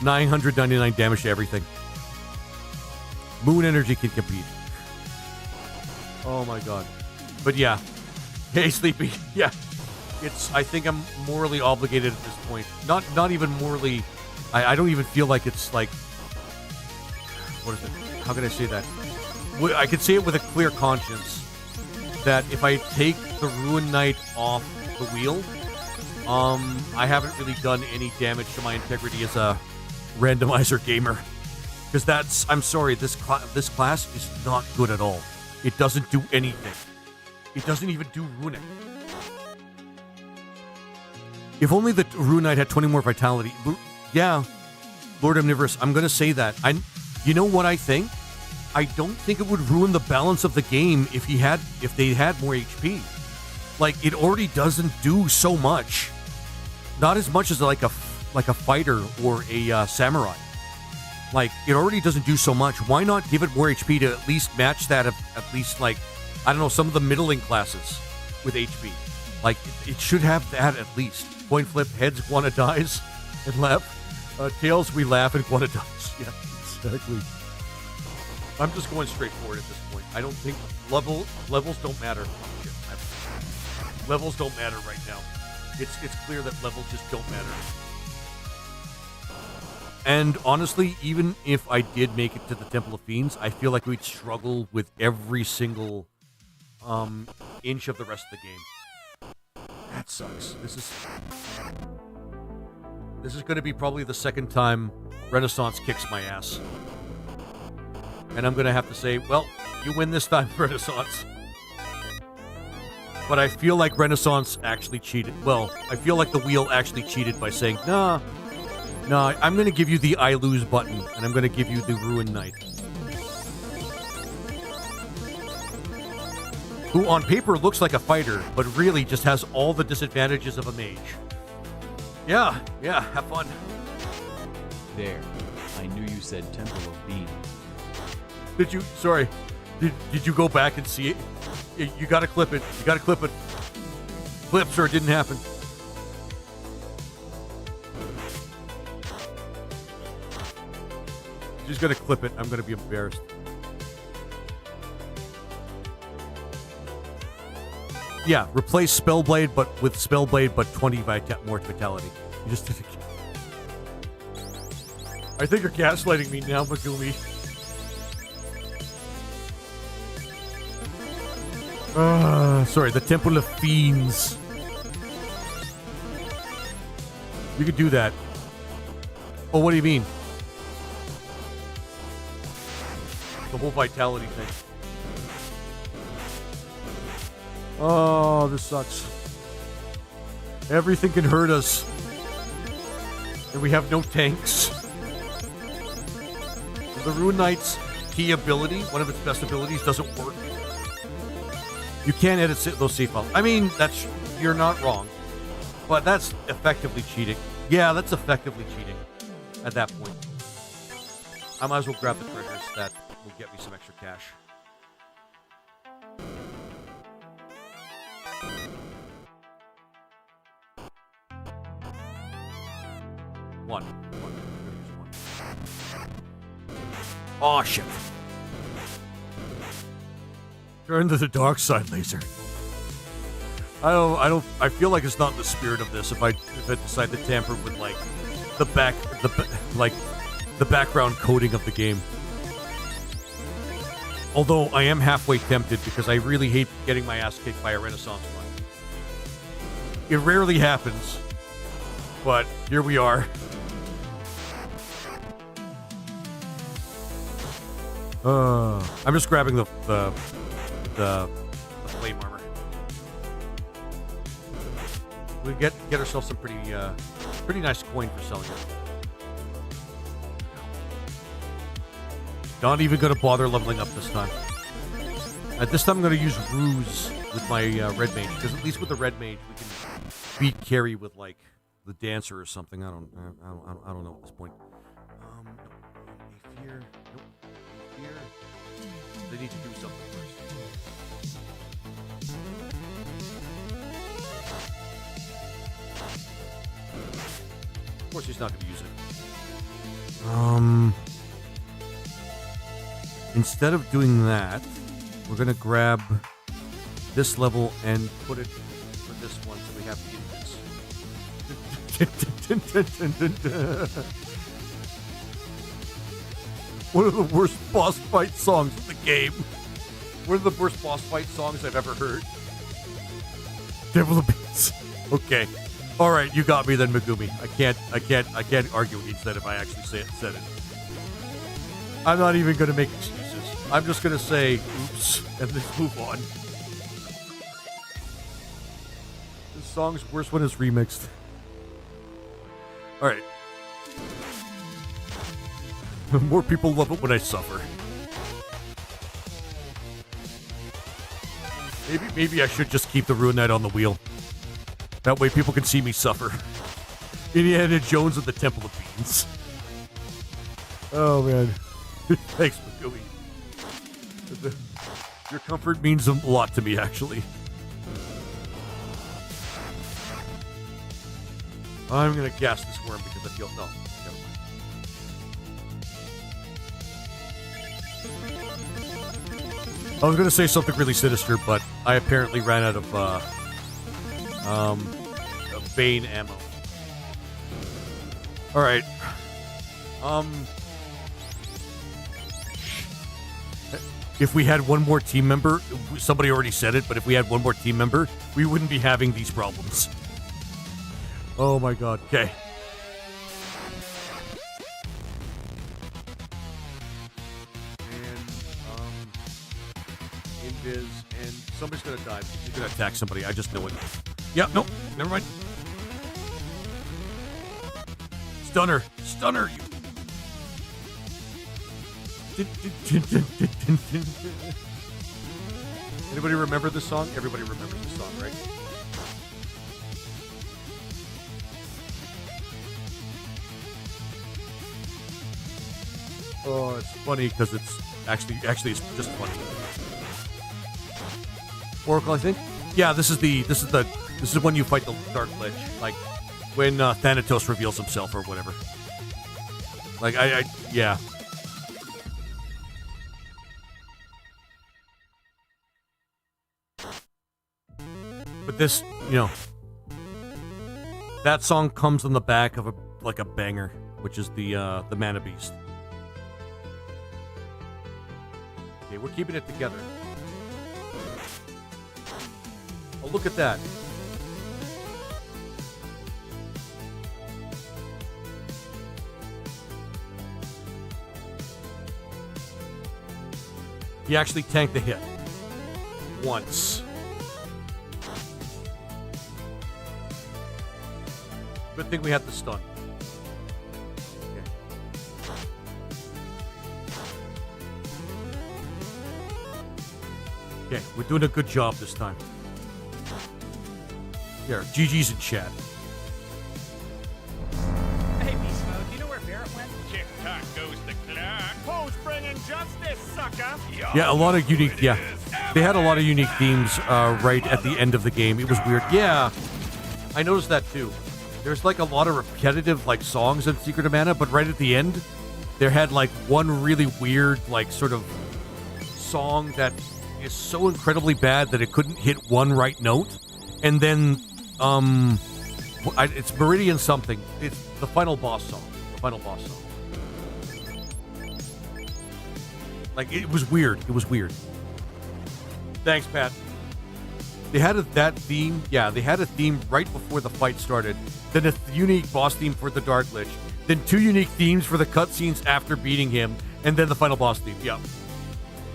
999 damage to everything. Moon energy can compete. Oh my god. But yeah. Hey, Sleepy. Yeah. I think I'm morally obligated at this point. Not even morally. I don't even feel like it's like... What is it? How can I say that? I could say it with a clear conscience. That if I take the RuneKnight off the wheel, I haven't really done any damage to my integrity as a randomizer gamer. Because that's, I'm sorry, this class is not good at all. It doesn't do anything. It doesn't even do runic. If only the RuneKnight had 20 more vitality. Yeah, Lord Omnivorous, I'm going to say that. You know what I think? I don't think it would ruin the balance of the game if they had more HP. Like, it already doesn't do so much. Not as much as like a fighter or a samurai. Like, it already doesn't do so much. Why not give it more HP to at least match that of at least, like, I don't know, some of the middling classes with HP. Like, it should have that at least. Coin flip, heads, Guana dies, and left. Tails, we laugh, and Guana dies. Yeah, exactly. I'm just going straight for it at this point. I don't think levels don't matter. Shit, levels don't matter right now. It's clear that levels just don't matter. And honestly, even if I did make it to the Temple of Fiends, I feel like we'd struggle with every single inch of the rest of the game. That sucks. This is going to be probably the second time Renaissance kicks my ass. And I'm going to have to say, well, you win this time, Renaissance. But I feel like Renaissance actually cheated. Well, I feel like the wheel actually cheated by saying, nah, I'm going to give you the I lose button, and I'm going to give you the RuneKnight. Who on paper looks like a fighter, but really just has all the disadvantages of a mage. Yeah, have fun. There. I knew you said Temple of Bean. Did you? Sorry. Did you go back and see it? You gotta clip it. You gotta clip it. Clips or it didn't happen. She's gonna clip it. I'm gonna be embarrassed. Yeah, replace Spellblade, but with Spellblade, but 20 more vitality. You just did it. I think you're gaslighting me now, Magumi. Sorry, the Temple of Fiends. You could do that. Oh, what do you mean? The whole vitality thing. Oh, this sucks. Everything can hurt us. And we have no tanks. The RuneKnight's key ability, one of its best abilities, doesn't work. You can't edit those save files. I mean, you're not wrong. But that's effectively cheating. Yeah, that's effectively cheating at that point. I might as well grab the treasures that will get me some extra cash. One. I'm gonna use one. Oh shit. Turn to the dark side, laser. I feel like it's not in the spirit of this if I decide to tamper with like the background coding of the game. Although I am halfway tempted because I really hate getting my ass kicked by a Renaissance one. It rarely happens, but here we are. I'm just grabbing the flame armor. We get ourselves some pretty nice coin for selling it. Not even gonna bother leveling up this time. At this time, I'm gonna use Ruse with my red mage because at least with the red mage we can beat carry with like the dancer or something. I don't know at this point. A fear. Nope. A fear. They need to do something first. Of course, he's not going to use it. Instead of doing that, we're going to grab this level and put it for this one, so we have to get this. One of the worst boss fight songs in the game. One of the worst boss fight songs I've ever heard. Devil Abyss. Okay. All right, you got me then, Megumi. I can't argue against that if I actually said it. I'm not even going to make excuses. I'm just going to say, oops, and then move on. This song's worst when it's remixed. All right. More people love it when I suffer. Maybe I should just keep the RuneKnight on the wheel. That way people can see me suffer. Indiana Jones at the Temple of Beans. Oh, man. Thanks, Megumi. Your comfort means a lot to me, actually. I'm going to gas this worm because I feel... No, never mind. I was going to say something really sinister, but I apparently ran out of Bane ammo. Alright. If we had one more team member, somebody already said it, but if we had one more team member, we wouldn't be having these problems. Oh my god. Okay. Invis, and somebody's gonna die. He's gonna attack somebody. I just know it. Yeah, nope. Never mind. Stunner. Stunner, you. Anybody remember this song? Everybody remembers this song, right? Oh, it's funny because it's actually it's just funny. Oracle, I think. Yeah, this is when you fight the Dark Lich, like when Thanatos reveals himself or whatever. Like yeah. But this, that song comes on the back of a banger, which is the Mana Beast. Okay, we're keeping it together. Oh, look at that. He actually tanked the hit. Once. Good thing we had the stun. Okay, we're doing a good job this time. Here, GG's in chat. Hey, Beast Mode, do you know where Barrett went? Tick-tock goes the clock. Who's bringing justice, sucker? Yeah, a lot of unique, yeah. They had a lot of unique themes right at the end of the game. It was weird. Yeah, I noticed that too. there's like a lot of repetitive like songs in Secret of Mana, but right at the end, there had like one really weird like sort of song that is so incredibly bad that it couldn't hit one right note, and then it's Meridian something. It's the final boss song. The final boss song. Like, it was weird. It was weird. Thanks, Pat. They had that theme. Yeah, they had a theme right before the fight started. Then a unique boss theme for the Dark Lich. Then 2 unique themes for the cutscenes after beating him. And then the final boss theme. Yeah.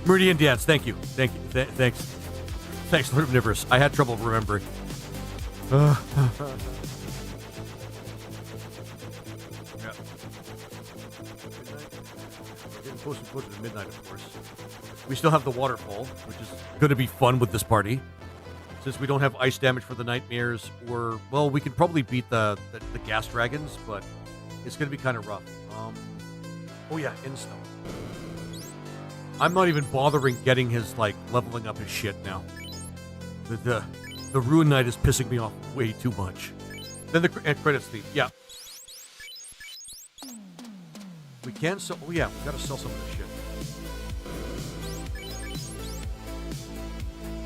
Meridian Dance. Thank you. Thank you. Thanks. Thanks, Lord Omnivorous. I had trouble remembering. Yeah. Getting closer and closer to midnight, of course. We still have the waterfall, which is going to be fun with this party. Since we don't have ice damage for the nightmares, or, well, we could probably beat the gas dragons, but it's going to be kind of rough. Oh yeah, Instone. I'm not even bothering getting his, like, leveling up his shit now. The RuneKnight is pissing me off way too much. Then the credits theme, yeah. We can sell, oh yeah, we gotta sell some of this shit.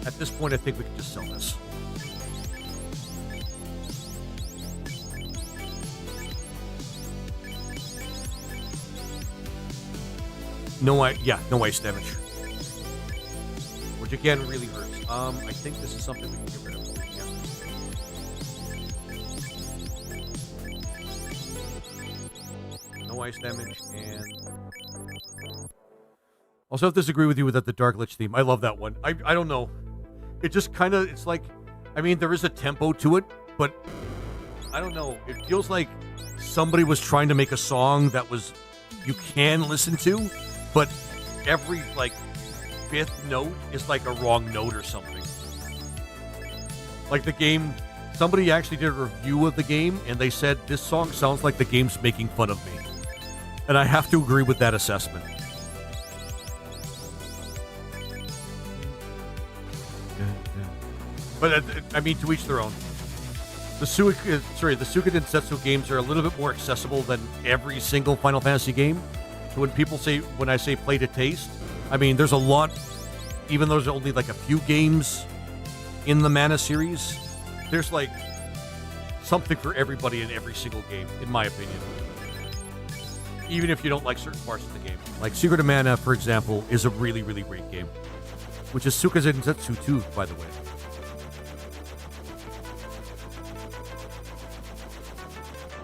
At this point, I think we can just sell this. No ice damage. Which again really hurts. I think this is something we can get rid of. Yeah. No ice damage, and also I disagree with you with the Dark Lich theme. I love that one. I don't know. It just kind of, it's like, I mean, there is a tempo to it, but I don't know. It feels like somebody was trying to make a song that was, you can listen to, but every, like, 5th note is like a wrong note or something. Like the game, somebody actually did a review of the game, and they said, this song sounds like the game's making fun of me. And I have to agree with that assessment. But, I mean, to each their own. The Suikoden Densetsu games are a little bit more accessible than every single Final Fantasy game. So when I say play to taste, I mean, there's a lot, even though there's only like a few games in the Mana series, there's like something for everybody in every single game, in my opinion. Even if you don't like certain parts of the game. Like Secret of Mana, for example, is a really, really great game. Which is Suikoden Densetsu 2, by the way.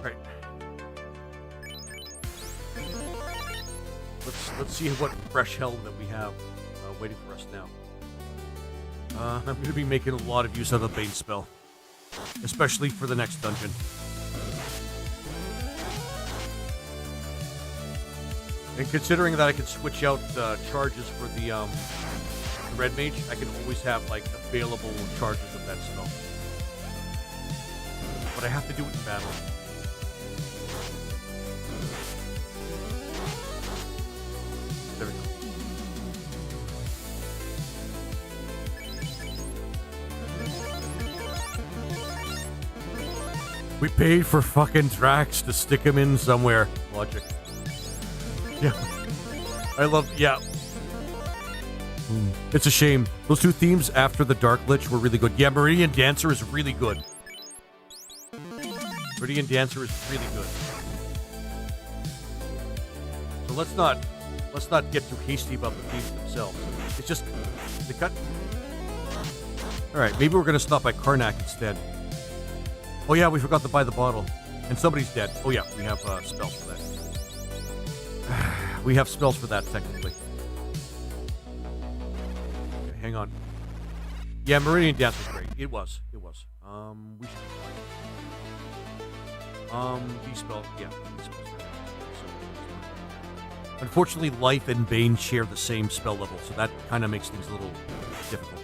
Right. Let's see what fresh hell that we have waiting for us now. I'm going to be making a lot of use of the Bane spell. Especially for the next dungeon. And considering that I can switch out charges for the Red Mage, I can always have, like, available charges of that spell. But I have to do it in battle. There we go. We paid for fucking Drax to stick him in somewhere. Logic. Yeah. I love, yeah. It's a shame. Those 2 themes after the Dark Lich were really good. Yeah, Meridian Dancer is really good. Meridian Dancer is really good. So let's not get too hasty about the themes themselves. It's just the cut. Alright, maybe we're gonna stop by Karnak instead. Oh yeah, we forgot to buy the bottle. And somebody's dead. Oh yeah, we have spells for that. We have spells for that, technically. Okay, hang on. Yeah, Meridian Dance was great. It was. We should... these spells... Yeah, these spells are... Unfortunately, Life and Bane share the same spell level, so that kind of makes things a little difficult.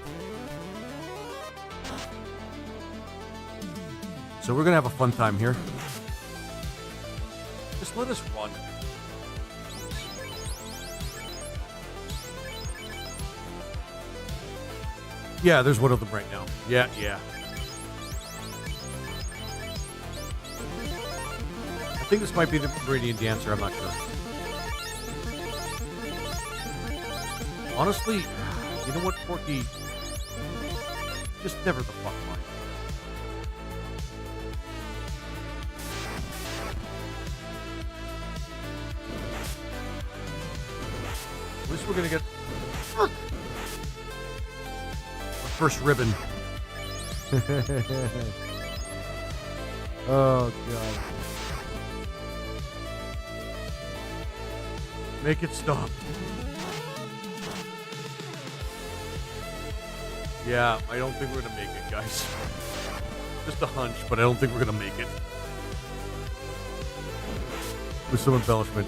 So we're going to have a fun time here. Just let us run. Yeah, there's one of them right now. Yeah. think this might be the Meridian Dancer. I'm not sure. Honestly, you know what, Porky? Just never the fuck mind. At least we're gonna get our first ribbon. Oh god. Make it stop. Yeah, I don't think we're gonna make it, guys. Just a hunch, but I don't think we're gonna make it. With some embellishment.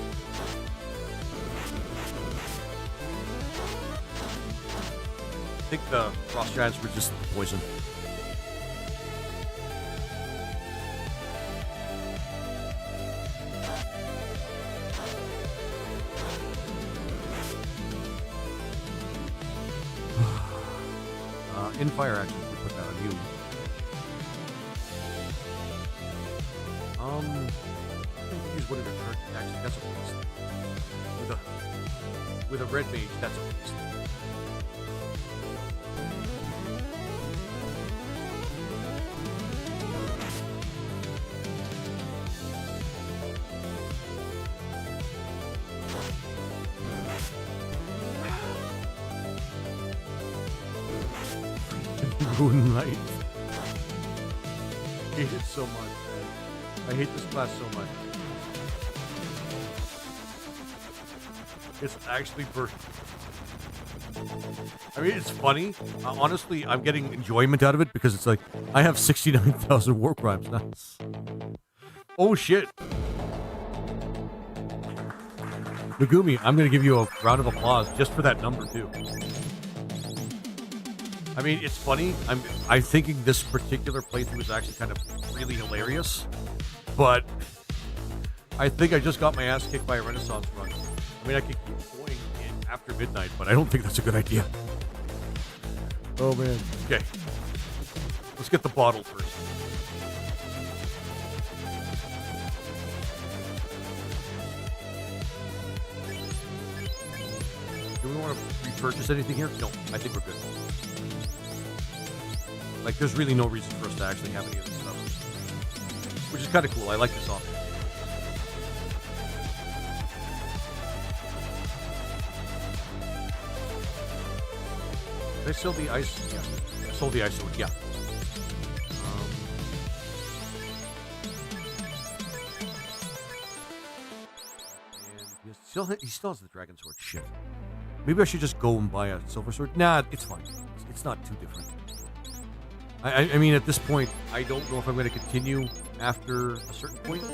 I think the Frost Giants resist the poison. In fire action, we put that on you. Use one of your turret attacks. That's a beast. With a red mage, that's a beast. RuneKnight. I hate it so much, man. I hate this class so much. It's actually I mean, it's funny. Honestly, I'm getting enjoyment out of it because it's like, I have 69,000 war crimes. Nice. Oh, shit. Megumi, I'm going to give you a round of applause just for that number, too. I mean, it's funny. I'm thinking this particular playthrough is actually kind of really hilarious, but I think I just got my ass kicked by a Renaissance run. I mean, I could keep going in after midnight, but I don't think that's a good idea. Oh, man. Okay. Let's get the bottle first. Do we want to repurchase anything here? No, I think we're good. Like, there's really no reason for us to actually have any of this stuff. Which is kind of cool. I like this option. Did I sell the ice? Yeah. I sold the ice sword, yeah. And he still has the dragon sword. Shit. Maybe I should just go and buy a silver sword? Nah, it's fine. It's not too different. I mean, at this point, I don't know if I'm going to continue after a certain point.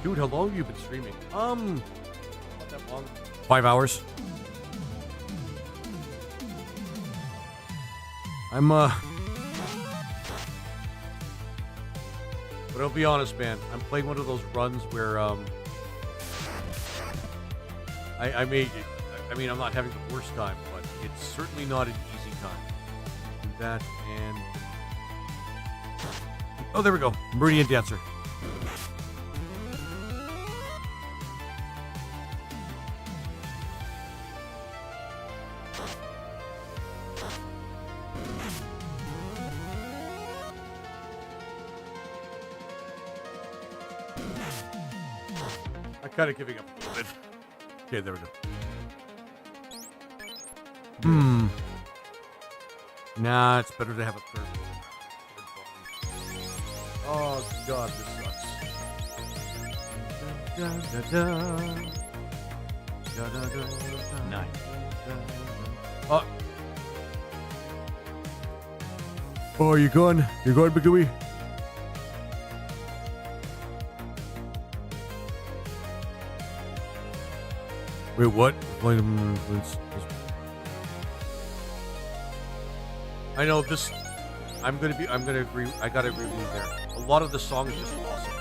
Dude, how long have you been streaming? Not that long. 5 hours. But I'll be honest, man. I'm playing one of those runs where, I mean, I'm not having the worst time, but it's certainly not an easy time. Do that, and... Oh, there we go. Meridian Dancer. I'm kind of giving up a little bit. Okay, there we go. Nah, it's better to have a third. Oh god, this sucks. Nice. Oh, you going? You going, Bagooey? Wait, what? I know this. I'm gonna agree. I gotta agree with you there. A lot of the song is just awesome.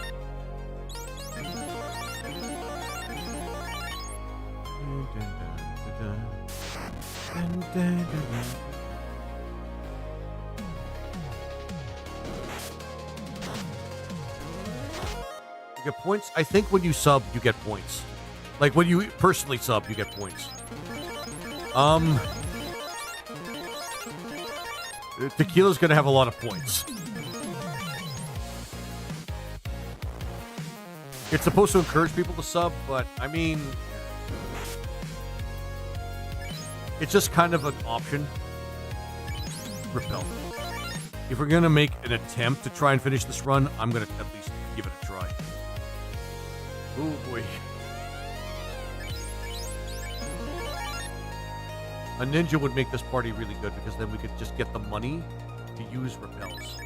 You get points? I think when you sub, you get points. Like, when you personally sub, you get points. Tequila's gonna have a lot of points. It's supposed to encourage people to sub, but, I mean... It's just kind of an option. Repel. If we're gonna make an attempt to try and finish this run, I'm gonna at least give it a try. Oh boy. A ninja would make this party really good because then we could just get the money to use repels.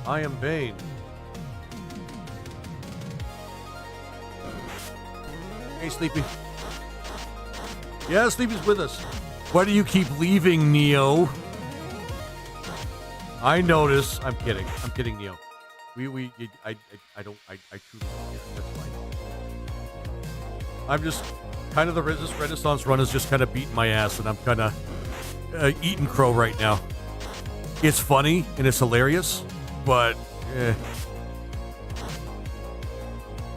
I am Bane. Hey, Sleepy. Yeah, Sleepy's with us. Why do you keep leaving, Neo? I notice. I'm kidding. I'm kidding, Neo. I truly don't care. That's fine. I'm just kind of the Renaissance run is just kind of beating my ass, and I'm kind of eating crow right now. It's funny and it's hilarious, but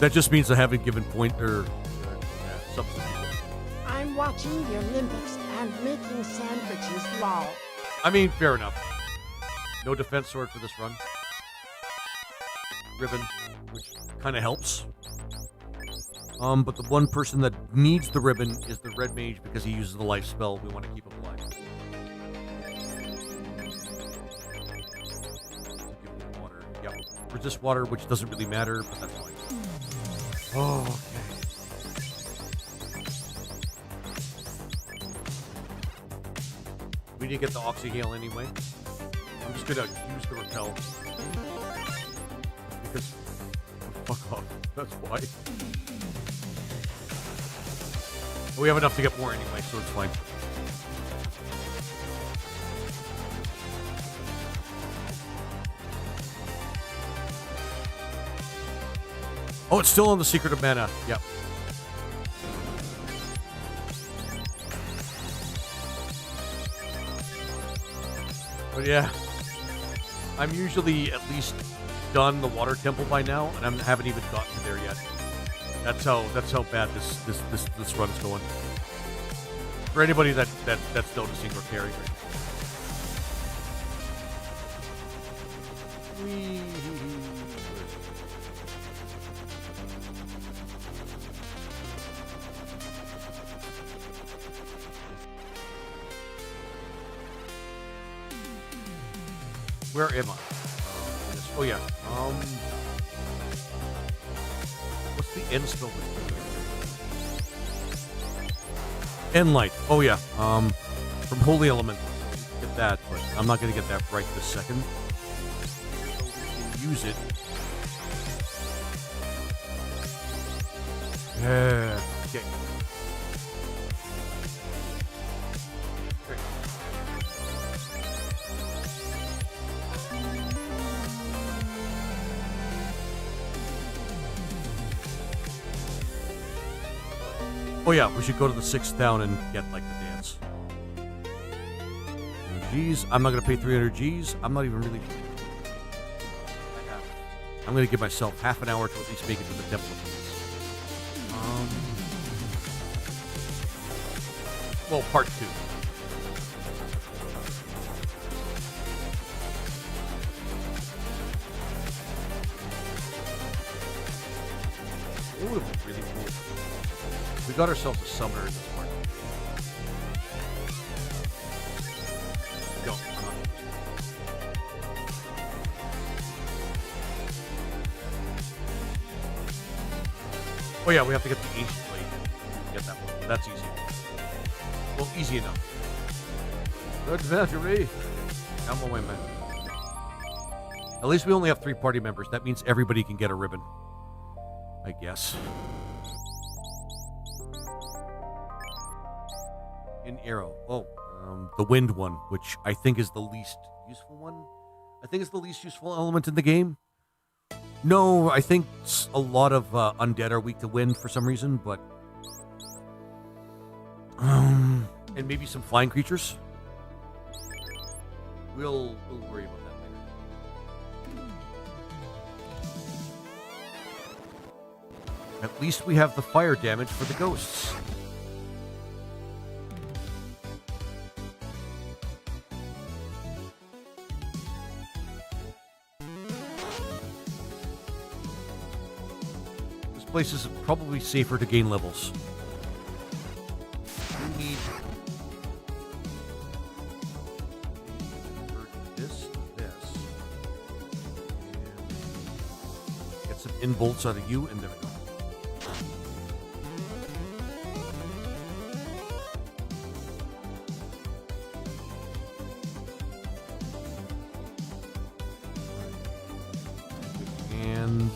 that just means I haven't given point or substance. I'm watching the Olympics and making sandwiches, lol. I mean, fair enough. No defense sword for this run. Ribbon, which kind of helps. But the one person that needs the ribbon is the red mage because he uses the life spell. We want to keep him alive. Water. Yep. Resist water, which doesn't really matter, but that's fine. Oh, okay. We need to get the Oxyhail anyway. I'm just gonna use the repel. Because fuck off. That's why. We have enough to get more anyway, so it's fine. Oh, it's still on the Secret of Mana. Yep. But yeah, I'm usually at least done the water temple by now, and I haven't even gotten to there yet. That's how bad this run is going. For anybody that's noticing or caring. Where am I? Oh yeah. What's the end spell? End light. Oh yeah. From Holy Element. Get that, but I'm not gonna get that right this second. Use it. Yeah. Okay. Oh yeah, we should go to the 6th town and get, like, the dance. G's. I'm not going to pay 300 G's. I'm not even really... I'm going to give myself half an hour to at least make it to the temple of this. Well, part 2. It would have been really cool. We got ourselves a summoner in this part. No, I'm not. Oh yeah, we have to get the ancient blade. Get that one. That's easy. Well, easy enough. Good victory. Come away, man. At least we only have 3 party members. That means everybody can get a ribbon. I guess. An arrow. Oh, the wind one, which I think is the least useful one. I think it's the least useful element in the game. No, I think a lot of undead are weak to wind for some reason, but And maybe some flying creatures. We'll worry about that later. At least we have the fire damage for the ghosts. This place is probably safer to gain levels. We need this. And get some in-bolts out of you, and there we go. And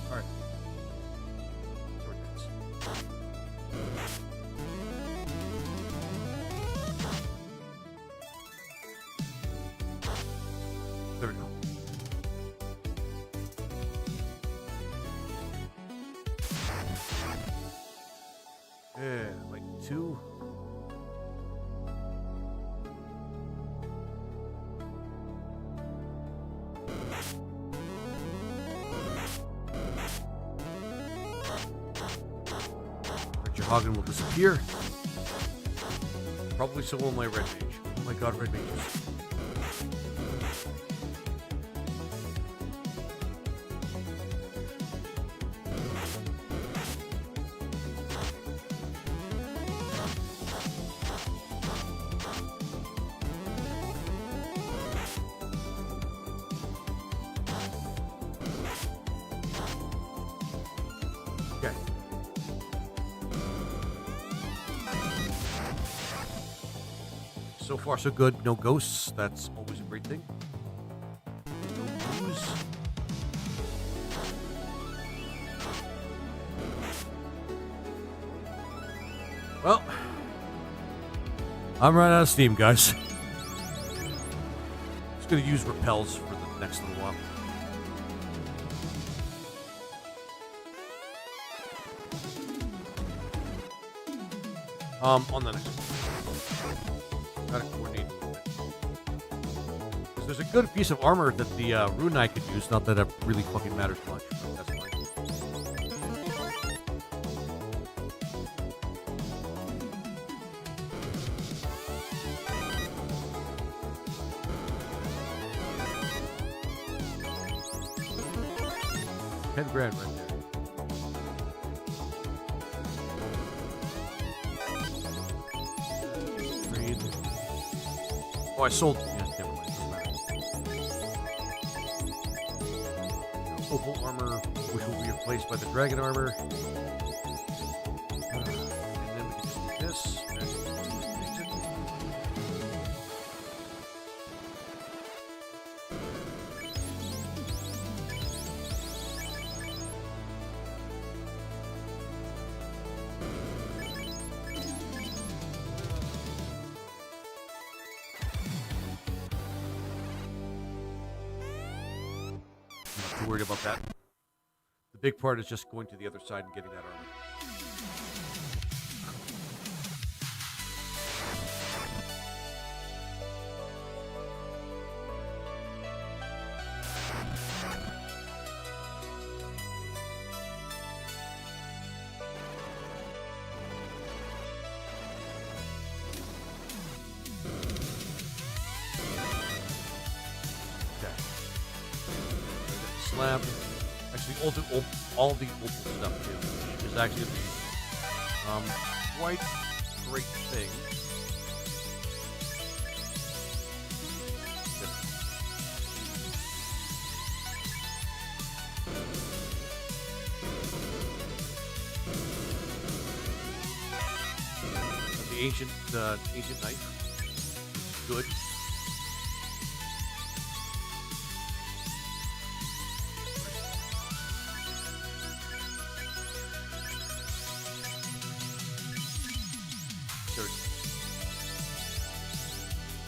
all right. There we go. Yeah, like 2. Hagen will disappear. Probably so will my red mage. Oh my god, red mages. Okay. So far, so good. No ghosts. That's always a great thing. No booze. Well, I'm running out of steam, guys. Just gonna use repels for the next little while. On the next one. Gotta coordinate a little bit. 'Cause there's a good piece of armor that the RuneKnight could use. Not that it really fucking matters much, but that's fine. $10 grand right there. Oh, I sold. Yeah, never mind. Doesn't matter. Opal armor, which will be replaced by the dragon armor. And then we can just do this. And fix it. Not too worried about that. The big part is just going to the other side and getting that armor. Slab. Actually, all the opal stuff too, which is actually quite a great thing. The ancient knife is good.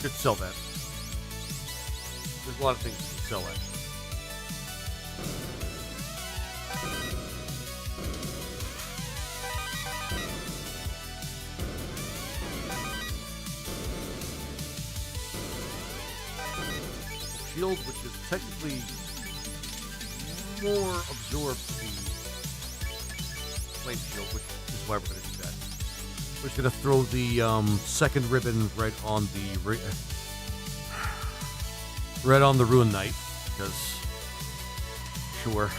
Could sell that. There's a lot of things you can sell that. shield, which is technically more absorbed to the flame shield, which is why we're going to do that. We're just going to throw the second ribbon right on the RuneKnight, because sure.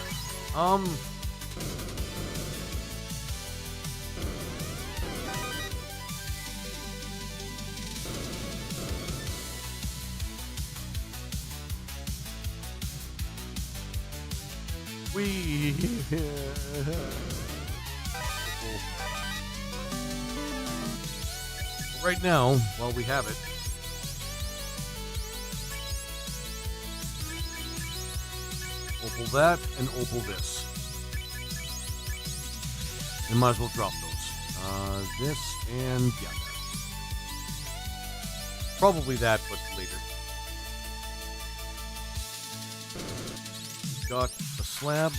Right now, while we have it, opal that and opal this. And might as well drop those. This and yeah. Probably that, but later. Got a slab.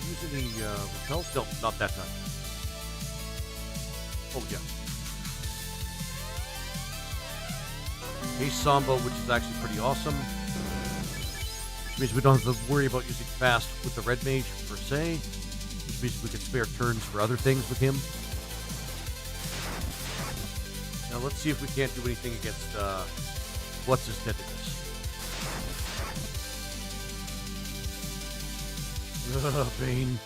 Use any repels? No, not that time. Oh yeah. A Samba, which is actually pretty awesome. Which means we don't have to worry about using fast with the red mage per se. Which means we can spare turns for other things with him. Now let's see if we can't do anything against what's his tentacles. Bane.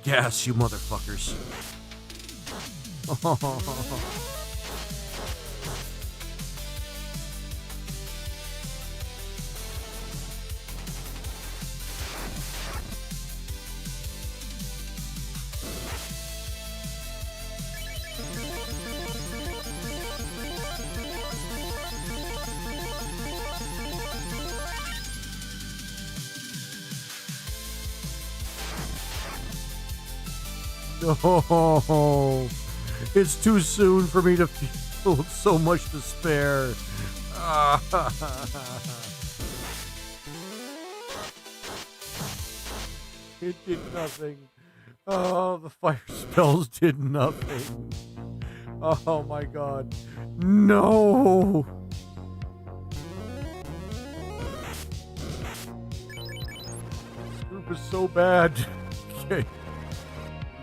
Gas, you motherfuckers. Oh, it's too soon for me to feel so much despair. It did nothing. Oh, the fire spells did nothing. Oh my god. No! This group is so bad. Okay.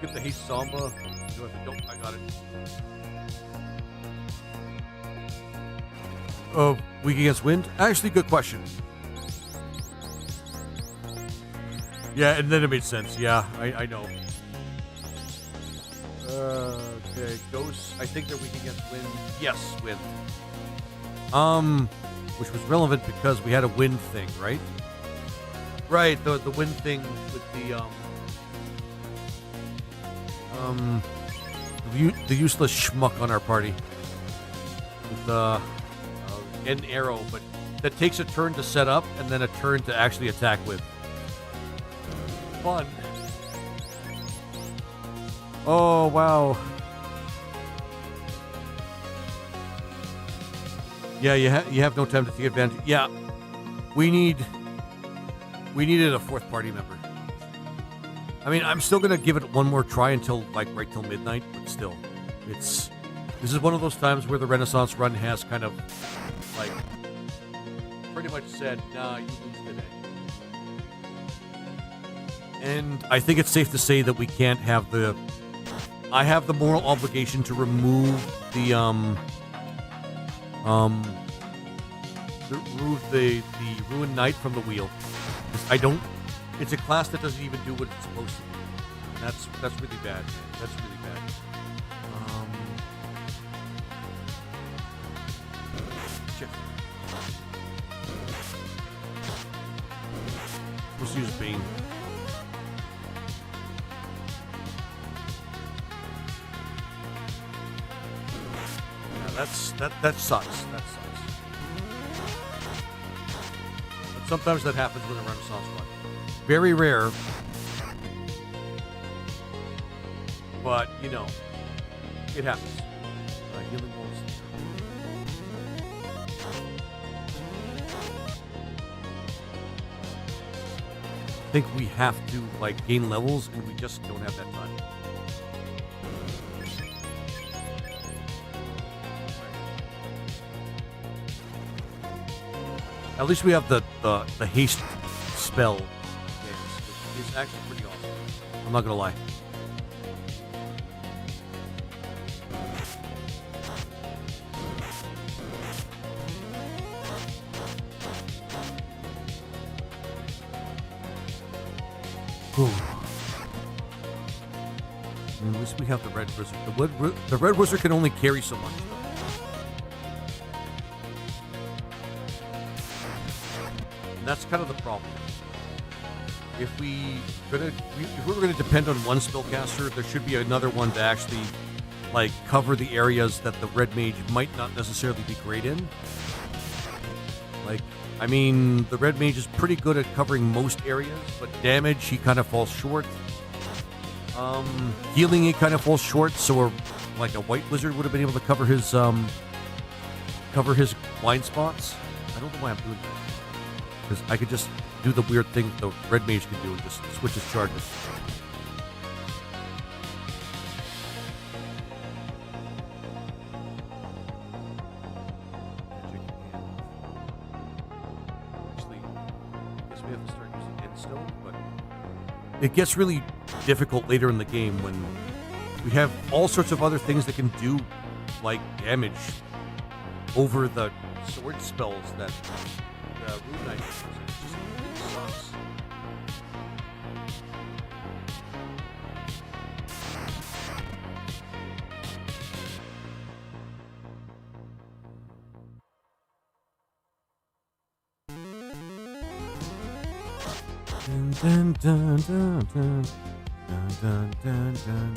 Get the Haste Samba. Nope, I got it. Oh, weak against wind? Actually, good question. Yeah, and then it made sense. Yeah, I know. Okay, ghosts. I think they're weak against wind. Yes, wind. Which was relevant because we had a wind thing, right? Right, the wind thing with the the useless schmuck on our party with an arrow, but that takes a turn to set up and then a turn to actually attack with. Fun. Oh wow. Yeah, you have no time to take advantage. Yeah, we needed a fourth party member. I mean, I'm still gonna give it one more try until right till midnight, but still, this is one of those times where the Renaissance run has kind of like pretty much said, nah, you lose today. And I think it's safe to say that we can't have I have the moral obligation to remove the RuneKnight from the wheel. I don't. It's a class that doesn't even do what it's supposed to do. And that's really bad. That's really bad. Shit. Let's use Bane. Yeah, that sucks. That sucks. But sometimes that happens with a Renaissance run. Very rare, but you know, it happens. Healing wolves. I think we have to gain levels, and we just don't have that time. At least we have the haste spell, which is actually pretty awesome. I'm not gonna lie. At least we have the red wizard. The red wizard can only carry so much. And that's kind of the problem. If we were gonna depend on one spellcaster, there should be another one to actually like cover the areas that the red mage might not necessarily be great in. Like, I mean, the red mage is pretty good at covering most areas, but damage he kind of falls short. Healing he kind of falls short, so like a white wizard would have been able to cover his blind spots. I don't know why I'm doing that. Because I could just do the weird thing the red mage can do and just switch his charges. Actually, I guess we have to start using endstone, but it gets really difficult later in the game when we have all sorts of other things that can do like damage over the sword spells that RuneKnight uses. It just sucks. Dun, dun, dun, dun, dun, dun, dun, dun, dun, dun.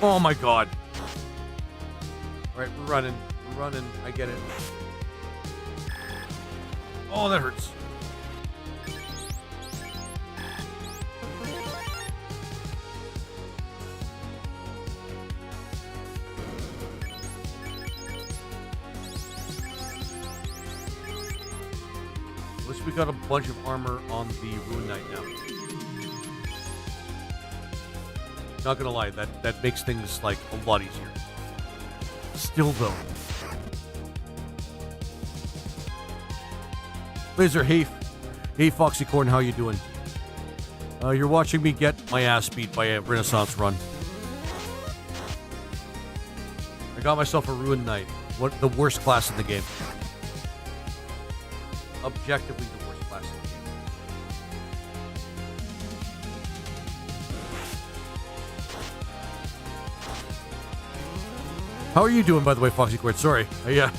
Oh my god. Alright, we're running. We're running. I get it. Oh, that hurts. At least we got a bunch of armor on the RuneKnight now. Not gonna lie, that makes things like a lot easier. Still though. Laser, hey Foxycorn, how you doing? You're watching me get my ass beat by a Renaissance run. I got myself a RuneKnight. What the worst class in the game. Objectively the worst class in the game. How are you doing, by the way, Foxy Quid? Sorry. I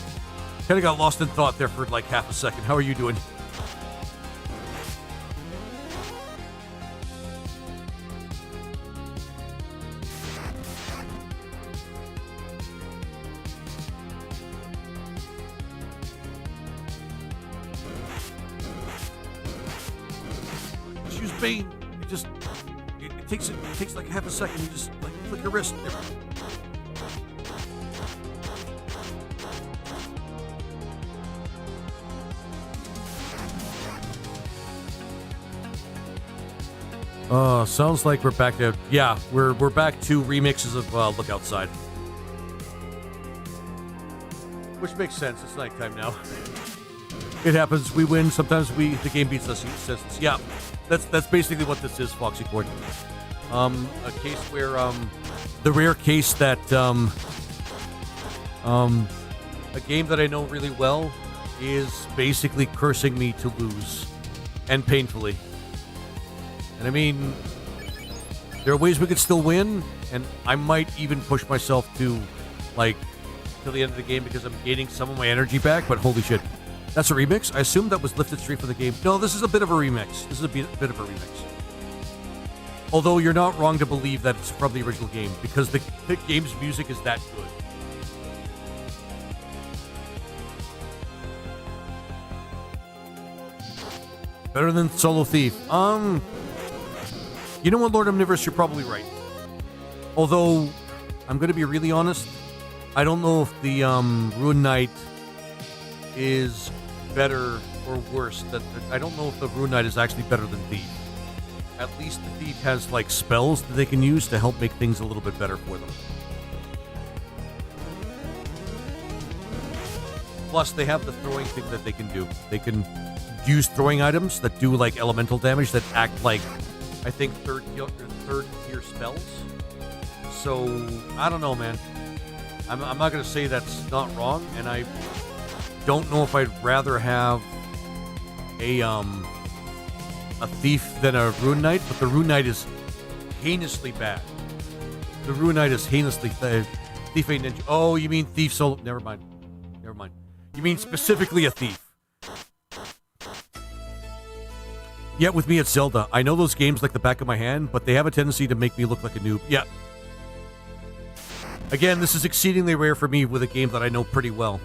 kind of got lost in thought there for like half a second. How are you doing? Just use Bane. It takes like half a second. You just like flick your wrist. There. Sounds like we're back to... Yeah, we're back to remixes of Look Outside. Which makes sense. It's nighttime now. It happens. We win. Sometimes the game beats us. Yeah, that's basically what this is, Foxy Cord. A case where the rare case that a game that I know really well is basically cursing me to lose, and painfully. And I mean, there are ways we could still win, and I might even push myself to, like, till the end of the game because I'm gaining some of my energy back, but holy shit. That's a remix? I assumed that was Lifted Street for the game. No, this is a bit of a remix. This is a bit of a remix. Although you're not wrong to believe that it's from the original game, because the game's music is that good. Better than Solo Thief. You know what, Lord Omnivorous, you're probably right. Although, I'm going to be really honest, I don't know if the RuneKnight is better or worse. I don't know if the RuneKnight is actually better than Thief. at least the thief has like spells that they can use to help make things a little bit better for them. Plus, they have the throwing thing that they can do. They can use throwing items that do like elemental damage that act like, I think, third tier spells. So I don't know, man. I'm not gonna say that's not wrong, and I don't know if I'd rather have a thief than a RuneKnight, but the RuneKnight is heinously bad. The RuneKnight is heinously thief ain't ninja. Oh, you mean thief solo? Never mind. You mean specifically a thief? Yeah, with me it's Zelda. I know those games like the back of my hand, but they have a tendency to make me look like a noob. Yeah. Again, this is exceedingly rare for me with a game that I know pretty well,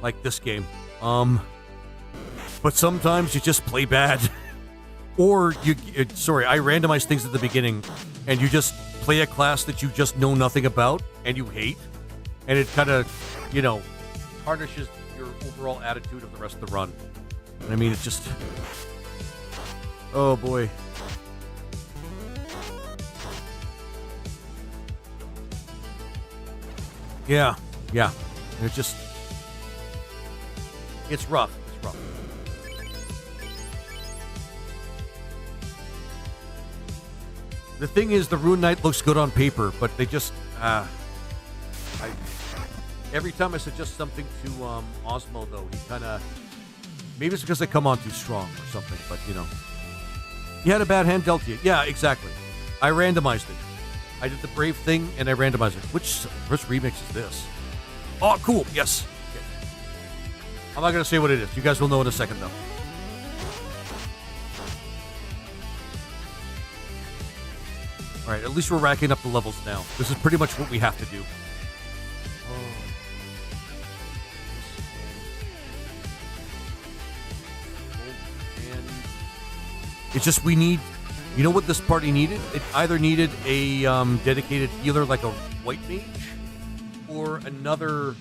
like this game. But sometimes you just play bad. Or I randomize things at the beginning, and you just play a class that you just know nothing about and you hate, and it kind of, tarnishes your overall attitude of the rest of the run. And I mean, it's just, oh boy. Yeah. It's just, it's rough. The thing is, the RuneKnight looks good on paper, but they just, every time I suggest something to Osmo, though, he kind of, maybe it's because I come on too strong or something, but, you had a bad hand dealt to you. Yeah, exactly. I randomized it. I did the brave thing, and I randomized it. Which remix is this? Oh, cool. Yes. Okay. I'm not going to say what it is. You guys will know in a second, though. All right, at least we're racking up the levels now. This is pretty much what we have to do. And it's just we need... You know what this party needed? It either needed a dedicated healer like a white mage, or another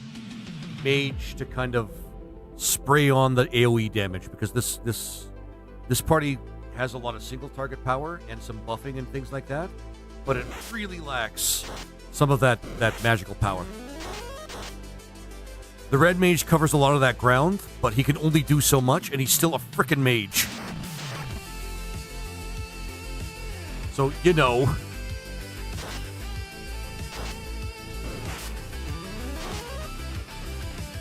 mage to kind of spray on the AoE damage, because this party has a lot of single target power and some buffing and things like that, but it really lacks some of that magical power. The red mage covers a lot of that ground, but he can only do so much, and he's still a frickin' mage. So,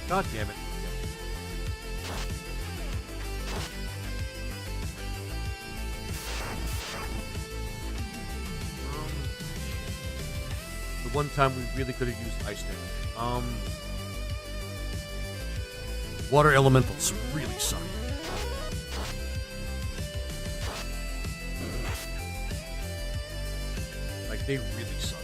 God damn it. The one time we really could have used ice damage. Water elementals really suck. Like, they really suck.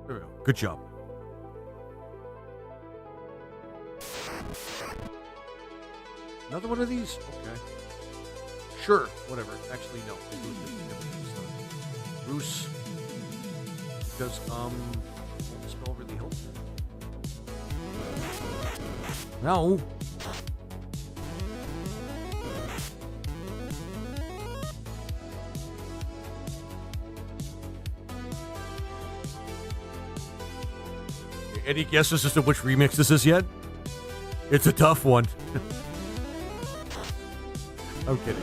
There we go. Good job. Another one of these? Okay. Sure, whatever. Actually, no. Bruce. Because, the spell really helps. No. Any guesses as to which remix this is yet? It's a tough one. I'm kidding.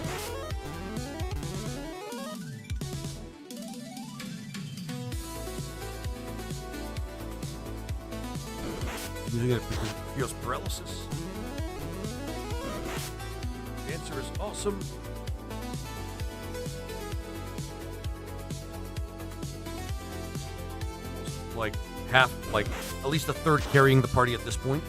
Using it because it feels paralysis. The answer is awesome. Almost like half, like at least a third carrying the party at this point.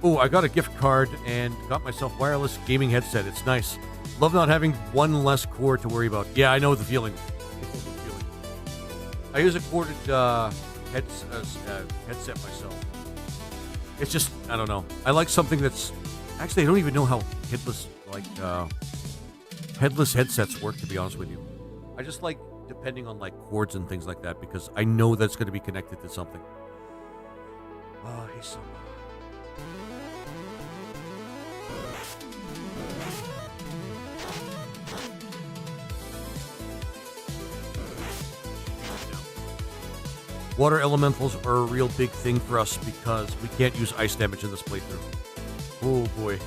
Oh, I got a gift card and got myself wireless gaming headset. It's nice. Love not having one less cord to worry about. Yeah, I know the feeling. I use a corded headset myself. It's just, I don't know. I like something that's... Actually, I don't even know how headless headsets work, to be honest with you. I just like depending on like cords and things like that because I know that's going to be connected to something. Oh, he's so... Water elementals are a real big thing for us because we can't use ice damage in this playthrough. Oh boy. It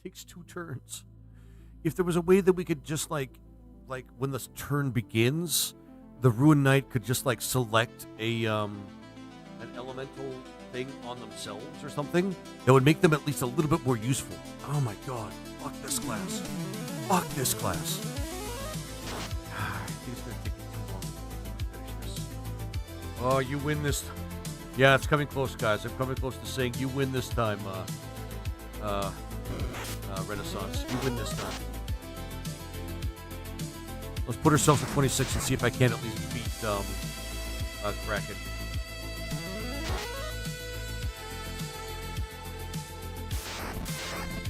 takes 2 turns. If there was a way that we could just like when the turn begins, the RuneKnight could just like select a an elemental thing on themselves or something that would make them at least a little bit more useful. Oh my god, fuck this class. Fuck this class. I think it's gonna take me too long to finish this. Oh, you win this. Yeah, it's coming close, guys. I'm coming close to saying you win this time, Renaissance. You win this time. Let's put ourselves at 26 and see if I can at least beat Kraken.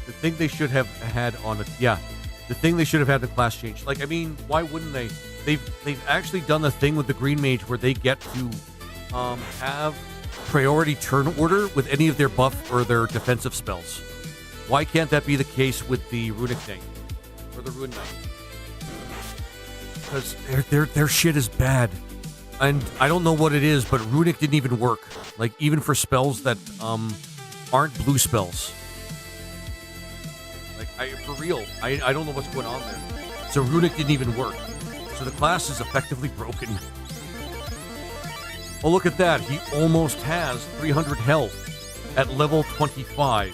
The thing they should have had on it, yeah. The thing they should have had the class change. Like, I mean, why wouldn't they? They've actually done the thing with the Green Mage where they get to have priority turn order with any of their buff or their defensive spells. Why can't that be the case with the RuneKnight or the RuneKnight? Because their shit is bad, and I don't know what it is, but Runic didn't even work. Like even for spells that aren't blue spells. Like for real, I don't know what's going on there. So Runic didn't even work. So the class is effectively broken. Oh, look at that! He almost has 300 health at level 25.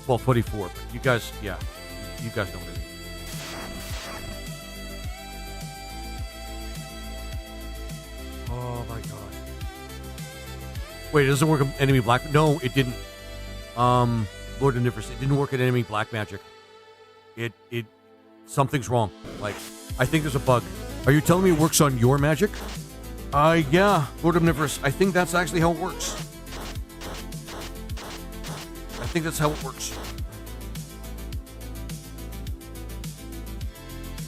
Well, 24. But you guys, yeah, you guys know what it is. Oh my god. Wait, it doesn't work on enemy black... No, it didn't. Lord of Nifris, it didn't work at enemy black magic. It... Something's wrong. Like, I think there's a bug. Are you telling me it works on your magic? Yeah, Lord of Nifris. I think that's actually how it works. I think that's how it works.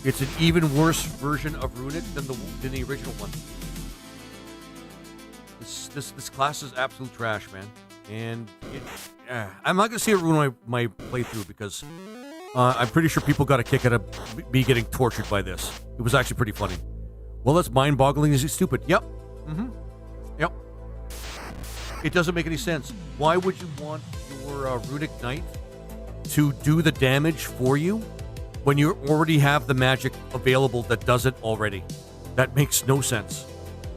It's an even worse version of Runic than the original one. This class is absolute trash, man. And I'm not gonna say it ruin my playthrough because I'm pretty sure people got a kick out of me getting tortured by this. It was actually pretty funny. Well, that's mind-boggling. Is it stupid? Yep. Yep. It doesn't make any sense. Why would you want your Runic Knight to do the damage for you when you already have the magic available that does it already? That makes no sense.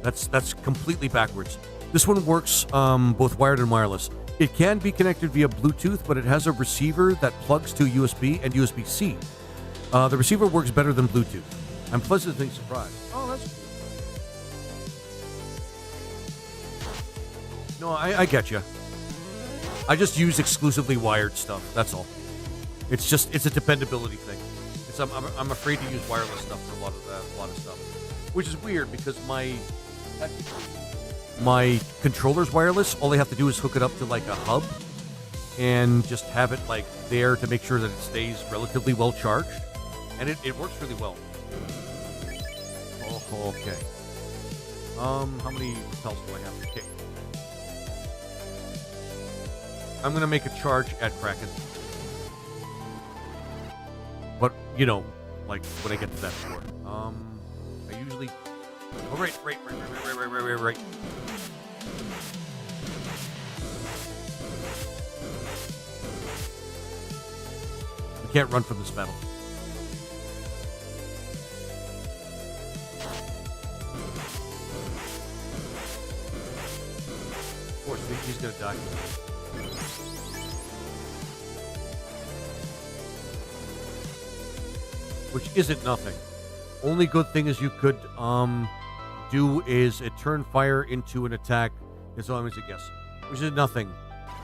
That's completely backwards. This one works both wired and wireless. It can be connected via Bluetooth, but it has a receiver that plugs to USB and USB-C. The receiver works better than Bluetooth. I'm pleasantly surprised. Oh, that's cool. No, I get you. I just use exclusively wired stuff. That's all. It's a dependability thing. I'm afraid to use wireless stuff for a lot of stuff, which is weird because my controller's wireless. All I have to do is hook it up to like a hub and just have it like there to make sure that it stays relatively well charged, and it works really well. Oh, okay. How many repels do I have? Okay. I'm gonna make a charge at Kraken. But you know, like when I get to that score. I usually. Oh, right. We can't run from this battle. Of course, he's gonna die. Which isn't nothing. Only good thing is you could do is it turn fire into an attack. Is all I'm going to guess. Which is nothing.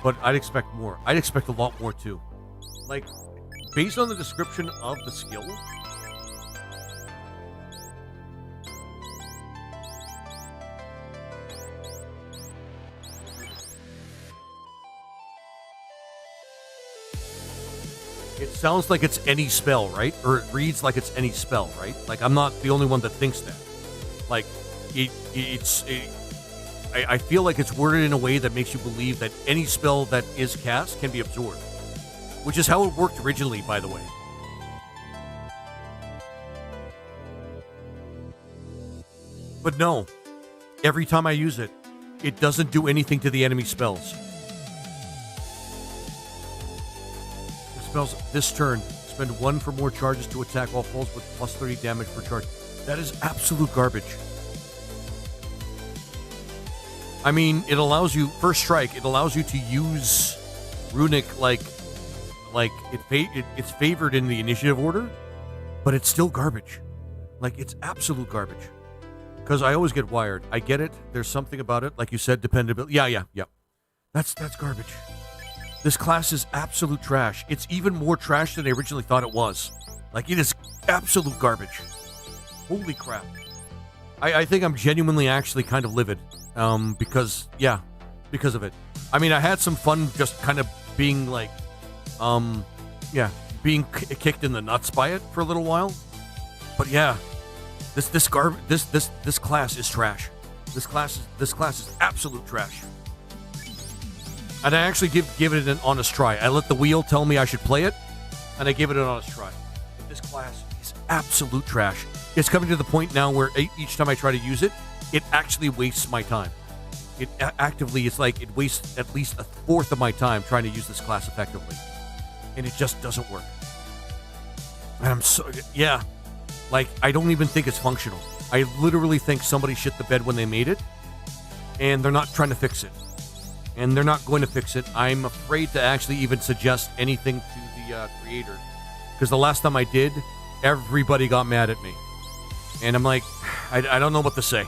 But I'd expect more. I'd expect a lot more too. Like, based on the description of the skill, it sounds like it's any spell, right? Or it reads like it's any spell, right? Like, I'm not the only one that thinks that. Like, I feel like it's worded in a way that makes you believe that any spell that is cast can be absorbed. Which is how it worked originally, by the way. But no. Every time I use it, it doesn't do anything to the enemy spells. Spells this turn. Spend 1 for more charges to attack all foes with plus 30 damage per charge. That is absolute garbage. I mean, it allows you, first strike, it allows you to use Runic like it's favored in the initiative order, but it's still garbage. Like, it's absolute garbage. Because I always get wired. I get it. There's something about it. Like you said, dependability. Yeah. That's garbage. This class is absolute trash. It's even more trash than I originally thought it was. Like, it is absolute garbage. Holy crap. I think I'm genuinely actually kind of livid. Because of it. I mean, I had some fun just kind of being like, being kicked in the nuts by it for a little while. But yeah, this class is trash. This class is absolute trash. And I actually give it an honest try. I let the wheel tell me I should play it, and I give it an honest try. But this class is absolute trash. It's coming to the point now where each time I try to use it, it actually wastes my time. It actively, it's like it wastes at least a fourth of my time trying to use this class effectively. And it just doesn't work. And I'm so, like, I don't even think it's functional. I literally think somebody shit the bed when they made it, and they're not trying to fix it. And they're not going to fix it. I'm afraid to actually even suggest anything to the creator. Because the last time I did, everybody got mad at me. And I'm like, I don't know what to say.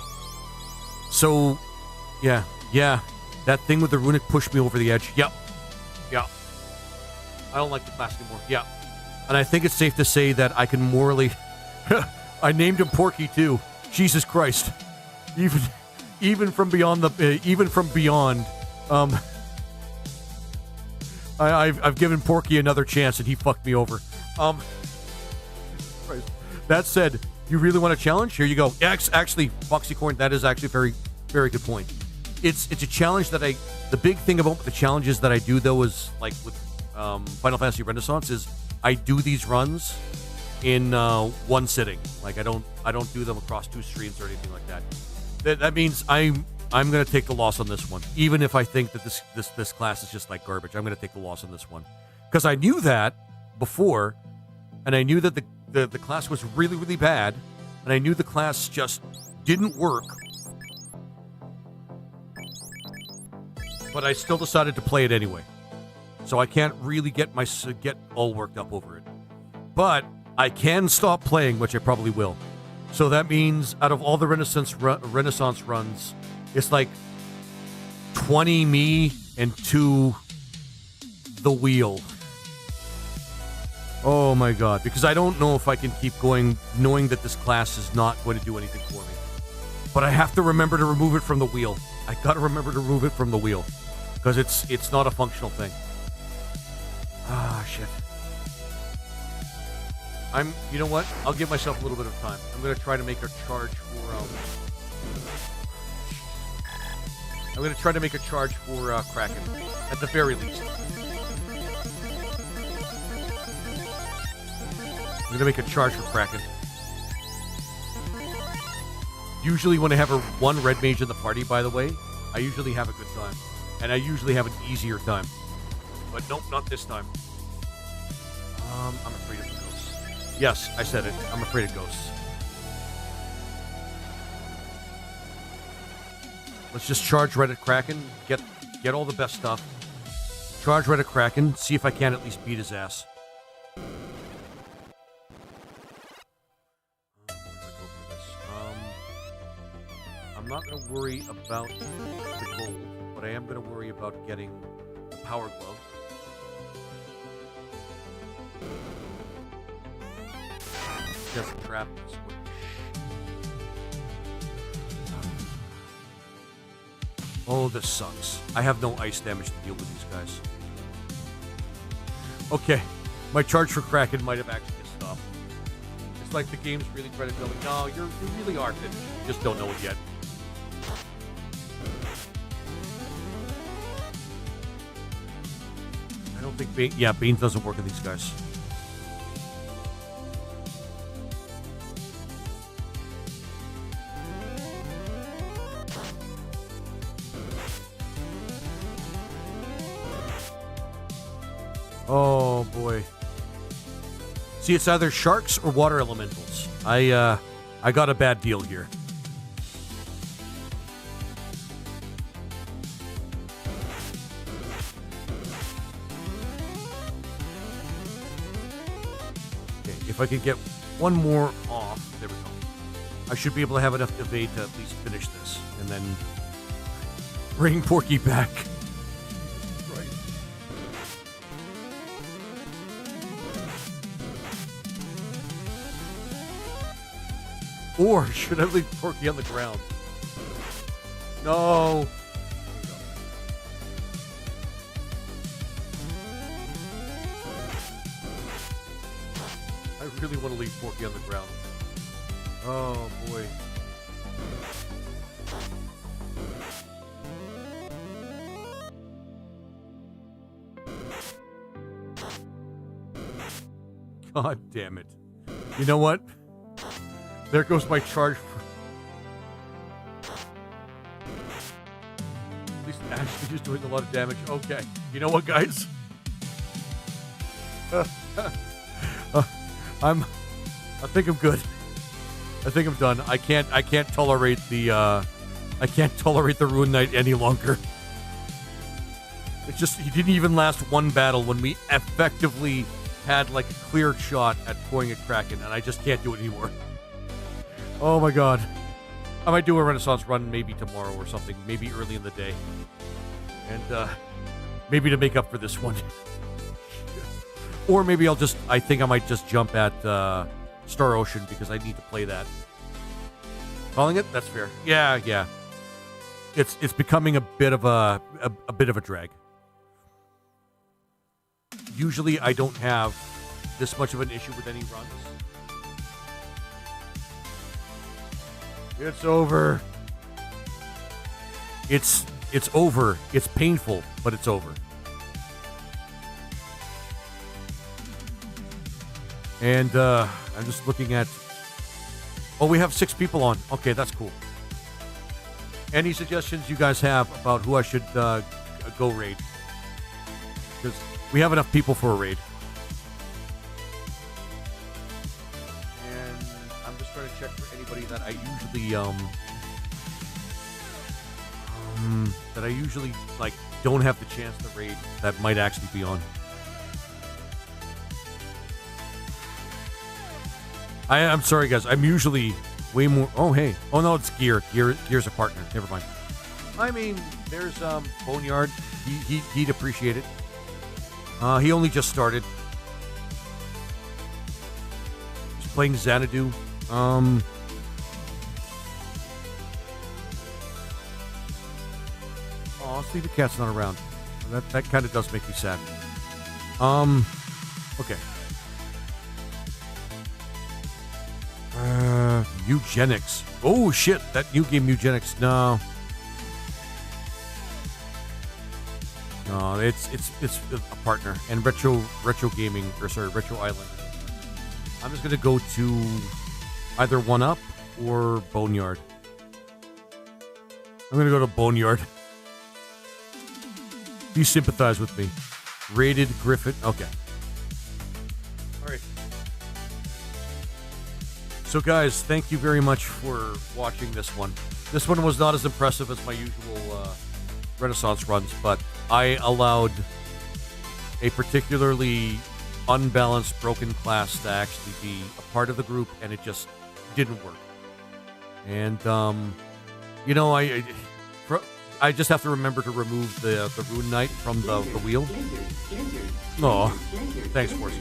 So, yeah. That thing with the runic pushed me over the edge. Yep. I don't like the class anymore. Yeah. And I think it's safe to say that I can morally... I named him Porky, too. Jesus Christ. Even from beyond the... I've given Porky another chance, and he fucked me over. That said, you really want a challenge? Here you go. Actually, Foxycorn, that is actually a very, very good point. It's a challenge that the big thing about the challenges that I do, though, is like with Final Fantasy Renaissance, is I do these runs in one sitting. Like, I don't do them across 2 streams or anything like that. That means I'm going to take the loss on this one, even if I think that this class is just like garbage. I'm going to take the loss on this one because I knew that before, and I knew that the class was really, really bad, and I knew the class just didn't work. But I still decided to play it anyway. So I can't really get all worked up over it. But I can stop playing, which I probably will. So that means out of all the Renaissance runs, it's like 20 me and 2 the wheel. Oh my god. Because I don't know if I can keep going knowing that this class is not going to do anything for me. But I have to remember to remove it from the wheel. I gotta remember to remove it from the wheel. Because it's not a functional thing. Ah, shit. You know what? I'll give myself a little bit of time. I'm going to try to make a charge for, I'm going to try to make a charge for, Kraken. At the very least. I'm going to make a charge for Kraken. Usually when I have one red mage in the party, by the way, I usually have a good time. And I usually have an easier time. But nope, not this time. I'm afraid of the ghosts. Yes, I said it. I'm afraid of ghosts. Let's just charge right at Kraken. Get get all the best stuff, charge right at Kraken, see if I can at least beat his ass. I'm not going to worry about the gold, but I am going to worry about getting the power glove. Just trap this one. Oh, this sucks. I have no ice damage to deal with these guys. Okay, my charge for Kraken might have actually stopped. It's like the game's really trying to tell me, no, you really are finished. You just don't know it yet. I don't think Bane... Yeah, Bane doesn't work on these guys. Oh, boy. See, it's either sharks or water elementals. I got a bad deal here. Okay, if I can get one more off, there we go. I should be able to have enough evade to at least finish this, and then bring Porky back. Or should I leave Porky on the ground? No. I really want to leave Porky on the ground. Oh, boy. God damn it. You know what? There goes my charge. At least Ashley is doing a lot of damage. Okay. You know what, guys? I think I'm good. I think I'm done. I can't tolerate the RuneKnight any longer. It's just he didn't even last one battle when we effectively had like a clear shot at pouring a Kraken, and I just can't do it anymore. Oh my god. I might do a Renaissance run maybe tomorrow or something, maybe early in the day. And maybe to make up for this one. Or maybe I think I might just jump at Star Ocean because I need to play that. Calling it? That's fair. Yeah. It's becoming a bit of a drag. Usually I don't have this much of an issue with any runs. It's over. It's over. It's painful, but it's over. And I'm just looking at... Oh, we have 6 people on. Okay, that's cool. Any suggestions you guys have about who I should go raid? Because we have enough people for a raid. And I'm just trying to check for anybody that I usually like don't have the chance to raid that might actually be on. I'm sorry, guys. I'm usually way more... Oh, hey. Oh, no, it's Gear. Gear's a partner. Never mind. I mean, there's Boneyard. He'd appreciate it. He only just started. He's playing Xanadu. Oh, Sleepy Cat's not around. That kind of does make me sad. Okay. Eugenics. Oh shit! That new game, Eugenics. No, it's a partner and retro gaming, or sorry, Retro Island. I'm just gonna go to either One Up or Boneyard. I'm gonna go to Boneyard. Please sympathize with me. Rated Griffin. Okay. Alright. So guys, thank you very much for watching this one. This one was not as impressive as my usual Renaissance runs, but I allowed a particularly unbalanced broken class to actually be a part of the group, and it just didn't work. And you know, I just have to remember to remove the RuneKnight from the wheel. Oh, thanks, Force.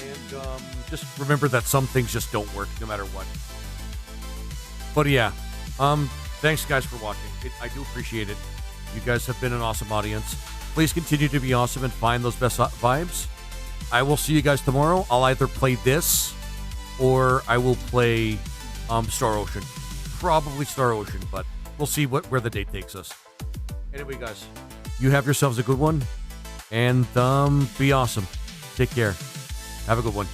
And just remember that some things just don't work no matter what. But yeah, thanks guys for watching. I do appreciate it. You guys have been an awesome audience. Please continue to be awesome and find those best vibes. I will see you guys tomorrow. I'll either play this or I will play Star Ocean. Probably Star Ocean, but we'll see where the day takes us. Anyway, guys, you have yourselves a good one, and be awesome. Take care. Have a good one.